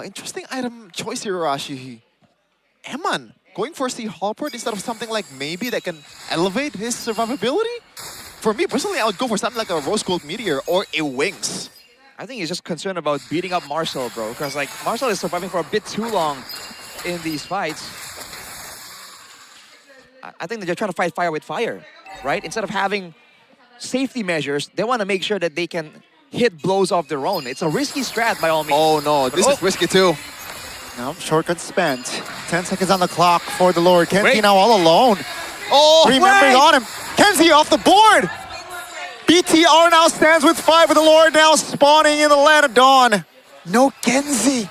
Interesting item choice here, Rashi. Eman going for C Halpert instead of something like maybe that can elevate his survivability? For me, personally, I would go for something like a Rose Gold Meteor or a Wings. I think he's just concerned about beating up Marcel, bro, because like Marcel is surviving for a bit too long in these fights. I think that they're trying to fight fire with fire, right? Instead of having safety measures, they want to make sure that they can hit blows of their own. It's a risky strat by all means. Oh no, this is risky too. No, shortcut spent. 10 seconds on the clock for the Lord. Kenzie now all alone. 3 members on him. Kenzie off the board. BTR now stands with 5 with the Lord now spawning in the land of dawn. No Kenzie.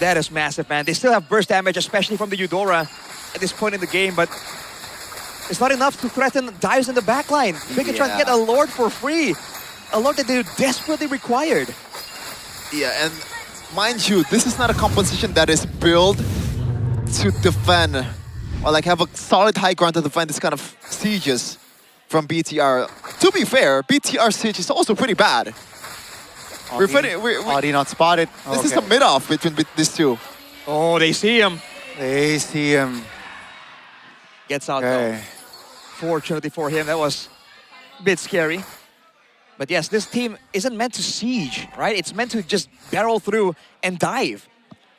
That is massive, man. They still have burst damage, especially from the Eudora at this point in the game, but it's not enough to threaten dives in the backline. Bigatron get a Lord for free. A Lord that they desperately required. Yeah, and mind you, this is not a composition that is built to defend or like have a solid high ground to defend this kind of sieges from BTR. To be fair, BTR siege is also pretty bad. Audi not spotted. This is a mid-off between these two. Oh, they see him. They see him. Gets out though. Fortunately for him, that was a bit scary. But yes, this team isn't meant to siege, right? It's meant to just barrel through and dive.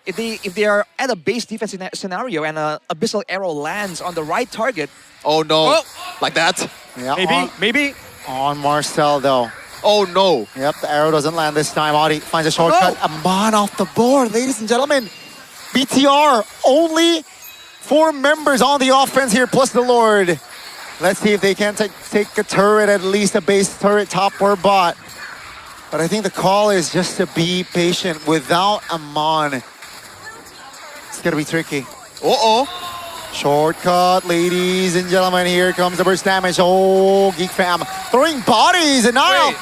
If they are at a base defense scenario and an Abyssal Arrow lands on the right target. Oh no, like that? Yeah, maybe. On Marcel though. Oh no. Yep, the arrow doesn't land this time. Audi finds a shortcut. Aman off the board, ladies and gentlemen. BTR, only 4 members on the offense here, plus the Lord. Let's see if they can take a turret, at least a base turret, top or bot. But I think the call is just to be patient. Without Aman, it's gonna be tricky. Shortcut, ladies and gentlemen. Here comes the burst damage. Oh, Geek Fam throwing bodies, and Nile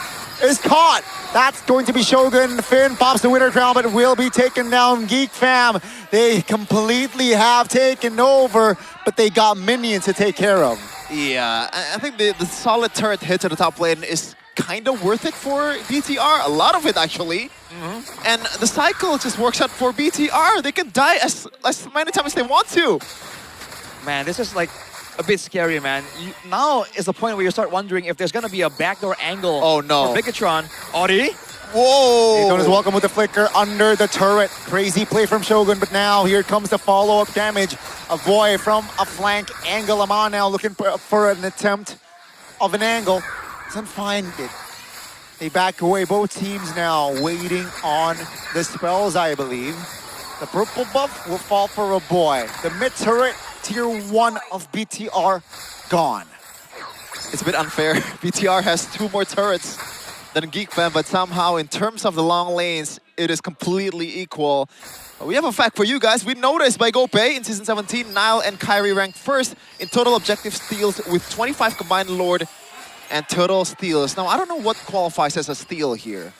is caught. That's going to be Shogun. Finn pops the winner crown, but will be taken down. Geek Fam, they completely have taken over, but they got minions to take care of. Yeah, I think the solid turret hit to the top lane is kind of worth it for BTR. A lot of it, actually. And the cycle just works out for BTR. They can die as many times as they want to. Man, this is like a bit scary, man. Now is the point where you start wondering if there's gonna be a backdoor angle. Oh no. For Bigatron. Audi. Whoa! Daytona's welcome with the flicker under the turret. Crazy play from Shogun, but now here comes the follow-up damage. A boy from a flank angle. Amon now looking for an attempt of an angle. Doesn't find it. They back away. Both teams now waiting on the spells, I believe. The purple buff will fall for a boy. The mid turret, tier 1 of BTR, gone. It's a bit unfair. BTR has 2 more turrets than GeekFam, but somehow in terms of the long lanes, it is completely equal. We have a fact for you guys. We noticed by GoPay in Season 17, Nile and Kyrie ranked first in total objective steals with 25 combined Lord and total steals. Now, I don't know what qualifies as a steal here.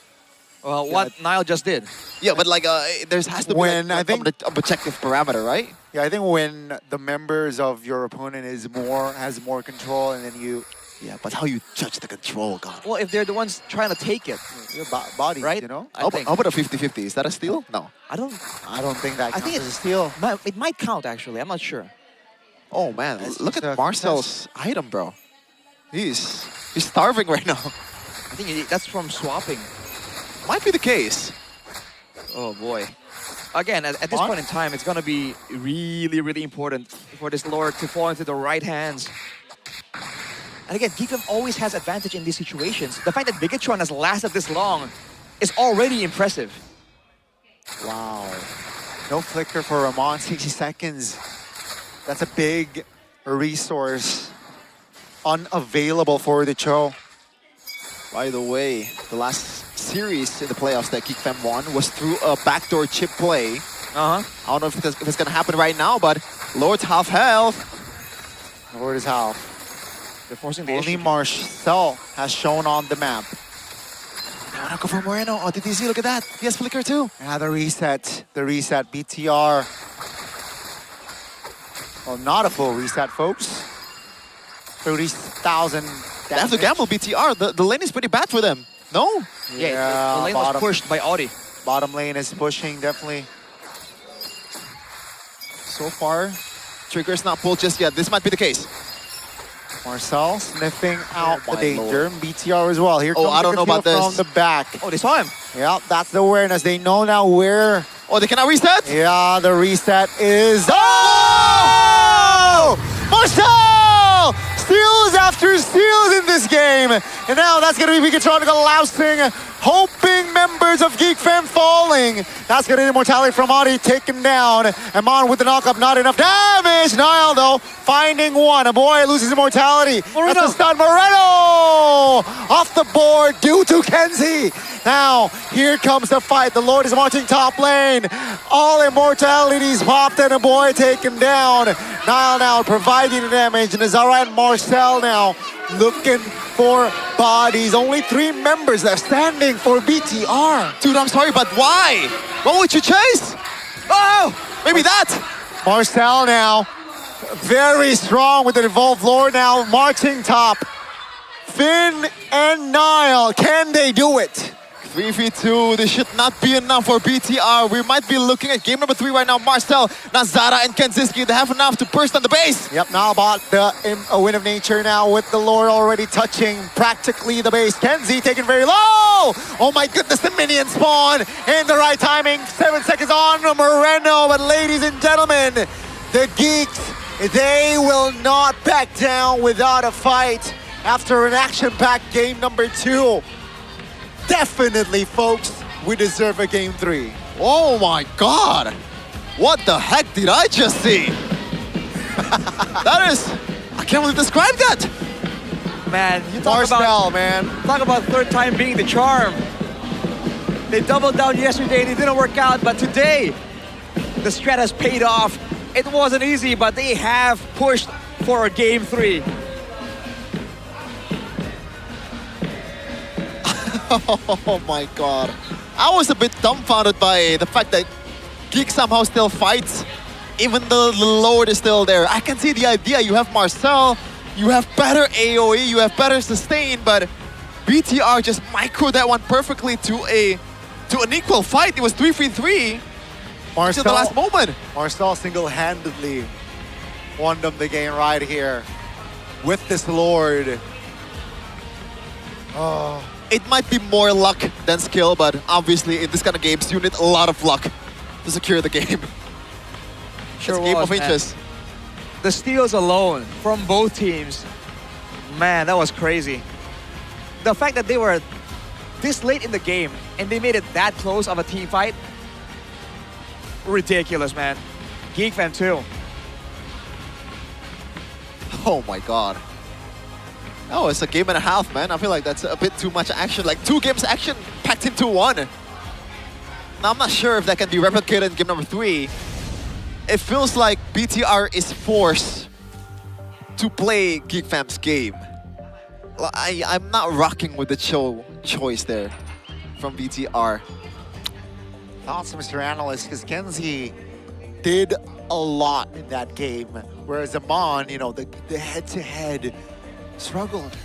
Well, what Nile just did. Yeah, but like, there has to be When like, I think objective parameter, right? Yeah, I think when the members of your opponent has more control, and then you. Yeah, but how you judge the control, God. Well, if they're the ones trying to take it. Your body, right? You know? How about a 50-50? Is that a steal? No. I don't think that I think counts as a steal. It might count, actually. I'm not sure. Oh, man. Look at Marcel's item, bro. He's starving right now. I think that's from swapping. Might be the case. Oh, boy. Again, at this point in time, it's going to be really, really important for this Lord to fall into the right hands. And again, GeekFam always has advantage in these situations. The fact that Bigatron has lasted this long is already impressive. Wow. No flicker for Ramon, 60 seconds. That's a big resource unavailable for the Cho. By the way, the last series in the playoffs that GeekFam won was through a backdoor chip play. I don't know if it's going to happen right now, but Lord's half health. Lord is half. They're forcing the Only issue. Marcel has shown on the map. They want to go for Moreno. Oh, did you see? Look at that. He has flicker too. Yeah, the reset. The reset. BTR. Well, not a full reset, folks. 30,000 They have to gamble BTR. The lane is pretty bad for them. No? Yeah, the lane was pushed by Audi. Bottom lane is pushing, definitely. So far, trigger's not pulled just yet. This might be the case. Marcel sniffing out the danger. BTR as well. Here comes I don't know about this. from the back. Oh, they saw him. Yeah, that's the awareness. They know now where. Oh, they cannot reset? Yeah, the reset is. Oh! Marcel! Steals after steals in this game. And now that's going to be Bigatron lousing, hoping members of GeekFam falling. That's going to be immortality from Audi taken down. Amon with the knockup, not enough damage. Nile, though, finding one. A boy loses immortality. That's a stun. Moreno off the board due to Kenzie. Now, here comes the fight. The Lord is marching top lane. All immortalities popped and a boy taken down. Nile now providing the damage. And Zara and Marcel now looking for bodies. Only 3 members left standing for BTR. Dude, I'm sorry, but why? What would you chase? Oh, maybe that. Marcel now very strong with the Evolved Lord now marching top. Finn and Nile, can they do it? 3v2, this should not be enough for BTR. We might be looking at game number 3 right now. Marcel, Nazara, and Kenziski, they have enough to burst on the base. Yep, now about the Wind of Nature now with the Lord already touching practically the base. Kenzie taken very low. Oh my goodness, the minion spawn in the right timing. 7 seconds on Moreno, but ladies and gentlemen, the Geeks, they will not back down without a fight after an action-packed game number 2. Definitely, folks, we deserve a game 3. Oh my God! What the heck did I just see? That is, I can't really describe that. Man, you talk about, talk about third time being the charm. They doubled down yesterday and it didn't work out, but today, the strat has paid off. It wasn't easy, but they have pushed for a game 3. Oh my God. I was a bit dumbfounded by the fact that Geek somehow still fights, even though the Lord is still there. I can see the idea. You have Marcel, you have better AoE, you have better sustain, but BTR just microed that one perfectly to an equal fight. It was 3v3 until the last moment. Marcel single-handedly won them the game right here with this Lord. Oh. It might be more luck than skill, but obviously in this kind of games, you need a lot of luck to secure the game. Sure it's a game was, of man. inches. The steals alone from both teams, man, that was crazy. The fact that they were this late in the game and they made it that close of a team fight, ridiculous, man. Geek Fam too. Oh my god. Oh, it's a game and a half, man. I feel like that's a bit too much action. Like 2 games action packed into 1. Now, I'm not sure if that can be replicated in game number 3. It feels like BTR is forced to play Geek Fam's game. I'm not rocking with the choice there from BTR. Thoughts, Mr. Analyst, because Kenzie did a lot in that game, whereas Amon, you know, the head-to-head struggled.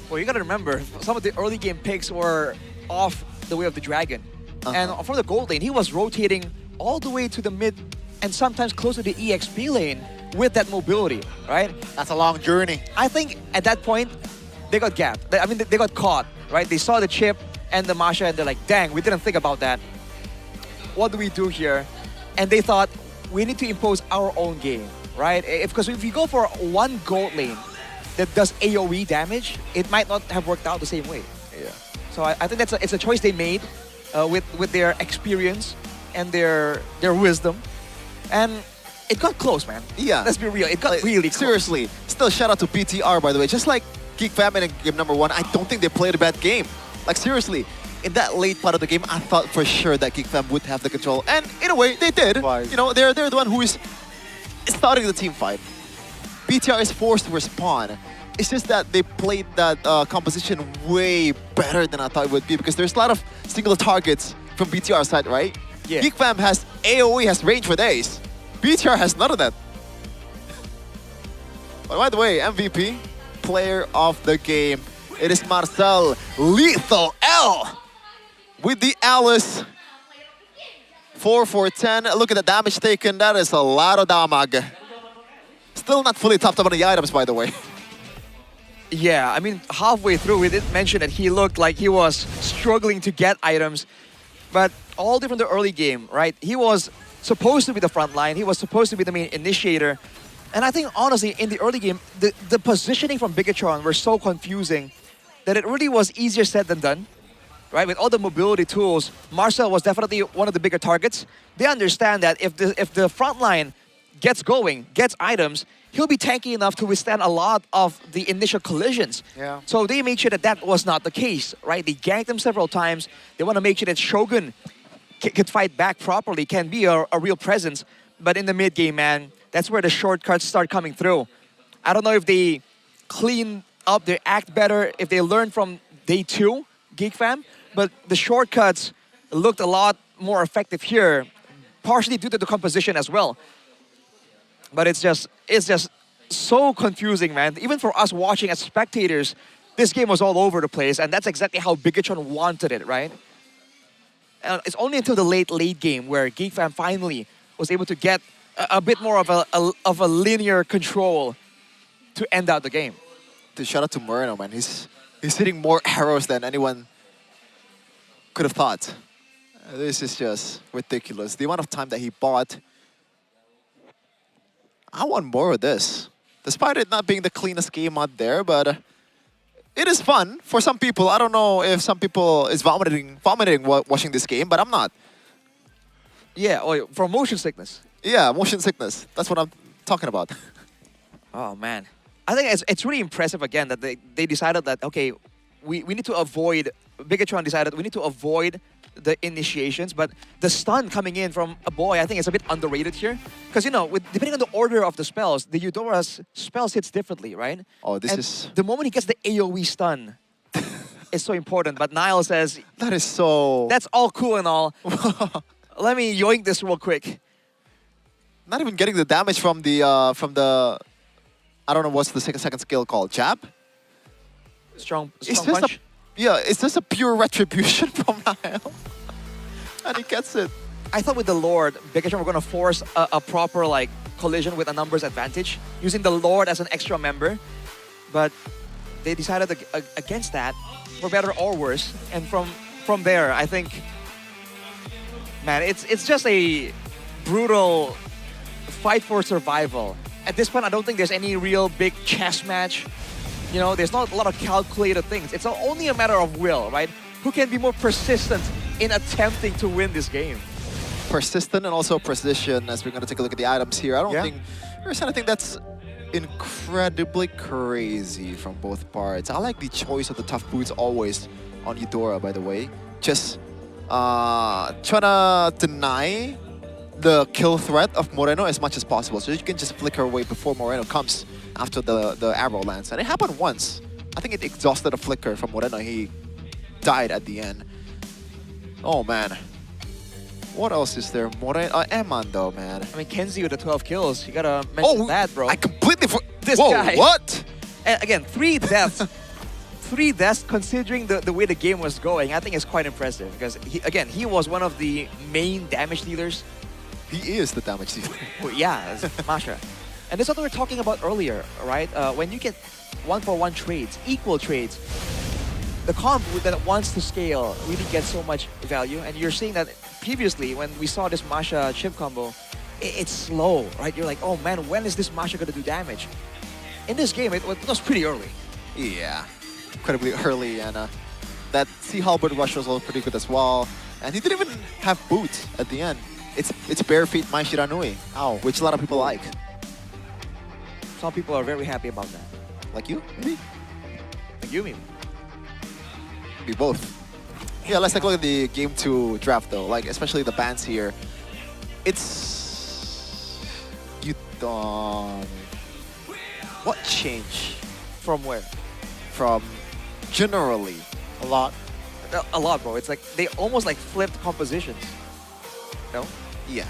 Well, you gotta remember, some of the early game picks were off the way of the dragon. And from the gold lane, he was rotating all the way to the mid and sometimes close to the EXP lane with that mobility, right? That's a long journey. I think at that point, they got gapped. I mean, they got caught, right? They saw the chip and the Masha and they're like, dang, we didn't think about that. What do we do here? And they thought, we need to impose our own game, right? Because if you go for one gold lane that does AoE damage, it might not have worked out the same way. Yeah. So I think it's a choice they made with their experience and their wisdom. And it got close, man. Yeah. Let's be real, it got really close. Seriously. Still, shout out to BTR, by the way. Just like Geek Fam in game number 1, I don't think they played a bad game. Like, seriously. In that late part of the game, I thought for sure that Geek Fam would have the control. And in a way, they did. You know, they're the one who is starting the team fight. BTR is forced to respond. It's just that they played that composition way better than I thought it would be because there's a lot of single targets from BTR's side, right? Yeah. Geek Fam has AoE, has range for days. BTR has none of that. But by the way, MVP, player of the game, it is Marcel Lethal L with the Alice. 4 for 10. Look at the damage taken. That is a lot of damage. Still not fully topped up on the items, by the way. Yeah, I mean, halfway through, we did mention that he looked like he was struggling to get items. But all different the early game, right? He was supposed to be the front line. He was supposed to be the main initiator. And I think, honestly, in the early game, the positioning from Bigatron were so confusing that it really was easier said than done, right? With all the mobility tools, Marcel was definitely one of the bigger targets. They understand that if the front line gets going, gets items, he'll be tanky enough to withstand a lot of the initial collisions. Yeah. So they made sure that that was not the case, right? They ganked him several times. They want to make sure that Shogun could fight back properly, can be a real presence. But in the mid game, man, that's where the shortcuts start coming through. I don't know if they clean up their act better, if they learned from day 2, Geek Fam, but the shortcuts looked a lot more effective here, partially due to the composition as well. But it's just so confusing, man. Even for us watching as spectators, this game was all over the place, and that's exactly how Bigatron wanted it, right? And it's only until the late game where Geek Fam finally was able to get a bit more of a linear control to end out the game. Shout out to Moreno, man. He's hitting more arrows than anyone could have thought. This is just ridiculous. The amount of time that he bought. I want more of this. Despite it not being the cleanest game out there, but it is fun for some people. I don't know if some people is vomiting watching this game, but I'm not. Yeah, or for motion sickness. Yeah, motion sickness. That's what I'm talking about. Oh, man. I think it's really impressive, again, that they decided that, okay, we need to avoid, Bigatron decided we need to avoid the initiations, but the stun coming in from a boy, I think it's a bit underrated here. Because, you know, depending on the order of the spells, the Eudora's spells hits differently, right? Oh, this and is... the moment he gets the AoE stun is so important, but Niall says... That is so... That's all cool and all. Let me yoink this real quick. Not even getting the damage from the... I don't know what's the second skill called. Jab? Strong It's punch? Yeah, it's just a pure retribution from Niall. And he gets it. I thought with the Lord, Vacation were going to force a proper like collision with a numbers advantage, using the Lord as an extra member. But they decided against that, for better or worse. And from there, I think, man, it's just a brutal fight for survival. At this point, I don't think there's any real big chess match. You know, there's not a lot of calculated things. It's only a matter of will, right? Who can be more persistent in attempting to win this game? Persistent and also precision, as we're going to take a look at the items here. I don't think there's anything that's incredibly crazy from both parts. I like the choice of the tough boots always on Eudora, by the way. Just trying to deny the kill threat of Moreno as much as possible, so you can just flicker away before Moreno comes after the arrow lands. And it happened once. I think it exhausted a flicker from Moreno. He died at the end. Oh man. What else is there? Moreno, Eman though, man. I mean, Kenzie with the 12 kills. You gotta mention that, bro. I completely this Whoa, guy. What? And again, 3 deaths. 3 deaths, considering the way the game was going, I think is quite impressive. Because, he was one of the main damage dealers. He is the damage dealer. Well, yeah, it's Masha. And this is what we were talking about earlier, right? When you get 1-for-1 trades, equal trades, the comp that wants to scale really gets so much value. And you're seeing that previously when we saw this Masha chip combo, it's slow, right? You're like, oh man, when is this Masha going to do damage? In this game, it was pretty early. Yeah, incredibly early. And that Sea Halberd rush was also pretty good as well. And he didn't even have boots at the end. It's bare feet Mai Shiranui, which a lot of people like. Some people are very happy about that. Like you? Maybe? Like you, maybe. Be both. Yeah, let's take a look at the Game 2 draft though. Like, especially the bans here. It's... You don't... What change? From where? From generally. A lot. A lot, bro. It's like they almost like flipped compositions. No? Yeah.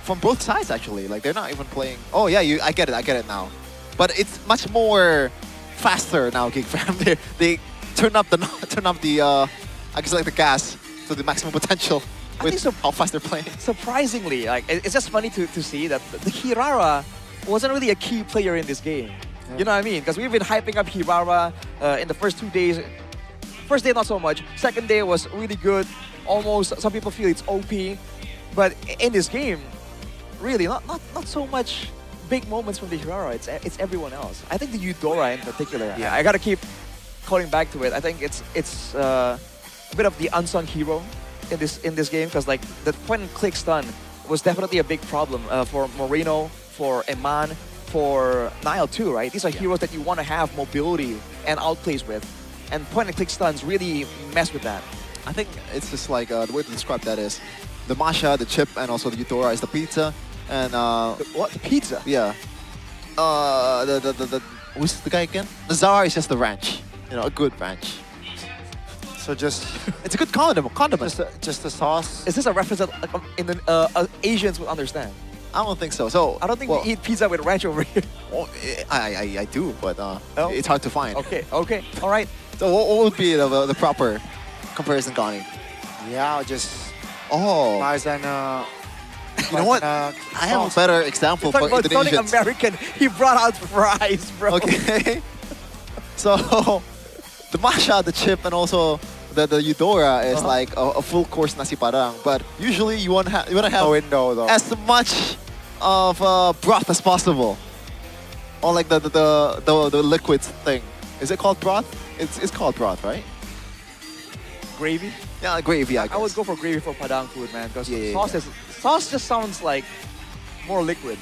From both sides, actually. Like, they're not even playing... Oh, yeah, I get it now. But it's much more faster now, Geek Fam. They turn up the I guess like the gas to the maximum potential with how fast they're playing. Surprisingly, like it's just funny to see that the Hirara wasn't really a key player in this game. You know what I mean? Because we've been hyping up Hirara in the first 2 days. First day, not so much. Second day was really good. Almost, some people feel it's OP. But in this game, really, not so much big moments from the Hirara. It's everyone else. I think the Eudora in particular. Yeah, I gotta keep calling back to it. I think it's a bit of the unsung hero in this game, because like the point and click stun was definitely a big problem for Moreno, for Eman, for Niall too, right? These are heroes that you want to have mobility and outplays with, and point and click stuns really mess with that. I think it's just like the way to describe that is the Masha, the chip, and also the Eudora is the pizza, and what? The pizza? Yeah. Who's the guy again? The Zara is just the ranch. You know, a good ranch. So just... It's a good condiment. Just the sauce? Is this a reference that Asians would understand? I don't think so. So I don't think we eat pizza with ranch over here. Well, I do, but it's hard to find. Okay, all right. So what would be the proper comparison, Connie? Yeah, just... Oh. Fries and... You know what? I have a better example for Indonesians. American, he brought out fries, bro. Okay. So the Masha, the chip, and also the Eudora is like a full course nasi padang. But usually you want to have as much of broth as possible, or like the liquid thing. Is it called broth? It's called broth, right? Gravy? Yeah, gravy. I would go for gravy for padang food, man, because sauce just sounds like more liquid.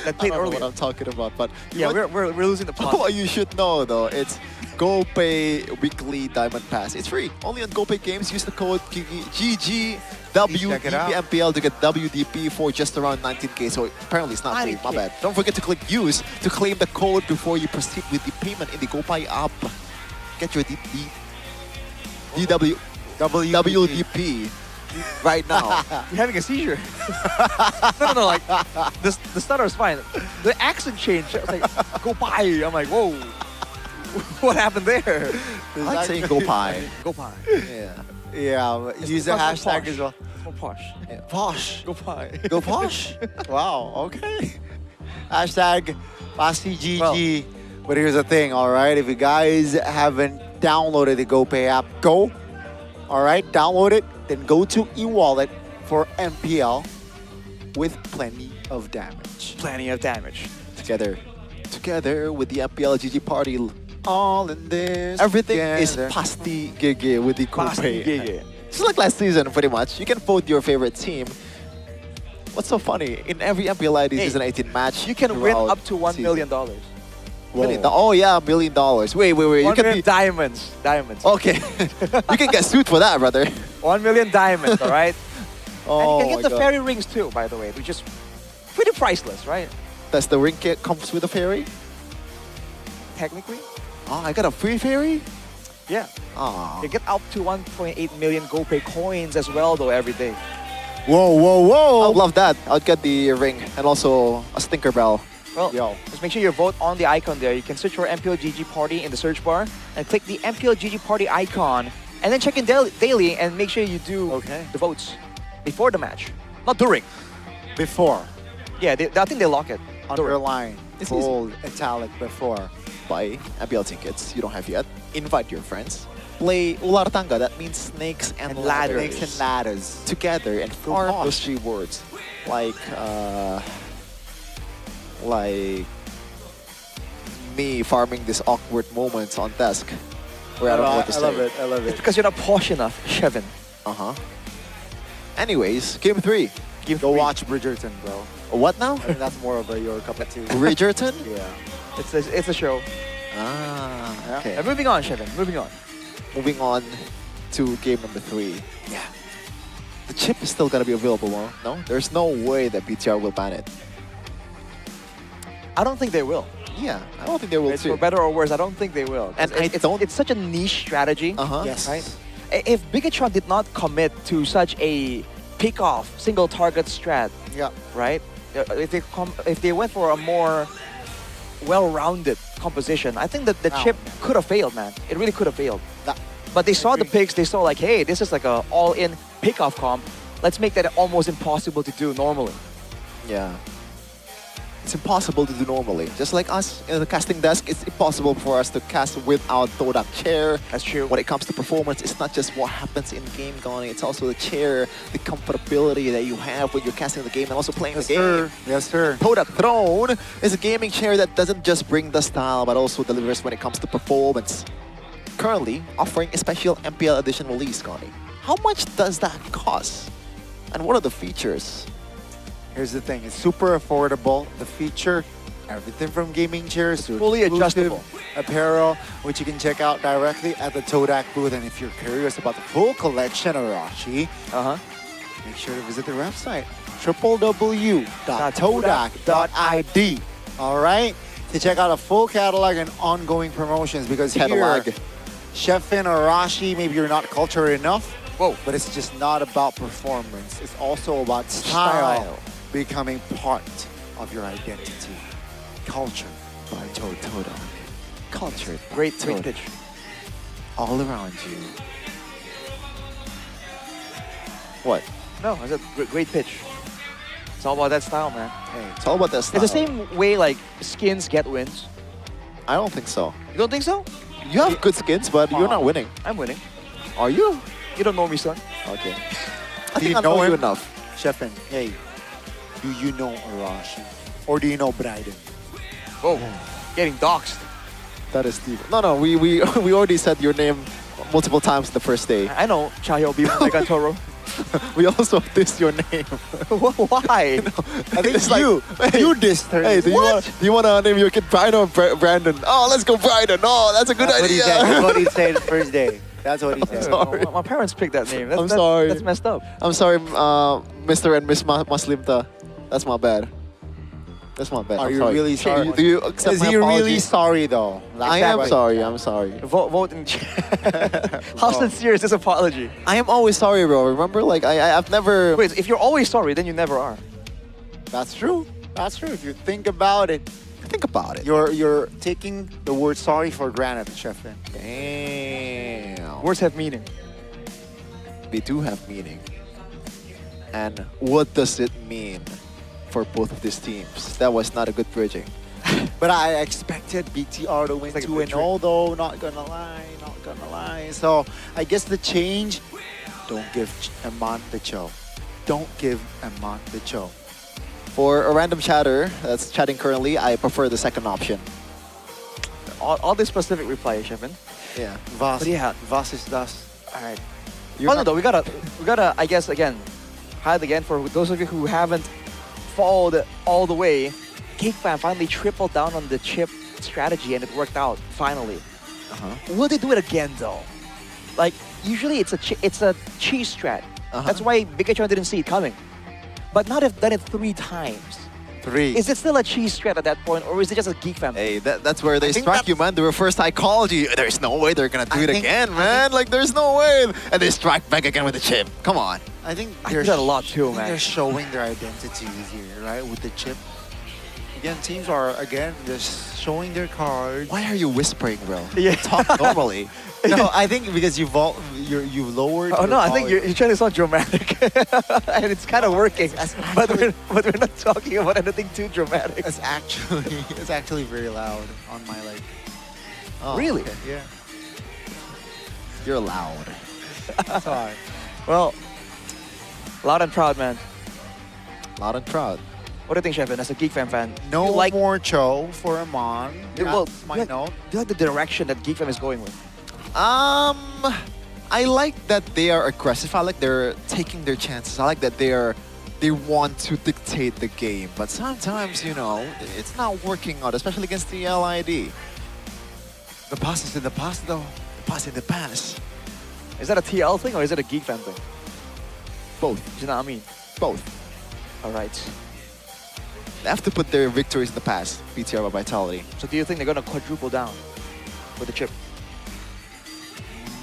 I don't know what I'm talking about, but yeah, we're losing the plot. What you should know though, it's GoPay Weekly Diamond Pass. It's free. Only on GoPay Games. Use the code GGWDP MPL to get WDP for just around 19K. So apparently it's not free. My bad. Don't forget to click use to claim the code before you proceed with the payment in the GoPay app. Get your WDP. right now. You're having a seizure. No, like, the stutter is fine. The accent change, I was like, go pie. I'm like, whoa. What happened there? I like saying go pie. Go pie. Yeah. Yeah, use the much more hashtag posh. as well. More posh. Yeah. Posh. Go pie. Go posh. Wow, okay. Hashtag Pasti GG. But here's the thing, all right? If you guys haven't downloaded the GoPay app, go. All right, download it. Then go to e-wallet for MPL with plenty of damage. Plenty of damage. Together with the MPL GG party. All in this. Everything is together. Pasti GG with the Pasti GoPay. GG. Just like last season, pretty much. You can vote your favorite team. What's so funny? In every MPL ID season 18 match, You can win throughout up to $1 million. Oh yeah, $1 million. Wait. You can be diamonds. Okay. You can get sued for that, brother. 1 million diamonds, all right? Oh and you can my get the God. fairy rings too, by the way, which is pretty priceless, right? Does the ring kit comes with a fairy? Technically. Oh, I got a free fairy? Yeah. Oh. You get up to 1.8 million GoPay coins as well, though, every day. Whoa. I love that. I'd get the ring and also a stinker bell. Well, just make sure you vote on the icon there. You can search for MPL GG Party in the search bar and click the MPL GG Party icon. And then check in daily and make sure you do the votes before the match. Not during. Before. Yeah, I think they lock it. Underline. It's Bold, italic, before. Buy MPL tickets. You don't have yet. Invite your friends. Play Ular Tangga. That means snakes and ladders. Snakes and ladders. Together and farm those rewards. Like me farming these awkward moments on desk where I don't know what to say. I love It's it. because you're not posh enough, Shevin. Anyways, game 3. Go watch Bridgerton, bro. What now? I mean, that's more of your cup of tea. Bridgerton? Yeah. It's a show. Ah, okay. Moving on, Shevin. Moving on. Moving on to game number 3. Yeah. The chip is still gonna be available, no? There's no way that BTR will ban it. I don't think they will. Yeah, I don't think they will It's too. for better or worse, I don't think they will. And it's such a niche strategy. Yes. Right? If Bigatron did not commit to such a pick-off, single target strat, right? If they went for a more well-rounded composition, I think that the chip could have failed, man. It really could have failed. But they saw the picks, they saw like, hey, this is like a all-in pick-off comp. Let's make that almost impossible to do normally. Yeah. It's impossible to do normally. Just like us in the casting desk, it's impossible for us to cast without Todak chair. That's true. When it comes to performance, it's not just what happens in game, Goni. It's also the chair, the comfortability that you have when you're casting the game and also playing the game. Yes, sir. Todak Throne is a gaming chair that doesn't just bring the style, but also delivers when it comes to performance. Currently offering a special MPL edition release, Goni. How much does that cost? And what are the features? Here's the thing, it's super affordable. The feature, everything from gaming chairs to fully exclusive adjustable apparel, which you can check out directly at the Todak booth. And if you're curious about the full collection, Arashi, make sure to visit their website, www.todak.id. All right, to check out a full catalog and ongoing promotions. Because Catalog. here, Chefin Arashi, maybe you're not cultured enough. But it's just not about performance. It's also about style. Becoming part of your identity. Culture by Todak. Culture. Great pitch. All around you. What? No, I said great pitch. It's all about that style, man. Hey, it's all about that style. It's the same way like skins get wins. I don't think so. You don't think so? You have good skins, but you're not winning. I'm winning. Are you? You don't know me, son. Okay. Do think you I know know you him? enough. Chefin, hey, do you know Arashi? Or do you know Bryden? Whoa, getting doxxed. That is Steve. No, we already said your name multiple times the first day. I know, Chahyo Bimegantoro. We also dissed your name. Why? I think it's you dissed her. Hey, do you want to name your kid Brian or Brandon? Oh, let's go Brandon. Oh, that's a good idea. That's what he said the first day. That's what he said. Sorry. My parents picked that name. I'm sorry. That's messed up. I'm sorry, Mr. and Miss Muslimta. That's my bad. That's my bad. Are I'm you sorry. really sorry? Do you accept Is my he apology? really sorry though? I am sorry. I'm sorry. Vote in chat. How sincere is this apology? I am always sorry, bro. Remember, like I've never. Wait, if you're always sorry, then you never are. That's true. That's true. If you think about it. Think about it. You're taking the word sorry for granted, Chefin. Damn. Words have meaning. They do have meaning. And what does it mean for both of these teams? That was not a good bridging. But I expected BTR to win 2-0 though, not gonna lie. So I guess the change, don't give Eman the show. Don't give Eman the show. For a random chatter that's chatting currently, I prefer the second option. All this specific reply, Chefin. Yeah. Was. But yeah, Was is das. alright. No, we gotta, I guess, again, highlight again for those of you who haven't followed all the way, GeekFam finally tripled down on the chip strategy and it worked out, finally. Will they do it again, though? Like, usually it's a cheese strat. That's why Bigatron didn't see it coming. But now they've done it 3 times. 3. Is it still a cheese strat at that point, or is it just a GeekFam? Hey, that's where they strike you, man. The reverse psychology. There's no way they're gonna do it again, man. Like, there's no way. And they strike back again with the chip. Come on. I think I do that a lot too, man. They're showing their identity here, right? With the chip. Again, teams are just showing their cards. Why are you whispering, bro? Yeah. Talk normally. No, I think because you've lowered. Oh your no, I think volume. you're trying to sound dramatic, and it's kind of working. But we're not talking about anything too dramatic. It's actually very loud on my like. Oh, Really? okay. Yeah. You're loud. That's why. Well, loud and proud, man. Loud and proud. What do you think, Chefin, as a GeekFam fan? No you like, more Cho for Eman. well, That's my you like- note. do you like the direction that GeekFam is going with? I like that they are aggressive. I like they're taking their chances. I like that they want to dictate the game. But sometimes, you know, it's not working out, especially against the LID. The past is in the past, though. The past in the past. Is that a TL thing or is it a GeekFam thing? Both. You know what I mean? Both. All right. They have to put their victories in the past. BTR by Vitality. So do you think they're gonna quadruple down with the chip?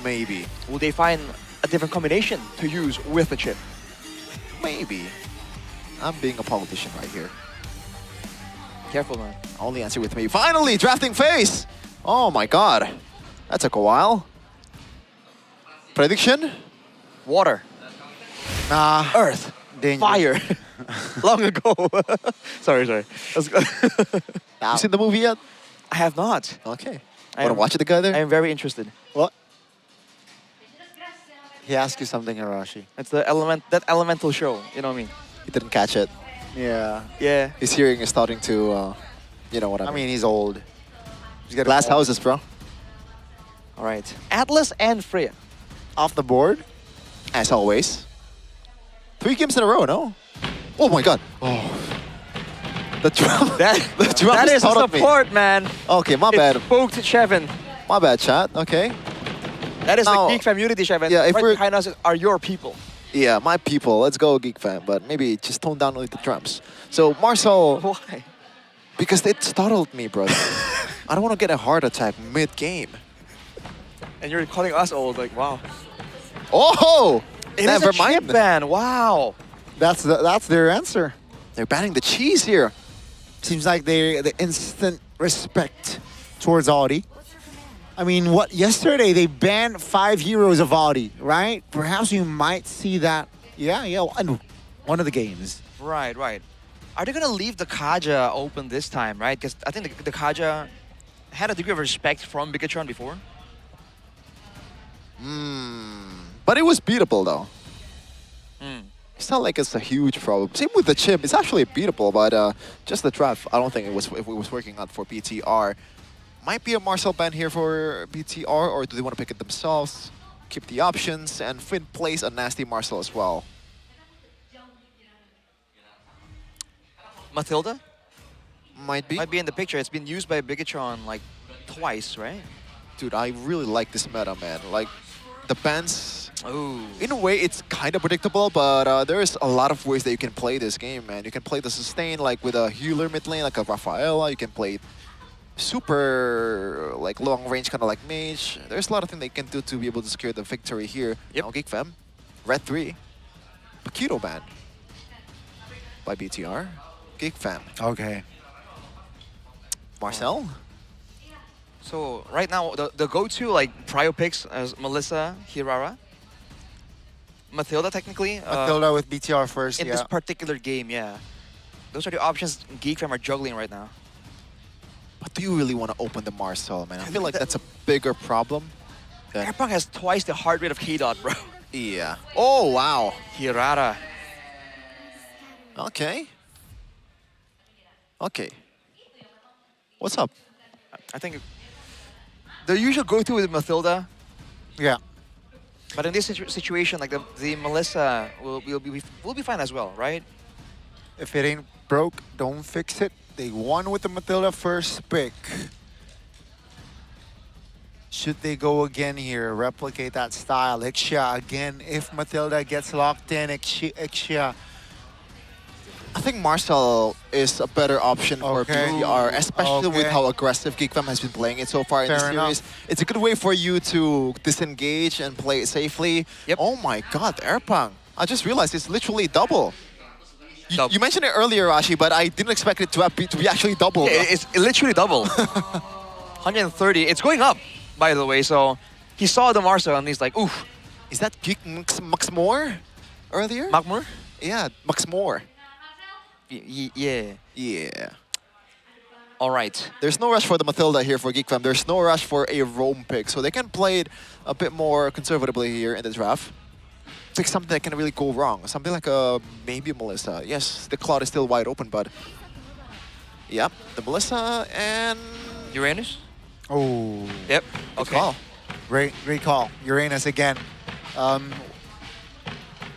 Maybe. Will they find a different combination to use with the chip? Maybe. I'm being a politician right here. Careful, man. Only answer with me. Finally, drafting phase! Oh my god. That took a while. Prediction? Water. Nah. Earth. Dangerous. Fire. Long ago. sorry. Let's go. You seen the movie yet? I have not. Okay. Want to watch it together? I am very interested. What? He asked you something, Arashi. It's that elemental show. You know what I mean? He didn't catch it. Yeah. Yeah. His hearing is starting to, you know what I mean. I mean, he's old. He's got Glass houses, bro. All right. Atlas and Freya. Off the board. As always. 3 games in a row, no? Oh my god. Oh. The drum. The drum That is startled support, man. Okay, my bad. It spoke to Chevin. My bad, chat. Okay. That is Now, the Geek Community, Chevin. yeah, if right we're- behind us are your people. Yeah, my people. Let's go, Geek Fan. But maybe just tone down with the drums. So, Marcel. Why? Because it startled me, brother. I don't want to get a heart attack mid-game. And you're calling us old, like, wow. Oh! It Never is a mind. chip ban, wow. That's their answer. They're banning the cheese here. Seems like the instant respect towards Audi. I mean, yesterday they banned 5 heroes of Audi, right? Perhaps you might see that. Yeah, and one of the games. Right. Are they going to leave the Kaja open this time, right? Because I think the Kaja had a degree of respect from Bigatron before. But it was beatable, though. It's not like it's a huge problem. Same with the chip. It's actually beatable, but just the draft, I don't think it was working out for BTR. Might be a Marcel ban here for BTR, or do they want to pick it themselves? Keep the options, and Finn plays a nasty Marcel as well. Matilda? Might be. Might be in the picture. It's been used by Bigatron like twice, right? Dude, I really like this meta, man. Like, the bans, Ooh. in a way, it's kind kind of predictable, but there's a lot of ways that you can play this game, man. You can play the sustain like with a healer mid lane, like a Rafaela. You can play super like long range, kind of like mage. There's a lot of things they can do to be able to secure the victory here. Yep. Now Geek Fam, red 3, Paquito ban by BTR, Geek Fam. Okay. Marcel? So right now, the go-to like prio picks as Melissa, Hirara, Mathilda technically. Mathilda with BTR first, in this particular game, yeah. Those are the options Geek Fam are juggling right now. But do you really want to open the Marcel, man? I feel like that's a bigger problem. Airpunk has twice the heart rate of K-Dot, bro. Yeah. Oh, wow. Hirara. Okay. Okay. What's up? I think the usual go-to with Mathilda. Yeah. But in this situation, like the Melissa will be fine as well, right? If it ain't broke, don't fix it. They won with the Mathilda first pick. Should they go again here, replicate that style? Ixia again, if Mathilda gets locked in, Ixia. I think Marcel is a better option for BTR, especially with how aggressive Geek Fam has been playing it so far in the series. It's a good way for you to disengage and play it safely. Yep. Oh my god, Airpunk. I just realized it's literally double. You mentioned it earlier, Rashi, but I didn't expect it to be actually double. Yeah, it's literally double. 130. It's going up, by the way. So he saw the Marcel and he's like, oof. Is that Geek Max Moore earlier? Magmore? Yeah, Max Moore. Yeah. Yeah. All right. There's no rush for the Mathilda here for Geek Fam. There's no rush for a roam pick. So they can play it a bit more conservatively here in the draft. Pick something that can really go wrong. Something like maybe a Melissa. Yes, the Cloud is still wide open, but... Yep, the Melissa and... Uranus? Oh. Yep. Okay. Call. Great call. Uranus again.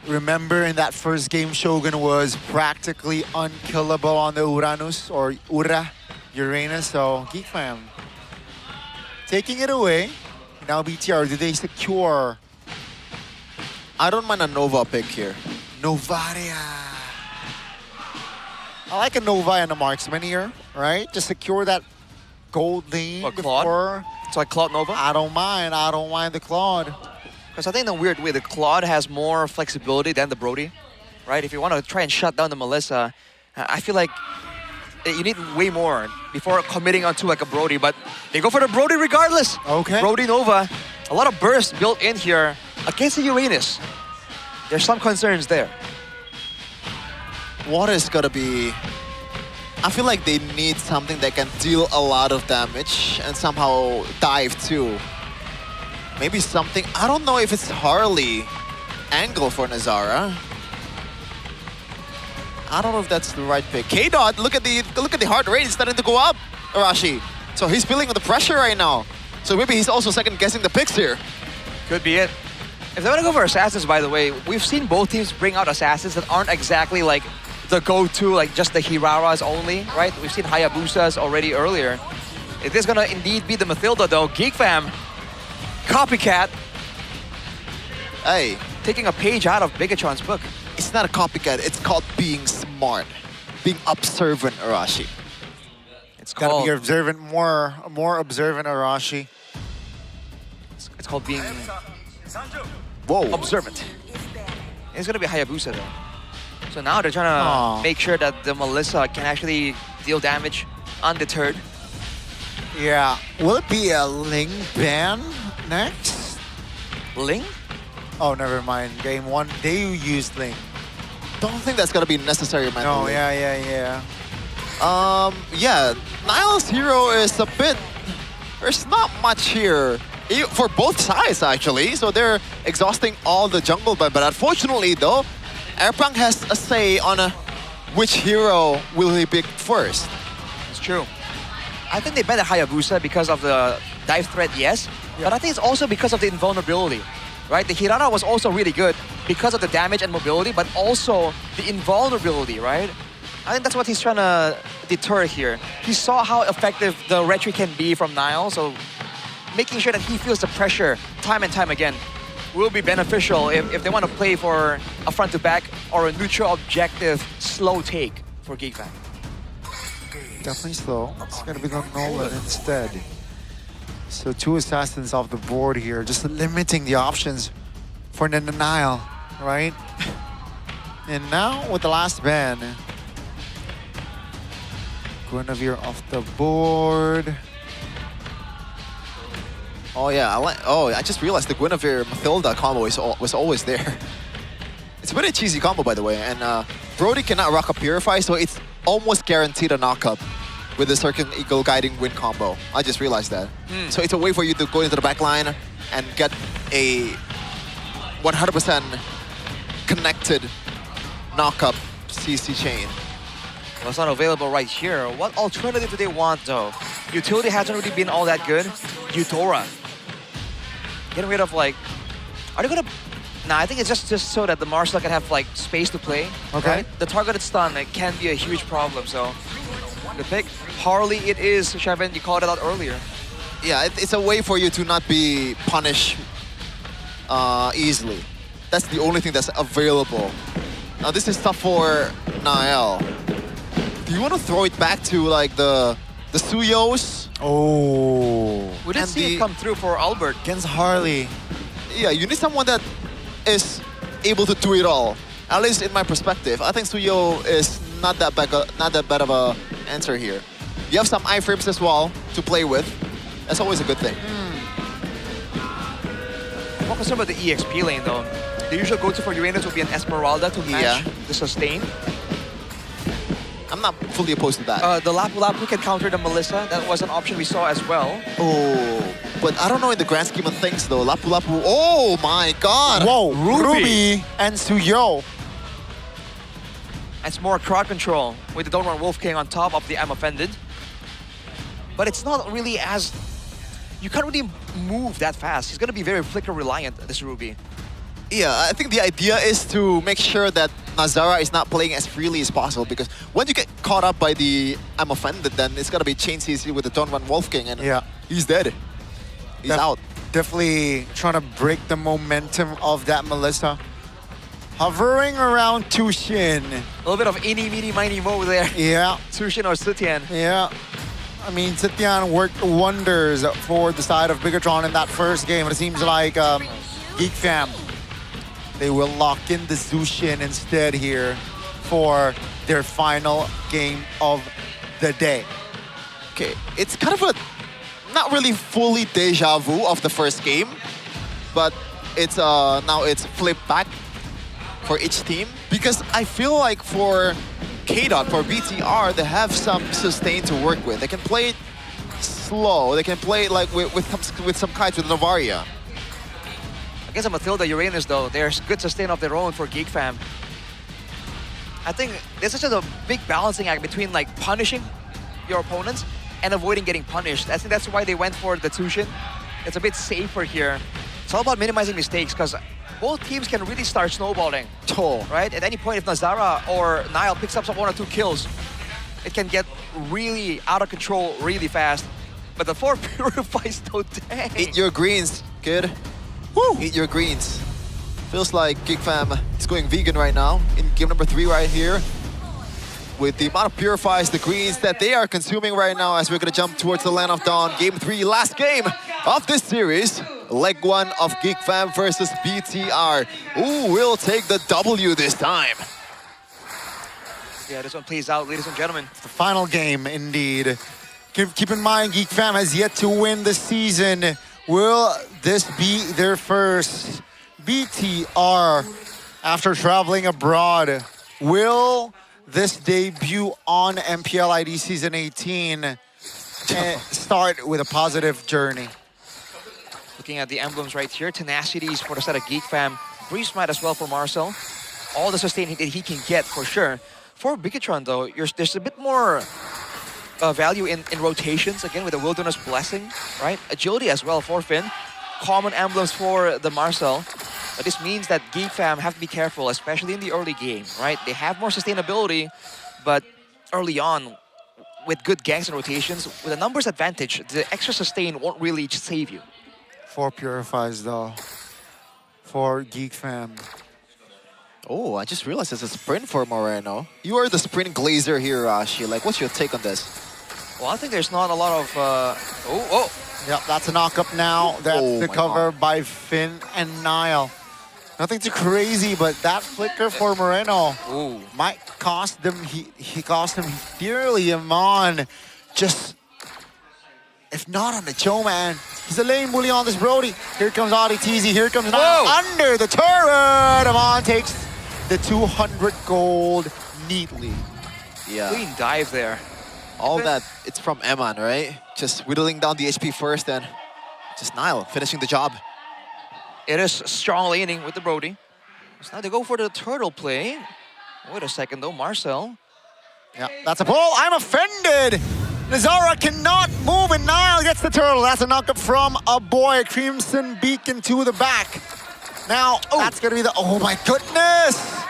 Remember in that first game, Shogun was practically unkillable on the Uranus, or Ura, Uranus, so Geek Fam taking it away. Now BTR, do they secure? I don't mind a Nova pick here. Novaria. I like a Nova and a Marksman here, right? To secure that gold lane before. It's like Claude Nova? I don't mind the Claude. Because I think in a weird way, the Claude has more flexibility than the Brody, right? If you want to try and shut down the Melissa, I feel like you need way more before committing onto like a Brody, but they go for the Brody regardless. Okay. Brody Nova, a lot of burst built in here against the Uranus. There's some concerns there. What is gonna be... I feel like they need something that can deal a lot of damage and somehow dive too. Maybe something, I don't know if it's Harley angle for Nazara. I don't know if that's the right pick. K-Dot, look at the heart rate, it's starting to go up, Arashi. So he's feeling the pressure right now. So maybe he's also second guessing the picks here. Could be it. If they want to go for Assassins, by the way, we've seen both teams bring out Assassins that aren't exactly like the go-to, like just the Hiraras only, right? We've seen Hayabusas already earlier. If this is gonna indeed be the Mathilda though, Geek Fam, copycat. Hey. Taking a page out of Bigatron's book. It's not a copycat, it's called being smart. Being observant, Arashi. It's gotta be observant, more observant, Arashi. It's called being observant. It's gonna be Hayabusa though. So now they're trying to make sure that the Melissa can actually deal damage undeterred. Yeah. Will it be a Ling ban next? Ling? Oh, never mind. Game 1, they used Ling. Don't think that's gonna be necessary, man. No, yeah. Yeah, Niall's hero is a bit... There's not much here. For both sides, actually. So they're exhausting all the jungle, but unfortunately, though, Airpunk has a say on which hero will he pick first. It's true. I think they bet at Hayabusa because of the dive threat, yes. But I think it's also because of the invulnerability, right? The Hirara was also really good because of the damage and mobility, but also the invulnerability, right? I think that's what he's trying to deter here. He saw how effective the retry can be from Niall, so making sure that he feels the pressure time and time again will be beneficial if they want to play for a front-to-back or a neutral objective slow take for Geek Fam. Definitely slow. It's going to be the Nolan instead. So 2 assassins off the board here, just limiting the options for Nile, right? And now with the last ban, Guinevere off the board. Oh yeah, I just realized the Guinevere Mathilda combo was always there. It's a very cheesy combo, by the way, and Brody cannot rock a Purify, so it's almost guaranteed a knockup with the Circle Eagle Guiding Wind combo. I just realized that. So it's a way for you to go into the back line and get a 100% connected knockup CC chain. Well, it's not available right here. What alternative do they want, though? Utility hasn't really been all that good. Eudora. Getting rid of, like... Are they gonna... Nah, I think it's just so that the Marcel can have, like, space to play. Okay. Right? The targeted stun can be a huge problem, so... The pick, Harley it is, Shevin, you called it out earlier. Yeah, it's a way for you to not be punished easily. That's the only thing that's available. Now this is tough for Nael. Do you want to throw it back to like the Suyos? Oh. We didn't see it come through for Albert. Against Harley. Yeah, you need someone that is able to do it all. At least in my perspective, I think Suyo is not that bad of a answer here. You have some iframes as well to play with. That's always a good thing. I'm more concerned about the EXP lane though. The usual go-to for Uranus would be an Esmeralda to match the sustain. I'm not fully opposed to that. The Lapu Lapu can counter the Melissa. That was an option we saw as well. Oh, but I don't know in the grand scheme of things though. Lapu Lapu, oh my god! Whoa, Ruby and Suyo. It's more crowd control with the Don't Run Wolf King on top of the I'm Offended. But it's not really as... You can't really move that fast. He's going to be very flicker reliant, this Ruby. Yeah, I think the idea is to make sure that Nazara is not playing as freely as possible, because when you get caught up by the I'm Offended, then it's going to be chain CC with the Don't Run Wolf King, and he's dead. He's out. Definitely trying to break the momentum of that Melissa. Hovering around Tushin. A little bit of eeny, meeny, miny, mo there. Yeah. Tushin or Sutian. Yeah. I mean, Sitian worked wonders for the side of Bigatron in that first game. But it seems like Geek Fam, they will lock in the Zushin instead here for their final game of the day. Okay, it's kind of a not really fully deja vu of the first game, but it's now it's flipped back for each team, because I feel like for KDOT, for BTR, they have some sustain to work with. They can play it slow. They can play it like with some kites with Novaria. Against a Mathilda Uranus though, there's good sustain of their own for Geek Fam. I think there's such a big balancing act between like punishing your opponents and avoiding getting punished. I think that's why they went for the Tushin. It's a bit safer here. It's all about minimizing mistakes, because both teams can really start snowballing. Right? At any point, if Nazara or Nile picks up some 1 or 2 kills, it can get really out of control really fast. But the 4 purifies though, dang. Eat your greens, kid. Woo! Eat your greens. Feels like Geek Fam is going vegan right now in game number 3 right here. With the amount of purifies, the greens that they are consuming right now, as we're going to jump towards the Land of Dawn. Game 3, last game of this series. Leg 1 of Geek Fam versus BTR. Who will take the W this time? Yeah, this one plays out, ladies and gentlemen. The final game, indeed. Keep in mind, Geek Fam has yet to win the season. Will this be their first? BTR, after traveling abroad, will this debut on MPL ID Season 18 start with a positive journey? Looking at the emblems right here, Tenacities for the side of Geek Fam. Brief Smite as well for Marcel. All the sustain that he can get for sure. For Bigatron though, there's a bit more value in rotations, again with the Wilderness Blessing, right? Agility as well for Finn. Common emblems for the Marcel. But this means that Geek Fam have to be careful, especially in the early game, right? They have more sustainability, but early on, with good ganks and rotations, with a numbers advantage, the extra sustain won't really save you. 4 purifies though. for Geek Fam. Oh, I just realized it's a sprint for Moreno. You are the sprint glazer here, Rashi. Like, what's your take on this? Well, I think there's not a lot of... Yep, that's a knock-up now. That's Oh the my cover God. by Finn and Niall. Nothing too crazy, but that flicker for Moreno might cost them. He cost him dearly. Amon just, if not on the Joe, man, he's a lane bully on this Brody. Here comes Audie Teasy. Here comes Niall under the turret. Amon takes the 200 gold neatly. Yeah. Clean dive there. All that, it's from Eman, right? Just whittling down the HP first, and just Niall finishing the job. It is strong laning with the Brody. So now they go for the turtle play. Wait a second though, Marcel. Yeah, that's a pull. I'm offended. Nazara cannot move, and Niall gets the turtle. That's a knock-up from a boy. Crimson Beacon to the back. Now, that's going to be the... Oh, my goodness!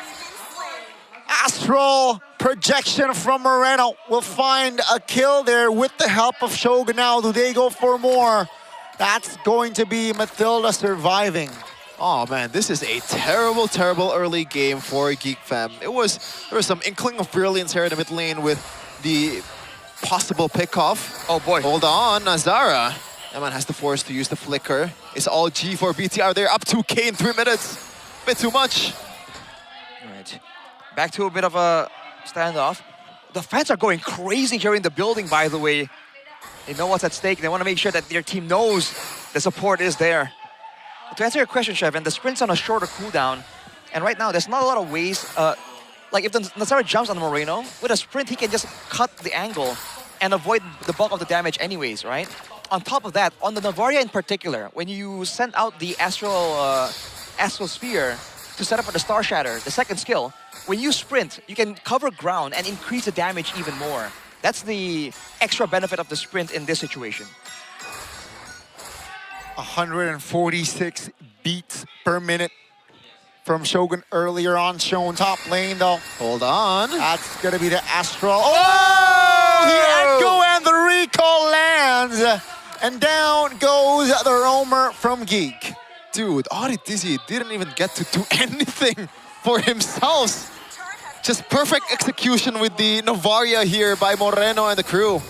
Astral projection from Moreno will find a kill there with the help of Shogun. Now, do they go for more? That's going to be Mathilda surviving. Oh man, this is a terrible, terrible early game for Geek Fam. There was some inkling of brilliance here in the mid lane with the possible pickoff. Oh boy. Hold on, Nazara. Eman has the force to use the flicker. It's all G for BTR. They're up 2K in 3 minutes. Bit too much. All right. Back to a bit of a standoff. The fans are going crazy here in the building, by the way. They know what's at stake. They want to make sure that their team knows the support is there. To answer your question, Chef, and the sprint's on a shorter cooldown, and right now there's not a lot of ways, like if the Nazara jumps on Moreno, with a sprint he can just cut the angle and avoid the bulk of the damage anyways, right? On top of that, on the Navaria in particular, when you send out the Astral Sphere to set up for the Star Shatter, the second skill, when you sprint, you can cover ground and increase the damage even more. That's the extra benefit of the sprint in this situation. 146 beats per minute from Shogun earlier on, shown top lane though. Hold on. That's gonna be the Astral. Oh! The echo and the recall lands. And down goes the roamer from Geek. Dude, Audie Dizzy didn't even get to do anything for himself. Just perfect execution with the Novaria here by Moreno and the crew.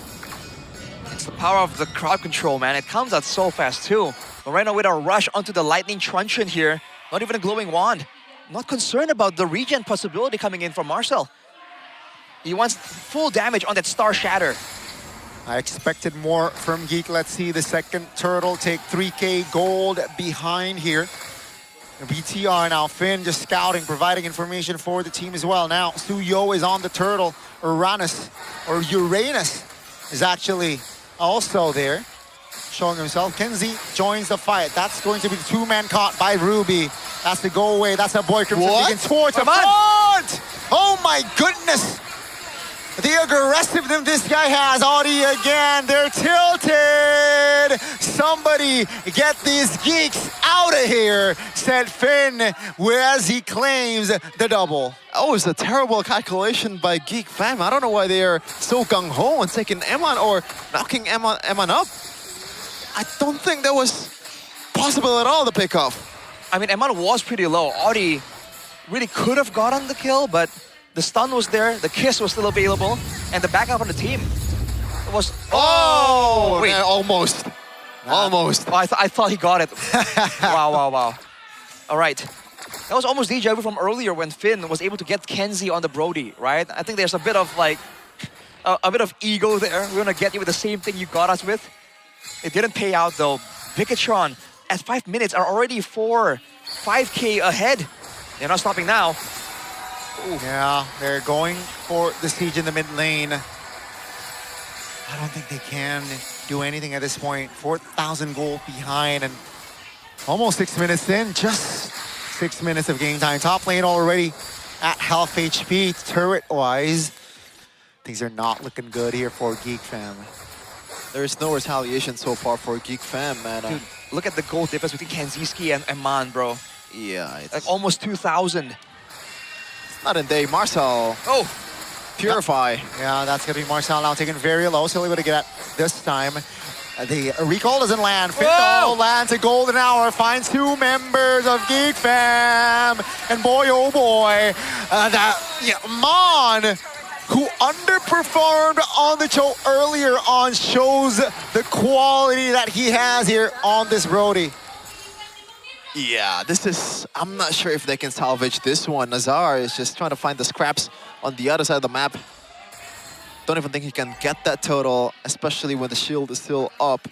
It's the power of the crowd control, man. It comes out so fast too. Moreno with a rush onto the lightning truncheon here. Not even a glowing wand. Not concerned about the regen possibility coming in from Marcel. He wants full damage on that Star Shatter. I expected more from Geek. Let's see the second turtle take 3K gold behind here. BTR now, Finn just scouting, providing information for the team as well. Now, Suyo is on the turtle. Uranus is actually also there, showing himself. Kenzie joins the fight. That's going to be the two-man caught by Ruby. That's the go away. That's a boy Crimson Beacon towards the front. Oh my goodness. The aggressiveness this guy has. Audie again. They're tilted. Somebody get these geeks out of here, said Finn, as he claims the double. Oh, it's a terrible calculation by Geek Fam. I don't know why they are so gung-ho on taking Eman or knocking Eman up. I don't think that was possible at all, the pickoff. I mean, Eman was pretty low. Audie really could have gotten the kill, but the stun was there, the kiss was still available, and the backup on the team was... Oh, wait. Man, almost. Almost. Oh, I thought he got it. Wow. All right. That was almost deja vu from earlier when Finn was able to get Kenzie on the Brody, right? I think there's a bit of like, a bit of ego there. We're gonna get you with the same thing you got us with. It didn't pay out though. Vikatron at 5 minutes are already 5K ahead. They're not stopping now. Ooh. Yeah, they're going for the siege in the mid lane. I don't think they can do anything at this point. 4,000 gold behind and almost 6 minutes in. Just 6 minutes of game time. Top lane already at half HP. Turret-wise, things are not looking good here for Geek Fam. There's no retaliation so far for Geek Fam, man. Dude, look at the gold difference between Kanziski and Eman, bro. Yeah, it's like almost 2,000. Not in day. Marcel. Oh! Purify. Yeah, that's going to be Marcel now taken very low. Still able to get at this time. The recall doesn't land. Findall lands a golden hour, finds 2 members of Geek Fam. And boy, oh boy, Mon, who underperformed on the show earlier on, shows the quality that he has here on this Brody. Yeah, this is... I'm not sure if they can salvage this one. Nazar is just trying to find the scraps on the other side of the map. Don't even think he can get that total, especially when the shield is still up.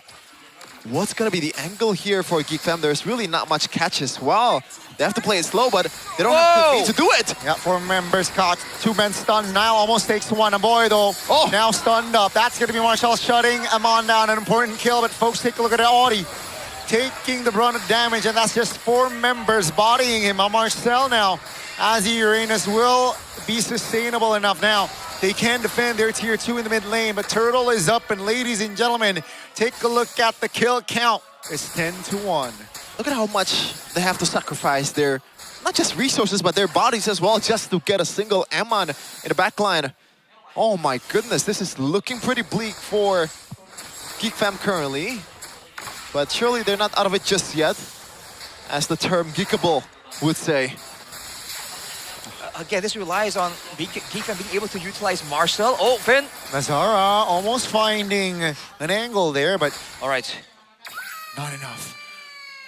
What's going to be the angle here for Geek Fam? There's really not much catch as well. They have to play it slow, but they don't have the speed to do it. Yeah, 4 members caught. 2 men stunned. Now almost takes 1. And boy, though, now stunned up. That's going to be Marshall shutting Amon down. An important kill, but folks, take a look at Audi taking the brunt of damage, and that's just 4 members bodying him. Marcel now, as Uranus will be sustainable enough now. They can defend their tier 2 in the mid lane, but Turtle is up, and ladies and gentlemen, take a look at the kill count. It's 10-1. Look at how much they have to sacrifice their, not just resources, but their bodies as well, just to get a single Amon in the backline. Oh my goodness, this is looking pretty bleak for Geek Fam currently. But surely they're not out of it just yet, as the term geekable would say. Again, this relies on Geek Fam being able to utilize Marcel. Oh, Finn! Nazara almost finding an angle there, but... All right. Not enough.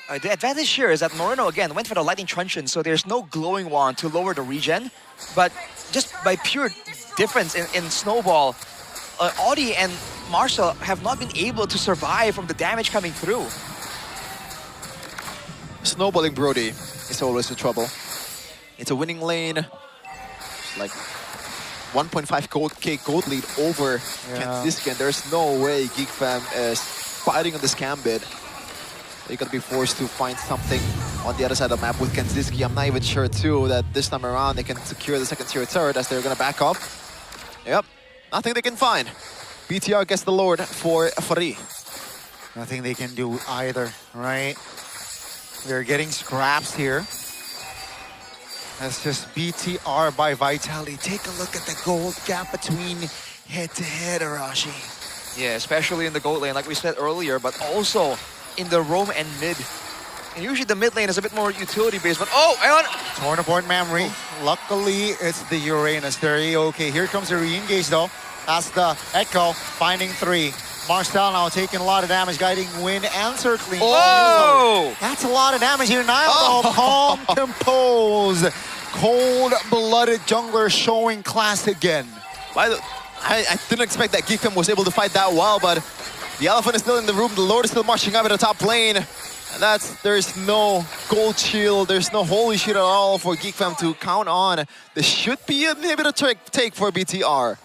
The advantage here is that Moreno, again, went for the Lightning Truncheon, so there's no Glowing Wand to lower the regen. But just by pure difference in Snowball, Audi and Marcel have not been able to survive from the damage coming through. Snowballing Brody is always in trouble. It's a winning lane. It's like 1.5k gold lead over Kanziski. There's no way Geek Fam is fighting on this Gambit. They're gonna be forced to find something on the other side of the map with Kanziski. I'm not even sure too that this time around they can secure the second tier turret, as they're gonna back up. Yep, nothing they can find. BTR gets the Lord for free. Nothing they can do either, right? They're getting scraps here. That's just BTR by Vitality. Take a look at the gold gap between head-to-head, Arashi. Yeah, especially in the gold lane, like we said earlier, but also in the roam and mid. And usually the mid lane is a bit more utility-based, but Aeon! Torn apart memory. Luckily, it's the Uranus. They're okay. Here comes the re-engage, though. That's the Echo, finding 3. Marcel now taking a lot of damage, guiding Wind and circling. Oh! That's a lot of damage here. Nile, calm, composed. Cold-blooded jungler showing class again. I didn't expect that Geek Fam was able to fight that well, but the elephant is still in the room. The Lord is still marching up at the top lane. And there's no gold shield, there's no holy shield at all for Geek Fam to count on. There should be a bit of take for BTR.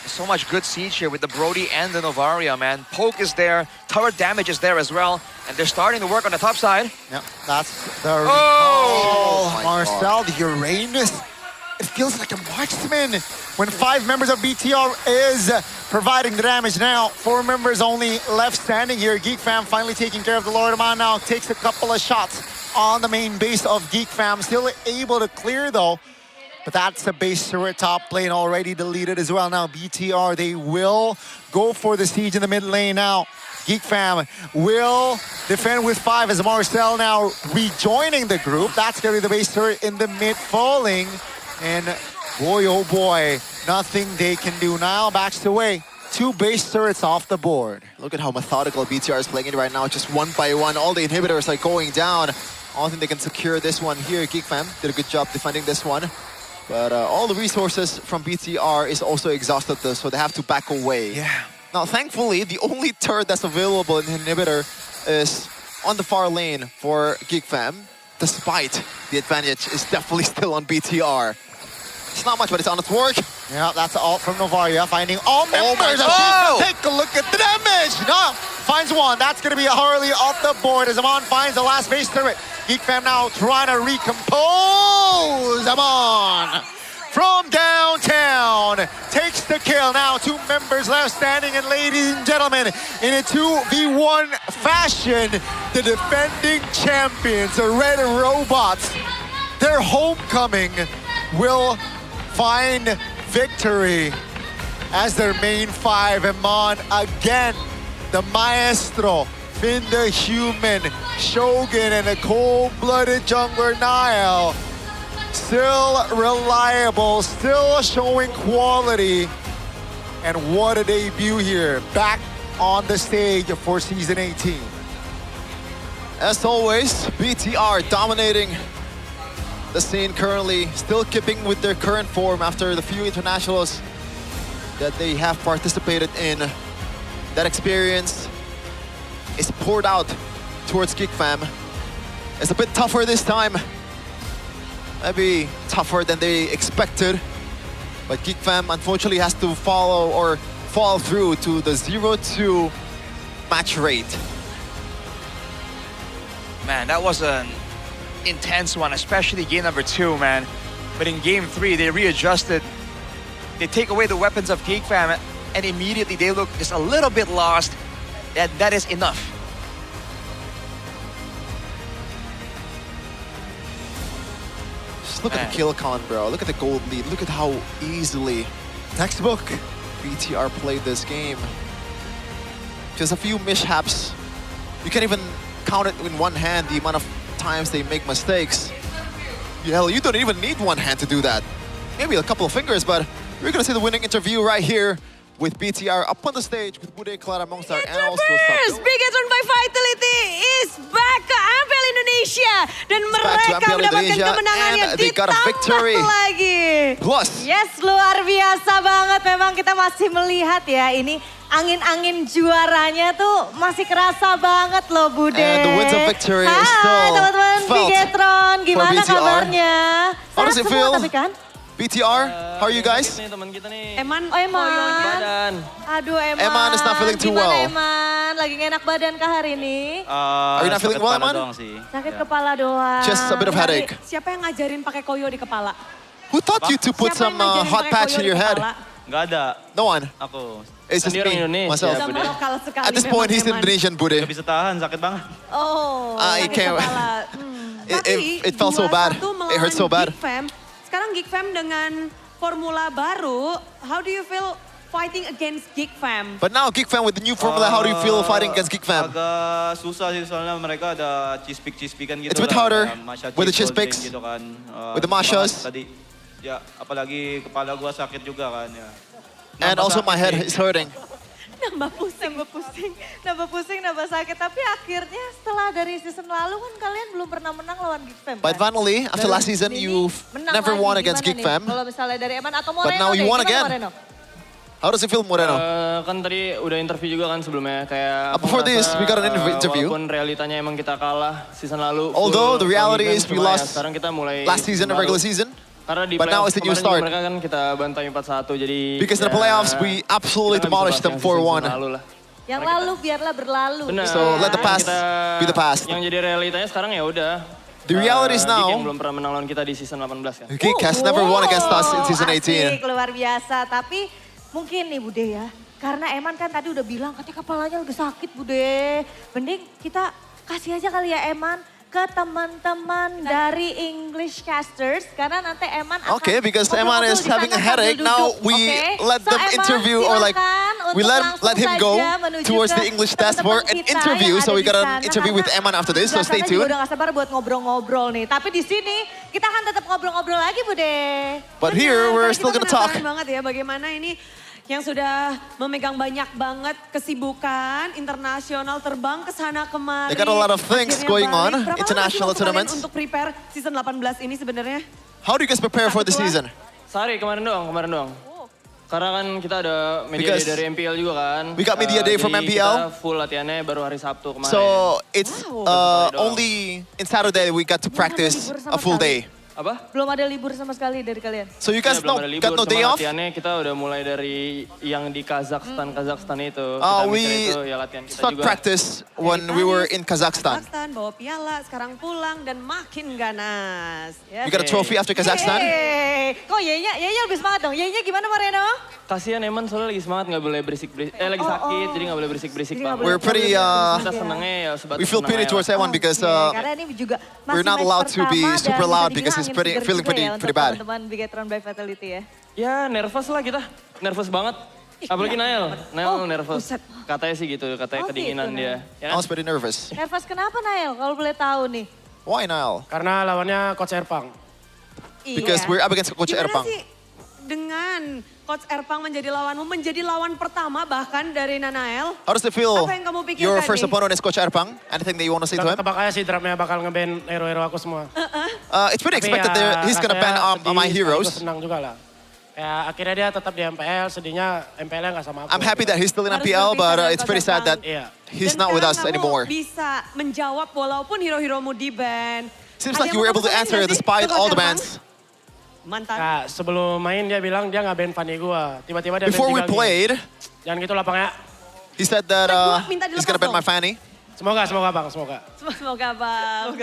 So much good siege here with the Brody and the Novaria, man. Poke is there, turret damage is there as well, and they're starting to work on the top side. Yep, that's the recall. Marcel, the Uranus. It feels like a marksman when 5 members of BTR is providing the damage now. 4 members only left standing here. Geek Fam finally taking care of the Lord Amon now. Takes a couple of shots on the main base of Geek Fam. Still able to clear though. But that's the base turret top lane already deleted as well. Now BTR, they will go for the siege in the mid lane now. Geek Fam will defend with 5 as Marcel now rejoining the group. That's going to be the base turret in the mid falling. And boy, oh boy, nothing they can do. Now backs away. 2 base turrets off the board. Look at how methodical BTR is playing it right now. Just one by one, all the inhibitors are going down. I don't think they can secure this one here. Geek Fam did a good job defending this one. But all the resources from BTR is also exhausted, though, so they have to back away. Yeah. Now, thankfully, the only turret that's available in the inhibitor is on the far lane for Geek Fam. Despite the advantage is definitely still on BTR. It's not much, but it's on its work. Yeah, that's the ult from Novaria, finding all members. Take a look at the damage. No, finds 1. That's going to be a Harley off the board as Amon finds the last base turret. Geek Fam now trying to recompose. Amon from downtown takes the kill. Now 2 members left standing, and ladies and gentlemen, in a 2v1 fashion, the defending champions, the Red Robots, their homecoming will find victory as their main 5. Amon again the maestro, Finn the Human, Shogun, and a cold-blooded jungler Nile. Still reliable, still showing quality. And what a debut here, back on the stage for Season 18. As always, BTR dominating the scene currently, still keeping with their current form after the few internationals that they have participated in. That experience is poured out towards GeekFam. It's a bit tougher this time. Maybe tougher than they expected. But GeekFam unfortunately has to fall through to the 0-2 match rate. Man, that was an intense one, especially game number 2, man. But in game 3, they readjusted. They take away the weapons of GeekFam, and immediately they look just a little bit lost. That is enough. Just look at the kill count, bro. Look at the gold lead. Look at how easily textbook BTR played this game. Just a few mishaps. You can't even count it in one hand, the amount of times they make mistakes. Hell, you don't even need one hand to do that. Maybe a couple of fingers, but we're gonna see the winning interview right here with BTR up on the stage with Bude, Clara, Mongstar, and also First, Bigatron by Vitality is back ke MPL Indonesia. Dan mereka mendapatkan kemenangannya ditambah lagi. Plus. Yes, luar biasa banget. Memang kita masih melihat ya ini angin-angin juaranya tuh masih kerasa banget loh Bude. And the winds of victory is still teman-teman Bigatron, gimana kabarnya? How does it feel? Tapi kan? BTR, how are you guys? Eman, Eman. Aduh Eman. Eman is not feeling too well. Gimana Eman? Lagi gak enak badan kah hari ini? Are you not feeling well, Eman? Sakit kepala doang. Just a bit of headache. Siapa yang ngajarin pakai koyo di kepala? Who taught you to put some hot patch in your head? Nggak ada. No one? Aku. It's just me, myself. At this point, he's Indonesian, Bude. Nggak bisa tahan, sakit banget. Oh, sakit kepala. It felt so bad. It hurt so bad. Sekarang GeekFam dengan formula baru, how do you feel fighting against GeekFam? But now GeekFam with the new formula, how do you feel fighting against GeekFam? Agak susah sih soalnya mereka ada cheese-pick-kan gitu. It's a bit harder with the cheese picks, gitu kan. with the mashas. Tadi, ya apalagi kepala gua sakit juga kan ya. And also my head is hurting. Nambah pusing, nambah sakit. Tapi akhirnya setelah dari season lalu kan kalian belum pernah menang lawan GeekFam. But finally, after last season, you've never won against GeekFam. Kalau misalnya dari Eman atau Moreno. But now you won again. Moreno? How does it feel, Moreno? Kan tadi udah interview juga kan sebelumnya kayak. Before this, we got an interview. Walaupun realitanya emang kita kalah season lalu. Although the reality is we lost sekarang kita mulai last season, the regular season. Karena di but now it's a new start. Mereka kan kita bantai 4-1 jadi. Because in the playoffs we absolutely demolished them 4-1. Yang lalu biarlah berlalu. Benar. So let the past be the past. Yang jadi realitanya sekarang ya udah. The reality is now. Geek yang belum pernah menang lawan kita di season 18 kan. Geek has never won against us in season 18. Asik, luar biasa. Tapi mungkin nih Bude ya. Karena Eman kan tadi udah bilang katanya kepalanya lagi sakit Bude. Mending kita kasih aja kali ya Eman ke teman-teman dari English casters. Karena nanti Eman akan because Eman is having a headache. Now we let them interview or like we let him go towards the English test for an interview. So we got an interview with Eman after this. So stay tuned. Udah gak sabar buat ngobrol-ngobrol nih. Tapi di sini kita akan tetap ngobrol-ngobrol lagi Bude. But here we're still gonna talk. Banget ya bagaimana ini yang sudah memegang banyak banget kesibukan internasional terbang ke sana kemari. They got a lot of things going on, international tournaments. Untuk prepare season 18 ini sebenarnya? How do you guys prepare for the season? Sehari kemarin doang. Karena kan kita ada media day dari MPL juga kan. We got media day from MPL. Kita full latihannya baru hari Sabtu kemarin. So it's only in Saturday we got to practice a full day. Apa? Belum ada libur sama sekali dari kalian. So you guys got no day off? Latihannya kita udah mulai dari yang di Kazakhstan itu. We itu, ya latihan kita start juga. practice when we were in Kazakhstan. Bawa piala, sekarang pulang dan makin ganas. We got a trophy after Kazakhstan. Kok Yenya lebih semangat dong. Yenya gimana Moreno? Kasihan Eman soalnya lagi semangat nggak boleh berisik-berisik. Lagi sakit jadi nggak boleh berisik-berisik banget. We're pretty kita senangnya ya we feel pity towards Eman because karena ini juga we're not allowed to be super loud because he's feeling pretty bad. Teman-teman Bigatron by Vitality ya. Ya nervous lah kita, nervous banget. Apalagi Nael. Nael Oh, nervous. buset. Katanya sih gitu, katanya Oh, kedinginan gitu, dia. I was pretty nervous. Nervous kenapa Nael kalau boleh tahu nih? Why Nael? Karena lawannya Coach Erpang. Because we're up against Coach Gimana Erpang. sih dengan Coach Erpang menjadi lawanmu, menjadi lawan pertama bahkan dari Nanael? How does it feel? Apa yang kamu pikirkan Your first nih? opponent is Coach Erpang. Anything that you want to say to him? Tebak aja sih drumnya bakal nge-ban hero-hero aku semua. It's pretty Tapi expected ya, he's gonna ban rasanya sedih, my sekaligus heroes. senang juga lah. Ya akhirnya dia tetap di MPL, sedihnya MPL-nya nggak sama aku. I'm happy that he's still in Harus MPL, but berpisah it's dengan pretty sad that Iya. he's Dan not with us sekarang kamu anymore. bisa menjawab walaupun hero-heromu di ban. Seems Ada like yang you were mau able to kamu answer tanyain nggak sih despite ke Coach all the Erpang? bans. Mantan. Nah, sebelum main dia bilang dia nggak ban Fanny gua. Tiba-tiba dia Before we ban 3 game. played, Jangan gitu lapangnya. he said that minta he's dilepas gonna ban dong. my fanny. Semoga Bang, semoga. Semoga Bang.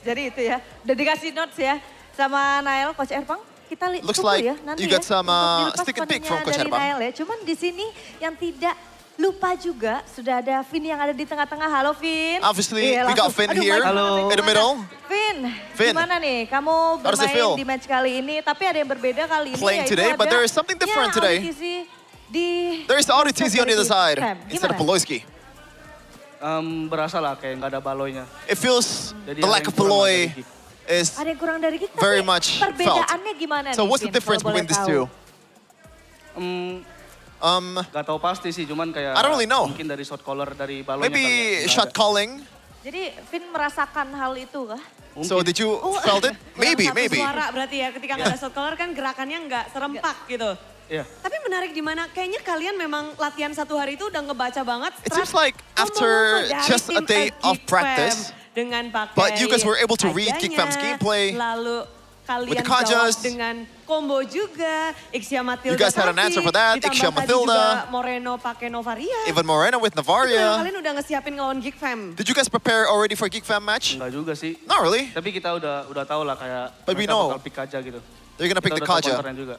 Jadi itu ya, udah dikasih notes ya sama Nael, Coach Erpang. Kita Looks tunggu like ya nanti you got ya, some, untuk dilepas stick and pick fannya from Coach dari Erpang. Nael ya. Cuman di sini yang tidak lupa juga sudah ada Vin yang ada di tengah-tengah. Halo Vin. Obviously, Iya, we got langsung. Finn Aduh, here Mike, in the middle. Vin, Vin. gimana nih? Kamu How does it feel? bermain di match kali ini, tapi ada yang berbeda kali ini. Playing yaitu today, but ada- there is something different ya, today. audisi di There is the RTZ on the other side instead of Gimana? Poloski. Berasa lah kayak nggak ada baloynya. It feels Jadi the ada lack yang of kurang Poloy dari Geek. is Ada yang kurang dari kita, very tapi much felt. perbedaannya gimana So nih, what's the Vin, difference kalau boleh between these tahu? two? Gak tahu pasti sih, cuman kayak I don't really know. mungkin dari shot caller dari balonya Maybe kali ya, shot nggak ada. calling. Jadi Vin merasakan hal itu kah? So did you felt it? Maybe, Satu maybe. suara berarti ya ketika nggak ada shot caller kan gerakannya nggak serempak gitu. Iya. Tapi menarik di mana kayaknya kalian memang latihan satu hari itu udah ngebaca banget. It seems like after just a day of practice, dengan pakai but you guys were able to read Geek Fam's kajanya, gameplay. Lalu kalian with the jawab Kajas. dengan combo juga. Ixia Matilda You guys had an tadi, answer for that, ditambah Ixia tadi Matilda. juga Moreno pakai Novaria. Even Moreno with Itu Navaria. kalian udah ngesiapin ngelawan Geek Fam. Did you guys prepare already for Geek Fam match? Enggak juga sih. Not really. Tapi kita udah tahu lah kayak But we mereka know. bakal pick aja gitu. They're gonna pick Kita the udah tahu Kaja. counternya juga.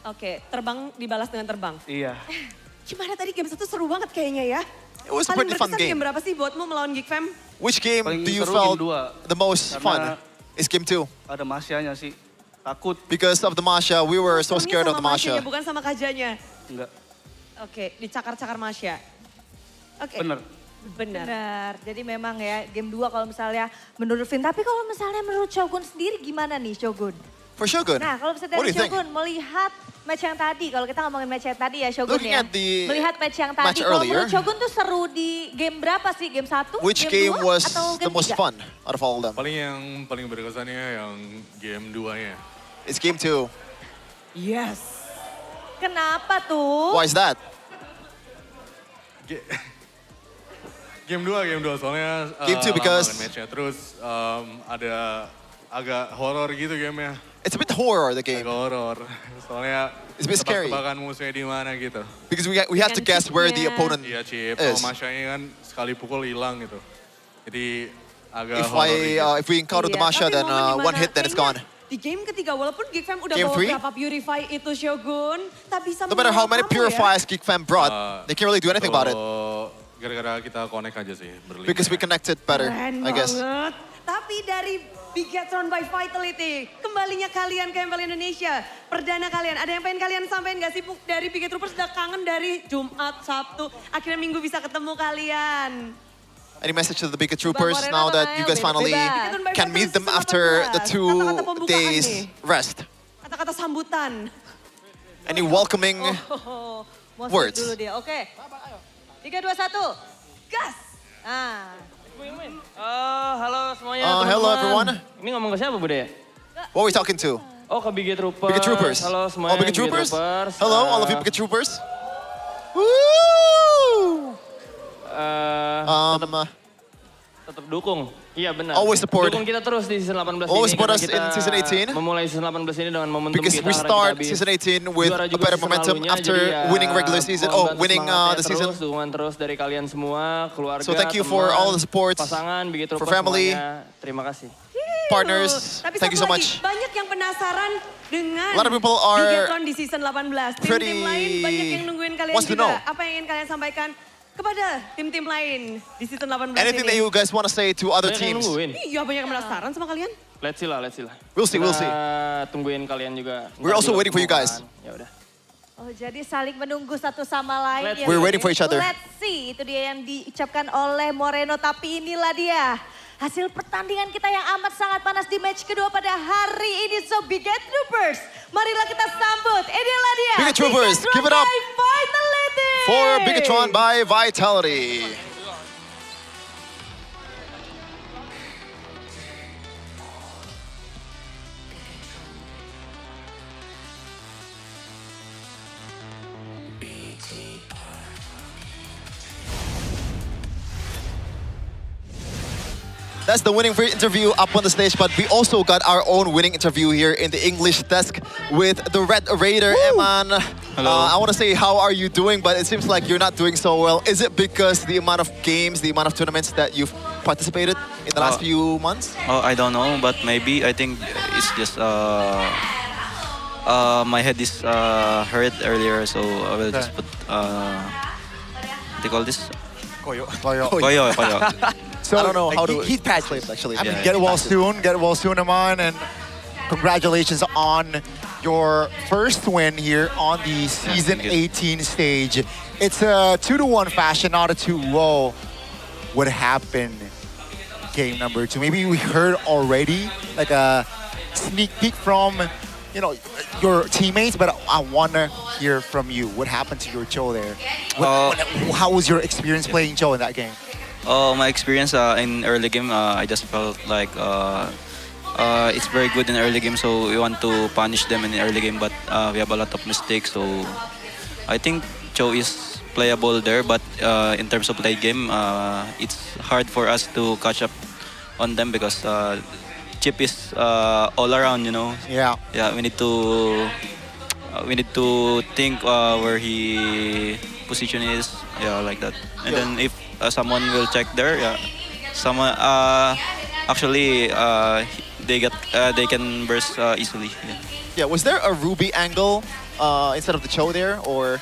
Oke, terbang dibalas dengan terbang. Iya. Gimana tadi game satu seru banget kayaknya ya? It was a Paling pretty fun berkesan game. berapa sih buatmu melawan Geek Fam? Which game Paling do you seru felt game 2. the most fun? Karena Is game 2. ada Masyanya sih. Takut. Because of the Masha, we were so Untungnya scared of sama the Masyanya, Masha. bukan sama Kajanya. Enggak. Oke, dicakar-cakar Masya. Oke. Bener. Benar. Jadi memang ya game 2 kalau misalnya menurut Vin. Tapi kalau misalnya menurut Shogun sendiri gimana nih Shogun? For sure good. Nah kalau misalnya What do dari you think? Shogun melihat match yang tadi. Kalau kita ngomongin match yang tadi ya Shogun Looking ya. at the Melihat match yang tadi. match Kalau earlier. menurut Shogun tuh seru di game berapa sih? Game 1? Which game was the most fun out of all of them? Paling yang paling berkesannya yang game 2-nya. It's game 2. Yes. Kenapa tuh? Why is that? Game 2 soalnya Game 2 because- lama match-nya. Terus ada agak horor gitu gamenya. It's a bit horror, the game. Agak horor. Soalnya It's a bit scary. tebak-tebakan musuhnya di mana gitu. Because we have to guess where the opponent Iya, Chip. is. Kalau Masyanya kan sekali pukul hilang gitu. Jadi agak If horor dikit. if we encounter the Iya, Masha, tapi then momen one dimana hit, then it's kayaknya gone. Di game ketiga, walaupun Geek Fam udah Game bawa 3? berapa Purify itu Shogun, tak bisa No matter how many melawan kamu ya. purifiers Geek Fam brought, they can't really do anything about it. Kalau gara-gara kita connect aja sih berlima. Because we connected better, Keren I guess. banget. Tapi dari Bigatron by Vitality, kembalinya kalian ke MPL Indonesia, perdana kalian, ada yang pengen kalian sampaikan gak sih dari Bigat Troopers? Sudah kangen dari Jumat, Sabtu, akhirnya Minggu bisa ketemu kalian. Any message to the bigger troopers now that you guys finally can meet them after the 2 days rest? Kata-kata sambutan. Any welcoming Mau words? dulu dia. Oke. 3, 2, 1. Gas. Ah. Halo semuanya. Hello teman-teman. everyone. Ini ngomong ke siapa, Bude? What are we talking to? Oh, ke Bigger Troopers. Bigger troopers. Halo semuanya. Oh, bigger troopers. Hello, all of you bigger troopers. Tetap dukung. Iya benar. Always support. Dukung kita terus di season 18 Always ini. support karena us kita in season 18. Memulai season 18 ini dengan momentum Because kita. we karena start kita habis season 18 with juara a juga better season momentum lalunya, after jadi ya, winning regular season. mohon Oh, bantu winning semangatnya the season. Terus, dukungan terus dari kalian semua, keluarga, So thank you for teman, all the supports, pasangan, Bigger for Troopers family, semuanya. Terima kasih. partners. Tapi Thank you satu so lagi, much. banyak yang penasaran dengan A lot of people are Bigatron di season 18. Tim-tim pretty lain banyak yang nungguin kalian wants to juga. know. Apa yang ingin kalian sampaikan kepada tim-tim lain di season 18 Anything ini? that you guys want to say to other Banyak yang teams? nungguin. Iya, banyak yang penasaran sama kalian. Let's see lah. We'll see, we'll see. Kita tungguin kalian juga. We're Ntar also juga waiting for you ketemu guys. kan. Ya udah. Oh, jadi saling menunggu satu sama lain ya. We're waiting for each other. Let's see, itu dia yang diucapkan oleh Moreno. Tapi inilah dia hasil pertandingan kita yang amat sangat panas di match kedua pada hari ini. So Biget Troopers, marilah kita sambut. Inilah dia. Biget Troopers, give it up Vitality. for Bigetron by Vitality. That's the winning interview up on the stage, but we also got our own winning interview here in the English desk with the Red Raider, Eman. I want to say, how are you doing? But it seems like you're not doing so well. Is it because the amount of games, the amount of tournaments that you've participated in the last few months? Oh, I don't know, but maybe I think it's just my head is hurt earlier, so I will just put what do you call this? Koyo. So I don't know how to heat patches. Actually, I mean, get well soon, Aman, and congratulations on your first win here on the season 18 stage. It's a 2-1 fashion, not a 2-0. What happened game number 2? Maybe we heard already like a sneak peek from your teammates, but I want to hear from you. What happened to your Cho there? How was your experience playing Cho in that game? My experience in early game, I just felt like it's very good in early game, so we want to punish them in the early game, but we have a lot of mistakes, so I think Cho is playable there, but in terms of late game, it's hard for us to catch up on them because Chip is all around, Yeah. Yeah, we need to think where he position is, like that. And then if someone will check there, someone actually they can burst easily. Yeah, was there a Ruby angle instead of the Cho there, or?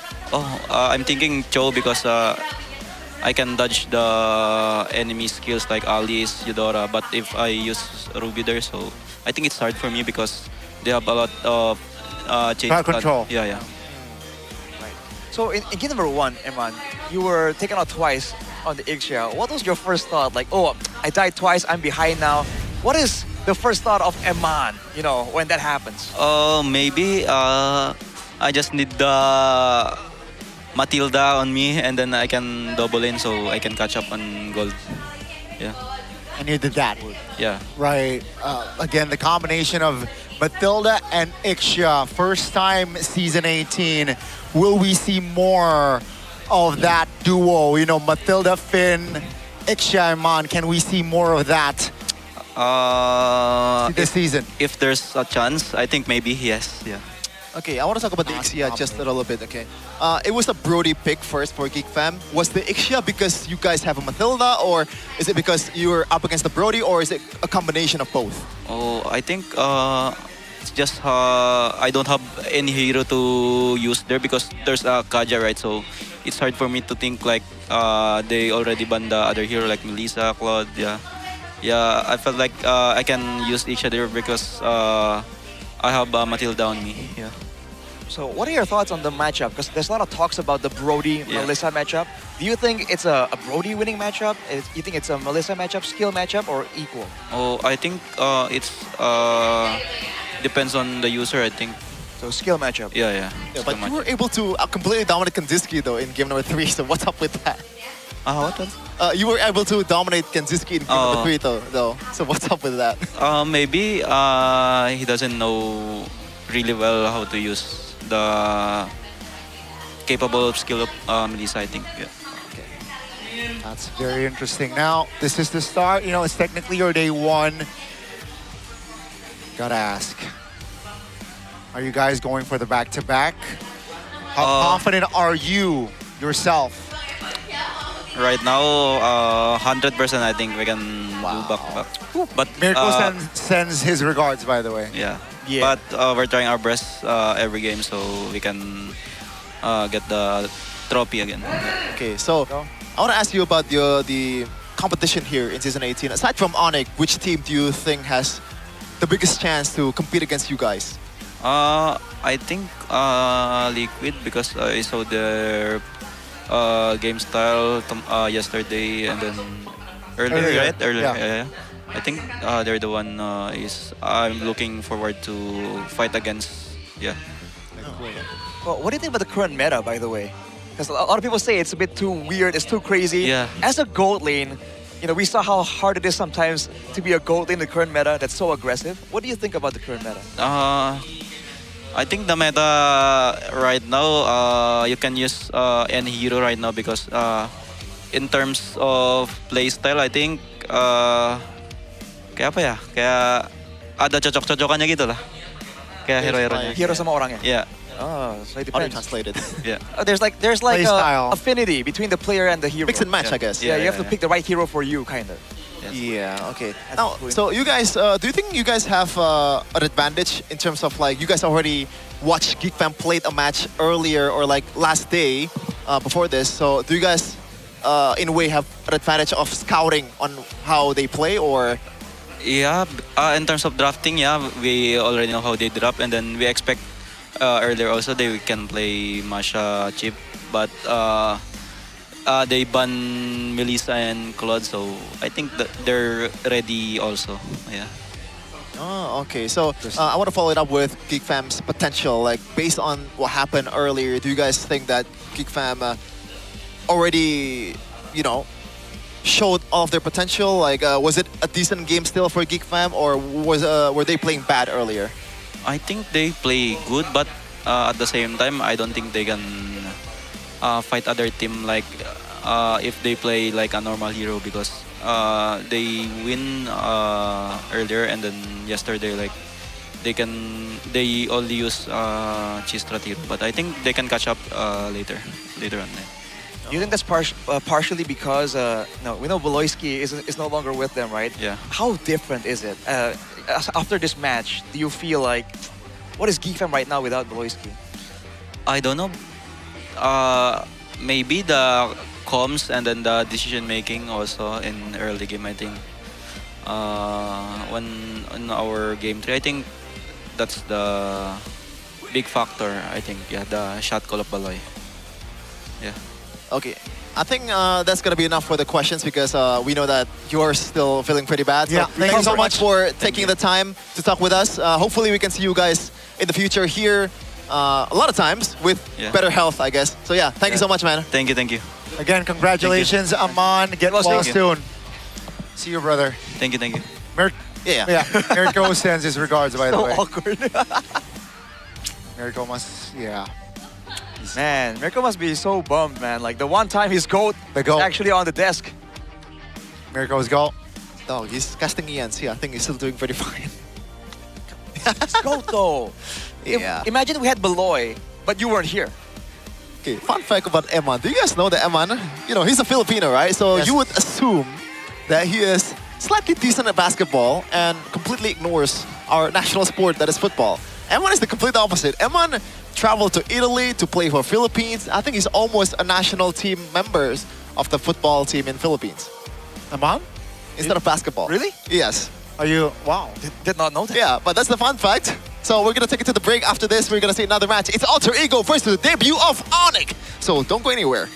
I'm thinking Cho because I can dodge the enemy skills like Alice, Eudora, but if I use Ruby there, so I think it's hard for me because they have a lot of Crowd control. Yeah. So in game number 1, Eman, you were taken out twice on the Ixia. What was your first thought? Like, oh, I died twice, I'm behind now. What is the first thought of Eman, when that happens? Maybe I just need the Matilda on me, and then I can double in so I can catch up on gold. Yeah. And you did that. Yeah. Right. Again, the combination of Matilda and Ixia, first time season 18. Will we see more of that duo? Matilda, Finn, Ixia, Eman. Can we see more of that this season? If there's a chance, I think maybe yes. Yeah. Okay, I want to talk about the Ixia just a little bit, okay? It was a Brody pick first for Geek Fam. Was the Ixia because you guys have a Matilda, or is it because you were up against the Brody, or is it a combination of both? I think it's just I don't have any hero to use there because there's a Kaja, right? So it's hard for me to think like they already banned the other hero like Melissa, Claude, Yeah, I felt like I can use each other because I have Matilda on me, yeah. So what are your thoughts on the matchup? Because there's a lot of talks about the Brody-Melissa matchup. Do you think it's a Brody winning matchup? You think it's a Melissa matchup, skill matchup, or equal? I think it's depends on the user, I think. So skill matchup? Yeah. But you were able to completely dominate Kandinsky though in game number 3, so what's up with that? What? You were able to dominate Kandinsky in game number 3 though, so what's up with that? Maybe he doesn't know really well how to use the capable skill of Melissa, I think. Yeah. That's very interesting. Now, this is the start. It's technically your day 1. Gotta ask, are you guys going for the back-to-back? How confident are you yourself? Right now, 100% I think we can do back-to-back. But Mirko sends his regards, by the way. Yeah. But we're trying our best every game so we can get the trophy again. Okay, so I want to ask you about the competition here in season 18. Aside from Onyx, which team do you think has the biggest chance to compete against you guys? I think Liquid because I saw their game style yesterday and then earlier, right? Earlier, yeah. I think they're the one is I'm looking forward to fight against. Yeah. Well, what do you think about the current meta, by the way? Because a lot of people say it's a bit too weird, it's too crazy. Yeah. As a gold lane, we saw how hard it is sometimes to be a gold lane in the current meta that's so aggressive. What do you think about the current meta? I think the meta right now, you can use any hero right now because in terms of playstyle, I think kayak apa ya? Kayak ada cocok-cocokannya gitu lah. Kayak hero-heronya. Hero sama orangnya? Yeah. Oh, so it Auto depends. translated. Yeah. There's like Play style. affinity between the player and the hero. Mix and match, I guess. Yeah, you have to pick the right hero for you, kind of. Yeah, okay. Now, so you guys, do you think you guys have an advantage in terms of like, you guys already watched GeekFam played a match earlier or like last day before this, so do you guys in a way have an advantage of scouting on how they play or? Yeah, in terms of drafting, yeah, we already know how they draft and then we expect earlier also they can play Masha chip, but they ban Melissa and Claude, so I think that they're ready also. Yeah. Oh, okay. So I want to follow it up with GeekFam's potential. Like based on what happened earlier, do you guys think that GeekFam already, showed all of their potential? Like, was it a decent game still for GeekFam, or were they playing bad earlier? I think they play good, but at the same time, I don't think they can fight other team like if they play like a normal hero because they win earlier and then yesterday like they only use Chistra hero, but I think they can catch up later on. Do you think that's partially because we know Beloyski is no longer with them, right? Yeah. How different is it? After this match, do you feel like, what is GeekFam right now without Beloyski? I don't know. Maybe the comms and then the decision making also in early game. I think when in our game 3, I think that's the big factor. I think the shot call of Baloy. Yeah. Okay. I think that's going to be enough for the questions because we know that you're still feeling pretty bad. So Yeah, thank you so much for taking the time to talk with us. Hopefully we can see you guys in the future here a lot of times with better health, I guess. So yeah, thank you so much, man. Thank you. Again, congratulations, Aman. Get well soon. See you, brother. Thank you. Yeah. Mirko sends his regards, by the way. So awkward. Mirko must, Man, Mirko must be so bummed, man. Like the one time his goat is actually on the desk. Mirko's goal. No, he's casting Ian's. I think he's still doing pretty fine. His goat though. Yeah. Imagine we had Beloy, but you weren't here. Okay, fun fact about Eman. Do you guys know that Eman, he's a Filipino, right? So you would assume that he is slightly decent at basketball and completely ignores our national sport that is football. Eman is the complete opposite. Eman traveled to Italy to play for Philippines. I think he's almost a national team member of the football team in Philippines. Aman? Instead of basketball. Really? Yes. Are you, wow. Did not know that. Yeah, but that's the fun fact. So we're going to take it to the break. After this, we're going to see another match. It's Alter Ego versus the debut of Onyx. So don't go anywhere.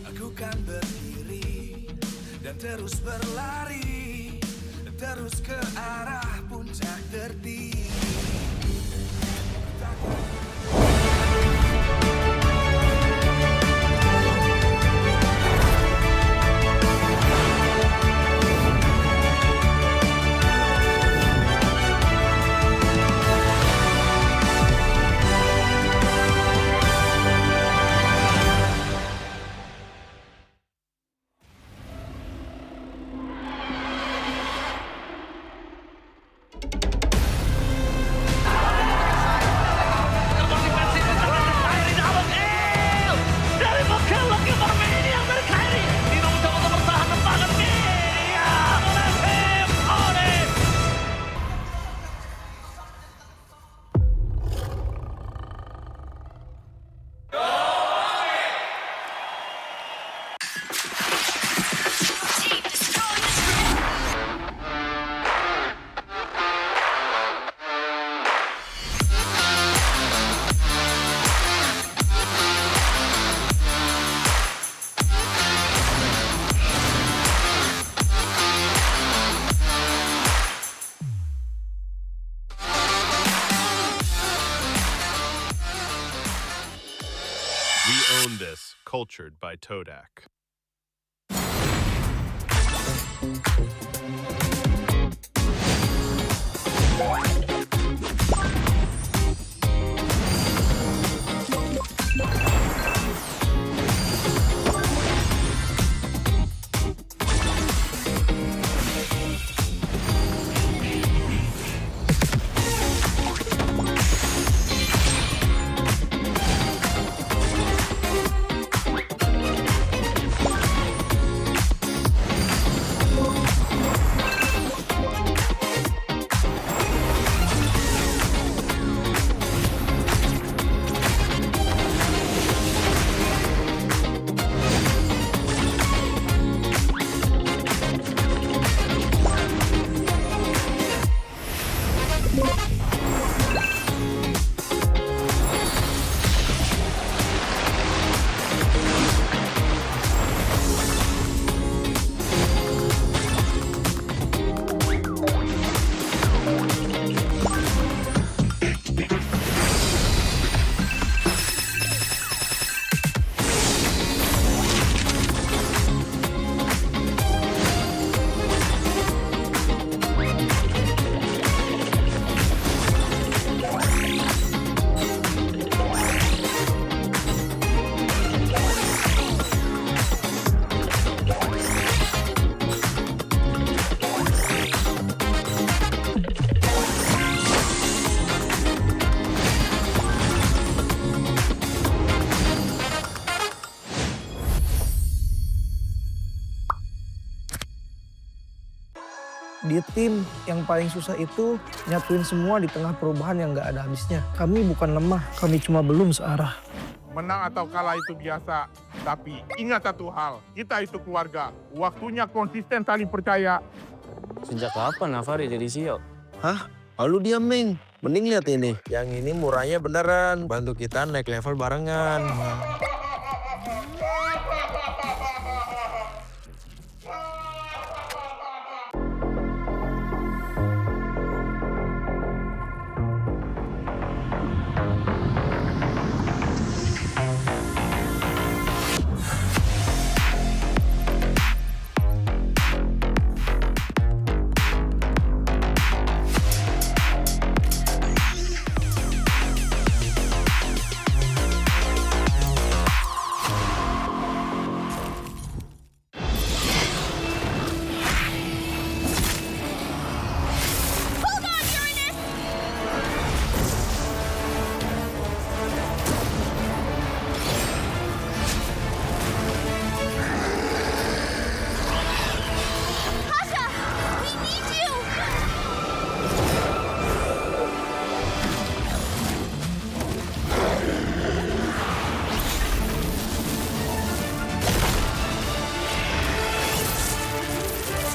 Aku kan berdiri dan terus berlari, terus ke arah puncak tertinggi. cultured by Todak. Di tim yang paling susah itu nyatuin semua di tengah perubahan yang nggak ada habisnya. Kami bukan lemah, kami cuma belum searah. Menang atau kalah itu biasa, tapi ingat satu hal, kita itu keluarga. Waktunya konsisten saling percaya. Sejak kapan Navari jadi CEO? Hah? Lalu diam, Ming. Mending lihat ini. Yang ini murahnya beneran. Bantu kita naik level barengan.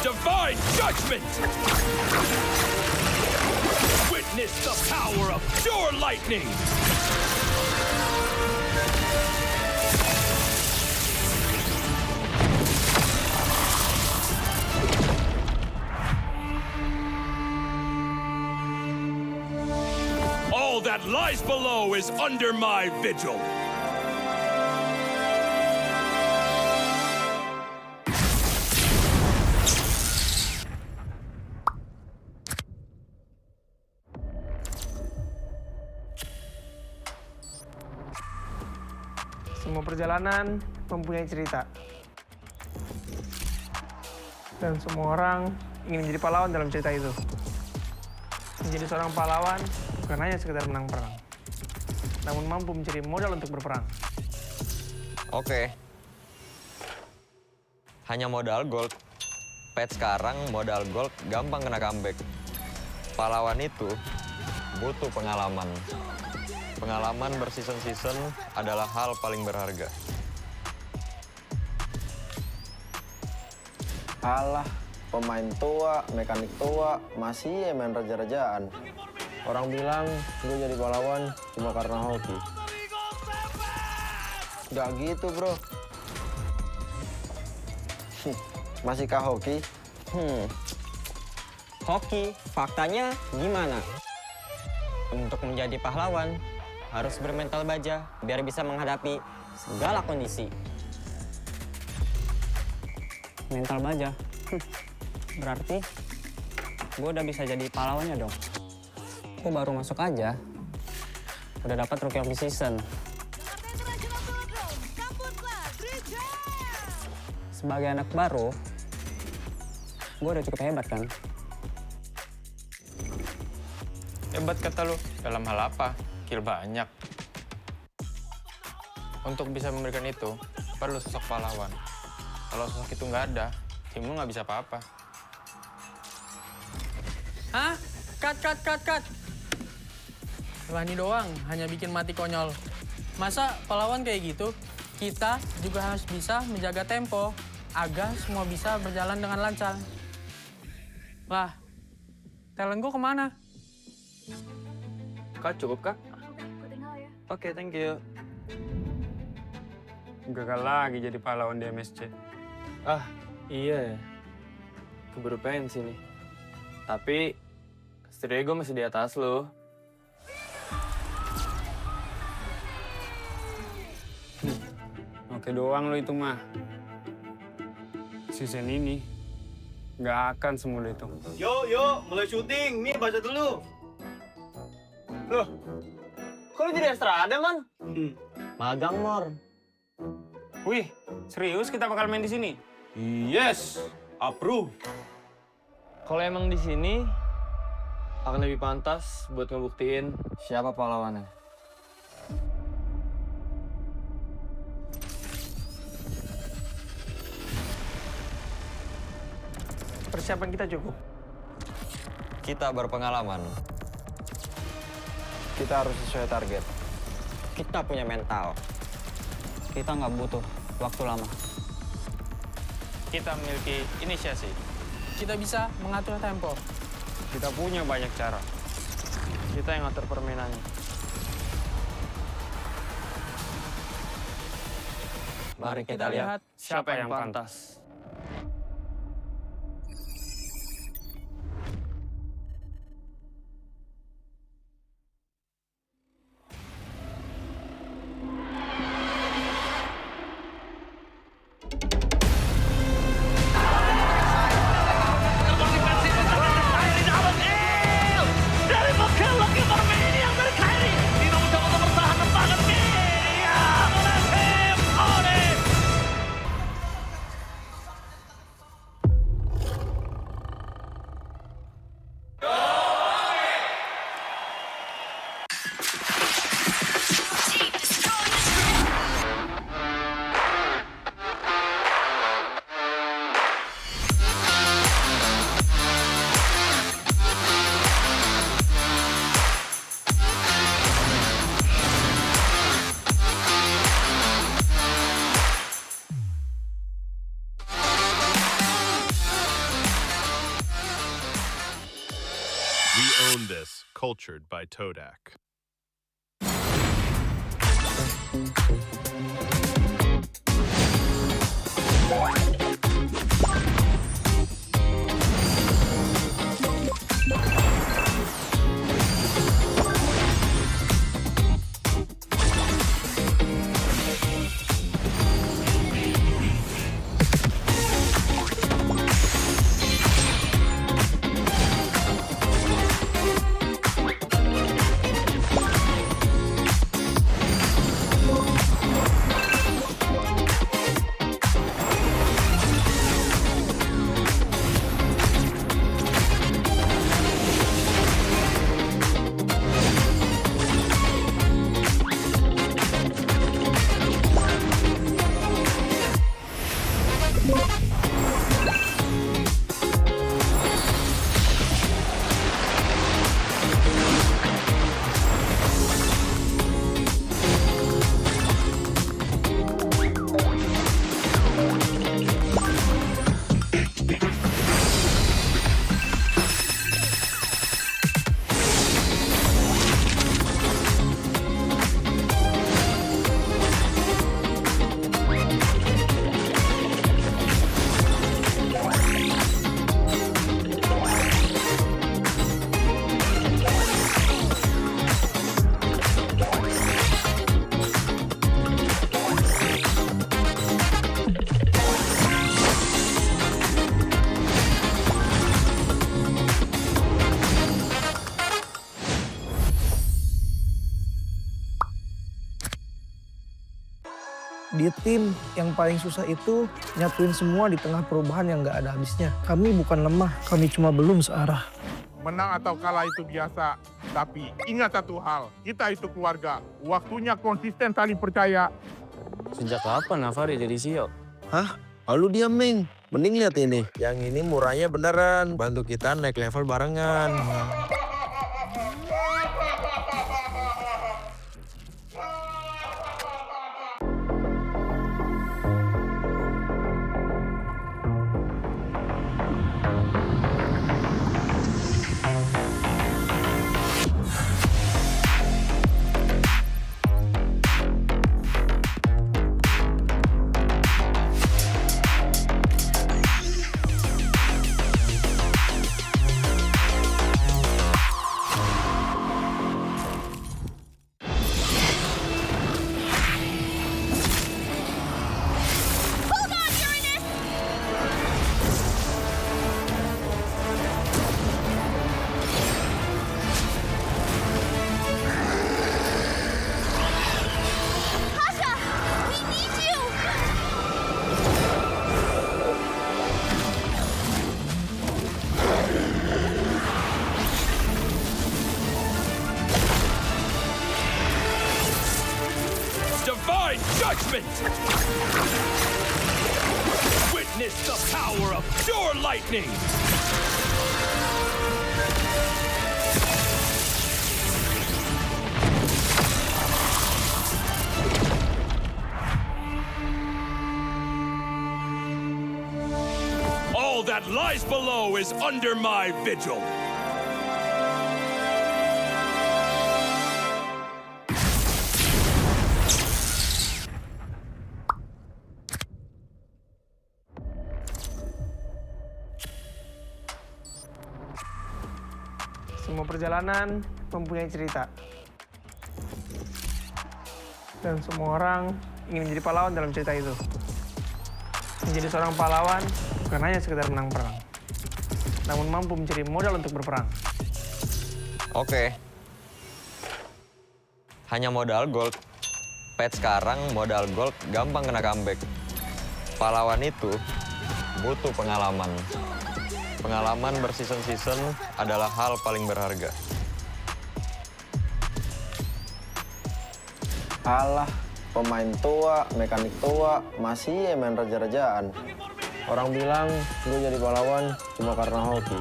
Divine judgment! Witness the power of pure lightning! All that lies below is under my vigil. Semua perjalanan mempunyai cerita. Dan semua orang ingin menjadi pahlawan dalam cerita itu. Menjadi seorang pahlawan bukan hanya sekedar menang perang, namun mampu mencari modal untuk berperang. Oke. Hanya modal gold. Patch sekarang modal gold gampang kena comeback. Pahlawan itu butuh pengalaman. Pengalaman berseason-season adalah hal paling berharga. Alah, pemain tua, mekanik tua, masih main raja-rajaan. Orang bilang gue jadi pahlawan cuma karena hoki. Gak gitu, bro. Masihkah hoki? Hoki, faktanya gimana? Untuk menjadi pahlawan, harus bermental baja biar bisa menghadapi segala kondisi. Mental baja? Berarti gue udah bisa jadi pahlawannya dong. Gue baru masuk aja, udah dapat Rookie of the Season. Sebagai anak baru, gue udah cukup hebat kan? Hebat kata lu, dalam hal apa? Kill banyak. Untuk bisa memberikan itu, perlu sosok pahlawan. Kalau sosok itu nggak ada, tim lu nggak bisa apa-apa. Hah? Cut. Lani doang, hanya bikin mati konyol. Masa pahlawan kayak gitu? Kita juga harus bisa menjaga tempo agar semua bisa berjalan dengan lancar. Lah, talent gue kemana? Kak, cukup kak? Oke, thank you. Gagal lagi jadi pahlawan di MSC. Ah, iya ya. Keburu pensi nih. Tapi, setidaknya gue masih di atas lo. Oke doang lo itu mah. Season ini nggak akan semudah itu. Yuk, mulai syuting. Nih, baca dulu. Loh, kok lu jadi Estrada, Man? Magang, Mor. Wih, serius kita bakal main di sini? Yes, approve. Kalau emang di sini, akan lebih pantas buat ngebuktiin siapa pahlawannya. Persiapan kita cukup. Kita berpengalaman. Kita harus sesuai target. Kita punya mental. Kita nggak butuh waktu lama. Kita memiliki inisiasi. Kita bisa mengatur tempo. Kita punya banyak cara. Kita yang ngatur permainannya. Mari kita lihat siapa yang pantas. This, cultured by Todak. di tim yang paling susah itu nyatuin semua di tengah perubahan yang nggak ada habisnya. Kami bukan lemah, kami cuma belum searah. Menang atau kalah itu biasa, tapi ingat satu hal, kita itu keluarga. Waktunya konsisten saling percaya. Sejak kapan Navari jadi CEO? Hah? Lalu diam, Ming. Mending lihat ini. Yang ini murahnya beneran. Bantu kita naik level barengan. Divine judgment! Witness the power of pure lightning! All that lies below is under my vigil. Semua perjalanan mempunyai cerita. Dan semua orang ingin menjadi pahlawan dalam cerita itu. Menjadi seorang pahlawan bukan hanya sekedar menang perang, namun mampu mencari modal untuk berperang. Oke. Hanya modal gold. Pet sekarang modal gold gampang kena comeback. Pahlawan itu butuh pengalaman. Pengalaman berseason-season adalah hal paling berharga. Alah, pemain tua, mekanik tua, masih main raja-rajaan. Orang bilang gue jadi pahlawan cuma karena hoki.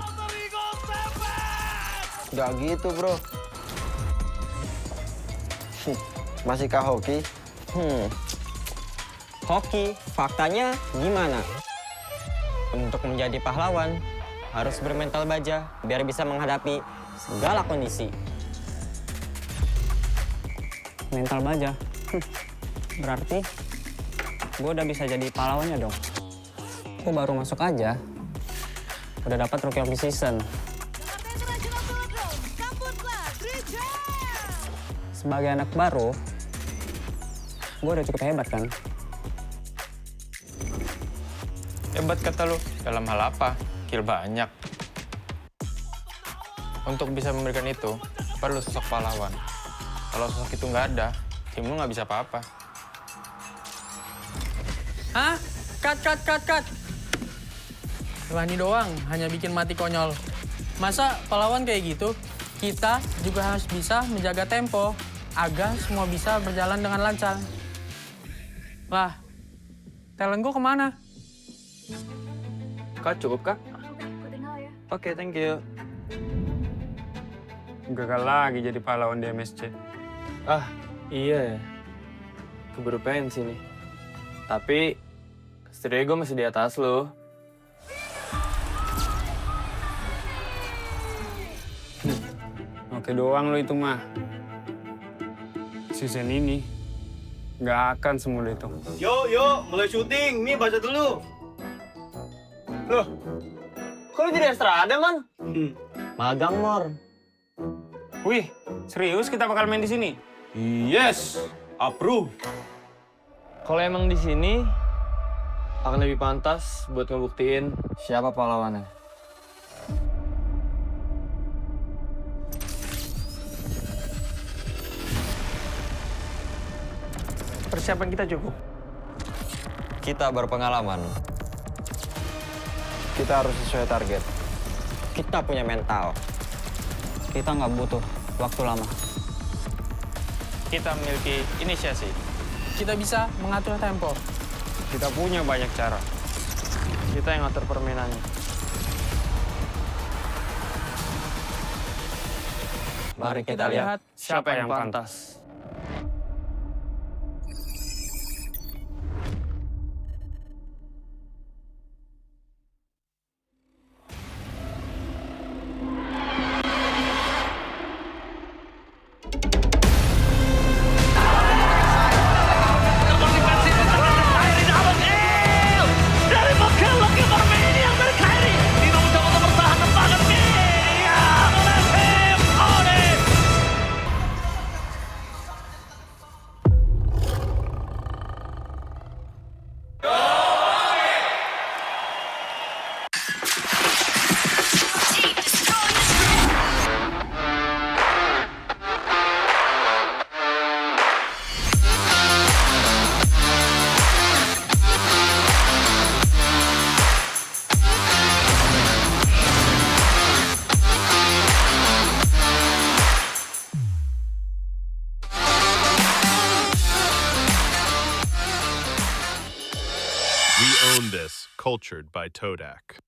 Gak gitu, bro. Masihkah hoki? Hoki, faktanya gimana? Untuk menjadi pahlawan, harus bermental baja biar bisa menghadapi segala kondisi. Mental baja? Berarti gue udah bisa jadi pahlawannya dong. Gue baru masuk aja, udah dapat Rookie of the Season. Sebagai anak baru, gue udah cukup hebat kan? Hebat kata lu, dalam hal apa? Kill banyak. Untuk bisa memberikan itu, perlu sosok pahlawan. Kalau sosok itu nggak ada, tim lu nggak bisa apa-apa. Hah? Cut. Lani doang, hanya bikin mati konyol. Masa pahlawan kayak gitu? Kita juga harus bisa menjaga tempo agar semua bisa berjalan dengan lancar. Lah, talent gue kemana? Kak, cukup, Kak? Oke, thank you. Gagal lagi jadi pahlawan di MSC. Ah, iya ya. Keburu pensi nih. Tapi, setidaknya gue masih di atas lo. Oke doang lo itu mah. Season ini nggak akan semudah itu. Yo, mulai syuting. Nih, baca dulu. Loh, kok lu jadi Estrada, Man? Magang, Mor. Wih, serius kita bakal main di sini? Yes, approve. Kalau emang di sini, akan lebih pantas buat ngebuktiin siapa pahlawannya. Persiapan kita cukup. Kita berpengalaman. Kita harus sesuai target. Kita punya mental. Kita nggak butuh waktu lama. Kita memiliki inisiasi. Kita bisa mengatur tempo. Kita punya banyak cara. Kita yang ngatur permainannya. Mari kita lihat siapa yang pantas. This, cultured by Todak.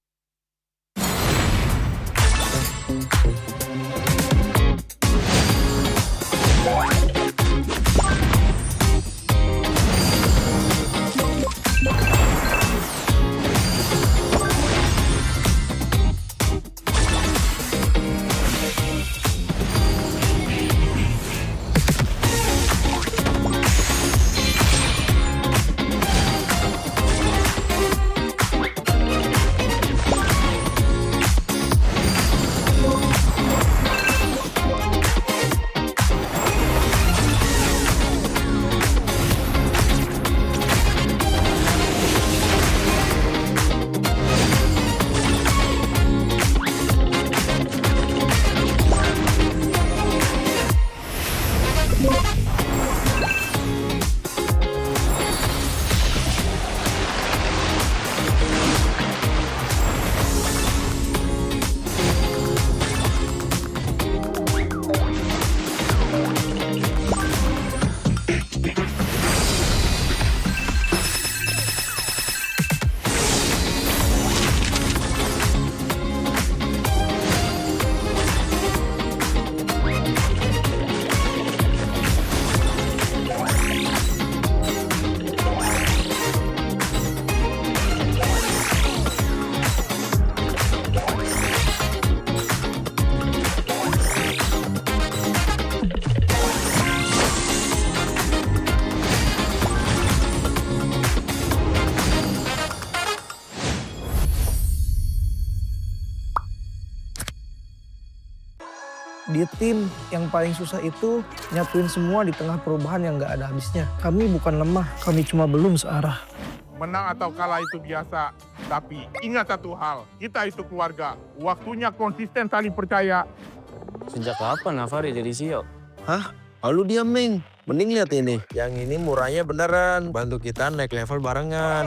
Di tim yang paling susah itu nyatuin semua di tengah perubahan yang nggak ada habisnya. Kami bukan lemah, kami cuma belum searah. Menang atau kalah itu biasa, tapi ingat satu hal, kita itu keluarga. Waktunya konsisten saling percaya. Sejak kapan Navari jadi CEO? Hah? Lalu dia Ming. Mending lihat ini. Yang ini murahnya beneran. Bantu kita naik level barengan.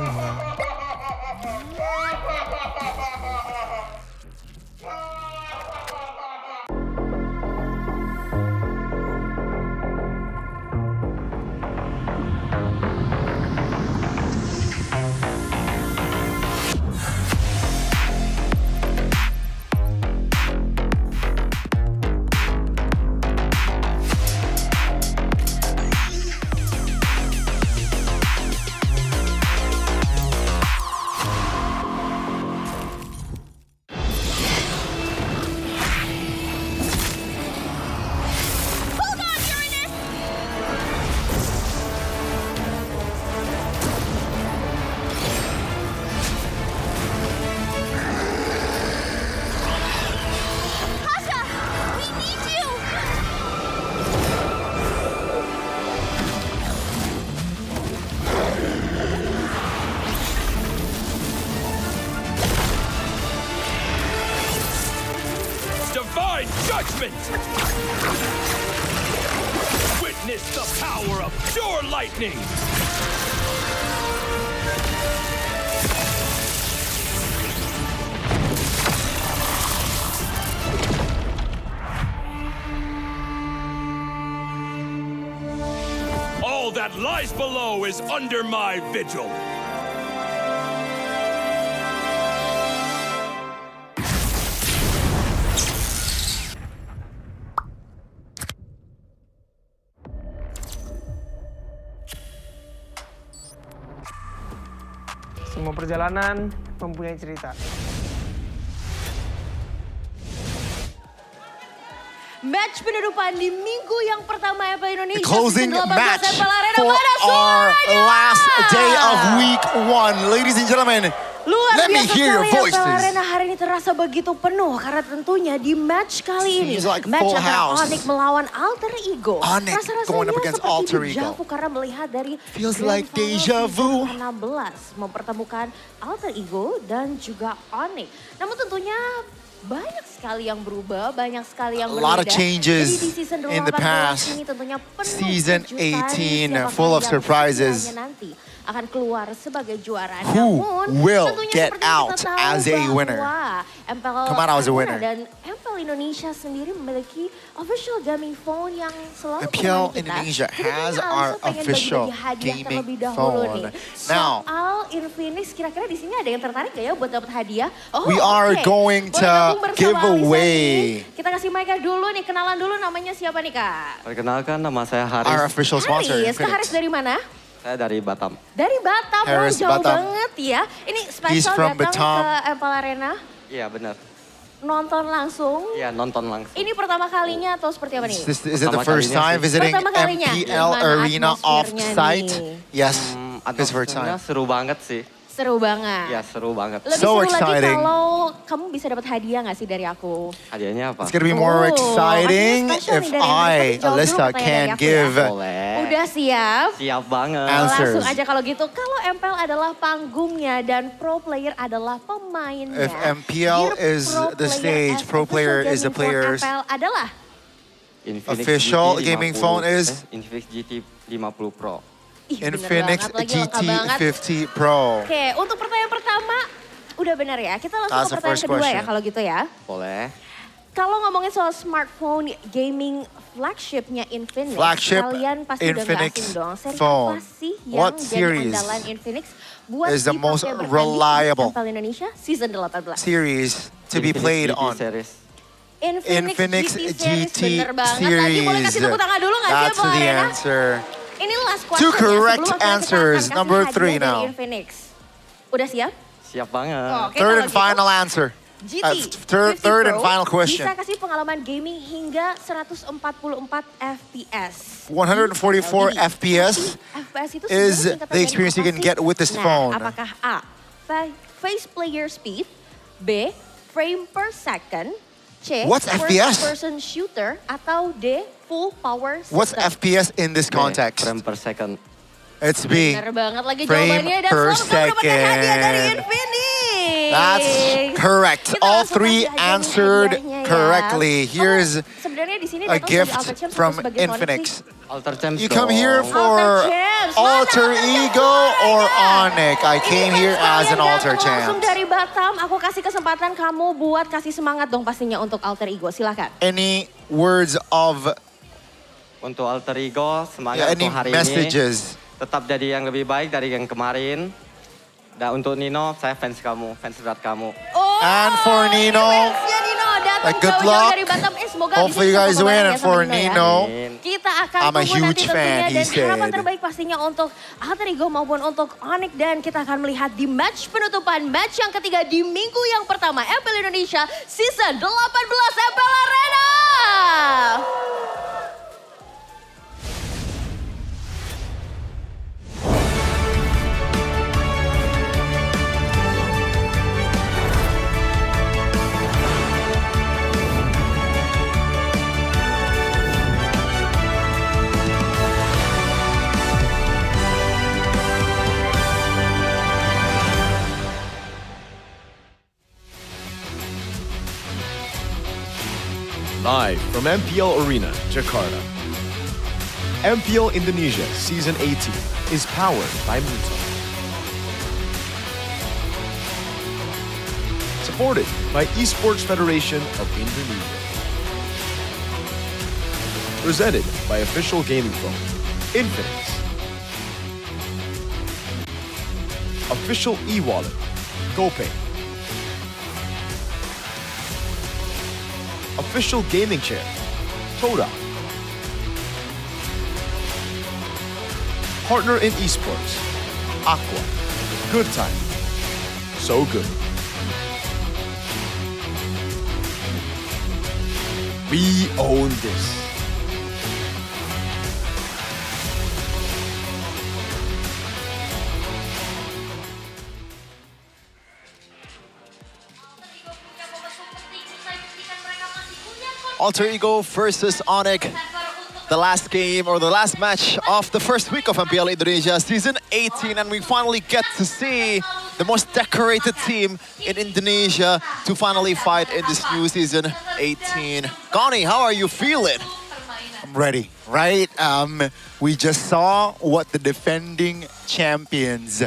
judgment! Witness the power of pure lightning! that lies below is under my vigil. Semua perjalanan mempunyai cerita. Match penutupan di minggu yang pertama MPL Indonesia. Closing season 18 match MPL Arena. for Mana our suaranya? last day of week 1. Ladies and gentlemen, Luar let me biasa hear your sekali MPL voices. Arena hari ini terasa begitu penuh karena tentunya di match kali ini Seems like match full antara house. Onyx melawan Alter Ego. Onyx Rasa-rasanya going up against seperti Alter deja Ego. vu karena melihat dari Feels Grand like Final deja vu. season 16 mempertemukan Alter Ego dan juga Onyx. Namun tentunya banyak sekali yang berubah, banyak sekali yang A berbeda. lot of changes Jadi di season in the 18 past. ini tentunya penuh Season kejutan, 18 siapakah full of yang surprises. sekiranya nanti akan keluar sebagai juara. Who Namun, will tentunya get seperti yang out kita tahu as a winner? bahwa MPL Come out as a Arena winner. Dan MPL Indonesia sendiri memiliki official gaming phone yang selalu MPL menemani kita. Indonesia Jadi has kayaknya our Alsa pengen official bagi-bagi hadiah gaming terlebih dahulu phone. nih. Now, Soal Infinix, kira-kira di sini ada yang tertarik gak ya buat dapat hadiah? Oh, we are oke. going Boleh to gabung bersama give Alisa away nih. Kita kasih mic dulu nih, kenalan dulu namanya siapa nih Kak? Perkenalkan, nama saya Haris. our official sponsor, Haris, Kak Haris Infinix. dari mana? Saya dari Batam. Dari Batam, wah Haris, jauh Batam. banget ya. Ini He's spesial from datang Batam. ke MPL Arena, Iya benar. nonton langsung. Iya nonton langsung. Ini pertama kalinya atau seperti apa nih? Is it the Pertama first kalinya time sih. visiting Pertama kalinya. MPL Gimana Arena atmosfernya off-site? nih? Yes, his first Atmosfernya time. seru banget sih. Seru banget. Iya seru banget. Lebih So seru lagi exciting. kalau kamu bisa dapat hadiah gak sih dari aku? Hadiahnya apa? It's gonna be more Oh, exciting pastinya spesial if nih dari Indonesia. I, Jawab dulu Alyssa, pertanyaan can dari aku give ya. Boleh. Udah siap? Siap banget. Answers. Langsung aja kalau gitu. Kalau MPL adalah panggungnya dan pro player adalah pemainnya. If MPL Dear is the stage, pro player is the players. MPL adalah Infinix Official GT gaming 50, phone is Infinix GT 50 Pro. Infinix banget, lagi lengkap banget. GT50 Pro. Oke, untuk pertanyaan pertama udah benar ya. Kita langsung That's ke the pertanyaan first kedua ya question. kalau gitu ya. Boleh. Kalau ngomongin soal smartphone gaming flagshipnya Infinix, Flagship kalian pasti udah nggak Infinix asing dong. Seri phone. apa sih yang What jadi series andalan Infinix buat is the dipakai most bertanding reliable di MPL Indonesia season 18? series to be Infinix played GT on? series. Infinix GT series, GT bener banget. Lagi boleh kasih tepuk tangan dulu nggak sih That's MPL the Arena? answer. Ini last question Two ya, correct sebelum akhirnya kita answers. akan kasih Number hadiah 3 dari now. Infinix. Udah siap? Siap banget. Oke, Third kalau and gitu, final answer. GT Third 50 and Pro final question. bisa kasih pengalaman gaming hingga 144 FPS. 144 FPS FPS itu is sebenarnya singkatan the experience you dari can apa get sih? with this Nah, phone. apakah A, face player speed, B, frame per second, C, What's first FPS? person shooter, atau D, full power system? What's FPS in this context? Frame per second. It's B. Bener banget lagi Frame jawabannya dan per selamat mendapatkan hadiah dari second. Infinix. That's correct. Kita All langsung three kasih aja nih answered hadiahnya ya. correctly. Here's Sebenarnya di sini a datang gift sebagai Alter Champs atau from sebagai Sonic Infinix. sih? Alter Champs You come here dong. for Champs. Alter Ego or Onyx? I came here as an Alter Langsung champ. dari Batam, aku kasih kesempatan kamu buat kasih semangat dong pastinya untuk Alter Ego. Silakan. Any words of Untuk Alter Ego, semangat any untuk hari messages? ini. Tetap jadi yang lebih baik dari yang kemarin. Dan untuk Nino, saya fans kamu, fans berat kamu. And for Nino, fansnya Nino datang good jauh-jauh luck. dari Batam. Semoga Hopefully you bisa guys ketemu win. bareng And ya for sama Nino, kita akan I'm a tunggu nanti huge fan, tentunya he dan harapan said. terbaik pastinya untuk Alter Ego maupun untuk Onyx. Dan kita akan melihat di match penutupan, match yang ketiga di minggu yang pertama MPL Indonesia Season 18 MPL Arena. Live from MPL Arena, Jakarta. MPL Indonesia Season 18 is powered by Muto. Supported by Esports Federation of Indonesia. Presented by official gaming phone, Infinix. official e-wallet, GoPay. Official gaming chair, Toda. Partner in esports, Aqua. Good time. So good. We own this. Alter Ego versus Onyx. The last game or the last match of the first week of MPL Indonesia Season 18, and we finally get to see the most decorated team in Indonesia to finally fight in this new Season 18. Gani, how are you feeling? I'm ready, right? We just saw what the defending champions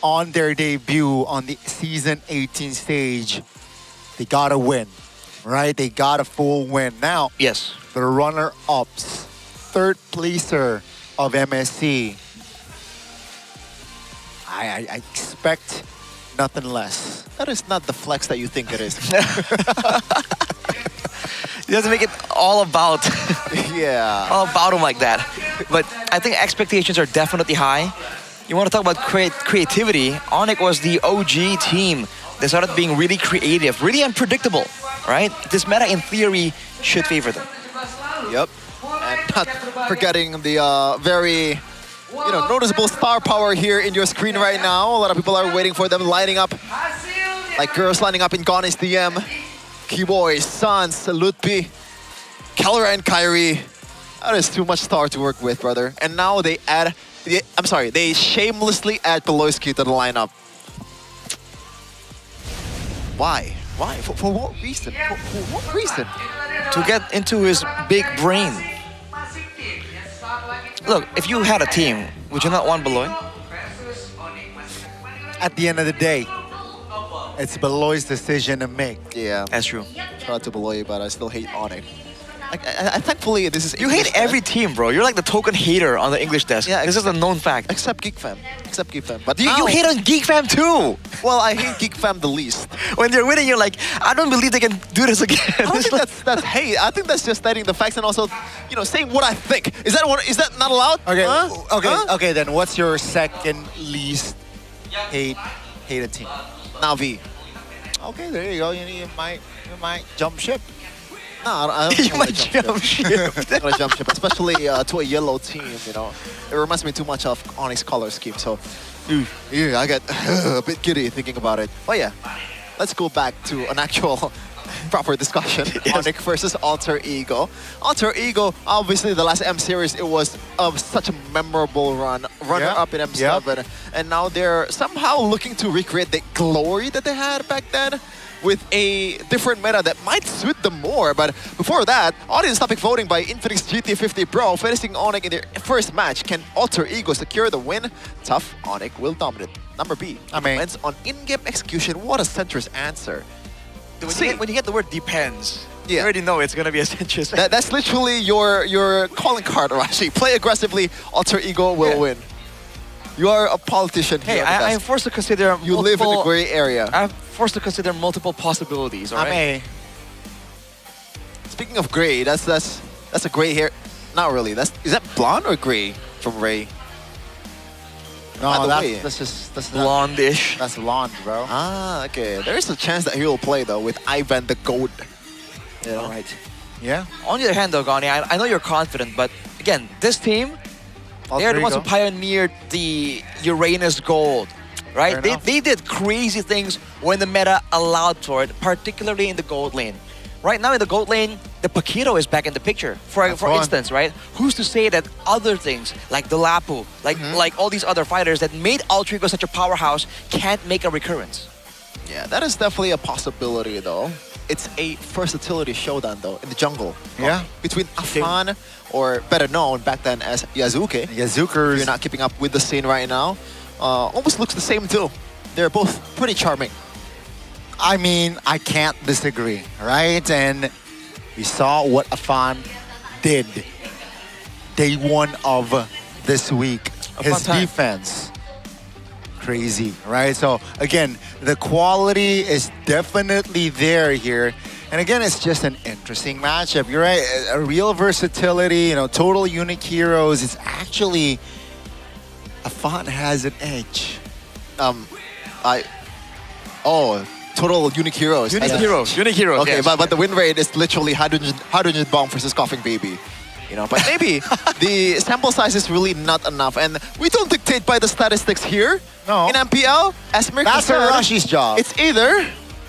on their debut on the Season 18 stage. They got a win, right? They got a full win. Now, yes, the runner-ups, third placer of MSC. I expect nothing less. That is not the flex that you think it is. You have to make it all about, yeah, all about him like that. But I think expectations are definitely high. You want to talk about creativity? Onyx was the OG team. They started being really creative, really unpredictable, right? This meta, in theory, should favor them. Yep, and not forgetting the very, noticeable star power here in your screen right now. A lot of people are waiting for them, lining up, like girls lining up in Gani's DM. Keyboy, Sans, Lutpi, Keller, and Kyrie. That is too much star to work with, brother. And now they add, they shamelessly add Peloyski to the lineup. Why? Why? For what reason? For what reason? To get into his big brain. Look, if you had a team, would you not want Beloy? At the end of the day, it's Beloy's decision to make. Yeah, that's true. Shout out to Beloy, but I still hate Onyx. I thankfully, this is You hate every team, bro. You're like the token hater on the English desk. Yeah, this is a known fact. Except GeekFam. Except GeekFam. But You hate on GeekFam too. Well, I hate GeekFam the least. When they're winning, you're like, I don't believe they can do this again. I don't think that's hate. I think that's just stating the facts and also, saying what I think. Is that not allowed? Okay, Huh? okay. Then what's your second least hated team? Navi. Okay, there you go. You might jump ship. No, I don't You might jump ship. I'm not gonna jump ship, especially to a yellow team. It reminds me too much of Onyx color scheme. So, I get a bit giddy thinking about it. But yeah, let's go back to an actual proper discussion. Yes. Onyx versus Alter Ego. Alter Ego, obviously the last M series, it was such a memorable runner-up in M7, and now they're somehow looking to recreate the glory that they had back then, with a different meta that might suit them more. But before that, audience topic voting by Infinix GT50 Pro, finishing Onyx in their first match. Can Alter Ego secure the win? Tough, Onyx will dominate. Number B, depends on in-game execution. What a centrist answer. When you get the word depends, you already know it's going to be a centrist. That's literally your calling card, Rashi. Play aggressively, Alter Ego will win. You are a politician here. Hey, I'm forced to consider You live in the gray area. I'm forced to consider multiple possibilities, all right? Speaking of gray, that's a gray hair. Not really. Is that blonde or gray from Ray? No, that's blonde-ish. That's blonde, bro. Ah, okay. There is a chance that he will play though with Ivan the Goat. Right. Yeah. On the other hand, though, Gani, I know you're confident, but again, this team, they're the ones who pioneered the Uranus Gold, right? They did crazy things when the meta allowed for it, particularly in the gold lane. Right now in the gold lane, the Paquito is back in the picture. For instance, right? Who's to say that other things like the Lapu, like all these other fighters that made Alter Ego such a powerhouse can't make a recurrence? Yeah, that is definitely a possibility though. It's a versatility showdown though in the jungle. Yeah. Between Afan, or better known back then as Yazuke. Yazukers. If you're not keeping up with the scene right now. Almost looks the same too. They're both pretty charming. I mean, I can't disagree, right? And we saw what Afan did day one of this week. His defense. crazy, right? So again, the quality is definitely there here. And again, it's just an interesting matchup. You're right, a real versatility, total unique heroes. It's actually, Afan has an edge. Total unique heroes. Unique heroes. Okay, yes. but the win rate is literally 100 bong versus Coughing Baby. But maybe the sample size is really not enough, and we don't dictate by the statistics here. No. In MPL, as Mirko That's said, Arashi's job. It's either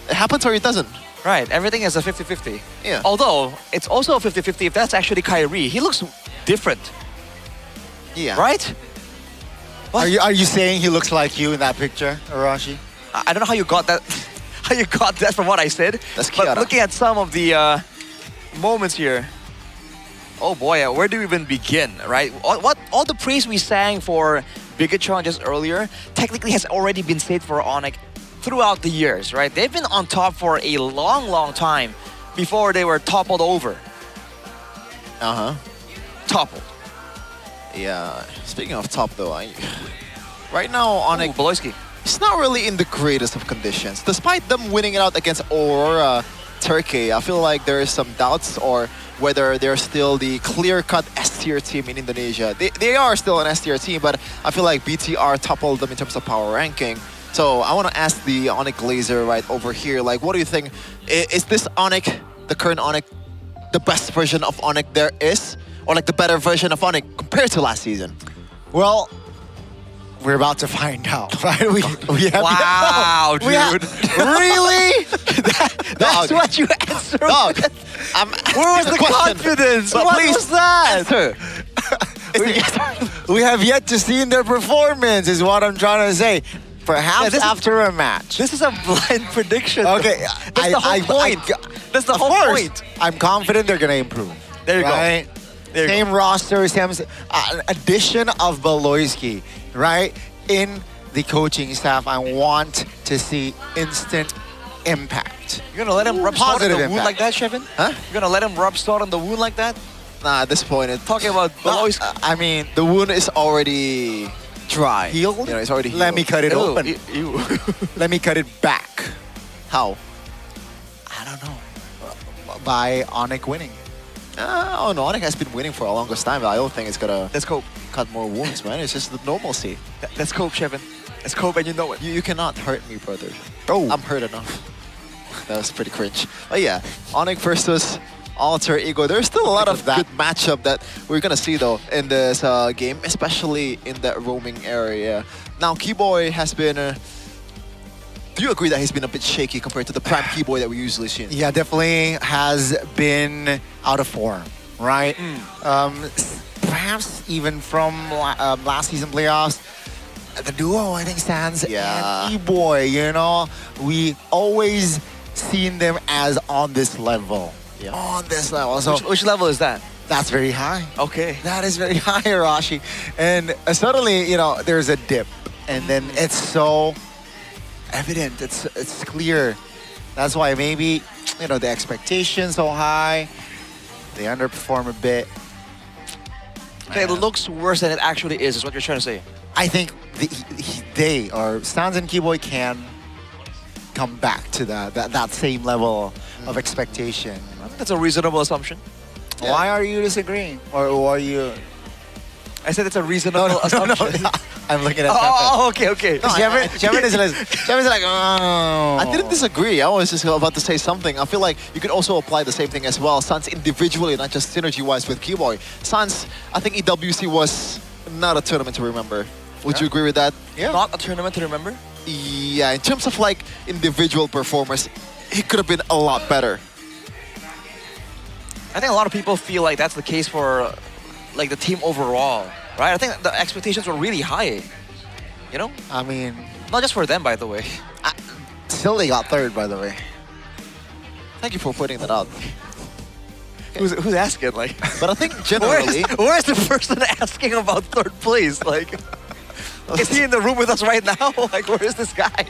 it happens or it doesn't. Right, everything is a 50-50. Yeah. Although, it's also a 50-50 if that's actually Kyrie. He looks different. Yeah. Right? Are you saying he looks like you in that picture, Arashi? I don't know how you got that. How you got that from what I said. That's but Kiara. looking at some of the moments here, oh boy, where do we even begin, right? All the praise we sang for Bigatron just earlier technically has already been said for Onyx throughout the years, right? They've been on top for a long, long time before they were toppled over. Toppled. Yeah. Speaking of top, though, right now Onyx, Boloisky. It's not really in the greatest of conditions. Despite them winning it out against Aurora Turkey, I feel like there is some doubts or whether they're still the clear-cut S-tier team in Indonesia. They are still an S-tier team, but I feel like BTR toppled them in terms of power ranking. So I want to ask the Onyx Glazer right over here, like, what do you think? Is this Onyx, the current Onyx, the best version of Onyx there is? Or like the better version of Onyx compared to last season? Well, we're about to find out, right? We have Wow, dude. Really? That's what you answered. Dog, where was the confidence? What was that? Answer. We have yet to see their performance, is what I'm trying to say. Perhaps after a match. This is a blind prediction. Okay, That's the whole point. That's the of whole course, point. I'm confident they're gonna improve. There you right? go. There you Same roster, same addition of Boloisky, right? In the coaching staff, I want to see instant impact. You're gonna let him rub salt on Positive the wound impact. like that, Shevin? Huh? You're gonna let him rub salt on the wound like that? Nah, at this point, Talking about Boloisky. I mean, the wound is already dry. healed? It's already healed. Let me cut it open. Ew. Let me cut it back. How? I don't know. By Onyx winning. Oh no, Onyx has been winning for a longest time. But I don't think it's gonna Let's cope. cut more wounds, man. It's just the normalcy. Let's cope, Shevin. Let's cope, and you know it. You cannot hurt me, brother. Oh. I'm hurt enough. That was pretty cringe. But yeah, Onyx versus Alter Ego. There's still a lot of good matchup that we're gonna see though in this game, especially in that roaming area. Now, Keyboy has been. Do you agree that he's been a bit shaky compared to the prime Keyboy that we usually see? Yeah, definitely has been out of form, right? Perhaps even from last season playoffs, the duo I think stands. Yeah. And E-Boy, we always seen them as on this level. Yeah. On this level. So Which level is that? that's very high. Okay. That is very high, Arashi. And suddenly, there's a dip. And then it's so evident. It's clear. That's why maybe, the expectations so high. They underperform a bit. Okay, it looks worse than it actually is what you're trying to say. I think they or Stans and Keyboy can come back to that same level of expectation. I think that's a reasonable assumption. Yeah. Why are you disagreeing? Or are you... I said it's a reasonable assumption. No. I'm looking at okay. No, Kevin is like, oh. I didn't disagree. I was just about to say something. I feel like you could also apply the same thing as well. Sans individually, not just synergy-wise with Keyboy. Sans, I think EWC was not a tournament to remember. Would you agree with that? Yeah. Not a tournament to remember? Yeah, in terms of like individual performance, he could have been a lot better. I think a lot of people feel like that's the case for like the team overall, right? I think the expectations were really high, I mean... Not just for them, by the way. Still they got third, by the way. Thank you for pointing that out. Who's asking? Like, but I think generally... Where's the person asking about third place? Like, is he in the room with us right now? Like, where is this guy?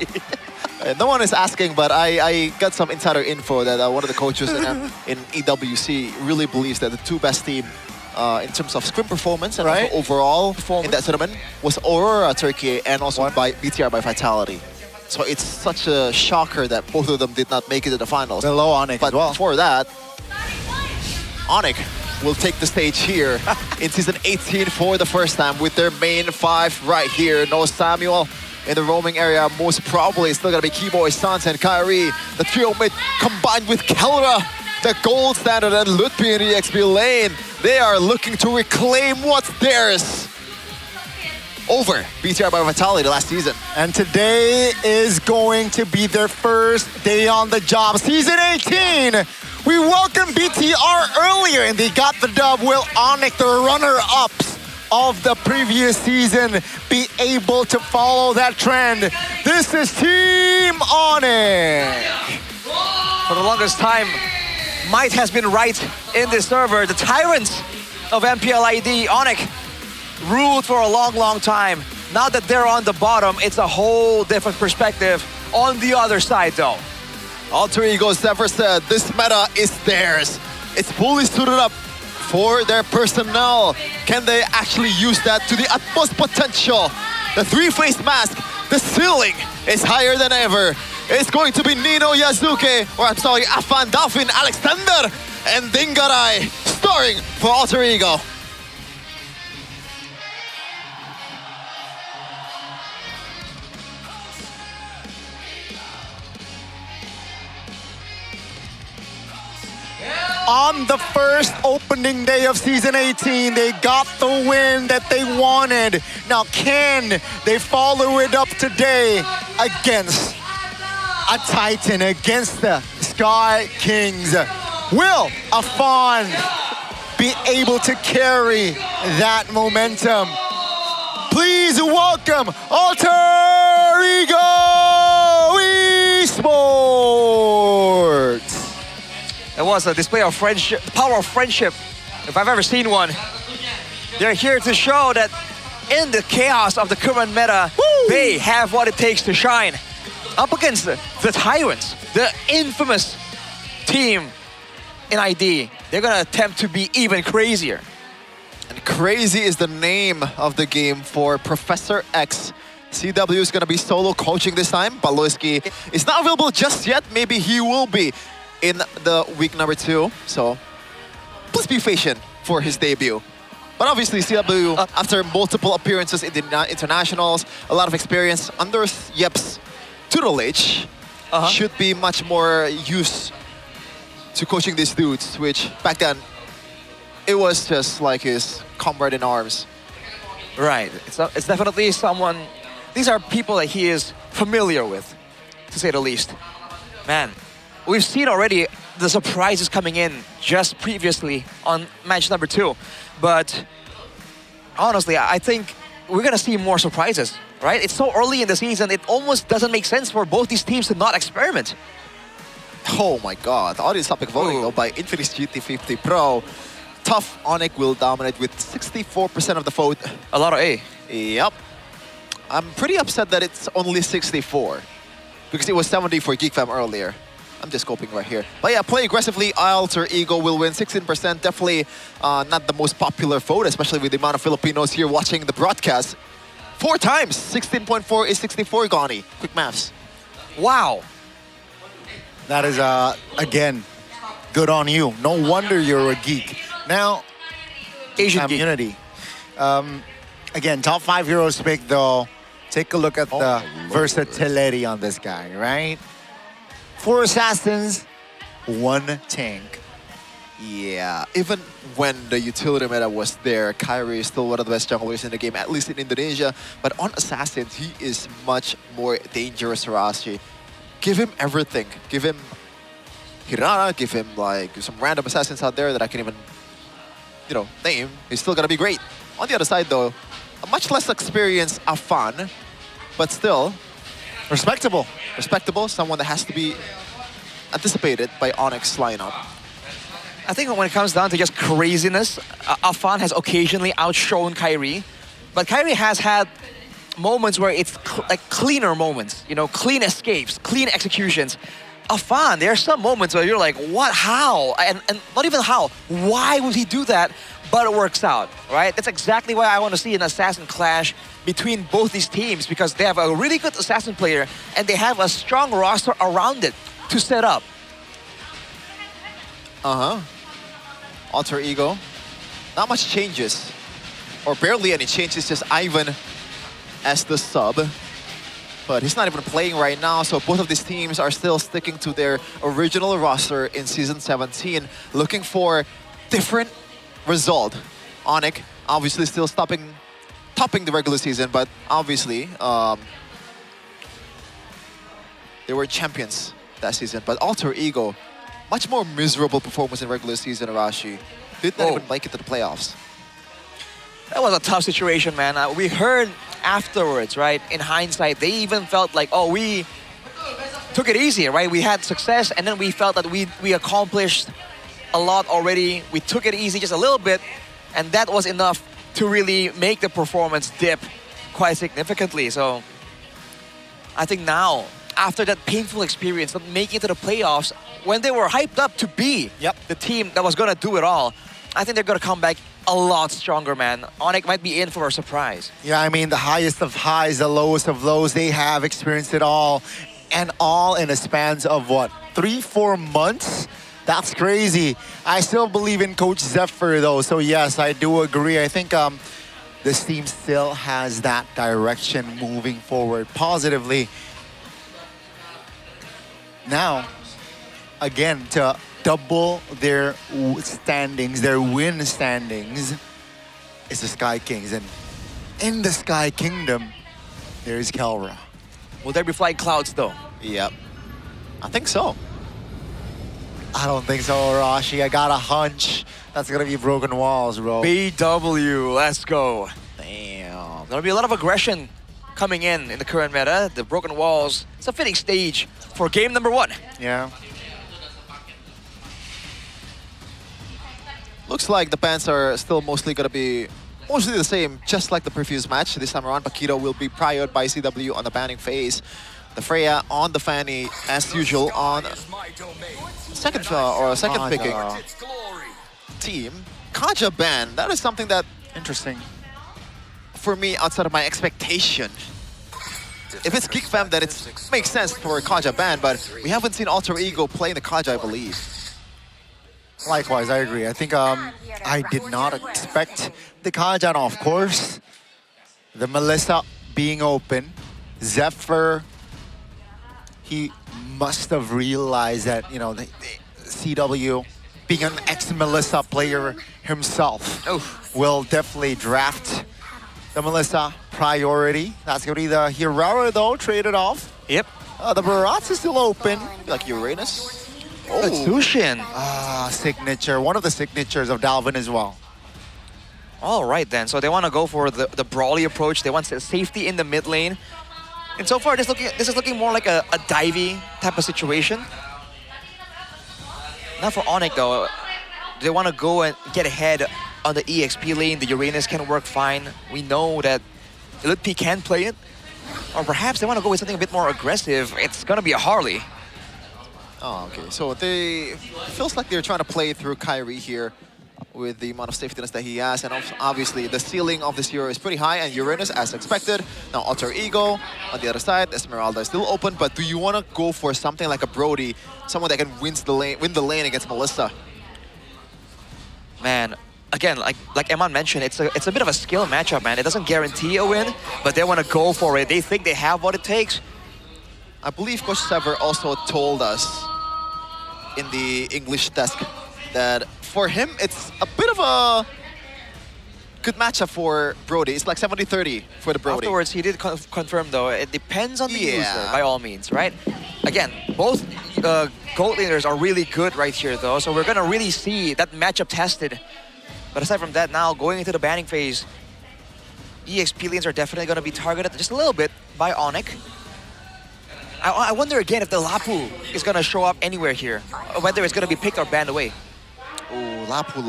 No one is asking, but I got some insider info that one of the coaches in EWC really believes that the two best team in terms of scrim performance and also overall in that tournament was Aurora Turkey and also by BTR by Vitality. So it's such a shocker that both of them did not make it to the finals. Below Onyx but as well. before that, Onyx will take the stage here in Season 18 for the first time with their main 5 right here. No Samuel in the roaming area. Most probably still gonna be Keyboy, Sans, and Kyrie. The trio mid combined with Kelra, the gold standard, and Lutfi in the EXP lane. They are looking to reclaim what's theirs over BTR by Vitality last season. And today is going to be their first day on the job. Season 18! We welcomed BTR earlier and they got the dub. Will Onyx, the runner-ups of the previous season, be able to follow that trend? This is Team Onyx! For the longest time, Might has been right in this server. The tyrants of MPL ID, Onyx, ruled for a long, long time. Now that they're on the bottom, it's a whole different perspective on the other side, though. Alter Ego's never said this meta is theirs. It's fully suited up for their personnel. Can they actually use that to the utmost potential? The three-faced mask, the ceiling is higher than ever. It's going to be Nino Yazuke, or I'm sorry, Afan Dolphin, Alexander, and Dingarai, starring for Alter Ego. On the first opening day of Season 18, they got the win that they wanted. Now, can they follow it up today against a Titan, against the Sky Kings? Will Afan be able to carry that momentum? Please welcome Alter Ego Esports! It was a display of friendship, power of friendship, if I've ever seen one. They're here to show that in the chaos of the current meta, they have what it takes to shine. Up against the tyrants, the infamous team in ID. They're gonna attempt to be even crazier. And crazy is the name of the game for Professor X. CW is gonna be solo coaching this time. Baloyski is not available just yet. Maybe he will be in the week number 2, so please be patient for his debut. But obviously CW, after multiple appearances in the internationals, a lot of experience under Yep's tutelage, should be much more used to coaching these dudes, which back then, it was just like his comrade in arms. Right, it's definitely someone, these are people that he is familiar with, to say the least. Man. We've seen already the surprises coming in just previously on match number 2. But honestly, I think we're going to see more surprises, right? It's so early in the season, it almost doesn't make sense for both these teams to not experiment. Oh my god, audience topic voting though by Infinix GT50 Pro. Tough Onyx will dominate with 64% of the vote. A lot of A. Yep. I'm pretty upset that it's only 64. Because it was 70 for GeekFam earlier. I'm just scoping right here. But yeah, play aggressively. Alter Ego will win 16%. Definitely not the most popular vote, especially with the amount of Filipinos here watching the broadcast. 4 times. 16.4 is 64, Gani. Quick maths. Wow. That is, again, good on you. No wonder you're a geek. Now, Asian community. Again, top 5 heroes pick, though. Take a look at the versatility on this guy, right? 4 assassins, 1 tank. Yeah, even when the utility meta was there, Kyrie is still one of the best junglers in the game, at least in Indonesia. But on Assassins, he is much more dangerous, Rashi. Give him everything. Give him Hirana, give him like some random assassins out there that I can even, you know, name. He's still gonna be great. On the other side though, a much less experienced Afan, but still respectable. Respectable, someone that has to be anticipated by Onyx lineup. I think when it comes down to just craziness, Afan has occasionally outshone Kyrie, but Kyrie has had moments where it's like cleaner moments, you know, clean escapes, clean executions. Afan, there are some moments where you're like, what, how? And not even how, why would he do that? but it works out, right? That's exactly why I want to see an Assassin clash between both these teams, because they have a really good Assassin player and they have a strong roster around it to set up. Alter Ego. Not much changes. Or barely any changes, just Ivan as the sub. But he's not even playing right now, so both of these teams are still sticking to their original roster in Season 17, looking for different result. Onyx obviously still topping the regular season, but obviously they were champions that season. But Alter Ego, much more miserable performance in regular season, Arashi. Did not even make it to the playoffs. That was a tough situation, man. We heard afterwards, right? In hindsight, they even felt like, oh, we took it easy, right? We had success, and then we felt that we accomplished a lot already. We took it easy just a little bit, and that was enough to really make the performance dip quite significantly. So I think now, after that painful experience of making it to the playoffs, when they were hyped up to be the team that was going to do it all, I think they're going to come back a lot stronger, man. Onyx might be in for a surprise. Yeah, I mean, the highest of highs, the lowest of lows, they have experienced it all. And all in a span of what, 3-4 months? That's crazy. I still believe in Coach Zephyr, though. So yes, I do agree. I think this team still has that direction moving forward positively. Now, again, to double their standings, their win standings, is the Sky Kings. And in the Sky Kingdom, there's Kelra. Will there be flying clouds, though? Yep. I think so. I don't think so, Rashi. I got a hunch that's gonna be broken walls, bro. BW, let's go. Damn. There'll be a lot of aggression coming in the current meta. The broken walls, it's a fitting stage for game number 1. Yeah. Looks like the bans are still mostly going to be the same, just like the previous match. This time around, Paquito will be priored by CW on the banning phase. The Freya on the Fanny, as usual, on second picking team. Kaja ban, that is something that, interesting, for me, outside of my expectation. If it's Geek Fam, then it makes sense for Kaja ban, but we haven't seen Alter Ego playing the Kaja, I believe. Likewise, I agree. I think I did not expect the Kaja, of course. The Melissa being open. Zephyr, he must have realized that, you know, the CW, being an ex-Melissa player himself, will definitely draft the Melissa priority. That's going to be the Hirara, though, traded off. Yep. The Barat's is still open. Like Uranus. Oh, Sushin. Signature. One of the signatures of Dalvin as well. All right, then. So they want to go for the brawly approach. They want safety in the mid lane. And so far, this is looking more like a divey type of situation. Not for Onyx, though. They want to go and get ahead on the EXP lane. The Uranus can work fine. We know that Elite P can play it. Or perhaps they want to go with something a bit more aggressive. It's going to be a Harley. Oh, okay. So it feels like they're trying to play through Kyrie here with the amount of safetiness that he has. And obviously, the ceiling of this hero is pretty high. And Uranus, as expected. Now, Alter Ego on the other side. Esmeralda is still open. But do you want to go for something like a Brody? Someone that can win the lane against Melissa? Man, again, like Eman mentioned, it's a bit of a skill matchup, man. It doesn't guarantee a win, but they want to go for it. They think they have what it takes. I believe Coach Sever also told us in the English desk that for him, it's a bit of a good matchup for Brody. It's like 70-30 for the Brody. Afterwards, he did confirm, though, it depends on the user, by all means, right? Again, both gold laners are really good right here, though, so we're going to really see that matchup tested. But aside from that, now, going into the banning phase, EXP lanes are definitely going to be targeted just a little bit by Onyx. I wonder again if the Lapu is going to show up anywhere here, or whether it's going to be picked or banned away. Oh, Lapu.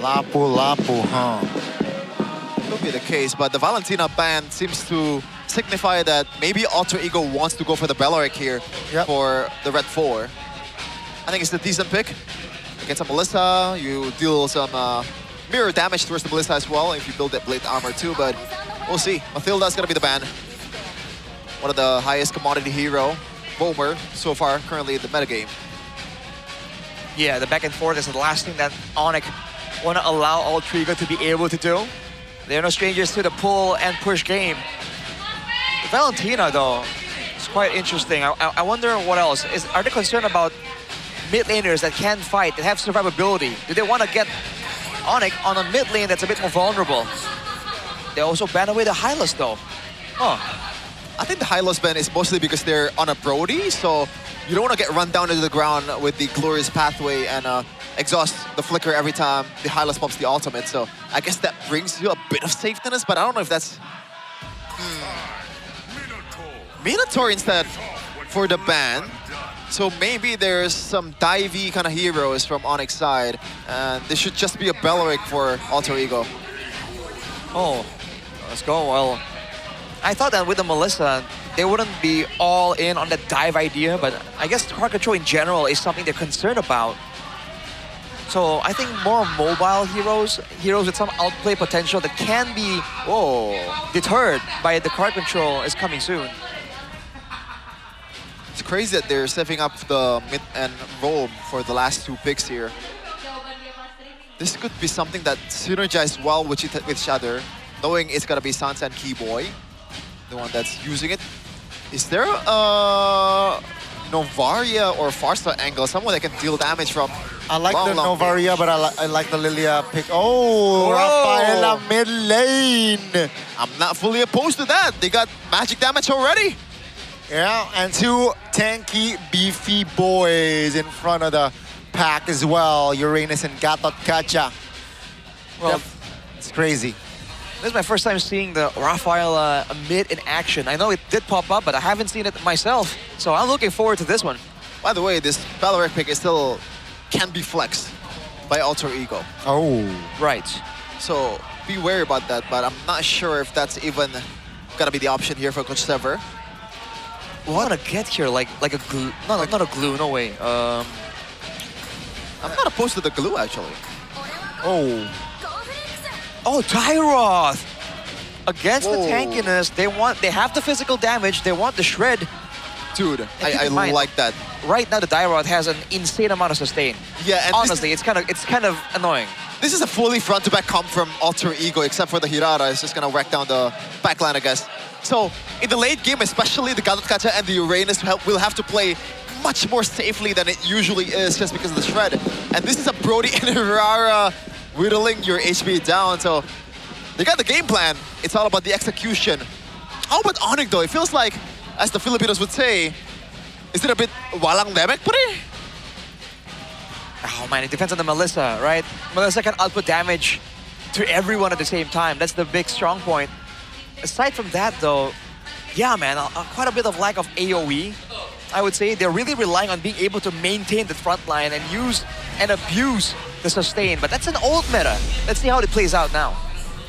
Lapu, huh? Could be the case, but the Valentina ban seems to signify that maybe Alter Ego wants to go for the Bellaric here for the Red 4. I think it's a decent pick. against a Melissa, you deal some mirror damage towards the Melissa as well if you build that blade armor too, but we'll see. Mathilda's gonna be the ban. One of the highest commodity hero, Bomer, so far, currently in the metagame. Yeah, the back and forth is the last thing that Onyx want to allow Altrigo to be able to do. They're no strangers to the pull and push game. Valentina, though, is quite interesting. I wonder what else. Are they concerned about mid laners that can fight, that have survivability? Do they want to get Onyx on a mid lane that's a bit more vulnerable? They also ban away the Hylas, though. I think the Hylos ban is mostly because they're on a Brody, so you don't want to get run down into the ground with the glorious pathway and exhaust the flicker every time the Hylos pops the ultimate. So I guess that brings you a bit of safeness, but I don't know if that's... Minotaur instead for the ban. So maybe there's some divey kind of heroes from Onyx side, and this should just be a Belleric for Alter Ego. Oh, let's go. Well, I thought that with the Melissa, they wouldn't be all in on the dive idea, but I guess card control in general is something they're concerned about. So I think more mobile heroes with some outplay potential that can be deterred by the card control is coming soon. It's crazy that they're stepping up the mid and roam for the last two picks here. This could be something that synergizes well with each other, knowing it's gonna be Sansa and Keyboy, the one that's using it. Is there a Novaria or Farsa angle, someone that can deal damage from I like long, the long Novaria, but I like the Lilia pick. Oh, Rafaela mid lane. I'm not fully opposed to that. They got magic damage already. Yeah, and two tanky, beefy boys in front of the pack as well. Uranus and Gatot Kacha. Well, it's crazy. This is my first time seeing the Rafaela mid in action. I know it did pop up, but I haven't seen it myself. So I'm looking forward to this one. By the way, this Belleric pick is still can be flexed by Alter Ego. Oh. Right. So be wary about that, but I'm not sure if that's even gonna be the option here for Coach Sever. What a get here, like a glue. No, not a glue, no way. I'm not opposed to the glue actually. Oh. Oh, Tyroth! Against the tankiness, they have the physical damage, they want the shred. Dude, I like that. Right now the Tyroth has an insane amount of sustain. Yeah, and honestly, it's kind of annoying. This is a fully front-to-back comp from Alter Ego, except for the Hirara. It's just gonna wreck down the backline, I guess. So, in the late game, especially the Gatot Kacha and the Uranus will have to play much more safely than it usually is just because of the shred. And this is a Brody and Hirara whittling your HP down, so they got the game plan. It's all about the execution. How about Onyx though? It feels like, as the Filipinos would say, is it a bit walang demek pre? Oh man, it depends on the Melissa, right? Melissa can output damage to everyone at the same time. That's the big strong point. Aside from that though, yeah man, quite a bit of lack of AoE. I would say they're really relying on being able to maintain the front line and use and abuse the sustain. But that's an old meta. Let's see how it plays out now.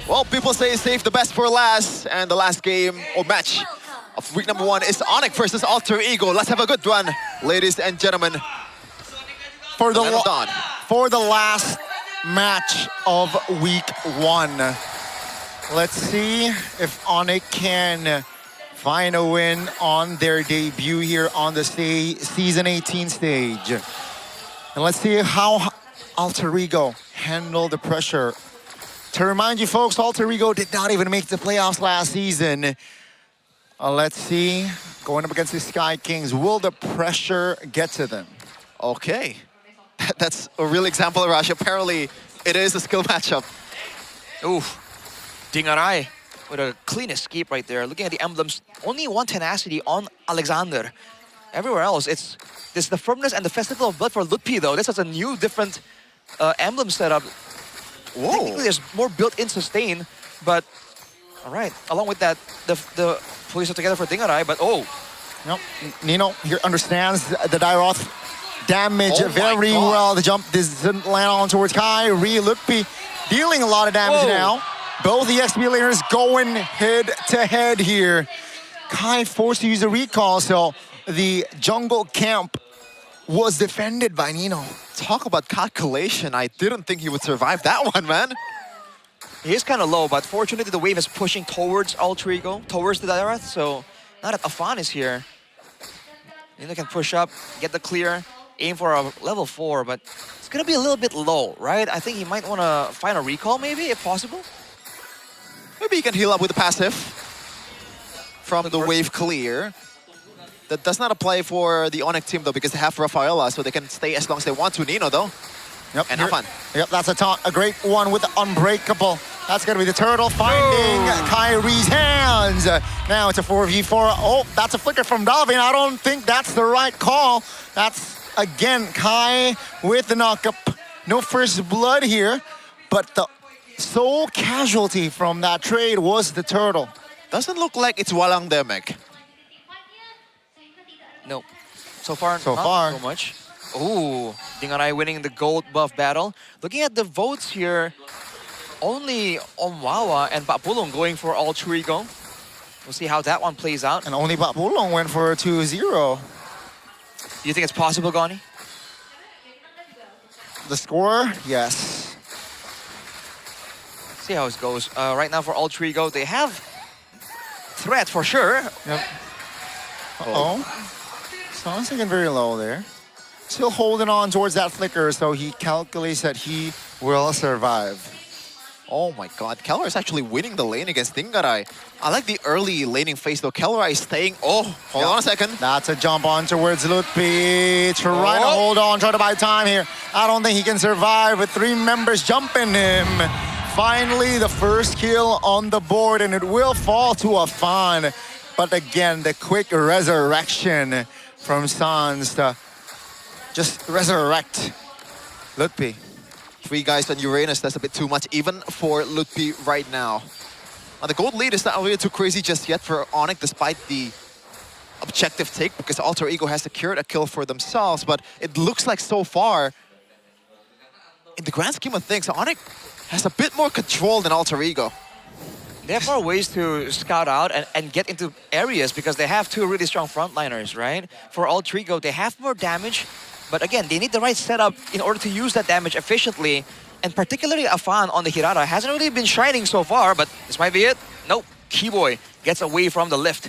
Well, people say save the best for last, and the last game or match of week number 1 is Onyx versus Alter Ego. Let's have a good one, ladies and gentlemen. For the last match of week 1. Let's see if Onyx can find a win on their debut here on the Season 18 stage. And let's see how Alter Ego handle the pressure. To remind you folks, Alter Ego did not even make the playoffs last season. Let's see, going up against the Sky Kings, will the pressure get to them? Okay, that's a real example, Rash. Apparently, it is a skill matchup. Oof, Dingarai with a clean escape right there. Looking at the emblems, only one tenacity on Alexander. Everywhere else, it's the firmness and the Festival of Blood for Lutpi though. This is a new, different emblem setup. Whoa. Technically, there's more built-in sustain, but all right. Along with that, the police are together for Dingarai, but Nope. Nino here understands the Tyroth damage very well. The jump doesn't land on towards Kyrie. Lutpi dealing a lot of damage now. Both the XP laners going head-to-head here. Kai forced to use a recall, so the jungle camp was defended by Nino. talk about calculation. I didn't think he would survive that one, man. He is kind of low, but fortunately the wave is pushing towards Alter Ego, towards the Darath, so now that Afan is here, Nino can push up, get the clear, aim for a level 4, but it's gonna be a little bit low, right? I think he might want to find a recall maybe, if possible. Maybe he can heal up with the passive from the wave clear. That does not apply for the Onyx team though, because they have Rafaela, so they can stay as long as they want to. Nino though. Yep. And Afan. Yep, that's a taunt. A great one with the Unbreakable. That's going to be the turtle finding Kyrie's hands. Now it's a 4v4. Oh, that's a flicker from Dalvin. I don't think that's the right call. That's, again, Kai with the knockup. No first blood here, but the sole casualty from that trade was the turtle. Doesn't look like it's Walang Demek. No. So far, So not far. so much. Ooh, Dingarai winning the gold buff battle. Looking at the votes here, only Omwawa and Papulong going for Alter Ego. We'll see how that one plays out. And only Papulong went for a 2-0. Do you think it's possible, Gani? The score? Yes. See how it goes. Right now for Alter Ego, they have threat for sure. Yep. Uh-oh. Sounds like very low there. Still holding on towards that flicker, so he calculates that he will survive. Oh my god, Kellerai is actually winning the lane against Dingarai. I like the early laning phase though. Kellerai is staying. Oh, hold on a second. That's a jump on towards Lutfi. Trying to hold on, trying to buy time here. I don't think he can survive with 3 members jumping him. Finally, the first kill on the board, and it will fall to Afan. But again, the quick resurrection from Sans to just resurrect Lutfi. 3 guys on Uranus, that's a bit too much even for Lutfi right now. The gold lead is not really too crazy just yet for Onyx despite the objective take because Alter Ego has secured a kill for themselves, but it looks like so far, in the grand scheme of things, Onyx has a bit more control than Alter Ego. They have more ways to scout out and get into areas because they have 2 really strong frontliners, right? For Alter Ego, they have more damage, but again, they need the right setup in order to use that damage efficiently. And particularly Afan on the Hirara hasn't really been shining so far, but this might be it. Nope, Keyboy gets away from the lift.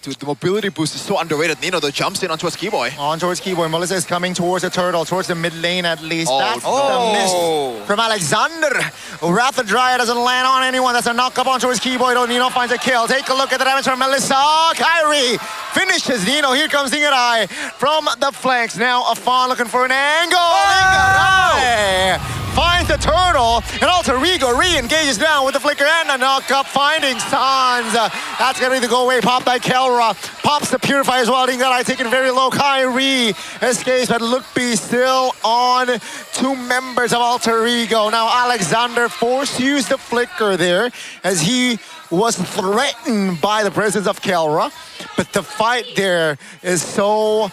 Dude, the mobility boost is so underrated. Nino though jumps in on towards Keyboy. On towards Keyboy. Melissa is coming towards the turtle, towards the mid lane at least. Oh, That's the miss from Alexander. Wrath of Dryad doesn't land on anyone. That's a knock up on towards Keyboy. Though Nino finds a kill. Take a look at the damage from Melissa. Kyrie finishes Nino. Here comes Dingarai from the flanks. Now Afan looking for an angle. Dingarai finds the turtle, and Alter Ego re-engages down with the flicker and a knock-up, finding Sans. That's gonna be the go-away pop by Kelra. Pops the Purify as well. Dingarai taken very low. Kyrie escapes, but Lutfi still on 2 members of Alter Ego. Now Alexander forced to use the flicker there as he was threatened by the presence of Kelra, but the fight there is so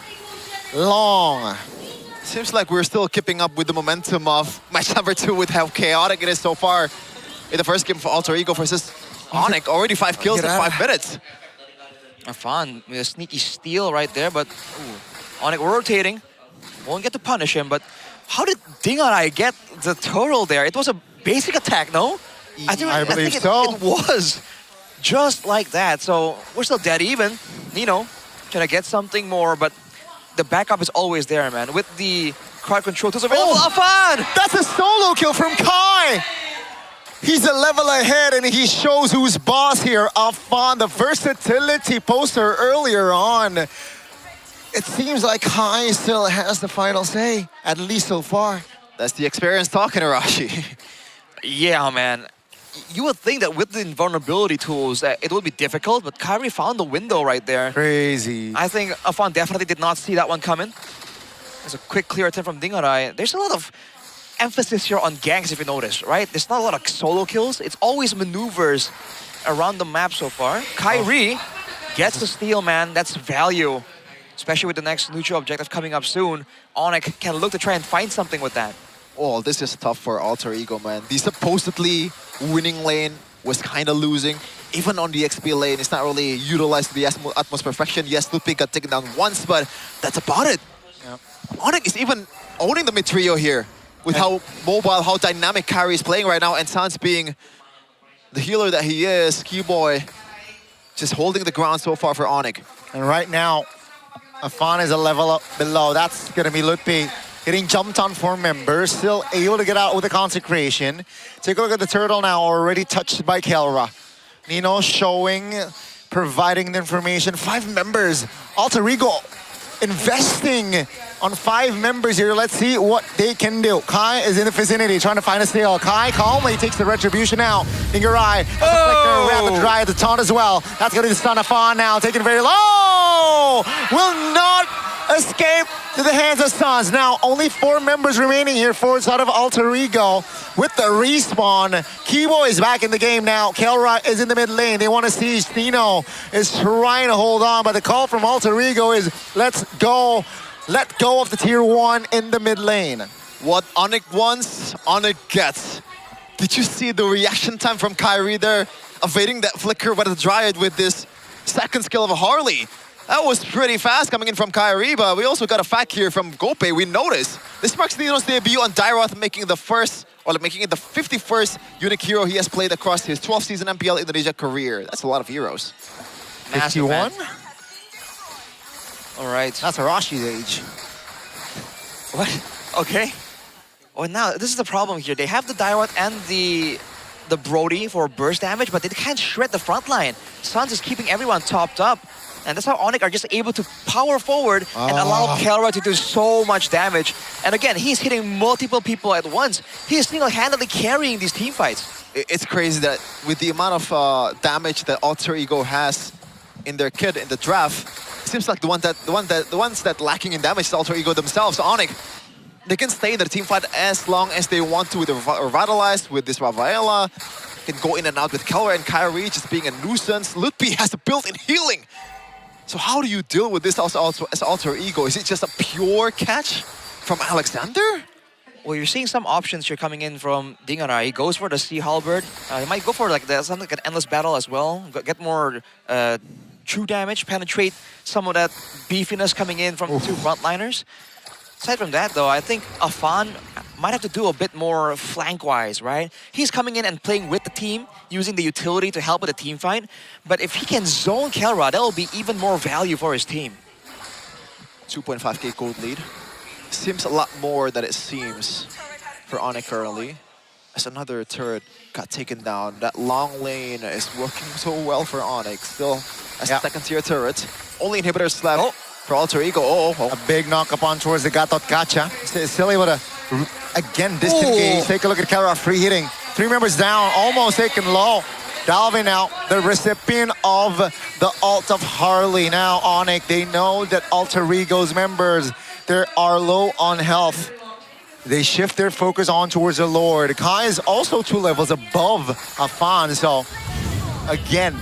long. Seems like we're still keeping up with the momentum of match number 2 with how chaotic it is so far in the first game for Alter Ego versus Onyx. Already 5 kills in 5 minutes. Afan with a sneaky steal right there, but Onyx rotating. Won't get to punish him, but how did Dingarai get the turtle there? It was a basic attack, no? I believe think so. It was just like that, so we're still dead even. Nino trying to get something more, but the backup is always there, man. With the crowd control tools available, Afan! That's a solo kill from Kai! He's a level ahead and he shows who's boss here. Afan, the versatility poster earlier on. It seems like Kai still has the final say, at least so far. That's the experience talking, Arashi. Yeah, man. You would think that with the invulnerability tools, it would be difficult, but Kyrie found the window right there. Crazy. I think Afan definitely did not see that one coming. There's a quick clear attempt from Dingarai. There's a lot of emphasis here on ganks, if you notice, right? There's not a lot of solo kills. It's always maneuvers around the map so far. Kyrie gets the steal, man. That's value. Especially with the next neutral objective coming up soon. Onyx can look to try and find something with that. Oh, this is tough for Alter Ego, man. The supposedly winning lane was kind of losing. Even on the XP lane, it's not really utilized to the utmost perfection. Yes, Lutfi got taken down once, but that's about it. Yep. Onyx is even owning the mid trio here with how mobile, how dynamic Kyrie is playing right now, and Sans being the healer that he is, Keyboy just holding the ground so far for Onyx. And right now, Afan is a level up below. That's going to be Lutpi getting jumped on 4 members, still able to get out with the consecration. Take a look at the turtle now, already touched by Kelra. Nino showing, providing the information. 5 members, Alter Ego investing on 5 members here. Let's see what they can do. Kai is in the vicinity trying to find a steal. Kai calmly takes the retribution now. Ningarai has a flicker, Rapid Dry at the taunt as well. That's going to be the stun of Fawn now, taken very low. Will not escape to the hands of Sans. Now, only 4 members remaining here, 4 out of Alter Ego with the respawn. Kibo is back in the game now. Kelra is in the mid lane. They want to siege. Tino is trying to hold on, but the call from Alter Ego is, let's go. Let go of the tier 1 in the mid lane. What Onyx wants, Onyx gets. Did you see the reaction time from Kyrie there? Evading that flicker by the Dryad with this second skill of Harley. That was pretty fast coming in from Kyrie, but we also got a fact here from Gope. We noticed this marks Nino's debut on Dairoth, making it the 51st unique hero he has played across his 12-season MPL Indonesia career. That's a lot of heroes. 51? All right. That's Arashi's age. What? Okay. Well, now, this is the problem here. They have the Dairoth and the Brody for burst damage, but they can't shred the front line. Sans is keeping everyone topped up. And that's how Onyx are just able to power forward and allow Kelra to do so much damage. And again, he's hitting multiple people at once. He is single-handedly carrying these team fights. It's crazy that with the amount of damage that Alter Ego has in their kit in the draft, it seems like the ones that lacking in damage is Alter Ego themselves. Onyx, they can stay in their team fight as long as they want to with the Revitalized, with this Ravaela. Can go in and out with Kelra and Kyrie just being a nuisance. Lutpi has a built-in healing. So how do you deal with this also as Alter Ego? Is it just a pure catch from Alexander? Well, you're seeing some options here coming in from Dingarai. He goes for the Sea Halberd. He might go for something like an Endless Battle as well. Get more true damage, penetrate some of that beefiness coming in from the 2 frontliners. Aside from that, though, I think Afan might have to do a bit more flank-wise, right? He's coming in and playing with the team, using the utility to help with the team fight. But if he can zone Kelra, that will be even more value for his team. 2.5k gold lead. Seems a lot more than it seems for Onyx currently. As another turret got taken down. That long lane is working so well for Onyx. Still a second-tier turret. Only inhibitors left for Alter Ego. A big knock up on towards the Gatot Kacha. Still able to, again, disengage. Take a look at Kelra, free hitting. 3 members down, almost taken low. Dalvin out, the recipient of the ult of Harley. Now Onyx, they know that Alter Ego's members, they are low on health. They shift their focus on towards the Lord. Kai is also 2 levels above Afan, so again,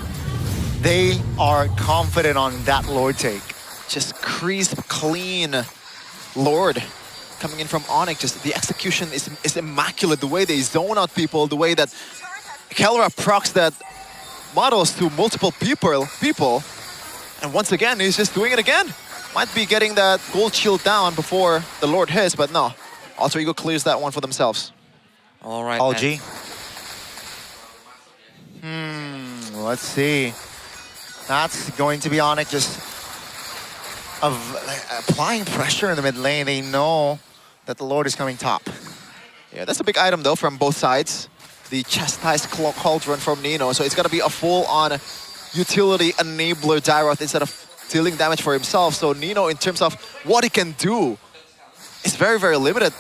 they are confident on that Lord take. Just crisp, clean Lord coming in from Onyx. Just the execution is immaculate. The way they zone out people, the way that Kelra procs that models to multiple people. And once again, he's just doing it again. Might be getting that gold shield down before the Lord hits, but no. Alter Ego clears that one for themselves. All right, LG. Let's see. That's going to be Onyx just applying pressure in the mid lane. They know that the Lord is coming top. Yeah, that's a big item though from both sides. The chastised cauldron from Nino. So it's gonna be a full-on utility enabler Dairoth instead of dealing damage for himself. So Nino, in terms of what he can do, is very, very limited.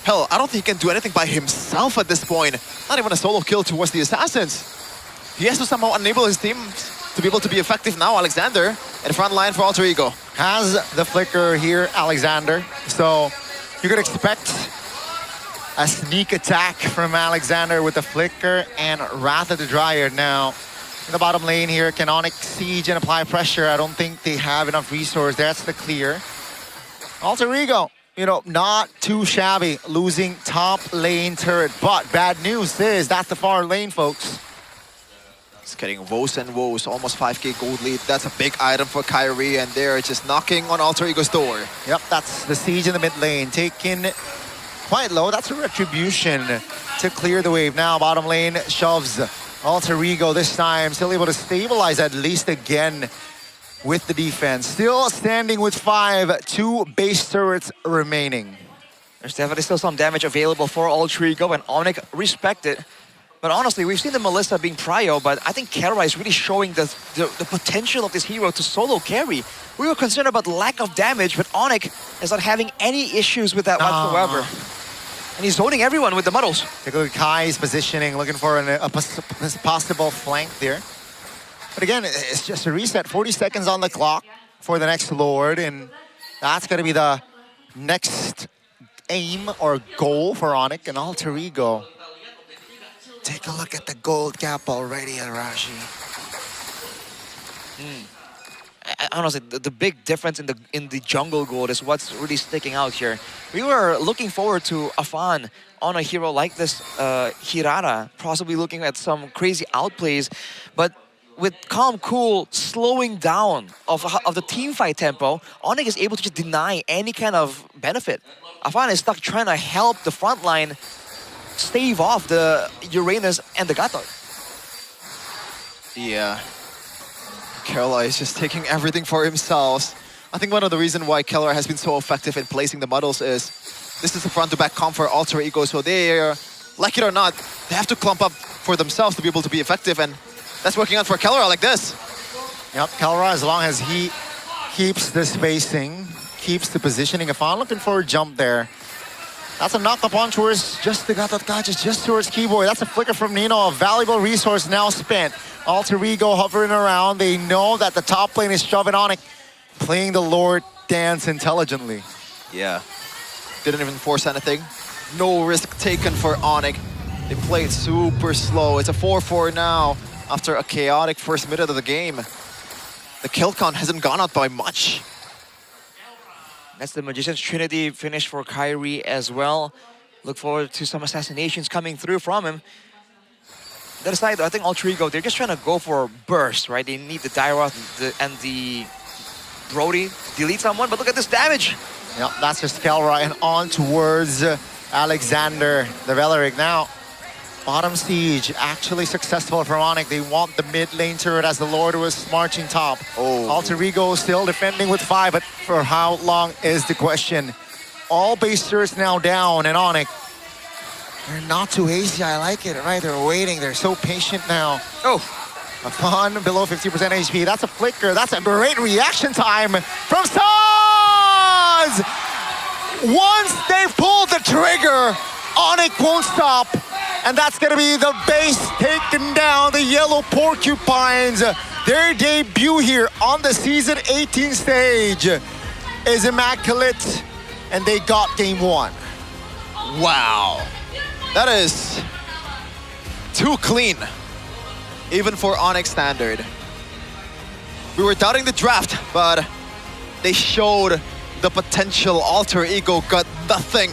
Hell, I don't think he can do anything by himself at this point. Not even a solo kill towards the assassins. He has to somehow enable his team to be able to be effective now. Alexander at the front line for Alter Ego. Has the flicker here, Alexander. So you could expect a sneak attack from Alexander with the flicker and Wrath of the Dryad. Now, in the bottom lane here, can Onyx siege and apply pressure? I don't think they have enough resource. That's the clear. Alter Ego, you know, not too shabby, losing top lane turret. But bad news is that's the far lane, folks. It's getting woes and woes, almost 5K gold lead. That's a big item for Kyrie, and they're just knocking on Alter Ego's door. Yep, that's the siege in the mid lane. Taken quite low. That's a retribution to clear the wave. Now bottom lane shoves Alter Ego this time. Still able to stabilize at least again with the defense. Still standing with 5, 2 base turrets remaining. There's definitely still some damage available for Alter Ego, and Onyx respect it. But honestly, we've seen the Melissa being prio, but I think Kara is really showing the potential of this hero to solo carry. We were concerned about lack of damage, but Onyx is not having any issues with that whatsoever. And he's zoning everyone with the muddles. Take a look at Kai's positioning, looking for a possible flank there. But again, it's just a reset. 40 seconds on the clock for the next Lord, and that's going to be the next aim or goal for Onyx and Alter Ego. Take a look at the gold cap already, Arashi. Honestly, the big difference in the jungle gold is what's really sticking out here. We were looking forward to Afan on a hero like this, Hirara, possibly looking at some crazy outplays, but with Calm Cool slowing down of the teamfight tempo, Onyx is able to just deny any kind of benefit. Afan is stuck trying to help the front line stave off the Uranus and the Gatot. Yeah. Kerala is just taking everything for himself. I think one of the reasons why Keller has been so effective in placing the muddles is this is a front-to-back comp for Alter Ego, so they, like it or not, they have to clump up for themselves to be able to be effective, and that's working out for Keller like this. Yep, Keller, as long as he keeps the spacing, keeps the positioning. If I'm looking for a jump there, that's a knock upon towards just the Gatot Gadgets, just towards Keyboy. That's a flicker from Nino, a valuable resource now spent. Alter Ego hovering around. They know that the top lane is shoving on it, playing the Lord dance intelligently. Yeah. Didn't even force anything. No risk taken for Onyx. They played super slow. It's a 4-4 now after a chaotic first minute of the game. The kill count hasn't gone out by much. That's the Magician's Trinity finish for Kyrie as well. Look forward to some assassinations coming through from him. The other side, I think Alter Ego, they're just trying to go for burst, right? They need the Dairoth and the Brody delete someone, but look at this damage. Yep, that's just Kelra and on towards Alexander, the Valeric. Now, bottom siege actually successful for Onyx. They want the mid lane turret as the Lord was marching top. Alter Ego still defending with 5, but for how long is the question? All base turrets now down, and Onyx, they're not too hasty. I like it, right? They're waiting. They're so patient now. Afan below 50% HP. That's a flicker. That's a great reaction time from Stars! Once they pull the trigger, Onyx won't stop. And that's going to be the base taken down. The Yellow Porcupines, their debut here on the Season 18 stage is immaculate. And they got game 1. Wow. That is too clean, even for Onyx standard. We were doubting the draft, but they showed the potential. Alter Ego got nothing.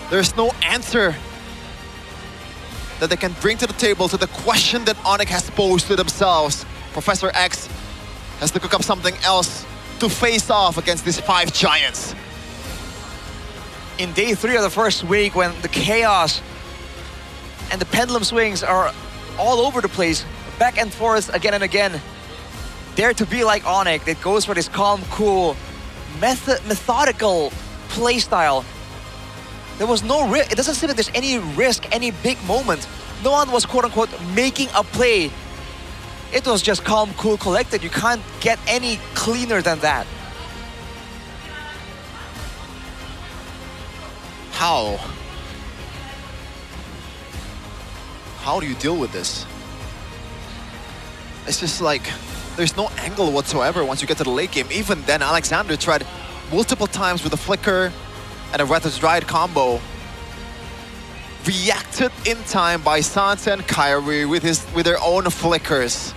There's no answer that they can bring to the table to the question that Onyx has posed to themselves. Professor X has to cook up something else to face off against these 5 giants. In day 3 of the first week, when the chaos and the pendulum swings are all over the place, back and forth again and again, dare to be like Onyx that goes for this calm, cool, methodical play style. There was no risk. It doesn't seem that there's any risk, any big moment. No one was quote-unquote making a play. It was just calm, cool, collected. You can't get any cleaner than that. How do you deal with this? It's just like, there's no angle whatsoever once you get to the late game. Even then, Alexander tried multiple times with a flicker and a Wrath's Ride combo. Reacted in time by Sansa and Kyrie with their own flickers.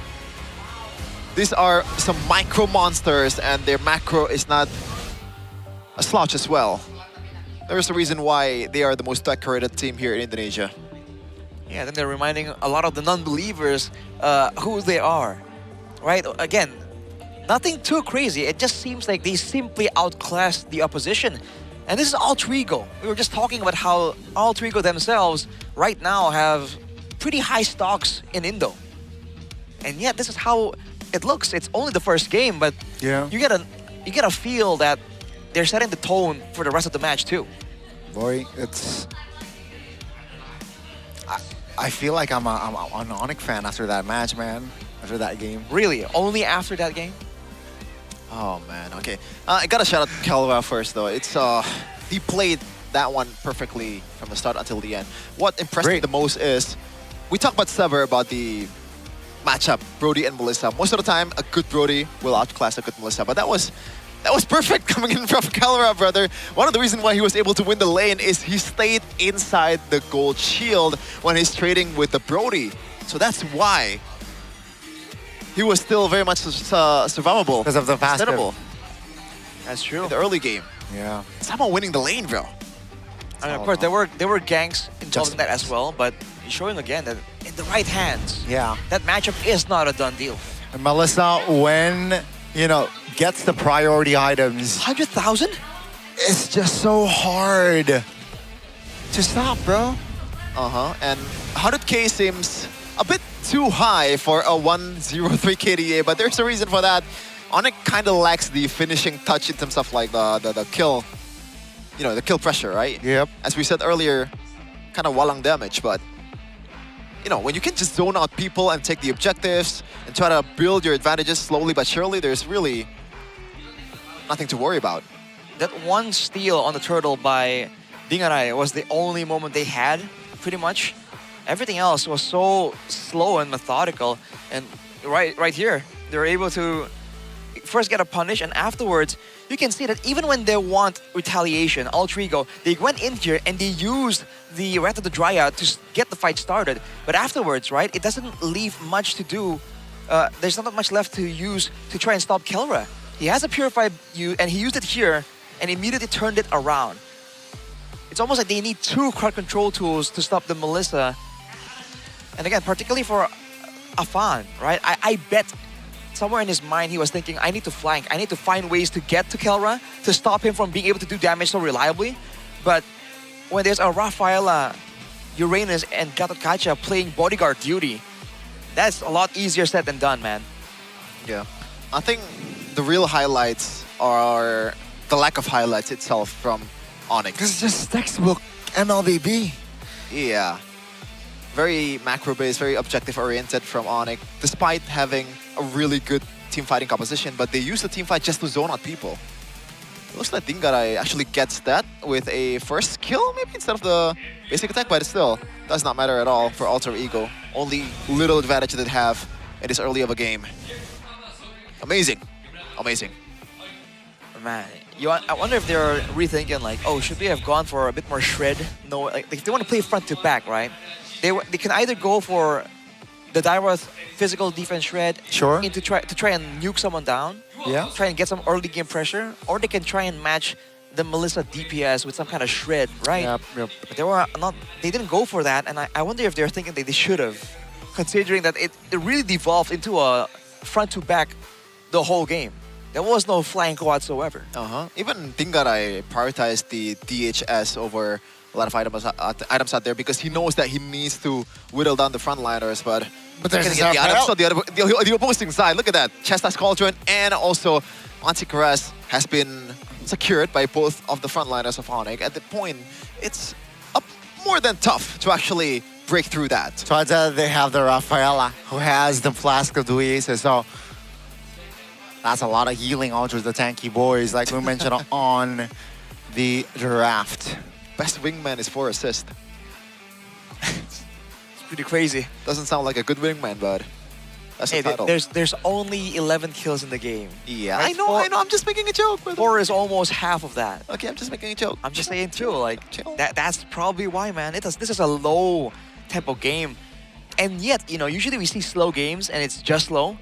These are some micro monsters, and their macro is not a slouch as well. There's a reason why they are the most decorated team here in Indonesia. Yeah, then they're reminding a lot of the non-believers who they are, right? Again, nothing too crazy. It just seems like they simply outclassed the opposition. And this is Alter Ego. We were just talking about how Alter Ego themselves right now have pretty high stocks in Indo. And yet this is how it looks. It's only the first game, but you get a feel that they're setting the tone for the rest of the match too. Boy, it's... I feel like I'm an Onyx fan after that match, man. After that game. Really? Only after that game? Oh man, okay. I gotta shout out Kelva first though. It's he played that one perfectly from the start until the end. What impressed me the most is we talked about Sever about the matchup, Brody and Melissa. Most of the time, a good Brody will outclass a good Melissa, but that was perfect coming in from Kelva, brother. One of the reasons why he was able to win the lane is he stayed inside the gold shield when he's trading with the Brody. So that's why he was still very much survivable. Because of the passive. Sustainable. That's true. In the early game. Yeah. Somehow winning the lane, bro. I mean, of course, there were ganks involved in that as well, but showing again that in the right hands, that matchup is not a done deal. And Melissa, when, gets the priority items. 100,000? It's just so hard to stop, bro. And 100k seems a bit too high for a 103 KDA, but there's a reason for that. Onyx kind of lacks the finishing touch in terms of like the kill, the kill pressure, right? Yep. As we said earlier, kind of walang damage, but when you can just zone out people and take the objectives and try to build your advantages slowly but surely, there's really nothing to worry about. That one steal on the turtle by Dingarai was the only moment they had, pretty much. Everything else was so slow and methodical, and right here, they're able to first get a punish, and afterwards, you can see that even when they want retaliation, Alter Ego, they went in here and they used the Wrath of the Dryad to get the fight started. But afterwards, right, it doesn't leave much to do. There's not much left to use to try and stop Kelra. He has a Purified and he used it here and immediately turned it around. It's almost like they need two crowd control tools to stop the Melissa. And again, particularly for Afan, right? I bet somewhere in his mind he was thinking, I need to flank. I need to find ways to get to Kelra to stop him from being able to do damage so reliably. But when there's a Rafaela, Uranus, and Gatotkacha playing bodyguard duty, that's a lot easier said than done, man. Yeah. I think the real highlights are the lack of highlights itself from Onyx. It's just textbook MLBB. Yeah. Very macro-based, very objective-oriented from Onyx, despite having a really good team fighting composition, but they use the team fight just to zone out people. It looks like Dingarai actually gets that with a first kill, maybe, instead of the basic attack, but it still does not matter at all for Alter Ego. Only little advantage that they have in this early of a game. Amazing. Amazing. Man, I wonder if they're rethinking, like, oh, should we have gone for a bit more shred? No, like, if they want to play front to back, right? They can either go for the Dairoth physical defense shred to try and nuke someone down, try and get some early game pressure, or they can try and match the Melissa DPS with some kind of shred, right? Yep. But they didn't go for that, and I wonder if they're thinking that they should have, considering that it really devolved into a front to back the whole game. There was no flank whatsoever. Even Dingarai prioritized the DHS over a lot of items out there because he knows that he needs to whittle down the frontliners, but there's the items on the opposing side. Look at that. Chesta's Cauldron and also Anti-Caress has been secured by both of the frontliners of Onyx. At the point, it's more than tough to actually break through that. So they have the Rafaela, who has the Flask of Duise, so that's a lot of healing onto the tanky boys, like we mentioned on the draft. Best wingman is 4 assists. It's pretty crazy. Doesn't sound like a good wingman, but that's a title. There's only 11 kills in the game. Yeah, right? I know. I'm just making a joke. 4 is almost half of that. Okay, I'm just making a joke. I'm just saying too, like, that's probably why, man. This is a low tempo game. And yet, usually we see slow games and it's just slow.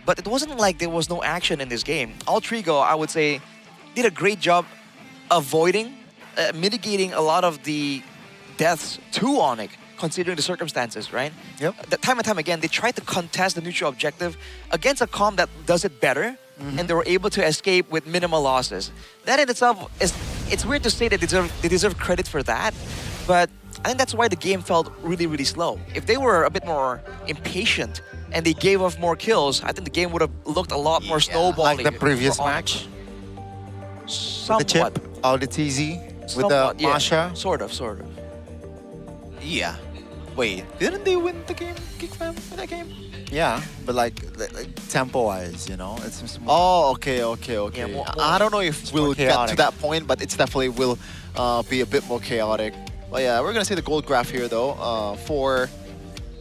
But it wasn't like there was no action in this game. Alter Ego, I would say, did a great job avoiding, mitigating a lot of the deaths to Onyx. considering the circumstances, right? Yep. Time and time again, they try to contest the neutral objective against a comp that does it better, and they were able to escape with minimal losses. That in itself it's weird to say that they deserve credit for that, but I think that's why the game felt really, really slow. If they were a bit more impatient and they gave off more kills, I think the game would have looked a lot more snowballing. Like the previous for Onyx. match? Somewhat. With the chip, all the TZ, with the Somewhat, yeah. Masha? Sort of. Yeah. Wait, didn't they win the game, Geek Fam, in that game? Yeah, but like tempo-wise, you know? It's just more, Oh, okay. Yeah, more- I don't know if more we'll get to chaotic. that point, but it's definitely will be a bit more chaotic. But yeah, we're gonna see the gold graph here though for,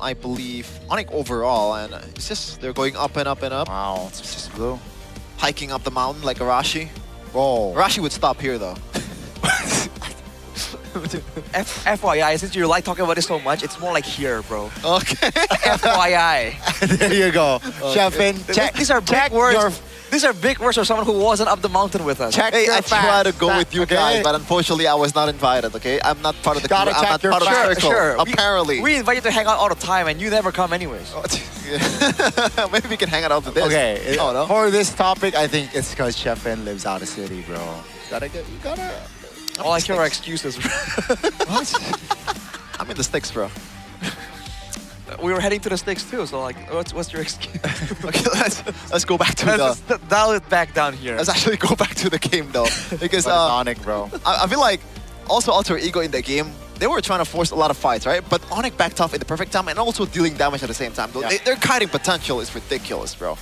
I believe, Onyx overall, and it's just they're going up and up and up. Wow, it's just blue. Hiking up the mountain like Arashi. Whoa. Arashi would stop here though. FYI, since you like talking about this so much, it's more like here, bro. Okay. FYI. There you go. Chefin, check. These are big words. These are big words for someone who wasn't up the mountain with us. Check Hey, your I tried to facts. go with you Okay. guys, but unfortunately I was not invited, okay? I'm not part of the crew. Gotta I'm check not your part of the facts. circle. Sure. Apparently. We invite you to hang out all the time and you never come anyways. Maybe we can hang out after this. Okay, Oh, no? for this topic, I think it's because Chefin lives out of city, bro. You gotta. All I hear are excuses. I'm in the sticks, bro. We were heading to the sticks too, so like, what's your excuse? Okay, let's go back to Let's just dial it back down here. Let's actually go back to the game though, because But it's Onyx, bro. I feel like also Alter Ego in the game, they were trying to force a lot of fights, right? But Onyx backed off in the perfect time and also dealing damage at the same time. Yeah. Their kiting potential is ridiculous, bro.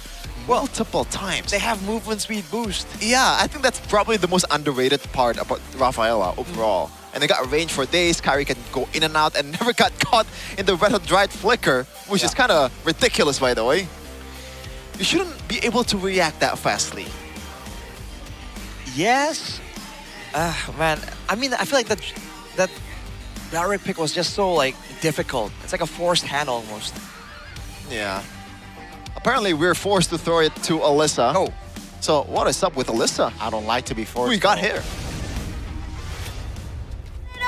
Multiple times. They have movement speed boost. Yeah, I think that's probably the most underrated part about Rafaela overall. And they got range for days. Kyrie can go in and out and never got caught in the red hot dried flicker, which is kind of ridiculous, by the way. You shouldn't be able to react that fastly. Yes. Man, I mean, I feel like that direct pick was just so like difficult. It's like a forced hand almost. Yeah. Apparently, we're forced to throw it to Alyssa. Oh. So, what is up with Alyssa? I don't like to be forced. Who we got bro. here?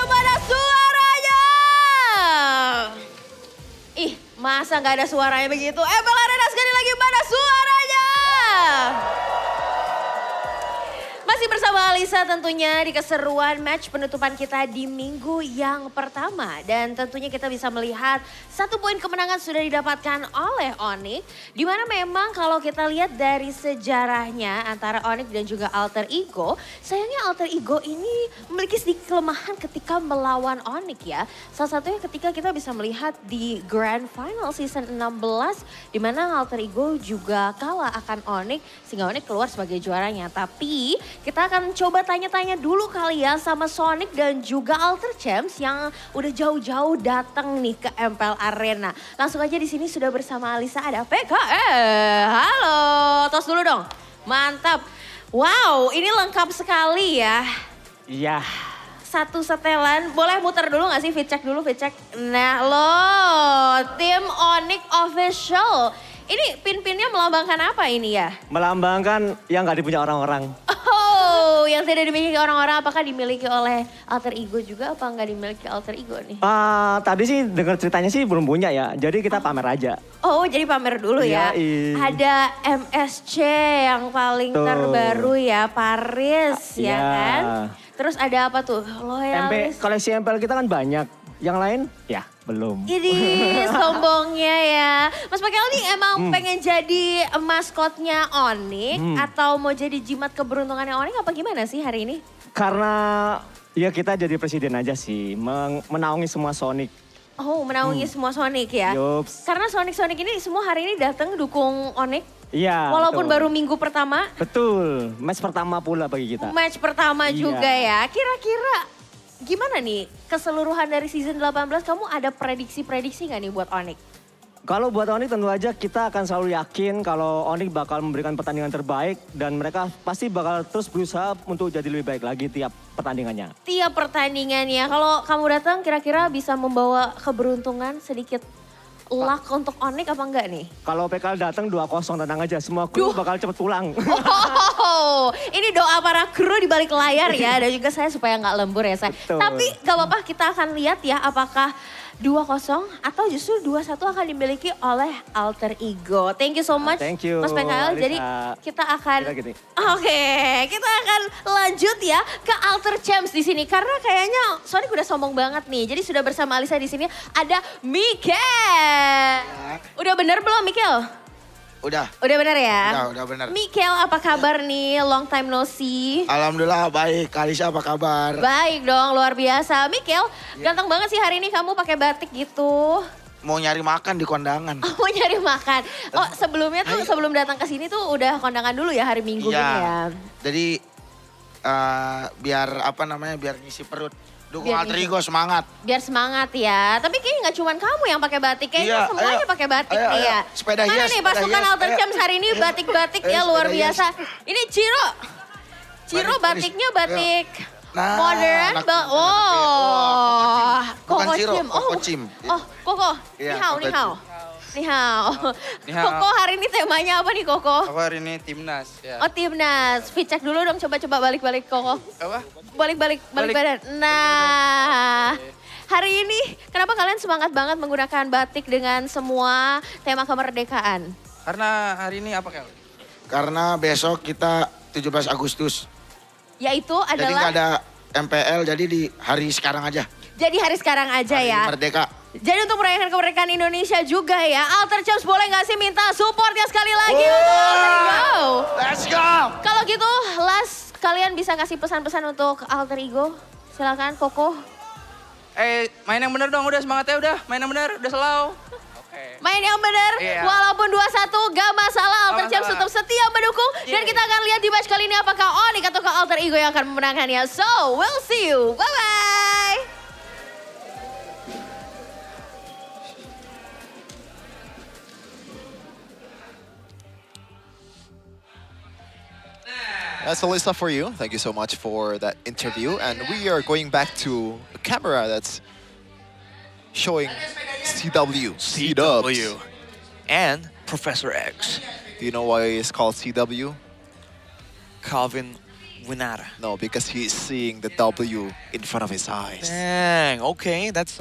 Mana suaranya? Ih, masa nggak ada suaranya begitu? MPL Arena sekali lagi, mana suaranya? Masih bersama Alisa tentunya di keseruan match penutupan kita di minggu yang pertama. Dan tentunya kita bisa melihat 1 poin kemenangan sudah didapatkan oleh Onyx. Dimana memang kalau kita lihat dari sejarahnya antara Onyx dan juga Alter Ego. Sayangnya Alter Ego ini memiliki sedikit kelemahan ketika melawan Onyx ya. Salah satunya ketika kita bisa melihat di Grand Final Season 16. Dimana Alter Ego juga kalah akan Onyx sehingga Onyx keluar sebagai juaranya. Tapi kita akan coba tanya-tanya dulu kali ya sama Sonic dan juga Alter Champs yang udah jauh-jauh datang nih ke MPL Arena. Langsung aja di sini sudah bersama Alisa ada PK. Halo, tos dulu dong. Mantap. Wow, ini lengkap sekali ya. Iya. Satu setelan, boleh muter dulu gak sih? Fit check dulu, fit check. Nah loh, tim Onyx Official. Ini pin-pinnya melambangkan apa ini ya? Melambangkan yang nggak dipunya orang-orang. Oh, yang tidak dimiliki orang-orang apakah dimiliki oleh Alter Ego juga apa nggak dimiliki Alter Ego nih? Tadi sih dengar ceritanya sih belum punya ya, jadi kita pamer aja. Oh, jadi pamer dulu ya. Iya. Ada MSC yang paling Tuh. terbaru ya, Paris ya Iya. kan? Terus ada apa tuh? Loyalis. Koleksi MPL kita kan banyak, yang lain ya belum. Ini sombongnya ya. Mas Pakel nih emang pengen jadi maskotnya Onyx atau mau jadi jimat keberuntungannya Onyx apa gimana sih hari ini? Karena ya kita jadi presiden aja sih, menaungi semua Sonic. Oh, menaungi semua Sonic ya? Yups. Karena Sonic ini semua hari ini datang dukung Onyx. Iya. Walaupun betul. baru minggu pertama. Betul, match pertama pula bagi kita. Match pertama Iya. juga ya. Kira-kira gimana nih keseluruhan dari season 18 kamu ada prediksi-prediksi gak nih buat Onyx? Kalau buat Onyx tentu aja kita akan selalu yakin kalau Onyx bakal memberikan pertandingan terbaik dan mereka pasti bakal terus berusaha untuk jadi lebih baik lagi tiap pertandingannya. Tiap pertandingannya, kalau kamu datang kira-kira bisa membawa keberuntungan sedikit luck untuk Onyx apa enggak nih? Kalau PKL datang 2-0 tenang aja, semua kru bakal cepet pulang. Oh, ini doa para kru di balik layar ya dan juga saya supaya nggak lembur ya saya. Betul. Tapi gak apa-apa kita akan lihat ya apakah 2-0 atau justru 2-1 akan dimiliki oleh Alter Ego. Thank you so much Thank you, Mas PKL. Jadi Alisa. kita akan Kita gini. Oke, kita akan lanjut ya ke Alter Champs di sini karena kayaknya Sonic udah sombong banget nih. Jadi sudah bersama Alisa di sini ada Mikel. Udah bener belum Mikel? Udah. Udah bener ya? Udah bener. Mikel apa kabar nih? Long time no see. Alhamdulillah baik. Kalisa apa kabar? Baik dong, luar biasa. Mikel, ganteng banget sih hari ini kamu pakai batik gitu. Mau nyari makan di kondangan. Oh, mau nyari makan. Oh, sebelumnya tuh sebelum datang ke sini tuh udah kondangan dulu ya hari Minggu Iya. gini ya. Jadi biar apa namanya? Biar ngisi perut. Dukung Biar Alter ngisi. Ego semangat. Biar semangat ya. Tapi kayaknya nggak cuma kamu yang pakai batik. Kayaknya Iya, semuanya ayo. pakai batik Ayo, nih ayo. ya. Sepeda Mana hias, nih sepeda pasukan hias, Alter ayo. Champs hari ini batik-batik Ayo, ya luar sepeda hias. biasa. Ini Ciro. Ciro batiknya batik Nah, modern. anak muda Oh, Bukan Koko Ciro, Cim. Koko Cim. Oh, Koko. Iya, Ni hao, Koko ni hao. Ni hao. Ni hao. Koko hari ini temanya apa nih Koko? Aku hari ini timnas. Ya. Oh timnas, fit check dulu dong, coba balik Koko. Apa? Balik badan. Nah, hari ini kenapa kalian semangat banget menggunakan batik dengan semua tema kemerdekaan? Karena hari ini apa Kel? Karena besok kita 17 Agustus. Yaitu Jadi nggak adalah ada MPL, jadi di hari sekarang aja. jadi hari sekarang aja ya. Merdeka. Jadi untuk merayakan kemerdekaan Indonesia juga ya, Alter Champs boleh nggak sih minta supportnya sekali lagi untuk Alter Ego? Let's go! Kalau gitu, Las, kalian bisa kasih pesan-pesan untuk Alter Ego? Silakan, Koko. Main yang bener dong, udah semangatnya udah. Main yang bener, udah selalu. Main yang benar, Iya. walaupun 2-1 gak masalah, Alter Gak Champs masalah. tetap setia mendukung. Dan kita akan lihat di match kali ini apakah Onyx atau Alter Ego yang akan memenangkannya. So, we'll see you. Bye-bye. That's Alyssa for you. Thank you so much for that interview. And we are going back to a camera that's showing CW. CW. And Professor X. Do you know why it's called CW? Calvin Winata. No, because he's seeing the W in front of his eyes. Dang, okay, that's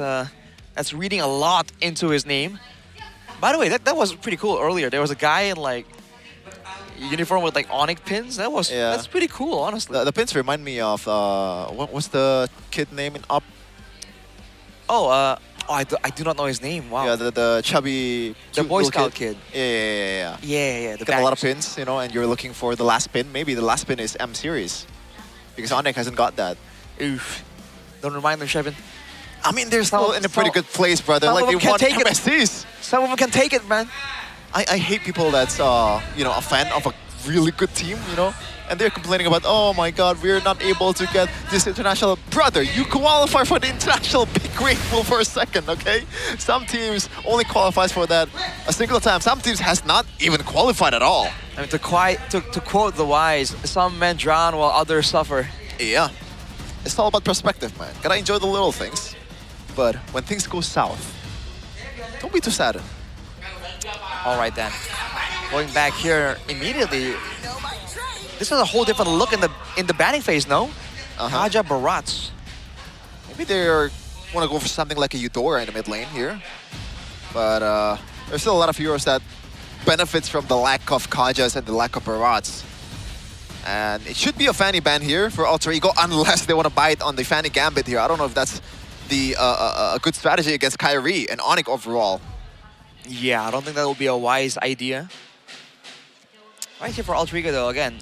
reading a lot into his name. By the way, that was pretty cool earlier. There was a guy in like uniform with like Onyx pins. That's pretty cool, honestly. The pins remind me of what's the kid name in Up? I do not know his name. Wow. Yeah, the chubby, The cute Boy little Scout kid. Yeah. Yeah. The Got a lot of bags. pins, you know, and you're looking for the last pin. Maybe the last pin is M series, because Onyx hasn't got that. Oof. Don't remind them, Shevin. I mean, they're still in a pretty good place, brother. Some Like of they them can won take it. MSCs. Some of them can take it, man. I hate people that's you know, a fan of a really good team, you know, and they're complaining about, oh my God, we're not able to get this international. Brother, you qualify for the international. Be grateful for a second, okay? Some teams only qualifies for that a single time. Some teams has not even qualified at all. I mean, to quote the wise, some men drown while others suffer. Yeah, it's all about perspective, man. Gotta enjoy the little things, but when things go south, don't be too saddened. All right then. Going back here immediately. This is a whole different look in the batting phase, no? Kaja Barats. Maybe they're want to go for something like a Eudora in the mid lane here, but there's still a lot of heroes that benefits from the lack of Kajas and the lack of Barats. And it should be a Fanny ban here for Alter Ego, unless they want to bite on the Fanny Gambit here. I don't know if that's the a good strategy against Kyrie and Onyx overall. Yeah, I don't think that would be a wise idea. Right here for Alter Ego though, again,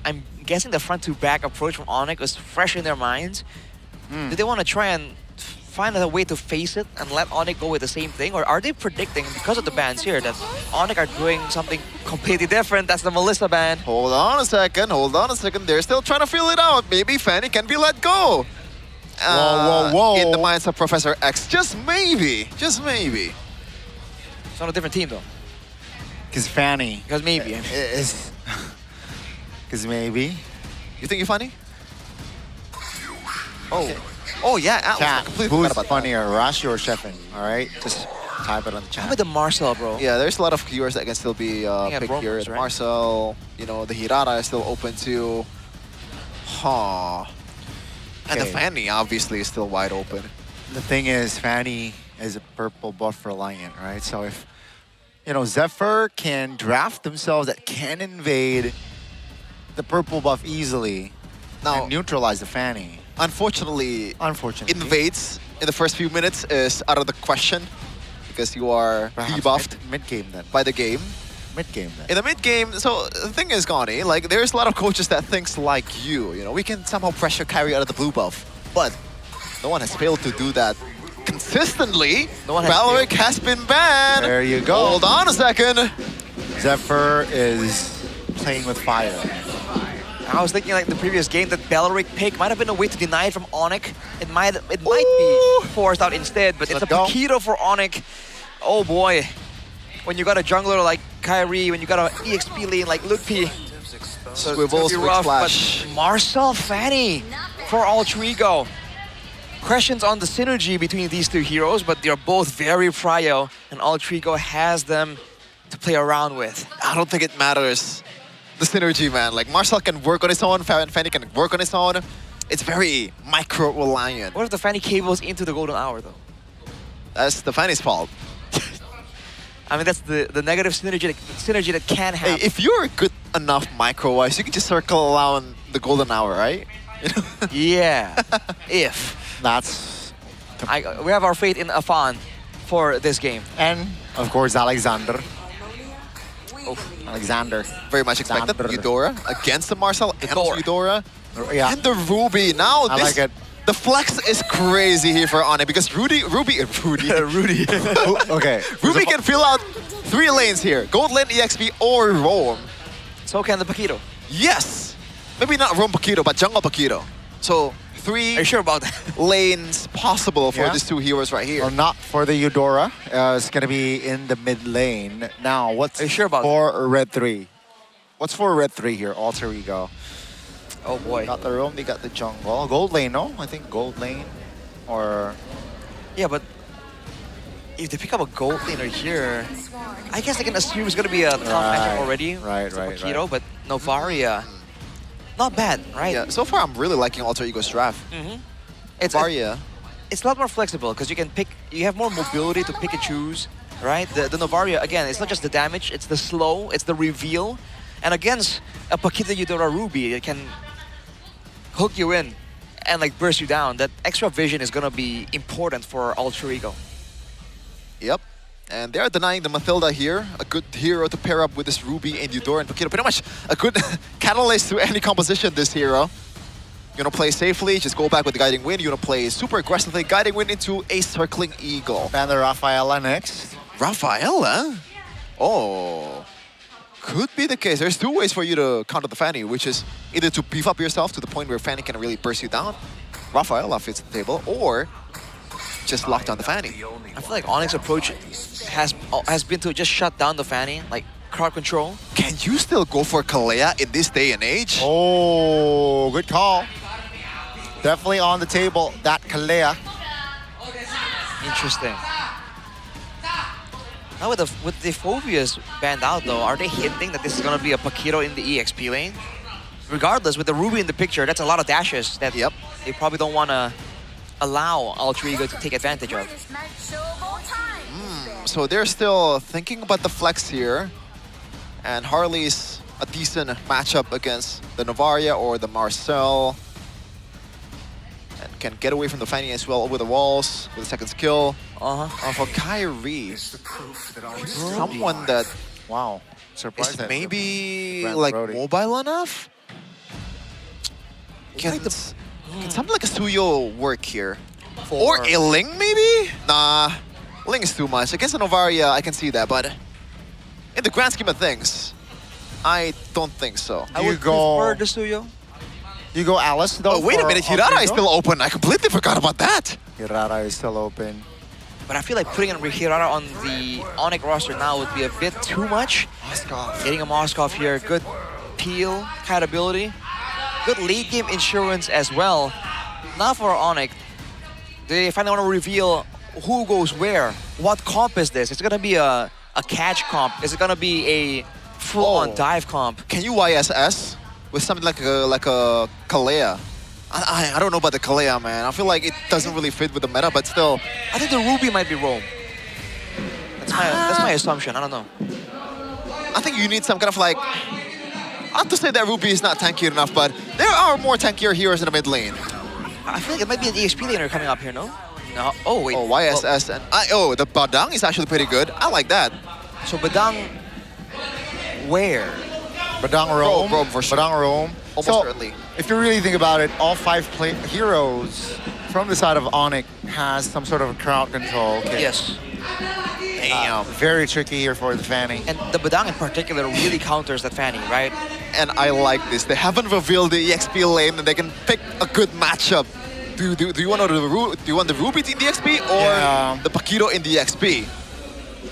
I'm guessing the front-to-back approach from Onyx was fresh in their minds. Did they want to try and find a way to face it and let Onyx go with the same thing? Or are they predicting, because of the bans here, that Onyx are doing something completely different? That's the Melissa ban. Hold on a second. They're still trying to feel it out. Maybe Fanny can be let go. Whoa. In the minds of Professor X. Just maybe. It's on a different team though. Because Fanny. Because maybe. Because maybe. You think you're funny? Oh yeah, Atlas. I Chat, completely who's forgot about funnier, Rashi or Sheffin? All right, just type it on the chat. How about the Marcel, bro? Yeah, there's a lot of viewers that can still be picked Bromers, here. right? Marcel, you know, the Hirata is still open too. And the Okay. Fanny obviously is still wide open. The thing is, Fanny is a purple buff for Lion, right? So if, you know, Zephyr can draft themselves that can invade the purple buff easily and neutralize the Fanny. Unfortunately, invades in the first few minutes is out of the question because you are debuffed mid-game then. by the game. Mid-game then. In the mid-game, so the thing is, Gani, like there's a lot of coaches that thinks like you know, we can somehow pressure Kyrie out of the blue buff, but no one has failed to do that consistently. Valoric has been banned. There you go. Hold on a second. Zephyr is playing with fire. I was thinking like the previous game that Beleric pick might have been a way to deny it from Onyx. It might be forced out instead, but it's a Paquito for Onyx. Oh boy. When you got a jungler like Kyrie, when you got an EXP lane like Ludpi. So Swivel, it's gonna be rough, splash. but Marcel Fanny for Altrigo. Questions on the synergy between these two heroes, but they're both very frail, and Altrigo has them to play around with. I don't think it matters. The synergy, man. Like Marcel can work on his own, Fanny can work on his own. It's very micro-reliant. What if the Fanny cables into the golden hour though? That's the Fanny's fault. I mean, that's the negative synergy that can happen. Hey, if you're good enough micro-wise, you can just circle around the golden hour, right? Yeah, if. We have our faith in Afan for this game. And, of course, Alexander. Alexander. Very much expected. Eudora against the Marcel and Eudora. Yeah. And the Ruby. Now I like it. The flex is crazy here for Onyx because Ruby. Okay. Ruby can fill out 3 lanes here. Gold lane, EXP, or roam. So can the Paquito. Yes. Maybe not roam Paquito, but jungle Paquito. So 3 Are you sure about that? lanes possible for these 2 heroes right here. Well, not for the Eudora. It's going to be in the mid lane. Now, what's Are you sure about for Red 3? What's for Red 3 here? Alter Ego. Oh boy. Got the roam, they got the jungle. Gold lane, no? I think gold lane. Or... Yeah, but if they pick up a gold laner here, I guess I can assume it's going to be a tough matchup already. Right. Paquito, but Novaria, not bad, right? Yeah, so far I'm really liking Alter Ego's draft. It's Varia. It's a lot more flexible because you can pick. You have more mobility to pick and choose, right? The Novaria, again, it's not just the damage, it's the slow, it's the reveal. And against a Paquito Eudora Ruby, it can hook you in and like burst you down. That extra vision is gonna be important for Alter Ego. Yep. And they're denying the Mathilda here. A good hero to pair up with this Ruby and Eudora and Paquito. Pretty much a good catalyst to any composition, this hero. You wanna play safely, just go back with the Guiding Wind. You wanna play super aggressively, Guiding Wind into a Circling Eagle. And the Rafaela next. Rafaela? Oh. Could be the case. There's 2 ways for you to counter the Fanny, which is either to beef up yourself to the point where Fanny can really burst you down. Rafaela fits the table, or just lock down the Fanny. I feel like Onyx's approach has been to just shut down the Fanny, like crowd control. Can you still go for Kalea in this day and age? Oh, good call. Definitely on the table, that Kalea. Interesting. Now with the Phobias banned out though, are they hinting that this is gonna be a Paquito in the EXP lane? Regardless, with the Ruby in the picture, that's a lot of dashes that they probably don't wanna allow Alter Ego to take advantage of. So they're still thinking about the flex here. And Harley's a decent matchup against the Novaria or the Marcel. And can get away from the Fanny as well over the walls with a second skill. For Kyrie, someone that surprised is maybe Brent like Brody. mobile enough. Can something like a Suyo work here? Or a Ling maybe? Nah, Ling is too much. Against the Novaria, I can see that, but in the grand scheme of things, I don't think so. I would prefer the Suyo. You go Alice though. Oh, wait a minute, Hirara is still open. I completely forgot about that. Hirara is still open. But I feel like putting Hirara on the Onyx roster now would be a bit too much. Getting a Moskov here, good peel, kite ability. Good late game insurance as well. Now for Onyx, they finally want to reveal who goes where. What comp is this? It's going to be a catch comp. Is it going to be a full-on dive comp? Can you YSS with something like a Kalea? I don't know about the Kalea, man. I feel like it doesn't really fit with the meta, but still. I think the Ruby might be roam. That's my assumption. I don't know. I think you need some kind of like... Not to say that Ruby is not tanky enough, but there are more tankier heroes in the mid lane. I feel like it might be an EXP laner coming up here, no? No. Oh, wait. Oh, YSS and... the Badang is actually pretty good. I like that. So Badang... Where? Badang roam. Roam for sure. Badang roam. Almost So, certainly. if you really think about it, all 5 heroes from the side of Onyx has some sort of crowd control. Okay. Yes. Damn. Very tricky here for the Fanny. And the Badang in particular really counters that Fanny, right? And I like this. They haven't revealed the EXP lane, and they can pick a good matchup. Do you want the Ruby in the XP or the Paquito in the XP?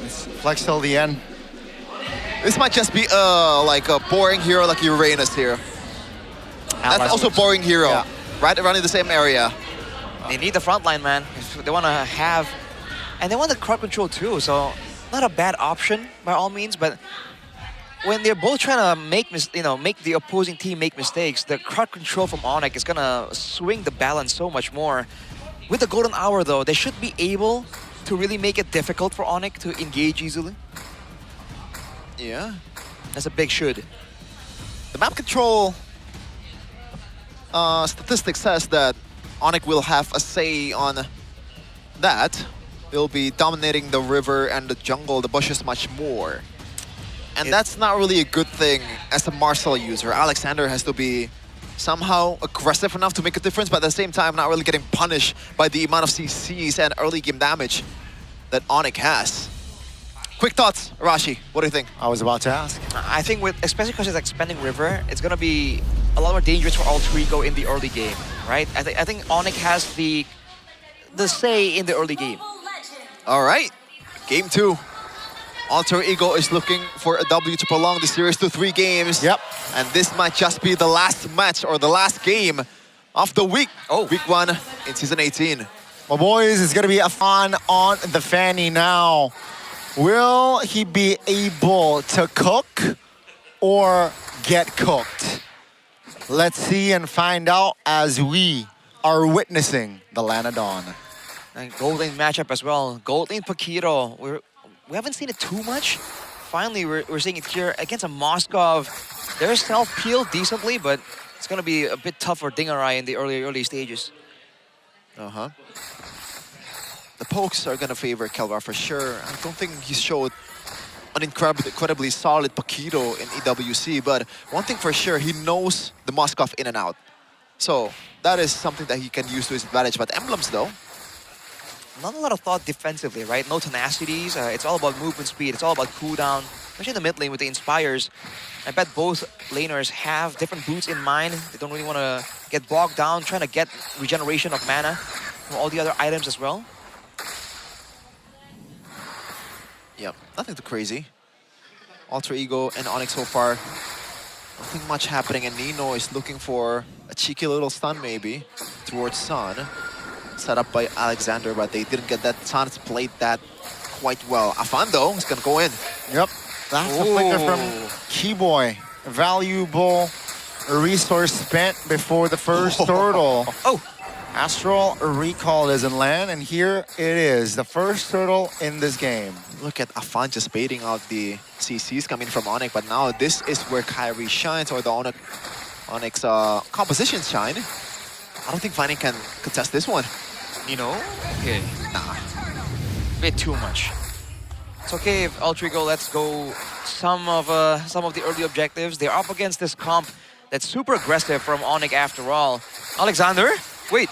It's flex till the end. This might just be like a boring hero like Uranus here. That's also boring hero, right around in the same area. They need the front line, man. If they want to have... And they want the crowd control too, so not a bad option by all means, but when they're both trying to make the opposing team make mistakes, the crowd control from Onyx is gonna swing the balance so much more. With the golden hour though, they should be able to really make it difficult for Onyx to engage easily. Yeah. That's a big should. The map control statistic says that Onyx will have a say on that. They'll be dominating the river and the jungle, the bushes much more. And that's not really a good thing as a Marcel user. Alexander has to be somehow aggressive enough to make a difference, but at the same time not really getting punished by the amount of CCs and early game damage that Onyx has. Quick thoughts, Rashi, what do you think? I was about to ask. I think especially because it's expanding river, it's gonna be a lot more dangerous for Altrigo in the early game, right? I think Onyx has the say in the early game. All right, game 2. Alter Ego is looking for a W to prolong the series to 3 games. Yep. And this might just be the last match or the last game of the week. Week 1 in Season 18. Well, boys, it's going to be a fun on the Fanny now. Will he be able to cook or get cooked? Let's see and find out as we are witnessing the Lana Dawn. And Gold Lane matchup as well. Gold Lane Paquito. We haven't seen it too much. Finally, we're seeing it here against a Moskov. They're self-peeled decently, but it's going to be a bit tough for Dingarai in the early stages. The pokes are going to favor Kelvar for sure. I don't think he showed an incredibly solid Paquito in EWC, but one thing for sure, he knows the Moskov in and out. So that is something that he can use to his advantage. But Emblems, though, not a lot of thought defensively, right? No tenacities. It's all about movement speed. It's all about cooldown. Especially in the mid lane with the Inspires. I bet both laners have different boots in mind. They don't really want to get bogged down trying to get regeneration of mana from all the other items as well. Yep, nothing too crazy. Alter Ego and Onyx so far, nothing much happening. And Nino is looking for a cheeky little stun maybe towards Sun. Set up by Alexander, but they didn't get that. Sans played that quite well. Afan, though, is going to go in. Yep, that's a flicker from Keyboy. Valuable resource spent before the first turtle. Astral Recall doesn't land, and here it is, the first turtle in this game. Look at Afan just baiting out the CCs coming from Onyx, but now this is where Kyrie shines, or the Onyx compositions shine. I don't think Fanny can contest this one. You know? Okay. Nah. Bit too much. It's okay if Altrigo lets go some of the early objectives. They're up against this comp that's super aggressive from Onyx after all. Alexander? Wait.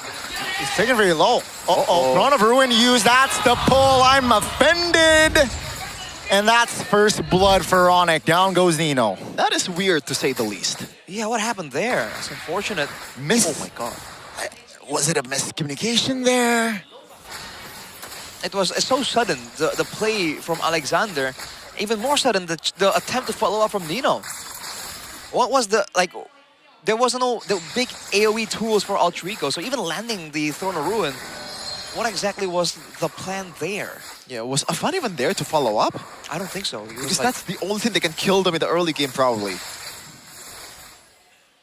He's taking very low. Throne of Ruin used. That's the pull. I'm offended. And that's first blood for Onyx. Down goes Nino. That is weird to say the least. Yeah, what happened there? It's unfortunate. Oh my god. Was it a miscommunication there? It was so sudden, the play from Alexander. Even more sudden, the attempt to follow up from Nino. What was the there was the big AoE tools for Altrigo, so even landing the Throne of Ruin, what exactly was the plan there? Yeah, was Afan even there to follow up? I don't think so. Because that's the only thing that can kill them in the early game, probably.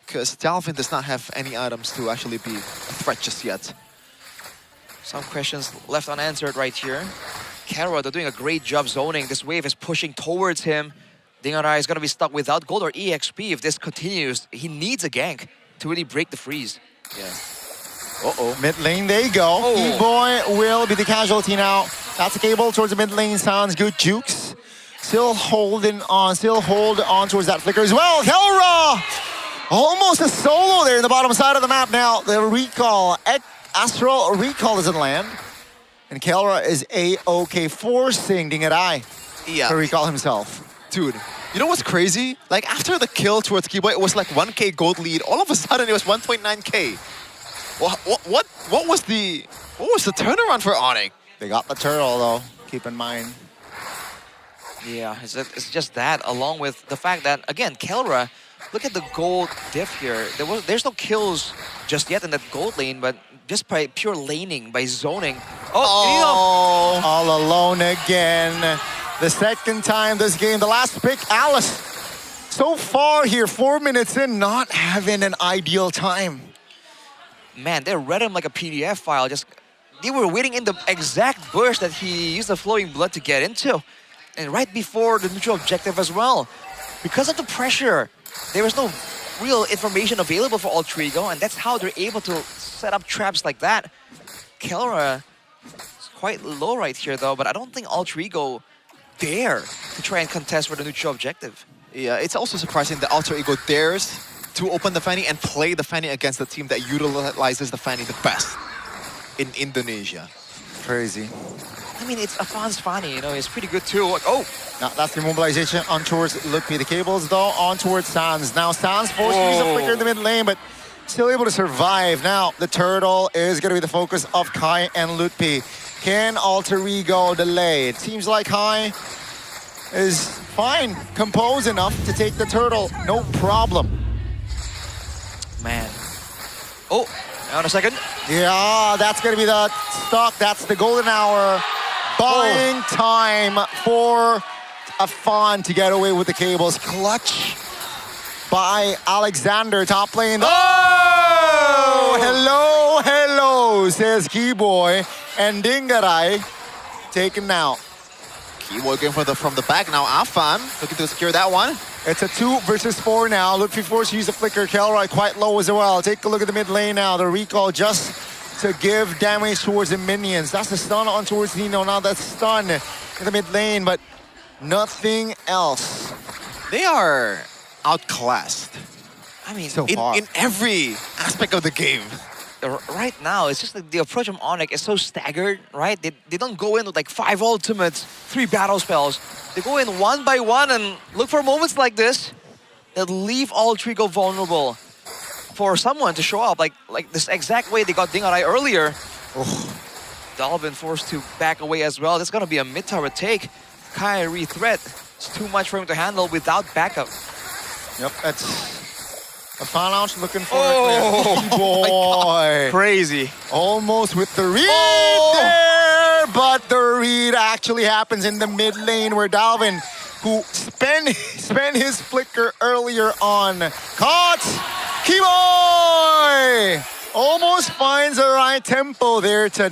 because Dalvin does not have any items to actually be a threat just yet. Some questions left unanswered right here. Kara, they're doing a great job zoning. This wave is pushing towards him. Dingarai is going to be stuck without gold or EXP if this continues. He needs a gank to really break the freeze. Yeah. Uh-oh. Mid lane, there you go. E-Boy will be the casualty now. That's a cable towards the mid lane. Sounds good. Jukes still holding on, still hold on towards that flicker as well. Kelra! Almost a solo there in the bottom side of the map now. The recall, Astral recall doesn't land. And Kelra is A-OK, forcing Dingarai to recall himself. Dude, you know what's crazy? Like after the kill towards Keyboy, it was like 1K gold lead. All of a sudden, it was 1.9K. What was the turnaround for Onyx? They got the turtle though. Keep in mind. Yeah, it's just that, along with the fact that again, Kelra, look at the gold diff here. There's no kills just yet in that gold lane, but just by pure laning, by zoning. Oh, all alone again. The second time this game, the last pick, Alice. So far here, 4 minutes in, not having an ideal time. Man, they read him like a PDF file. They were waiting in the exact burst that he used the flowing blood to get into. And right before the neutral objective as well. Because of the pressure, there was no real information available for Altrigo, and that's how they're able to set up traps like that. Kelra is quite low right here though, but I don't think Altrigo dare to try and contest for the neutral objective. Yeah, it's also surprising that Alter Ego dares to open the Fanny and play the Fanny against the team that utilizes the Fanny the best in Indonesia. Crazy. I mean, it's Afan's Fanny, you know, it's pretty good too. Like, oh! Now that's the mobilization on towards Lutpi. The cables though on towards Sans. Now Sans forced to use a flicker in the mid lane, but still able to survive. Now the turtle is going to be the focus of Kai and Lutpi. Can Alter Ego delay? It seems like Kai is fine, composed enough to take the turtle, no problem. Man. Oh, on a second. Yeah, that's going to be the stock. That's the golden hour. Buying time for Afan to get away with the cables. Clutch by Alexander, top lane. Oh! Hello, hello, says Keyboy. And Dingarai taken out. Keyboy going from the back now. Afan looking to secure that one. It's a 2 versus 4 now. Lutfi forced to use a flicker. Kelroy quite low as well. Take a look at the mid lane now. The recall just to give damage towards the minions. That's the stun on towards Nino. Now that's stun in the mid lane, but nothing else. They are outclassed. I mean, so in every aspect of the game. Right now, it's just like the approach from Onyx is so staggered, right? They don't go in with like 5 ultimates, 3 battle spells. They go in one by one and look for moments like this that leave Altrigo vulnerable for someone to show up, like this exact way they got Dingarai earlier. Dalvin forced to back away as well. That's gonna be a mid-tower take. Kyrie threat. It's too much for him to handle without backup. Yep, that's a fan out looking for it. Boy. Crazy. Almost with the read there, but the read actually happens in the mid lane where Dalvin, who spent his flicker earlier on, caught Keyboy! Almost finds the right tempo there to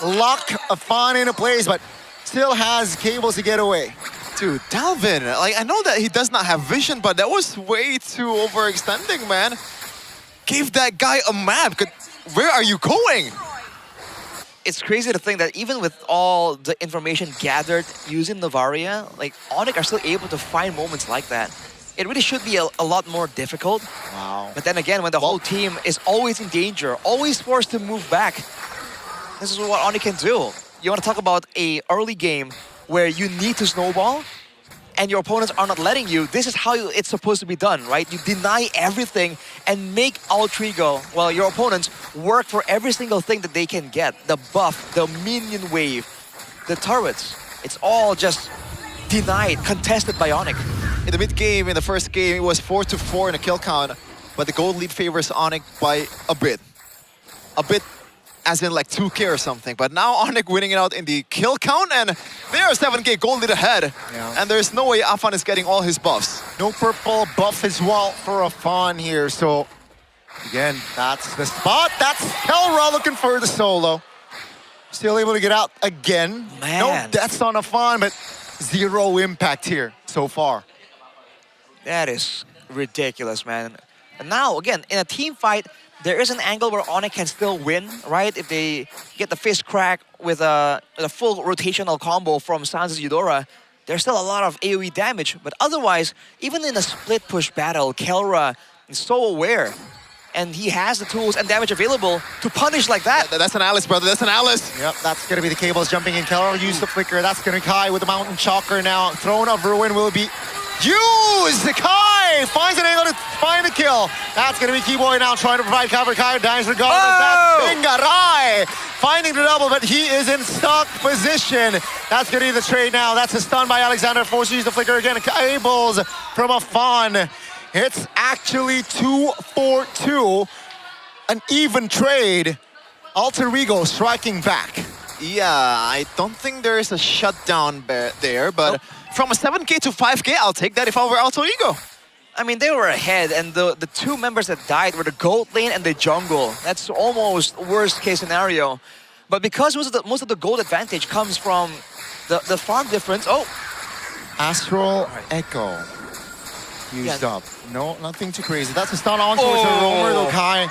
lock a fan into place, but still has cables to get away. Dude, Dalvin, like I know that he does not have vision, but that was way too overextending, man. Gave that guy a map. Where are you going? It's crazy to think that even with all the information gathered using Novaria, like Onyx are still able to find moments like that. It really should be a lot more difficult. Wow. But then again, when the whole team is always in danger, always forced to move back, this is what Onyx can do. You want to talk about a early game where you need to snowball and your opponents are not letting you. This is how it's supposed to be done, right? You deny everything and make Altrigo, well, your opponents, work for every single thing that they can get. The buff, the minion wave, the turrets. It's all just denied, contested by Onyx. In the mid-game, in the first game, it was 4-4 in a kill count, but the gold lead favors Onyx by a bit. A bit as in like 2K or something. But now Onyx winning it out in the kill count, and they are 7K gold lead ahead. Yeah. And there's no way Afan is getting all his buffs. No purple buff as well for Afan here, so Again, that's the spot. That's Kelra looking for the solo. Still able to get out again. Man. No deaths on Afan, but zero impact here so far. That is ridiculous, man. And now, again, in a team fight, there is an angle where Onyx can still win, right? If they get the fist crack with a full rotational combo from Sans Eudora, there's still a lot of AoE damage. But otherwise, even in a split push battle, Kelra is so aware. And he has the tools and damage available to punish like that. That's an Alice, brother. That's an Alice. Yep, that's going to be the cables jumping in. Kelra use the flicker. That's going to Kai with the Mountain Chalker now. Throne of Ruin will be used. Kai finds an angle to find the kill. That's going to be Keyboy now trying to provide cover. Kai dies regardless. That's Bingarai finding the double, but he is in stuck position. That's going to be the trade now. That's a stun by Alexander. Forces to use the flicker again. Cables from Afan. It's actually 2-4-2. An even trade. Alter Ego striking back. Yeah, I don't think there is a shutdown there, but from a 7K to 5K, I'll take that if I were Alter Ego. I mean, they were ahead, and the two members that died were the gold lane and the jungle. That's almost worst case scenario. But because most of the gold advantage comes from the farm difference. Oh! Astral Echo used up. No, nothing too crazy. That's a stun on towards the roamer, though. Kai.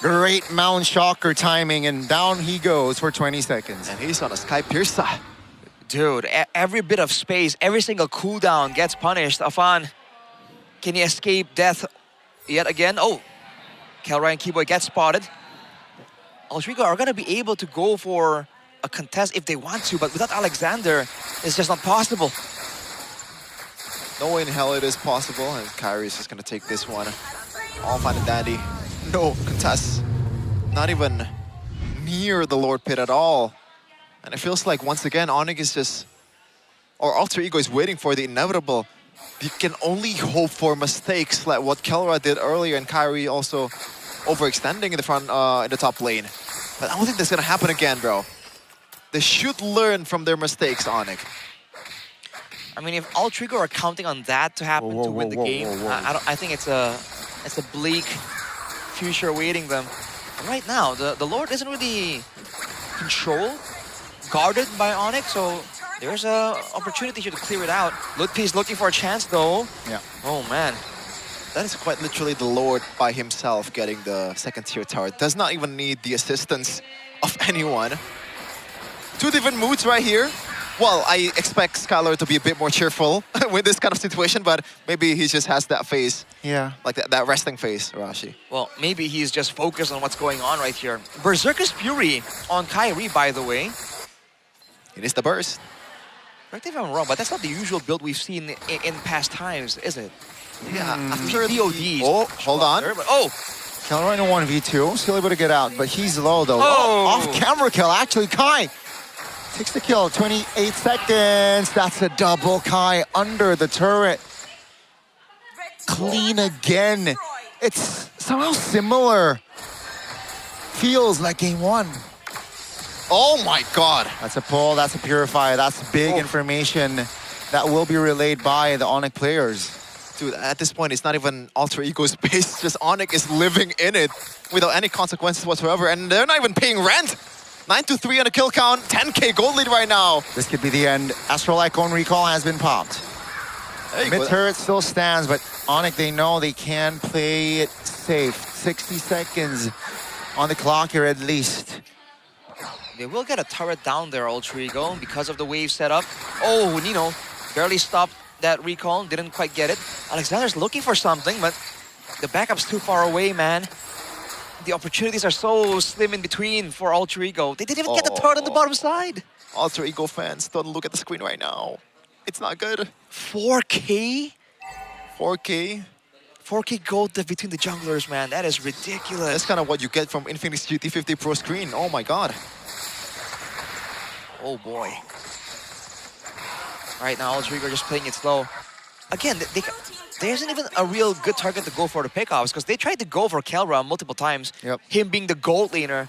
Great Mount Shocker timing, and down he goes for 20 seconds. And he's on a Sky Piercer. Dude, every bit of space, every single cooldown gets punished. Afan, can he escape death yet again? Oh, Kelra and Keyboy get spotted. Altrigo are gonna be able to go for a contest if they want to, but without Alexander, it's just not possible. No way in hell it is possible, and Kyrie is just gonna take this one. All fine and dandy. No contest. Not even near the Lord Pit at all. And it feels like once again, Onyx is just, or Alter Ego is waiting for the inevitable. You can only hope for mistakes like what Kelra did earlier, and Kyrie also overextending in the front, in the top lane. But I don't think that's gonna happen again, bro. They should learn from their mistakes, Onyx. I mean, if Alter Ego are counting on that to happen to win the game, I think it's a bleak future awaiting them. And right now, the Lord isn't really controlled, guarded by Onyx, so there's a opportunity here to clear it out. Lutpi's looking for a chance though. Yeah. Oh man. That is quite literally the Lord by himself getting the second tier tower. Does not even need the assistance of anyone. Two different moods right here. Well, I expect Skylar to be a bit more cheerful with this kind of situation, but maybe he just has that face. Yeah. Like that resting face, Rashi. Well, maybe he's just focused on what's going on right here. Berserker's Fury on Kyrie, by the way. It is the burst. Correct me if I'm wrong, but that's not the usual build we've seen in past times, is it? Yeah, after DOD. Oh, hold on. Oh! Kelra in a 1v2, still able to get out, but he's low though. Oh. Off-camera kill, actually. Kai takes the kill, 28 seconds. That's a double. Kai under the turret. Clean again. It's somehow similar. Feels like game one. Oh my god. That's a pull, that's a purifier, that's big information that will be relayed by the Onyx players. Dude, at this point, it's not even Alter Ego's base, just Onyx is living in it without any consequences whatsoever, and they're not even paying rent. 9-3 on a kill count, 10K gold lead right now. This could be the end. Astral Icon recall has been popped. Mid turret still stands, but Onyx, they know they can play it safe. 60 seconds on the clock here at least. They will get a turret down there, Alter Ego, because of the wave setup. Oh, Nino barely stopped that recall, didn't quite get it. Alexander's looking for something, but the backup's too far away, man. The opportunities are so slim in between for Alter Ego. They didn't even get the turret on the bottom side. Alter Ego fans, don't look at the screen right now. It's not good. 4K? 4K? 4K gold between the junglers, man. That is ridiculous. That's kind of what you get from Infinix GT50 Pro screen. Oh my god. Oh boy. Right now, Alter Ego just playing it slow. Again, there isn't even a real good target to go for the pickoffs because they tried to go for Kelra multiple times. Yep. Him being the gold laner.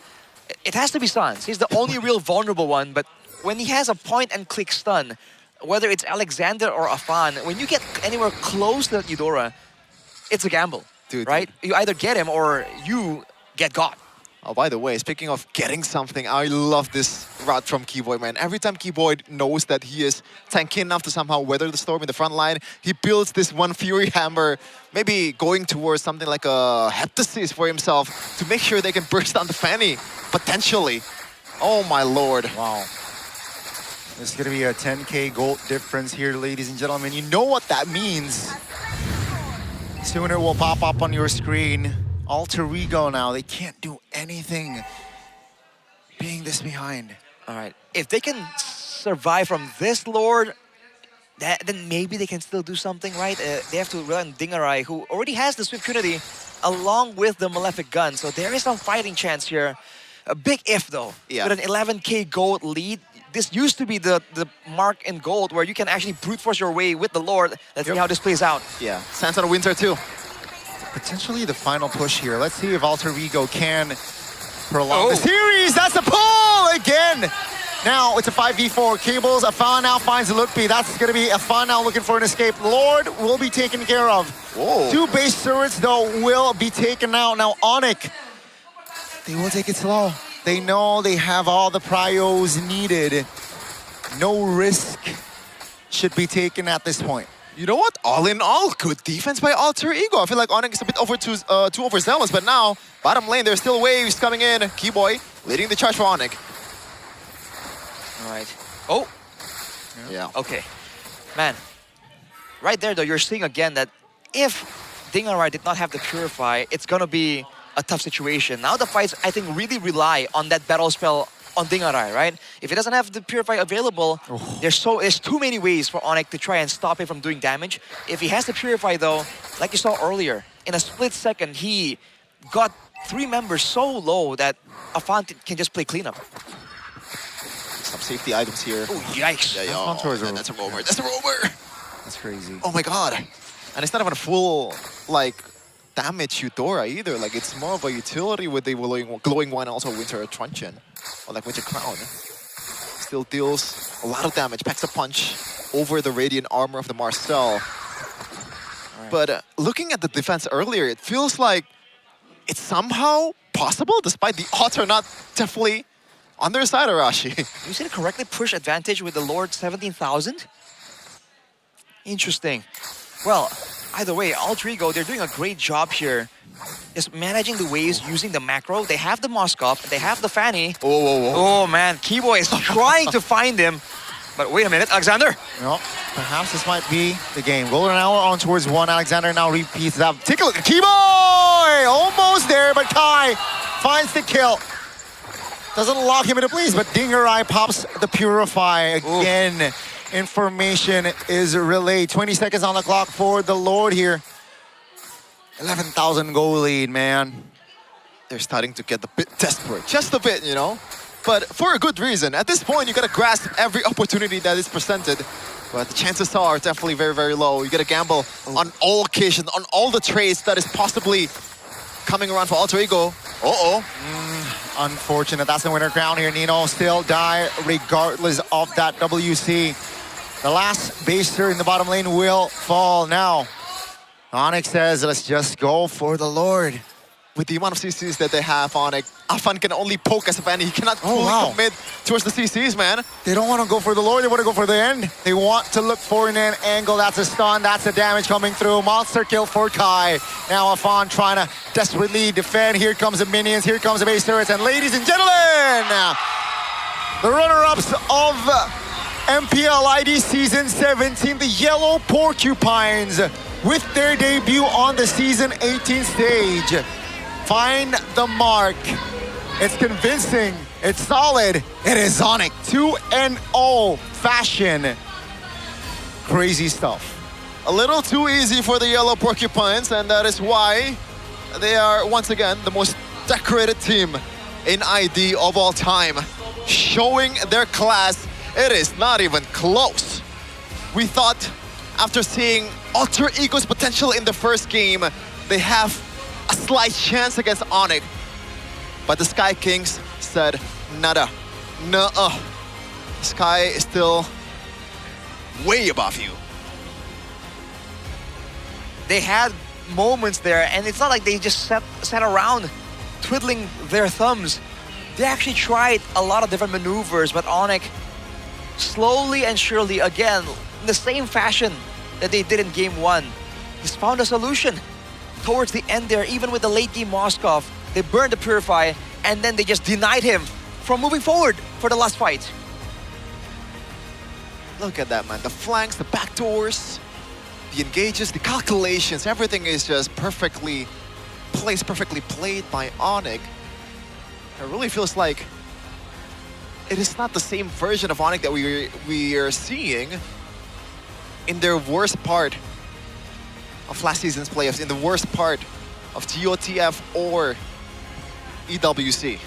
It has to be Sans. He's the only real vulnerable one, but when he has a point-and-click stun, whether it's Alexander or Afan, when you get anywhere close to Eudora, it's a gamble. right? You either get him or you get got. Oh, by the way, speaking of getting something, I love this route from Keyboy, man. Every time Keyboy knows that he is tanky enough to somehow weather the storm in the front line, he builds this one Fury Hammer, maybe going towards something like a Heptasis for himself to make sure they can burst down the Fanny, potentially. Oh my lord. Wow. It's going to be a 10K gold difference here, ladies and gentlemen. You know what that means. Soon it will pop up on your screen. Alter Ego now, they can't do anything being this behind. All right, if they can survive from this Lord, then maybe they can still do something, right? They have to rely on Dingarai, who already has the Swift Trinity, along with the Malefic Gun. So there is some fighting chance here. A big if, though. Yeah. With an 11K gold lead, this used to be the mark in gold where you can actually brute force your way with the Lord. Let's see how this plays out. Yeah, Sands on a Winter too. Potentially the final push here. Let's see if Alter Ego can prolong the series. That's a pull again. Now it's a 5v4. Cables, Afan now finds Lutpi. That's going to be Afan now looking for an escape. Lord will be taken care of. Whoa. 2 base turrets, though, will be taken out. Now Onyx, they will take it slow. They know they have all the prios needed. No risk should be taken at this point. You know what? All in all, good defense by Alter Ego. I feel like Onyx is a bit too overzealous, but now, bottom lane, there's still waves coming in. Keyboy leading the charge for Onyx. All right. Oh. Yeah. Okay. Man, right there, though, you're seeing again that if Dingarai did not have the Purify, it's going to be a tough situation. Now the fights, I think, really rely on that battle spell on Dingarai, right? If he doesn't have the Purify available, there's too many ways for Onyx to try and stop him from doing damage. If he has the Purify, though, like you saw earlier, in a split second, he got 3 members so low that Afan can just play cleanup. Some safety items here. Oh, yikes. Yeah, yeah. That's a roamer. That's a roamer. That's crazy. Oh my god. And it's not even a full, like, damage Eudora either. Like, it's more of a utility with the glowing one and also Winter Truncheon. Or like Winter Crown. Still deals a lot of damage. Packs a punch over the Radiant Armor of the Marcel. Right. But looking at the defense earlier, it feels like it's somehow possible, despite the odds are not definitely on their side, Arashi. You said it correctly, push advantage with the Lord 17,000? Interesting. Well, either way, Alter Ego, they're doing a great job here. Just managing the waves using the macro. They have the Moskov, they have the Fanny. Oh man, Keyboy is trying to find him. But wait a minute, Alexander. No, perhaps this might be the game. Golden Hour on towards 1. Alexander now repeats that. Take a look at Keyboy! Almost there, but Kai finds the kill. Doesn't lock him into place, but Dingarai pops the Purify again. Oof. Information is relayed. 20 seconds on the clock for the Lord here. 11,000 goal lead, man. They're starting to get a bit desperate. Just a bit, you know? But for a good reason. At this point, you gotta grasp every opportunity that is presented. But the chances are definitely very, very low. You gotta gamble on all occasions, on all the trades that is possibly coming around for Alter Ego. Unfortunate. That's the winner crown here. Nino still die regardless of that WC. The last baser in the bottom lane will fall now. Onyx says, let's just go for the Lord. With the amount of CCs that they have on it, Afan can only poke as a fan. He cannot fully commit towards the CCs, man. They don't want to go for the Lord, they want to go for the end. They want to look for an angle. That's a stun, that's the damage coming through. Monster kill for Kai. Now Afan trying to desperately defend. Here comes the minions, here comes the base turrets. And ladies and gentlemen, the runner-ups of MPL ID Season 17, the Yellow Porcupines, with their debut on the Season 18 stage. Find the mark. It's convincing. It's solid. It is Onyx 2-0 fashion. Crazy stuff. A little too easy for the Yellow Porcupines, and that is why they are once again the most decorated team in ID of all time. Showing their class. It is not even close. We thought after seeing Alter Ego's potential in the first game, they have a slight chance against Onyx. But the Sky Kings said, nada, nuh-uh. Sky is still way above you. They had moments there, and it's not like they just sat around twiddling their thumbs. They actually tried a lot of different maneuvers, but Onyx slowly and surely, again, in the same fashion that they did in game 1, just found a solution. Towards the end there, even with the late game Moskov, they burned the Purify, and then they just denied him from moving forward for the last fight. Look at that, man. The flanks, the backdoors, the engages, the calculations, everything is just perfectly placed, perfectly played by Onyx. It really feels like it is not the same version of Onyx that we are seeing in their worst part of last season's playoffs, in the worst part of GOTF or EWC.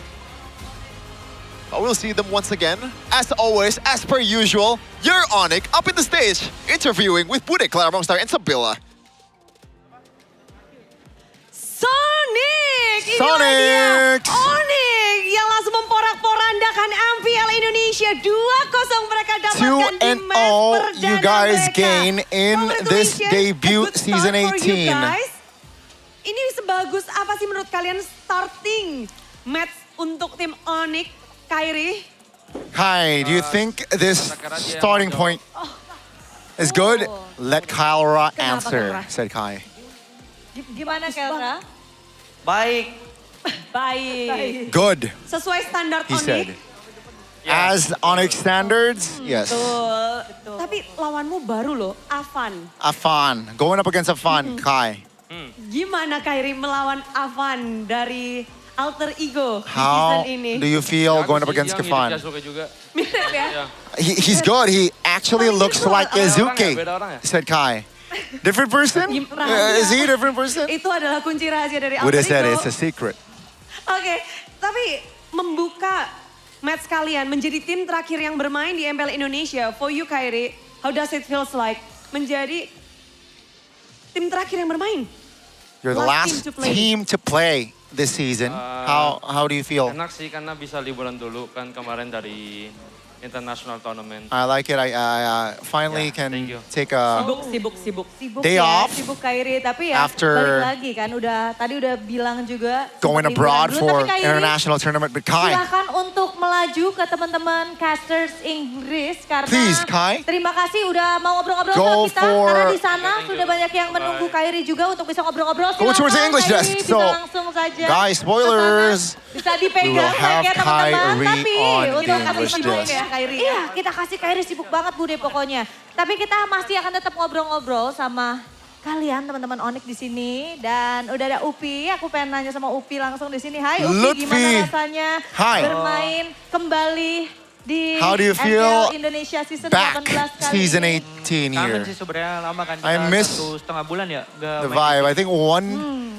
But we'll see them once again. As always, as per usual, your Onyx up in the stage, interviewing with Bude, Clara Mongstar, and Sabila. Sonic! Sonic! Inilah dia Onyx yang langsung memporak-porandakan MPL Indonesia 2-0 mereka dapatkan di match 2-0 perdana you guys mereka. gain in this Congratulations, debut a good season start for you 18. guys. Ini sebagus apa sih menurut kalian starting match untuk tim Onyx, Kairi? Kai, do you think this starting point is good? Let Kylra answer, Kylra? said Kai. Gimana Kelra? Baik. Baik. Good, Sesuai standar he Onyx. said. As Onyx standards, yes. Betul. Tapi lawanmu baru loh, Avan. Afan, going up against Afan, Kai. Gimana Kairi melawan Avan dari Alter Ego di How season ini? do you feel going up against Afan? Mirip ya? He's good. He actually looks like Izuki, Beda orang ya? said Kai. Different person? Is he a different person? Itu adalah kunci rahasia dari Would Alter have said Ego. it's a secret. Oke, tapi membuka match kalian menjadi tim terakhir yang bermain di MPL Indonesia. For you Kairi, how does it feels like menjadi tim terakhir yang bermain? You're the last team to play this season. How do you feel? Enak sih karena bisa liburan dulu kan kemarin dari international tournament. I like it. I finally can take a Sibuk. Day ya, off Sibuk Kairi, tapi ya after balik lagi kan. Tadi udah bilang juga. going sempat abroad liburan dulu. for Tapi Kairi, international tournament. But Kai, silakan untuk melaju ke teman-teman casters Inggris karena Please, Kai. terima kasih udah mau ngobrol-ngobrol Go sama kita for- karena di sana sudah banyak yang menunggu Kairi juga untuk bisa ngobrol-ngobrol. Go towards the Silakan, English Kairi, desk. bisa So, langsung saja guys, spoilers. bisa We dipegang will have ya teman-teman. Kyrie Tapi on untuk the kasih English sibuk desk. ya Kairi. Iya, kita kasih Kairi sibuk banget Bude pokoknya. Tapi kita masih akan tetap ngobrol-ngobrol sama kalian teman-teman Onyx di sini dan udah ada Upi. Aku pengen nanya sama Upi langsung di sini. Hai Upi, Lutfi. gimana rasanya Hi. bermain kembali di How do you MPL feel Indonesia season back 18 kali season ini? 18 Kangen here? sih sebenarnya lama kan. I Kita miss 1,5 bulan ya. nggak The main vibe. I think one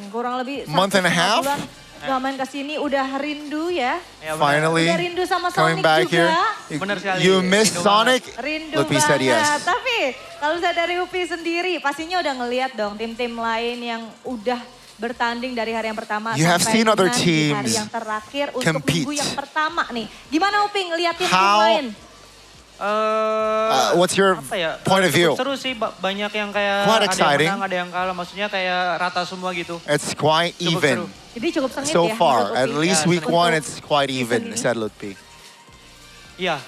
Kurang lebih month and a 1,5 half. bulan gak main kesini udah rindu ya. finally Udah rindu sama coming Sonic back juga. here. Bener sekali. You miss Rindu Sonic? Rindu Lutfi said banget. yes. Tapi kalau saya dari Upi sendiri pastinya udah ngeliat dong tim-tim lain yang udah bertanding dari hari yang pertama You have sampai seen other dengan di hari teams yang terakhir untuk compete. minggu yang pertama nih. Gimana Upi ngeliatin tim How- lain? What's your apa ya, point of view? Seru sih, banyak yang kayak Quite ada exciting. yang menang, ada yang kalah. Maksudnya kayak rata semua gitu. It's quite Cukup even. seru. Jadi cukup sengit So ya far, menurut at Upi? least Ya, week sengit. one, it's quite even, said Lutfi. Iya,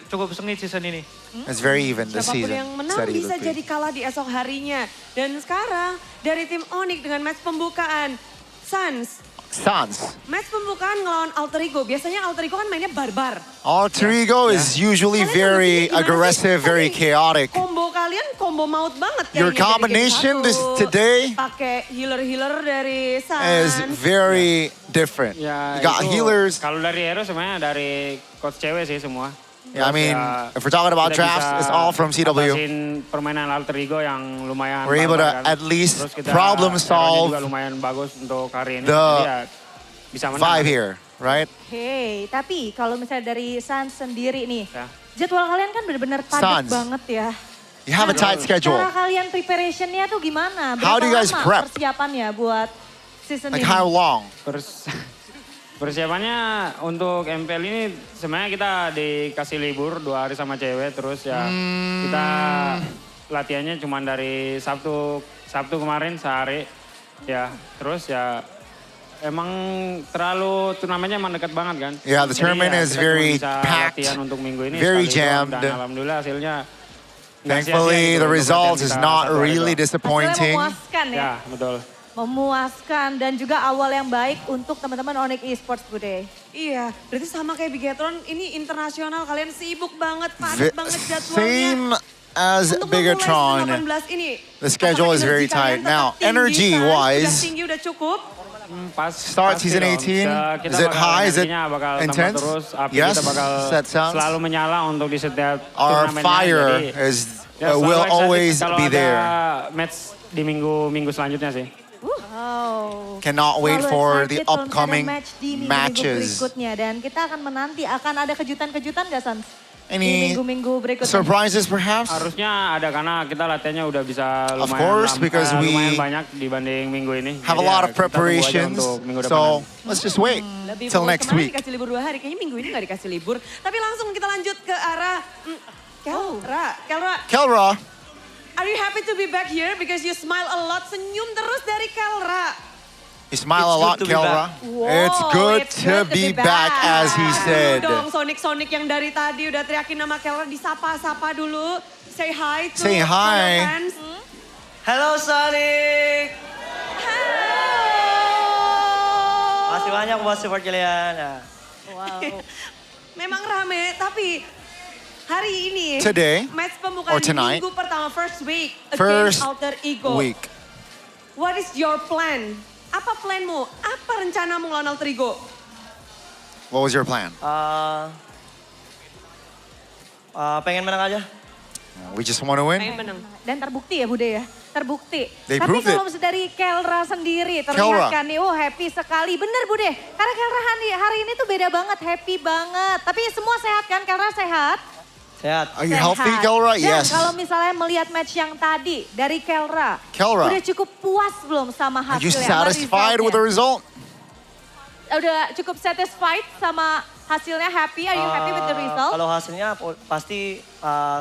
cukup sengit season ini. It's very even this Siapapun season, yang menang said bisa Lutfi. jadi kalah di esok harinya. Dan sekarang dari tim Onyx dengan match pembukaan. Sans, Sans. match pembukaan ngelawan Alter Ego. Biasanya Alter Ego kan mainnya barbar. Alter Ego is usually very aggressive, very chaotic. Combo kalian combo maut banget Your kayaknya dari combination game this satu. today Pakai healer-healer dari is Sans. very different. Ya, You got itu healers. Kalau dari hero sebenarnya dari coach cewek sih semua. Yeah, I mean, Ya, if we're talking about kita drafts, bisa it's all from CW. atasin permainan alter ego yang lumayan We're able to barbar kan. at least Terus kita problem hero-nya solve juga lumayan bagus untuk hari ini. the Jadi ya bisa menang. vibe here, right? Hey, tapi kalau misalnya dari Sans sendiri nih, Ya. jadwal kalian kan benar-benar padat Sans. banget ya. You have a tight schedule. Cara kalian preparationnya tuh gimana? How do you guys lama prep? persiapannya buat season Like ini? how long? Persiapannya untuk MPL ini sebenarnya kita dikasih libur 2 hari sama cewek, terus ya kita latihannya cuma dari Sabtu kemarin sehari, Ya, terus ya emang terlalu turnamennya emang dekat banget kan. Yeah, the Jadi tournament ya is kita very cuma bisa packed, latihan untuk minggu ini very sekali doang, jammed. Dan alhamdulillah hasilnya nggak Thankfully, sia-sia gitu the untuk result latihan is kita not satu hari really doang. disappointing. Memuaskan ya. Ya, betul. Memuaskan dan juga awal yang baik untuk teman-teman Onyx Esports, Bude. Iya, berarti sama kayak Bigatron, ini internasional, kalian sibuk banget, padat banget jadwalnya. Same as Untuk Bigatron. memulai 18 ini, The schedule is very tight. Now, energy-wise, udah tinggi, udah cukup. Pas start pasti season dong. 18, Kita is it bakal high? Is it energinya bakal tambah intense? terus, api Yes, kita bakal that sounds. selalu menyala untuk di setiap Our turnamennya. fire Jadi, is ya, selalu will excited always kalau be ada there. match di minggu selanjutnya sih. Wow. Cannot wait Selalu for excited the kalau misalnya upcoming match di minggu-minggu matches. berikutnya. Dan kita akan menanti, akan ada kejutan-kejutan nggak, Sans? Di Any minggu-minggu berikutnya. surprises perhaps? Harusnya ada karena kita latihannya udah bisa Of lumayan, course, because we lumayan banyak dibanding minggu ini. Have a Jadi lot ya, of kita tunggu aja preparations, untuk minggu depan so nanti. let's just wait Lebih till fokus. next Kemarin week. dikasih libur 2 hari, kayaknya minggu ini nggak dikasih libur. Tapi langsung kita lanjut ke arah Kelra. Kelra, Are you happy to be back here? Because you smile a lot, senyum terus dari Kelra. you smile a lot, Kelra. It's good to be back, as he said. Dong, Sonic yang dari tadi udah teriakin nama Kelra, disapa-sapa dulu. Say hi to Say hi. fellow fans. Halo Sonic. Masih banyak buat support kalian. Ya. Memang rame, tapi hari ini Today, match or pembukaan tonight, minggu pertama first week first against Alter Ego. week. What is your plan? Apa planmu? Apa rencanamu lawan Alter Ego? What was your plan? Pengen menang aja. We just want to win. Dan terbukti ya, Bude ya. Terbukti. They Tapi proved kalau it. misalnya dari Kelra sendiri, terlihat Kelra. kan nih, oh happy sekali. Bener Bude, karena Kelra hari ini tuh beda banget, happy banget. Tapi semua sehat kan, Kelra sehat? Sehat. Are you healthy, Kelra? Dan Yes. kalau misalnya melihat match yang tadi dari Kelra, Kelra. udah cukup puas belum sama Are you hasilnya? satisfied with the result? Udah cukup satisfied sama hasilnya, happy? Are you happy with the result? Kalau hasilnya pasti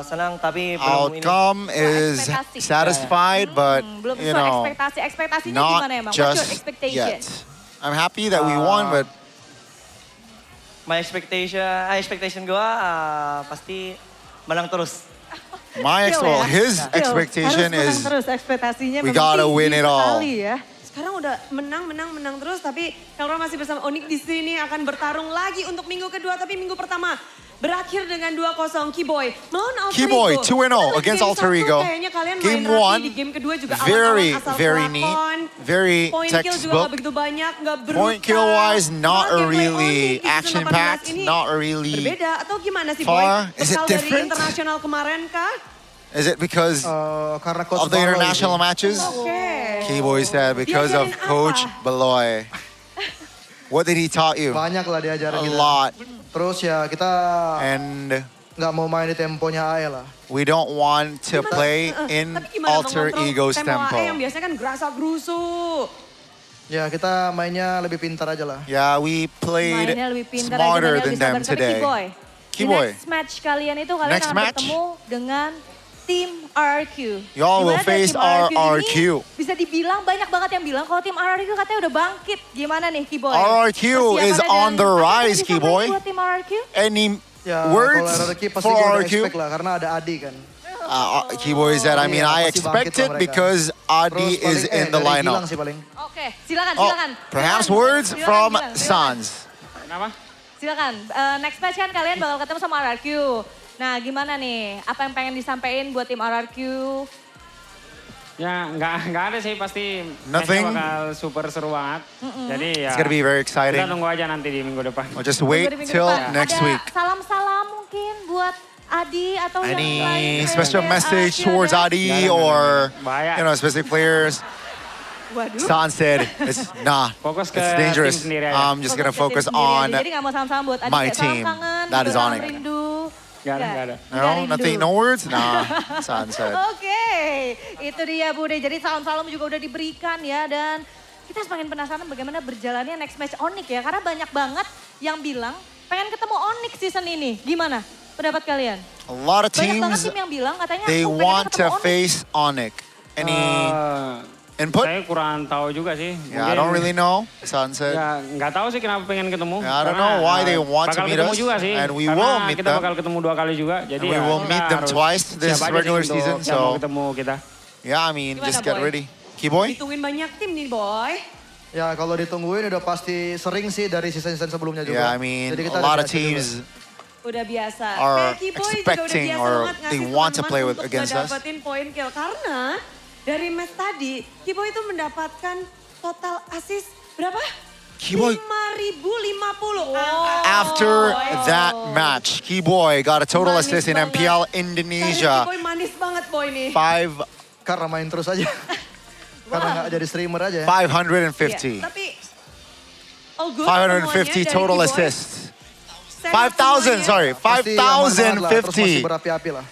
senang, tapi belum ini. Outcome is ekspektasi. satisfied, but Belum you sesuai know, ekspektasi. Ekspektasinya not gimana emang? What's your just expectation? yet. I'm happy that we won, but My expectation gue pasti menang terus. his Still, expectation harus menang is terus ekspektasinya we memang gotta tinggi win it all. sekali ya. Sekarang udah menang terus, tapi Kelra masih bersama Onyx di sini akan bertarung lagi untuk minggu kedua, tapi minggu pertama berakhir dengan 2-0 Keyboy melawan Alter Keyboy Ego. 2-0 Kita lagi against game Alter 1, Ego. Kayaknya kalian Game main rapi, one, di game kedua juga very, awan-awan asal very pelakon. neat, very Point kill juga textbook. gak begitu banyak, gak brutal. Point kill wise, not Malah game really Onyx di season action 18 packed, ini not really. berbeda atau gimana sih far. Boy? Is it Bekal dari different? internasional kemarin kah? Is it because karena of the international matches? Oke. Keyboy said because of Diajarin Coach apa? Beloy. What did he taught you? Banyak lah diajarin A kita. lot. Terus ya kita And nggak mau main di temponya AE lah. we don't want to play in Tapi gimana Alter mengontrol Ego's tempo AE yang tempo. biasanya kan gerasa-gerusu. Ya kita mainnya lebih pintar aja lah. Yeah, we played Mainnya lebih pintar aja, smarter mainnya than lebih them sabar. Tapi today. Keyboy, di Keyboy, next match kalian itu kalian Next akan match? bertemu dengan tim RRQ. Y'all will Gimana dari face tim RRQ. ini bisa dibilang banyak banget yang bilang kalau tim RRQ katanya udah bangkit. Gimana nih Keyboy? RRQ is Persiapannya on the dan apa yang rise, bisa Keyboy. buat tim RRQ? Any Ya words kalau RRQ pasti for gue udah RRQ? expect lah karena ada Adi kan. Keyboy said, I mean, Iya, I pasti expect bangkit lah it mereka. because Adi Terus is paling- in the dari Gilang lineup. sih paling. Oke, silakan, Oh, silakan. perhaps Silakan, words silakan, from silakan. Sans. Kenapa? Silakan. Next match kan kalian bakal ketemu sama RRQ. Nah, gimana nih? Apa yang pengen disampaikan buat tim RRQ? Ya nggak ada sih, pasti Nothing. matchnya bakal super seru banget. Jadi ya It's gonna be very exciting. kita tunggu aja nanti di minggu depan. We'll just wait Tunggu di minggu till depan. next Ada week. salam-salam mungkin buat Adi atau yang Any lain. special message towards Adi or, you know, specific players? Waduh. Sans said, it's nah, Fokus ke it's tim dangerous. sendiri aja. I'm just gonna focus on Jadi nggak mau salam-salam buat Adi. my kayak salam team. kangen, That is salam on it. rindu. Nggak ada. No, nothing, no words? Nah, Sans said. Oke, itu dia Bude. Jadi salam-salam juga udah diberikan ya. Dan kita semakin penasaran bagaimana berjalannya next match Onyx ya. Karena banyak banget yang bilang pengen ketemu Onyx season ini. Gimana pendapat kalian? A lot of Banyak banget teams, tim yang bilang katanya they "Aku pengen want ketemu to Onyx." face Onyx. Any Input? Saya kurang tahu juga sih. Yeah, I don't really know. Sunset. Ya, nggak tahu sih kenapa pengen ketemu. Yeah, I don't know why they want to bakal meet ketemu us, juga sih. and we Karena will meet kita them. bakal ketemu 2 kali juga. Jadi And we ya, will kita meet them harus twice this siap aja regular sih season. untuk yang mau So ketemu kita. yeah, I mean, Gimana, just get Boy? ready. Keyboy? Ditungguin banyak tim nih, Boy. Ya kalau ditungguin udah pasti sering sih dari season-season sebelumnya juga. Yeah, I mean, Jadi kita a lot udah of biasa juga. teams Udah biasa. are Kayak Keyboy juga udah expecting biasa or banget they ngasih want to teman play with untuk against us. dapetin poin kill. Karena dari match tadi, Keyboy itu mendapatkan total assist berapa? Keyboy. 5.050. After that match, Keyboy got a total Manis assist in banget. MPL Karena Indonesia. Keyboy manis banget, Boy nih. 5 Karena main terus aja. Karena nggak jadi streamer aja. 550. Iya, tapi all good 550 semuanya dari total Keyboy. assists. Set 5,000, semuanya. sorry, Pasti aman banget lah, terus masih 5,050 berapi-api lah.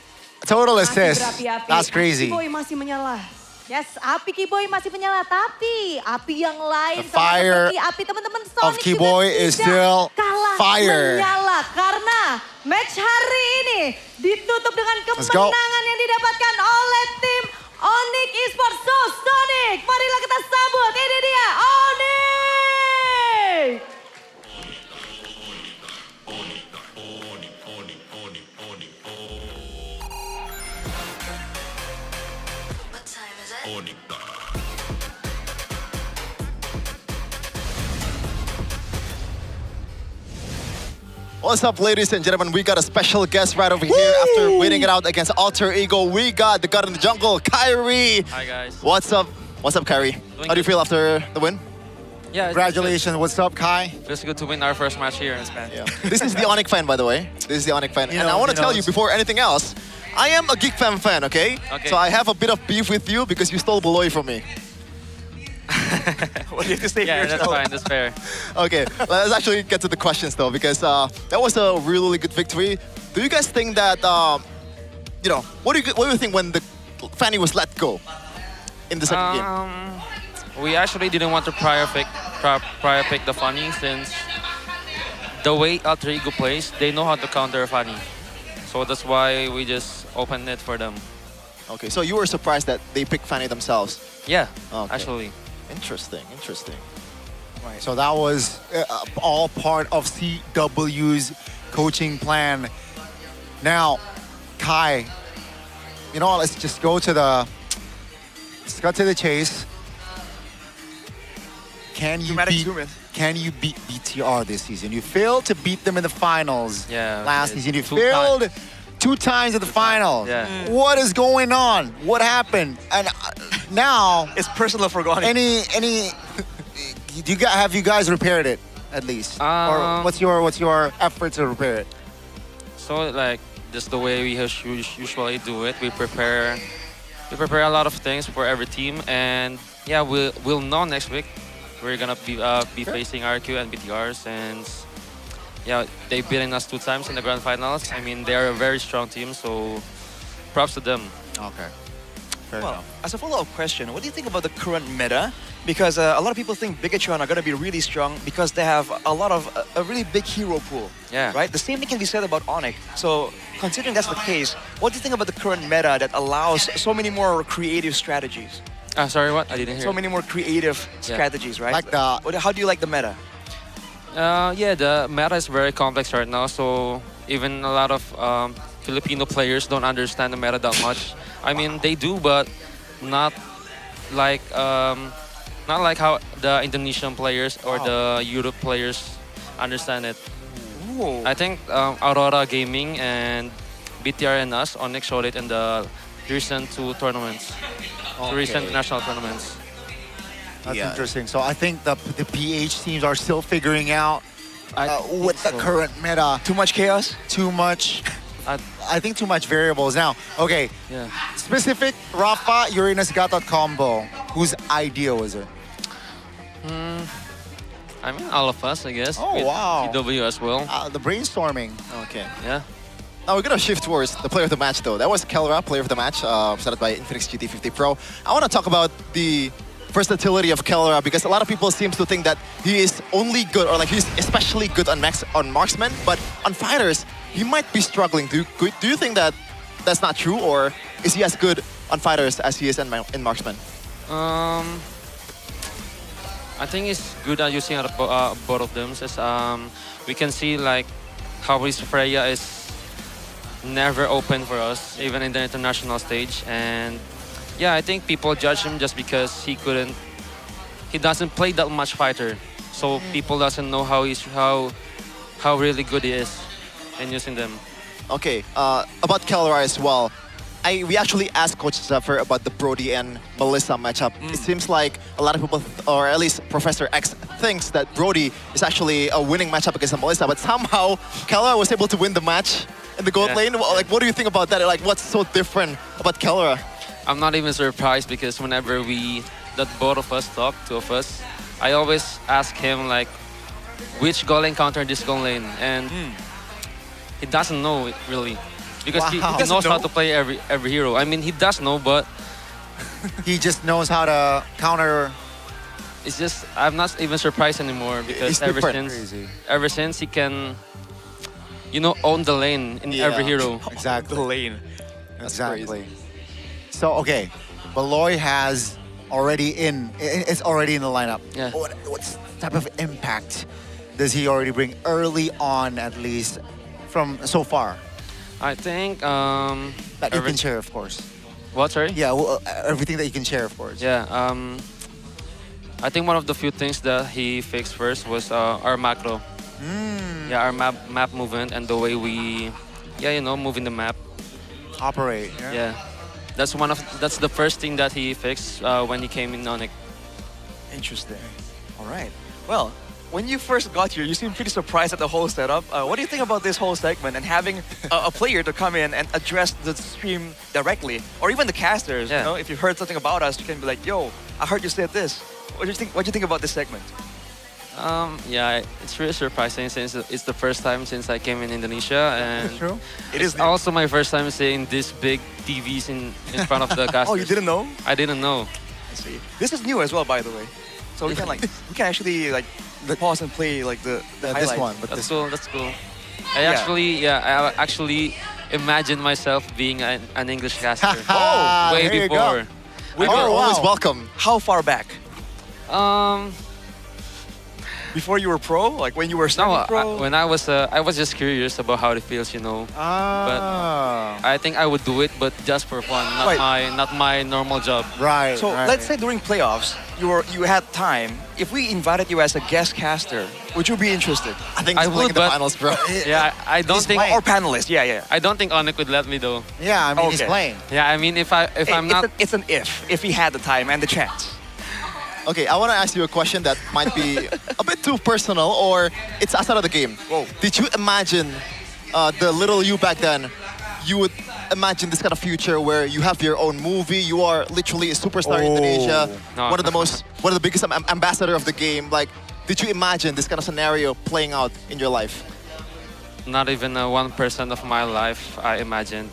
total Masih assists. berapi-api. That's crazy. Keyboy masih menyala. Yes, api Keyboy masih menyala, tapi api yang lain The sama fire seperti api teman-teman of Sonic Keyboy juga is tidak still kalah fire. menyala karena match hari ini ditutup dengan Let's go. kemenangan yang didapatkan oleh tim Onyx Esports. So Sonic, marilah kita sambut, ini dia Onyx. What's up, ladies and gentlemen? We got a special guest right over here. After winning it out against Alter Ego, we got the God in the Jungle, Kyrie. Hi guys. What's up? What's up, Kyrie? How do you feel after the win? Yeah, Congratulations. What's up, Kai? Feels good to win our first match here in Spain. Yeah. This is the Onyx fan, by the way. This is the Onyx fan. You And know, I want to he tell you knows. before anything else, I am a Geek Fam fan, okay? Okay. So I have a bit of beef with you because you stole Beloy from me. What do you have to say? Yeah, that's fine. That's fair. Okay, let's actually get to the questions though, because that was a really good victory. Do you guys think that, you know, what do you think when the Fanny was let go in the second game? We actually didn't want to prior pick the Funny since the way Alter Ego plays, they know how to counter Funny. So that's why we just opened it for them. Okay, so you were surprised that they picked Fanny themselves? Yeah, Okay. actually. Interesting, interesting. Right. So that was all part of CW's coaching plan. Now, Kai, you know what, let's just go to the chase. Can you beat BTR this season? You failed to beat them in the finals last season. You failed 2 times at the finals. Yeah. What is going on? What happened? And now it's personal for Goni. Have you guys repaired it at least? Or what's your effort to repair it? So like just the way we usually do it, we prepare a lot of things for every team, and yeah, we'll know next week. We're gonna be facing RQ and BTRs, and yeah, they've beaten us 2 times in the grand finals. I mean, they are a very strong team, so props to them. Okay. Well, as a follow-up question, what do you think about the current meta? Because a lot of people think Bigatron are going to be really strong because they have a really big hero pool. Yeah. Right? The same thing can be said about Onyx. So, considering that's the case, what do you think about the current meta that allows so many more creative strategies? Sorry, what? I didn't hear. So many more creative strategies, right? How do you like the meta? Yeah, the meta is very complex right now, so even a lot of Filipino players don't understand the meta that much. I mean, they do, but not like how the Indonesian players or the Europe players understand it. Ooh. I think Aurora Gaming and BTR and us, Onyx showed it in the recent 2 tournaments, recent national tournaments. That's interesting. So I think the PH teams are still figuring out with the current meta. Too much chaos? Too much. I think too much variables. Now, okay. Yeah. Specific Rafa Uranus Gatot combo. Whose idea was it? I mean, all of us, I guess. Oh, with wow. CW as well. The brainstorming. Okay. Yeah. Now we're gonna shift towards the player of the match though. That was Kelra, player of the match, presented by Infinix GT50 Pro. I want to talk about the versatility of Kelra because a lot of people seem to think that he is only good, or like he's especially good on marksman, but on fighters he might be struggling. Do you think that that's not true, or is he as good on fighters as he is in marksman? I think it's good at using both of them. As we can see like how his Freya is never open for us, even in the international stage. And yeah, I think people judge him just because he doesn't play that much fighter. So people doesn't know how really good he is in using them. Okay, about Kelra as well. We actually asked Coach Zephyr about the Brody and Melissa matchup. It seems like a lot of people, or at least Professor X, thinks that Brody is actually a winning matchup against Melissa, but somehow Kelra was able to win the match in the gold lane. Like, what do you think about that? Like, what's so different about Kelra? I'm not even surprised because whenever both of us talk, two of us, I always ask him like, which goal lane counter this goal lane, and he doesn't know it really. Because he knows how to play every hero. I mean, he does know, but he just knows how to counter. It's just I'm not even surprised anymore because ever since he can, own the lane in every hero. Exactly. The lane. Exactly. So okay, Baloy has it's already in the lineup. Yeah. What type of impact does he already bring early on, at least from so far? I think that you can share, of course. What, sorry? Yeah, well, everything that you can share, of course. Yeah. I think one of the few things that he fixed first was our macro. Yeah, our map movement and the way we, move in the map. Operate. Yeah. That's the first thing that he fixed when he came in Onyx. Interesting. All right. Well, when you first got here, you seemed pretty surprised at the whole setup. What do you think about this whole segment and having a player to come in and address the stream directly, or even the casters? Yeah. If you've heard something about us, you can be like, "Yo, I heard you said this. What do you think about this segment?" Yeah, it's really surprising since it's the first time since I came in Indonesia, and true. It is also my first time seeing this big TVs in front of the casters. Oh, you didn't know? I didn't know. I see. This is new as well, by the way. So we can actually pause and play like the highlights. This one, but That's cool. That's cool. I actually imagined myself being an English caster. Way here before. You go. Always welcome. How far back? Before you were pro, like when you were semi-pro? When I was just curious about how it feels, But I think I would do it, but just for fun, not my normal job. Right. So let's say during playoffs, you had time. If we invited you as a guest caster, would you be interested? I think I he's would, playing in the but finals, bro. Yeah, I don't think. Or panelist, yeah. I don't think Onyx would let me though. Yeah, I mean he's Okay. playing. Yeah, I mean if I'm not. It's an if he had the time and the chance. Okay, I want to ask you a question that might be a bit too personal, or it's outside of the game. Whoa. Did you imagine the little you back then? You would imagine this kind of future where you have your own movie. You are literally a superstar in Indonesia, No. one of the biggest ambassador of the game. Like, did you imagine this kind of scenario playing out in your life? Not even 1% of my life I imagined.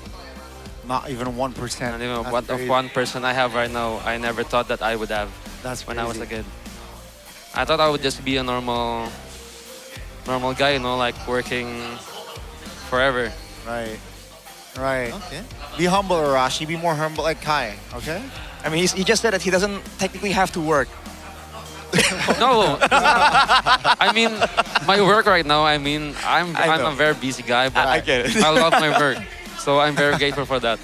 Not even 1%. Not even That's what of crazy. 1% I have right now. I never thought that I would have. That's when I was a crazy. kid. I thought I would just be a normal guy, like working forever. Right. Right. Okay. Be humble, Arashi. Be more humble like Kai. Okay. I mean, he just said that he doesn't technically have to work. No, I mean my work right now. I mean I'm a very busy guy, but I get it. I love my work, so I'm very grateful for that.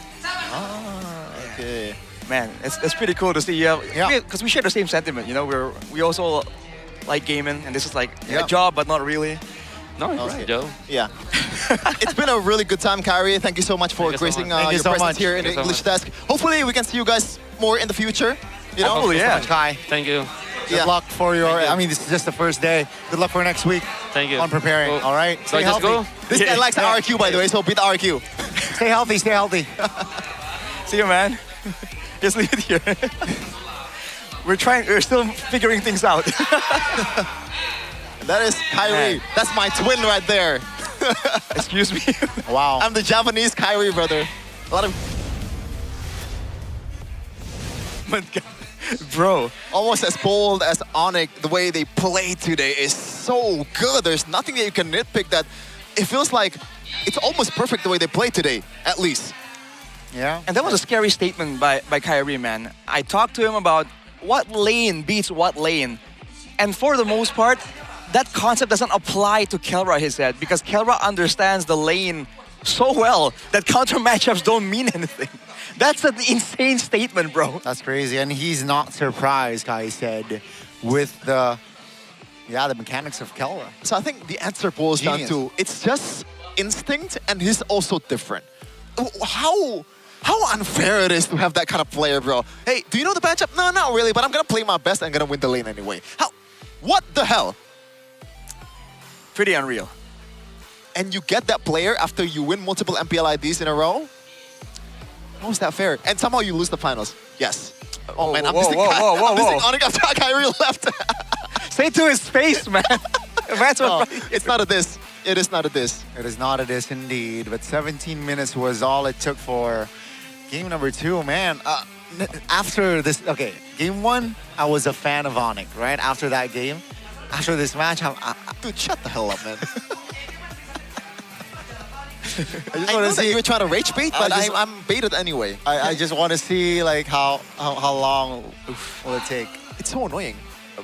Okay. Man, it's pretty cool to see. Because we share the same sentiment. We also like gaming, and this is like a job, but not really. No, it's Okay. Joe. Yeah. It's been a really good time, Kyrie. Thank you so much for Thank you so gracing much. Thank you your so presence much. here in Thank the you so English desk. Hopefully, we can see you guys more in the future. You know? Hopefully, yeah. Kai. Thank you. Good Yeah. luck for your. Thank you. I mean, this is just the first day. Good luck for next week. Thank you. On preparing. Cool. All right. So I just go? This guy likes RQ, by the way, so beat RQ. Stay healthy. Stay healthy. See you, man. Just leave it here. We're still figuring things out. That is Kyrie. Man. That's my twin right there. Excuse me. Wow. I'm the Japanese Kyrie, brother. A lot of Bro. almost as bold as Onyx. The way they play today is so good. There's nothing that you can nitpick. That it feels like it's almost perfect the way they play today, at least. Yeah. And that was a scary statement by Kyrie, man. I talked to him about what lane beats what lane. And for the most part, that concept doesn't apply to Kelra, he said, because Kelra understands the lane so well that counter matchups don't mean anything. That's an insane statement, bro. That's crazy. And he's not surprised, Kai said, with the mechanics of Kelra. So I think the answer boils down to, it's just instinct, and he's also different. How unfair it is to have that kind of player, bro. Hey, do you know the matchup? No, not really, but I'm gonna play my best and gonna win the lane anyway. What the hell? Pretty unreal. And you get that player after you win multiple MPL IDs in a row? How is that fair? And somehow you lose the finals. Yes. Oh man, I'm missing Onyx after Kyrie left. Say it to his face, man. No, it's not a diss. It is not a diss. It is not a diss indeed, but 17 minutes was all it took for game number 2, man. After this, okay, game 1, I was a fan of Onyx, right? After that game, after this match, dude, shut the hell up, man. I know that you were trying to rage bait, but I'm baited anyway. I just want to see like how long will it take. It's so annoying.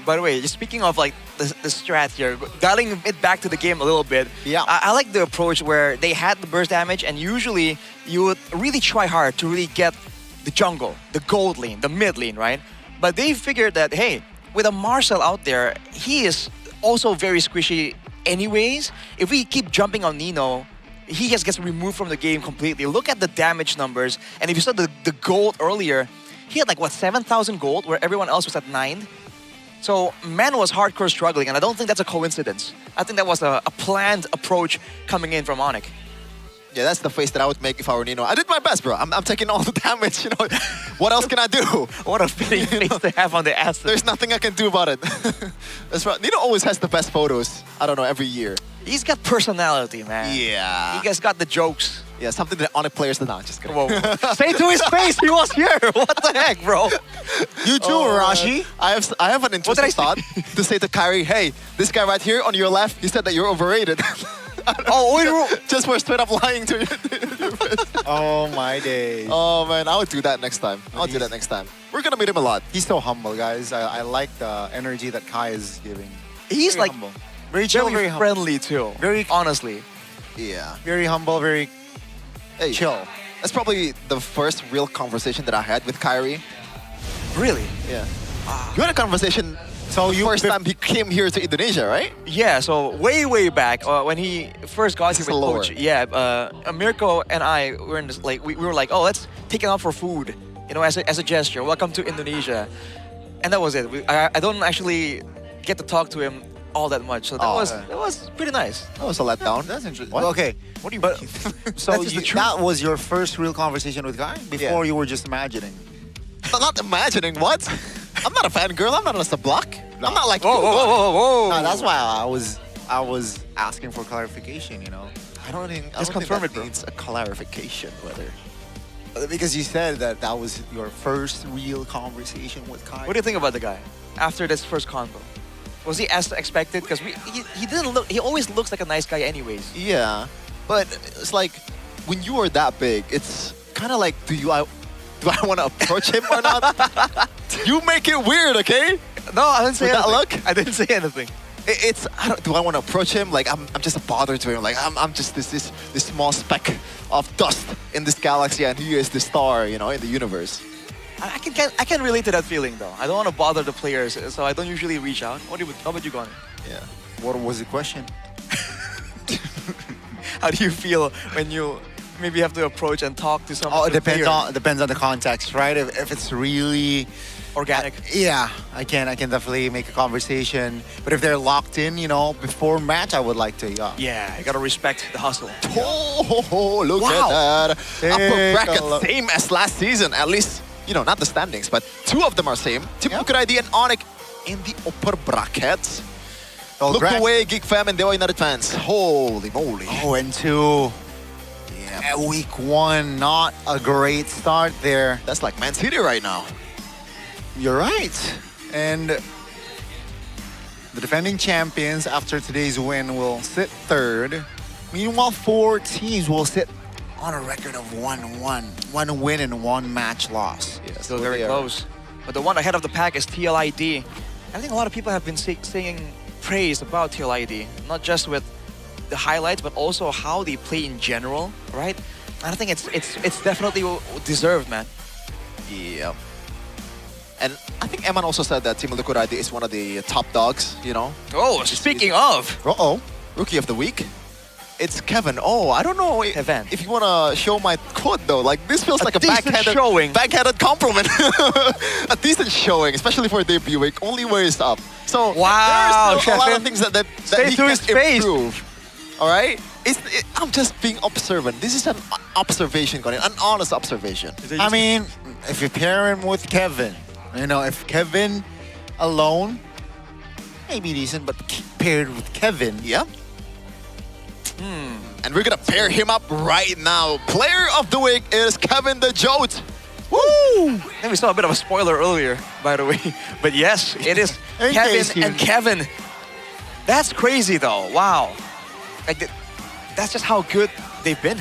By the way, just speaking of like the strat here, dialing it back to the game a little bit. Yeah. I like the approach where they had the burst damage, and usually you would really try hard to really get the jungle, the gold lane, the mid lane, right? But they figured that, hey, with a Marcel out there, he is also very squishy anyways. If we keep jumping on Nino, he just gets removed from the game completely. Look at the damage numbers. And if you saw the gold earlier, he had like, what, 7,000 gold, where everyone else was at 9? So man was hardcore struggling, and I don't think that's a coincidence. I think that was a planned approach coming in from Onyx. Yeah, that's the face that I would make if I were Nino. I did my best, bro. I'm taking all the damage, you know. What else can I do? What a fitting face to have on the ass. There's nothing I can do about it. That's right. Nino always has the best photos, I don't know, every year. He's got personality, man. Yeah. He guys got the jokes. Yeah, something that Onyx players do not. Just kidding. Whoa. Say to his face, he was here. What the heck, bro? You too, Rashi. I have an interesting thought to say to Kyrie, hey, this guy right here on your left, he said that you're overrated. Just for straight up lying to you. Oh my days. Oh man, I would do that next time. I'll do that next time. We're gonna meet him a lot. He's so humble, guys. I like the energy that Kai is giving. He's very like humble. Very chill, very friendly too. Very honestly. Yeah. Very humble, very chill. That's probably the first real conversation that I had with Kyrie. Really? Yeah. You had a conversation first time he came here to Indonesia, right? Yeah, so way back when he first got here with Coach. Yeah, Mirko and I were in this, like we were like, oh, let's take him out for food, you know, as a gesture. Welcome to Indonesia, and that was it. I don't actually get to talk to him all that much, so that was pretty nice. That was a letdown. That's interesting. What? Okay. What do you mean? So that was your first real conversation with Kai? Before you were just imagining? I'm not imagining, what? I'm not a fangirl, I'm not on a block. No. I'm not like whoa. No, that's why I was asking for clarification, you know? I don't think confirm that needs a clarification, whether. Because you said that was your first real conversation with Kai. What do you think about the guy after this first convo? Was he as expected? Because he didn't look. He always looks like a nice guy, anyways. Yeah, but it's like when you are that big, it's kind of like, do I want to approach him or not? You make it weird, okay? No, I didn't say With anything. that look? I didn't say anything. Do I want to approach him? Like I'm just a bother to him. Like I'm just this small speck of dust in this galaxy, and he is the star, you know, in the universe. I can relate to that feeling though. I don't want to bother the players, so I don't usually reach out. How about you, Gon? Yeah. What was the question? How do you feel when you maybe have to approach and talk to someone? Oh, it depends on the context, right? If it's really organic. Yeah, I can definitely make a conversation. But if they're locked in, you know, before match, I would like to. Yeah, you gotta respect the hustle. Oh, look at that! Upper bracket same as last season, at least. You know, not the standings, but two of them are same. Team Bukit ID and Onyx in the upper brackets. Look away, Geek Fam and Dewa United fans. Holy moly. 0-2. Yeah. At week 1, not a great start there. That's like Man City right now. You're right. And the defending champions after today's win will sit 3rd. Meanwhile, 4 teams will sit on a record of 1-1. 1 win and 1 match loss. Yeah, still very close. but the one ahead of the pack is TLID. I think a lot of people have been singing praise about TLID, not just with the highlights, but also how they play in general, right? And I think it's definitely deserved, man. Yeah. And I think Eman also said that Team Liquid is one of the top dogs, you know? Oh, speaking of. Uh-oh. Rookie of the week. It's Kevin. Oh, I don't know if you want to show my quote though. Like this feels like a backhanded compliment. A decent showing, especially for debuting. Only where it's up. So wow, there's still a lot of things that he can improve. All right? I'm just being observant. This is an observation, Connie, an honest observation. I mean, if you pair him with Kevin, you know, if Kevin alone, maybe decent, but paired with Kevin, yeah. And we're gonna pair him up right now. Player of the week is Kevin the Jote. Woo! And we saw a bit of a spoiler earlier, by the way. But yes, it is Kevin and Kevin. That's crazy though. Wow. Like that's just how good they've been.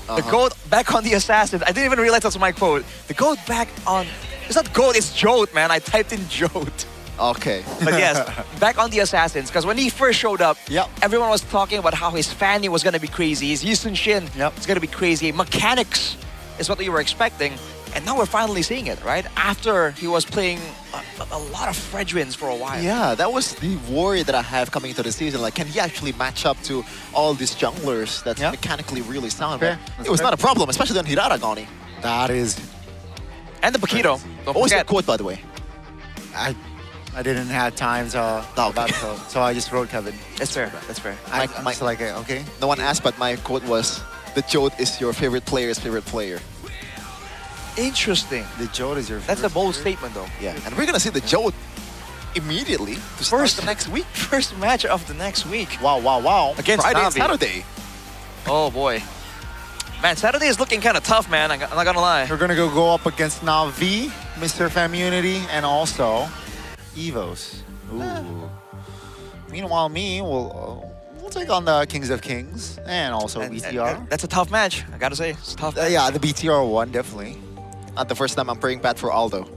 The GOAT back on the Assassins. I didn't even realize that's my quote. The GOAT back on... It's not GOAT, it's Jote, man. I typed in Jote. Okay. But yes, back on the Assassins. Because when he first showed up, everyone was talking about how his fanning was going to be crazy. His Yisun Shin is going to be crazy. Mechanics is what we were expecting. And now we're finally seeing it, right? After he was playing a lot of Fredwins for a while. Yeah, that was the worry that I have coming into the season. Like, can he actually match up to all these junglers that's mechanically really sound? But it was not a problem, especially on Hirara, Goni. That is... And the Paquito. What was the quote, by the way? I didn't have time to talk about it, so I just wrote Kevin. That's fair, that's fair. I'm just like, okay. No one asked, but my quote was, the Jote is your favorite player's favorite player. Interesting. The Jote is your That's a bold statement, though. Yeah, and we're going to see the Jote immediately to start the next week. First match of the next week. Wow, wow, wow. Against Friday and Navi. Saturday. Oh, boy. Man, Saturday is looking kind of tough, man. I'm not gonna lie. We're gonna go up against Navi, Mr. Famunity, and also Evos. Ooh. Meanwhile, we'll take on the Kings of Kings and also BTR. That's a tough match, I gotta say. It's a tough match. Yeah, the BTR one, definitely. Not the first time I'm praying bad for Aldo.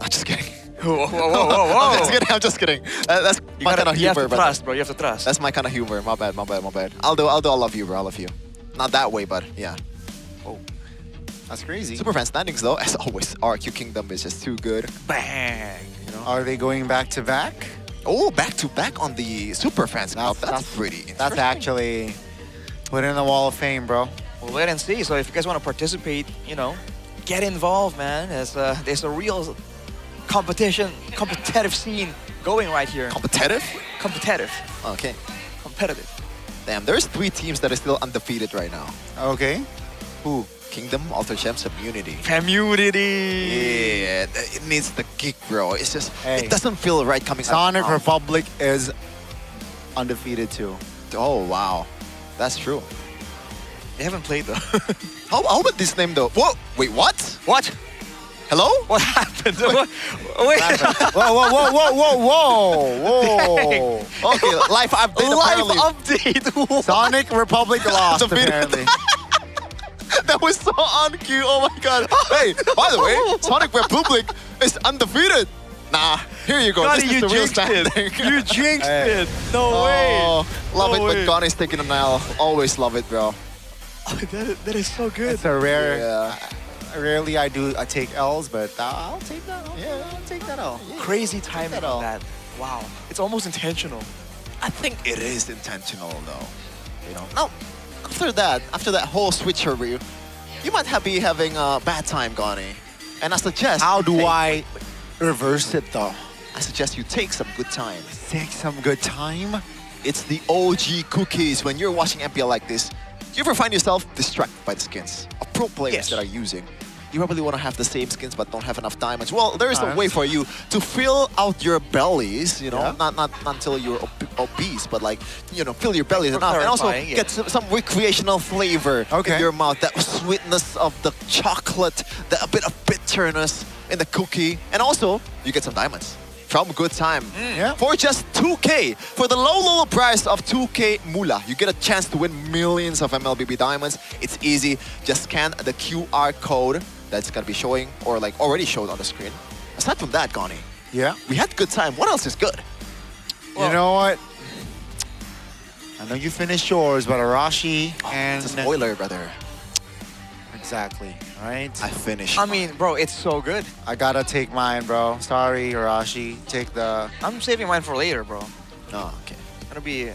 I'm just kidding. Whoa, whoa, whoa, whoa, whoa. I'm just kidding. That's my kind of humor. You have to trust, bro. You have to trust. That's my kind of humor. My bad. Aldo, I love you, bro. I love you. Not that way, but yeah. Oh, that's crazy. Superfan standings, though, as always, RQ Kingdom is just too good. Bang! You know? Are they going back to back? Oh, back to back on the Superfans Cup. That's pretty interesting. That's actually put in the Wall of Fame, bro. We'll wait and see. So if you guys want to participate, you know, get involved, man. There's a real competitive scene going right here. Competitive? Competitive. Okay. Competitive. Damn, there's 3 teams that are still undefeated right now. Okay. Who? Kingdom, Alter Gems, Immunity. Immunity! Yeah, it needs the kick, bro. It's just, it doesn't feel right coming out. Sonic Republic is undefeated too. Oh, wow. That's true. They haven't played though. How about this name though? Whoa, wait, what? What? Hello? What happened? Wait. Whoa. Okay, life update. Update. Sonic Republic lost, apparently. That was so on cue. Oh my god. Hey, by the way, Sonic Republic is undefeated. Nah, here you go. Connie, this is the real standing. You jinxed it. No way. Love it way. when Connie's taking an L. Always love it, bro. Oh, that is so good. It's a rare. Rarely I take L's, but I'll take that. I'll take that L. Crazy timing on that. Wow. It's almost intentional. I think it is intentional though. You know. Now, after that whole switcheroo, you might be having a bad time, Connie. And I suggest. How do I reverse it though? I suggest you take some good time. Take some good time? It's the OG cookies. When you're watching MPL like this, you ever find yourself distracted by the skins of pro players that are using? You probably want to have the same skins but don't have enough diamonds. Well, there is a way for you to fill out your bellies, you know, not until you're obese, but like, you know, fill your bellies enough and also get some recreational flavor in your mouth. That sweetness of the chocolate, a bit of bitterness in the cookie, and also you get some diamonds from Good Time. For just 2K, for the low price of 2K Mula, you get a chance to win millions of MLBB diamonds. It's easy. Just scan the QR code that's gonna be showing or like already showed on the screen. aside from that, Connie, Yeah. we had good time. What else is good? You know what? I know you finished yours, but Arashi and... It's a spoiler, brother. Exactly, right? I finished. I mean, bro, it's so good. I gotta take mine, bro. Sorry, Arashi. Take the... I'm saving mine for later, bro. Oh, okay. Gonna be...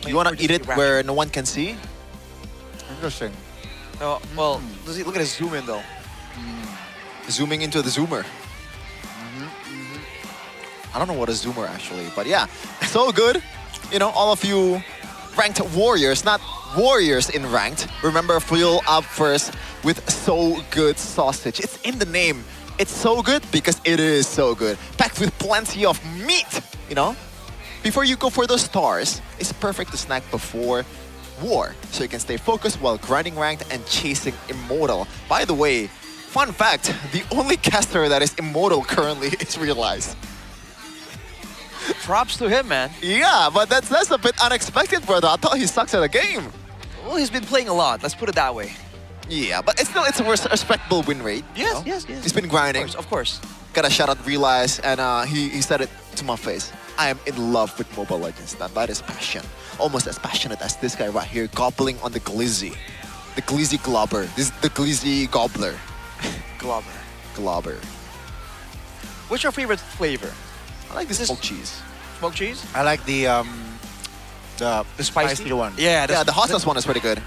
You wanna eat it where no one can see? Interesting. No, well, look at his zoom in though. Zooming into the zoomer. I don't know what a zoomer actually, but yeah, so good. You know, all of you ranked warriors, not warriors in ranked. Remember, fuel up first with so good sausage. It's in the name. It's so good because it is so good. Packed with plenty of meat, you know? Before you go for those stars, it's perfect to snack before war, so you can stay focused while grinding ranked and chasing immortal. By the way, fun fact, the only caster that is immortal currently is Realize. Props to him, man. Yeah, but that's a bit unexpected, brother. I thought he sucks at the game. Well, he's been playing a lot. Let's put it that way. Yeah, but it's a respectable win rate. Yes, you know? yes. He's been grinding. Of course. Gotta shout out Realize, and he said it to my face. I am in love with Mobile Legends. That is passion. Almost as passionate as this guy right here, gobbling on the glizzy. The glizzy globber. This is the glizzy gobbler. Globber. What's your favorite flavor? I like this smoked cheese. Smoked cheese? I like the spicy one. Yeah, the hot sauce one is pretty good.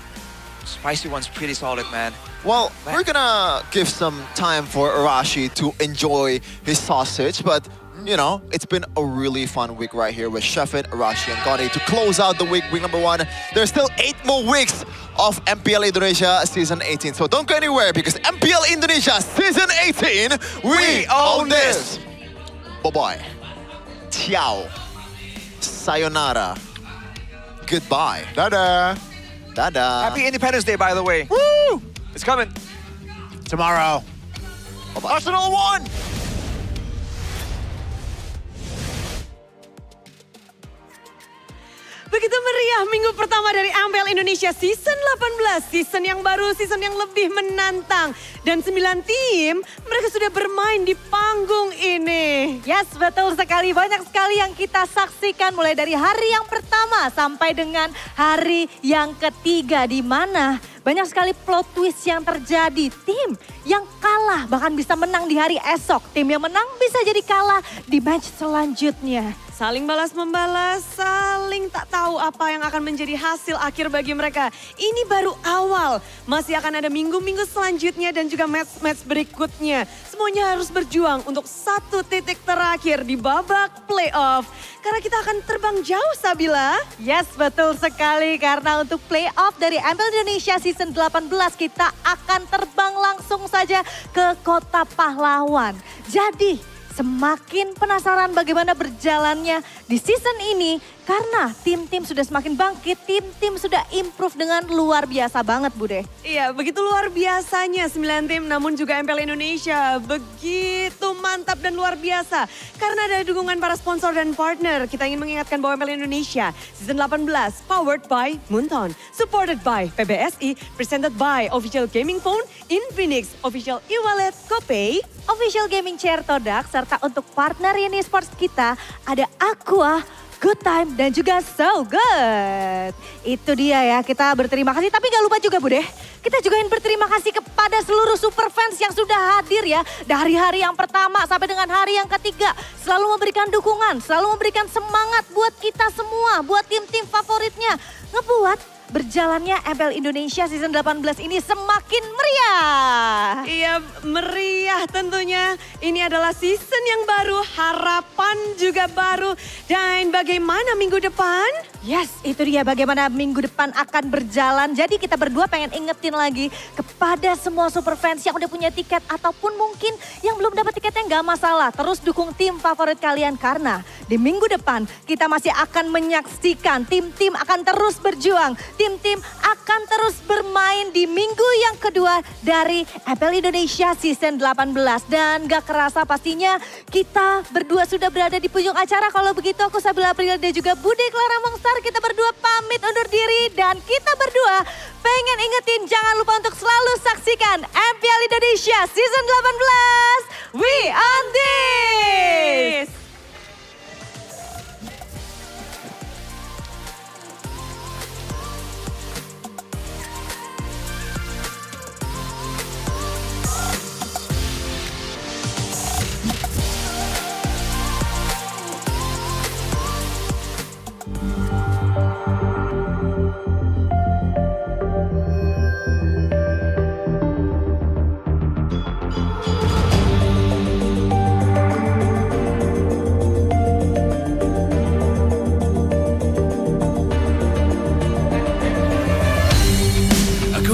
Spicy one's pretty solid, man. Well, we're gonna give some time for Arashi to enjoy his sausage, but you know, it's been a really fun week right here with Shefin, Arashi, and Gani to close out the week number 1. There's still 8 more weeks of MPL Indonesia Season 18. So don't go anywhere because MPL Indonesia Season 18, we own this! Bye-bye. Ciao. Sayonara. Goodbye. Dadah. Dadah. Happy Independence Day, by the way. Woo! It's coming. Tomorrow. Bye-bye. Arsenal won! Begitu meriah minggu pertama dari MPL Indonesia Season 18. Season yang baru, season yang lebih menantang. Dan 9 tim, mereka sudah bermain di panggung ini. Yes, betul sekali. Banyak sekali yang kita saksikan mulai dari hari yang pertama sampai dengan hari yang ketiga. Di mana banyak sekali plot twist yang terjadi. Tim yang kalah bahkan bisa menang di hari esok. Tim yang menang bisa jadi kalah di match selanjutnya. Saling balas-membalas, saling tak tahu apa yang akan menjadi hasil akhir bagi mereka. Ini baru awal, masih akan ada minggu-minggu selanjutnya dan juga match-match berikutnya. Semuanya harus berjuang untuk 1 titik terakhir di babak playoff. Karena kita akan terbang jauh, Sabila. Yes, betul sekali. Karena untuk playoff dari MPL Indonesia Season 18 kita akan terbang langsung saja ke Kota Pahlawan. Jadi semakin penasaran bagaimana berjalannya di season ini karena tim-tim sudah semakin bangkit, tim-tim sudah improve dengan luar biasa banget, Bude. Iya, begitu luar biasanya 9 tim namun juga MPL Indonesia begitu mantap dan luar biasa. Karena ada dukungan para sponsor dan partner, kita ingin mengingatkan bahwa MPL Indonesia Season 18 powered by Munton, supported by PBSI, presented by Official Gaming Phone, Infinix, Official e-wallet, Kopay, Official Gaming Chair Todak, serta untuk partner ini sports kita ada Aqua, Good Time, dan juga So Good. Itu dia ya, kita berterima kasih. Tapi gak lupa juga Bude, kita juga ingin berterima kasih kepada seluruh super fans yang sudah hadir ya. Dari hari yang pertama sampai dengan hari yang ketiga. Selalu memberikan dukungan, selalu memberikan semangat buat kita semua, buat tim-tim favoritnya. Ngebuat berjalannya MPL Indonesia Season 18 ini semakin meriah. Iya, meriah tentunya. Ini adalah season yang baru, harapan juga baru. Dan bagaimana minggu depan? Yes, itu dia bagaimana minggu depan akan berjalan. Jadi kita berdua pengen ingetin lagi kepada semua super fans yang udah punya tiket ataupun mungkin yang belum dapat tiketnya nggak masalah. Terus dukung tim favorit kalian karena di minggu depan kita masih akan menyaksikan tim-tim akan terus berjuang. tim-tim akan terus bermain di minggu yang kedua dari MPL Indonesia Season 18. Dan gak kerasa pastinya kita berdua sudah berada di penghujung acara. Kalau begitu aku Sabila April dan juga Bude Clara Mongstar, kita berdua pamit undur diri. Dan kita berdua pengen ingetin jangan lupa untuk selalu saksikan MPL Indonesia Season 18. We on this!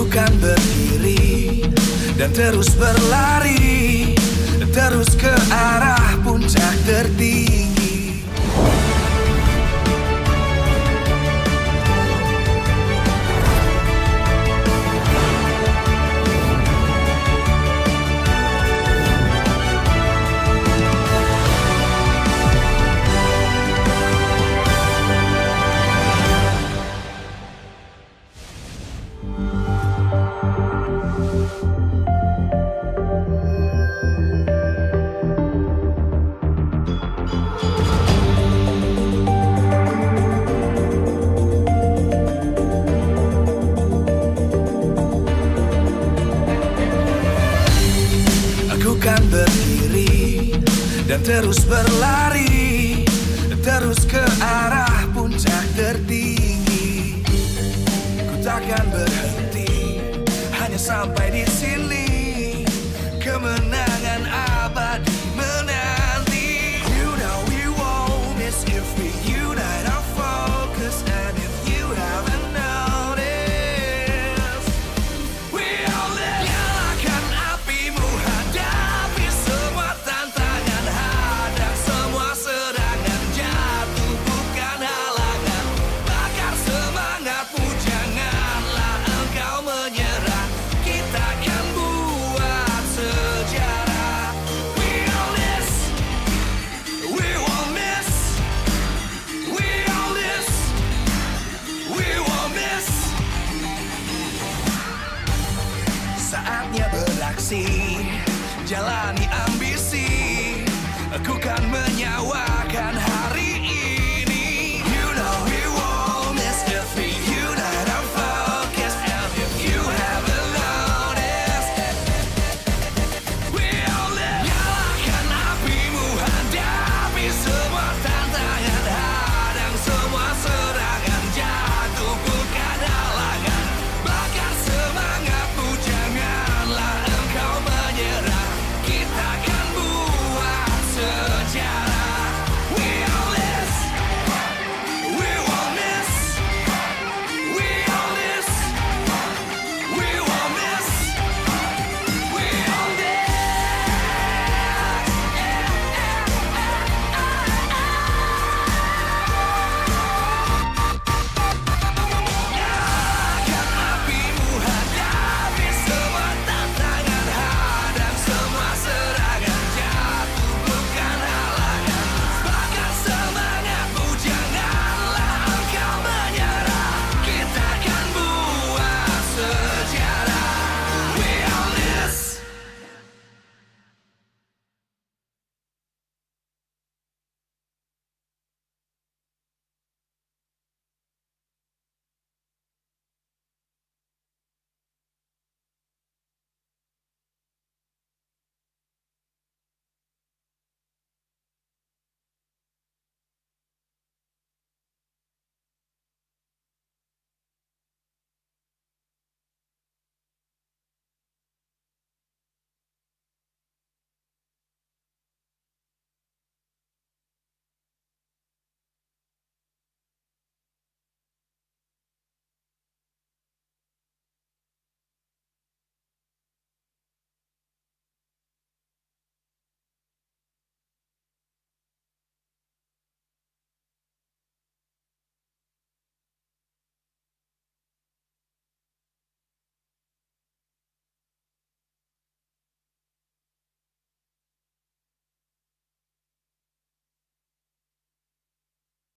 Kan berdiri dan terus berlari, terus ke arah puncak tertinggi. Kan berdiri dan terus berlari, terus ke arah puncak tertinggi. Ku takkan berhenti hanya sampai di sini. Kemenangan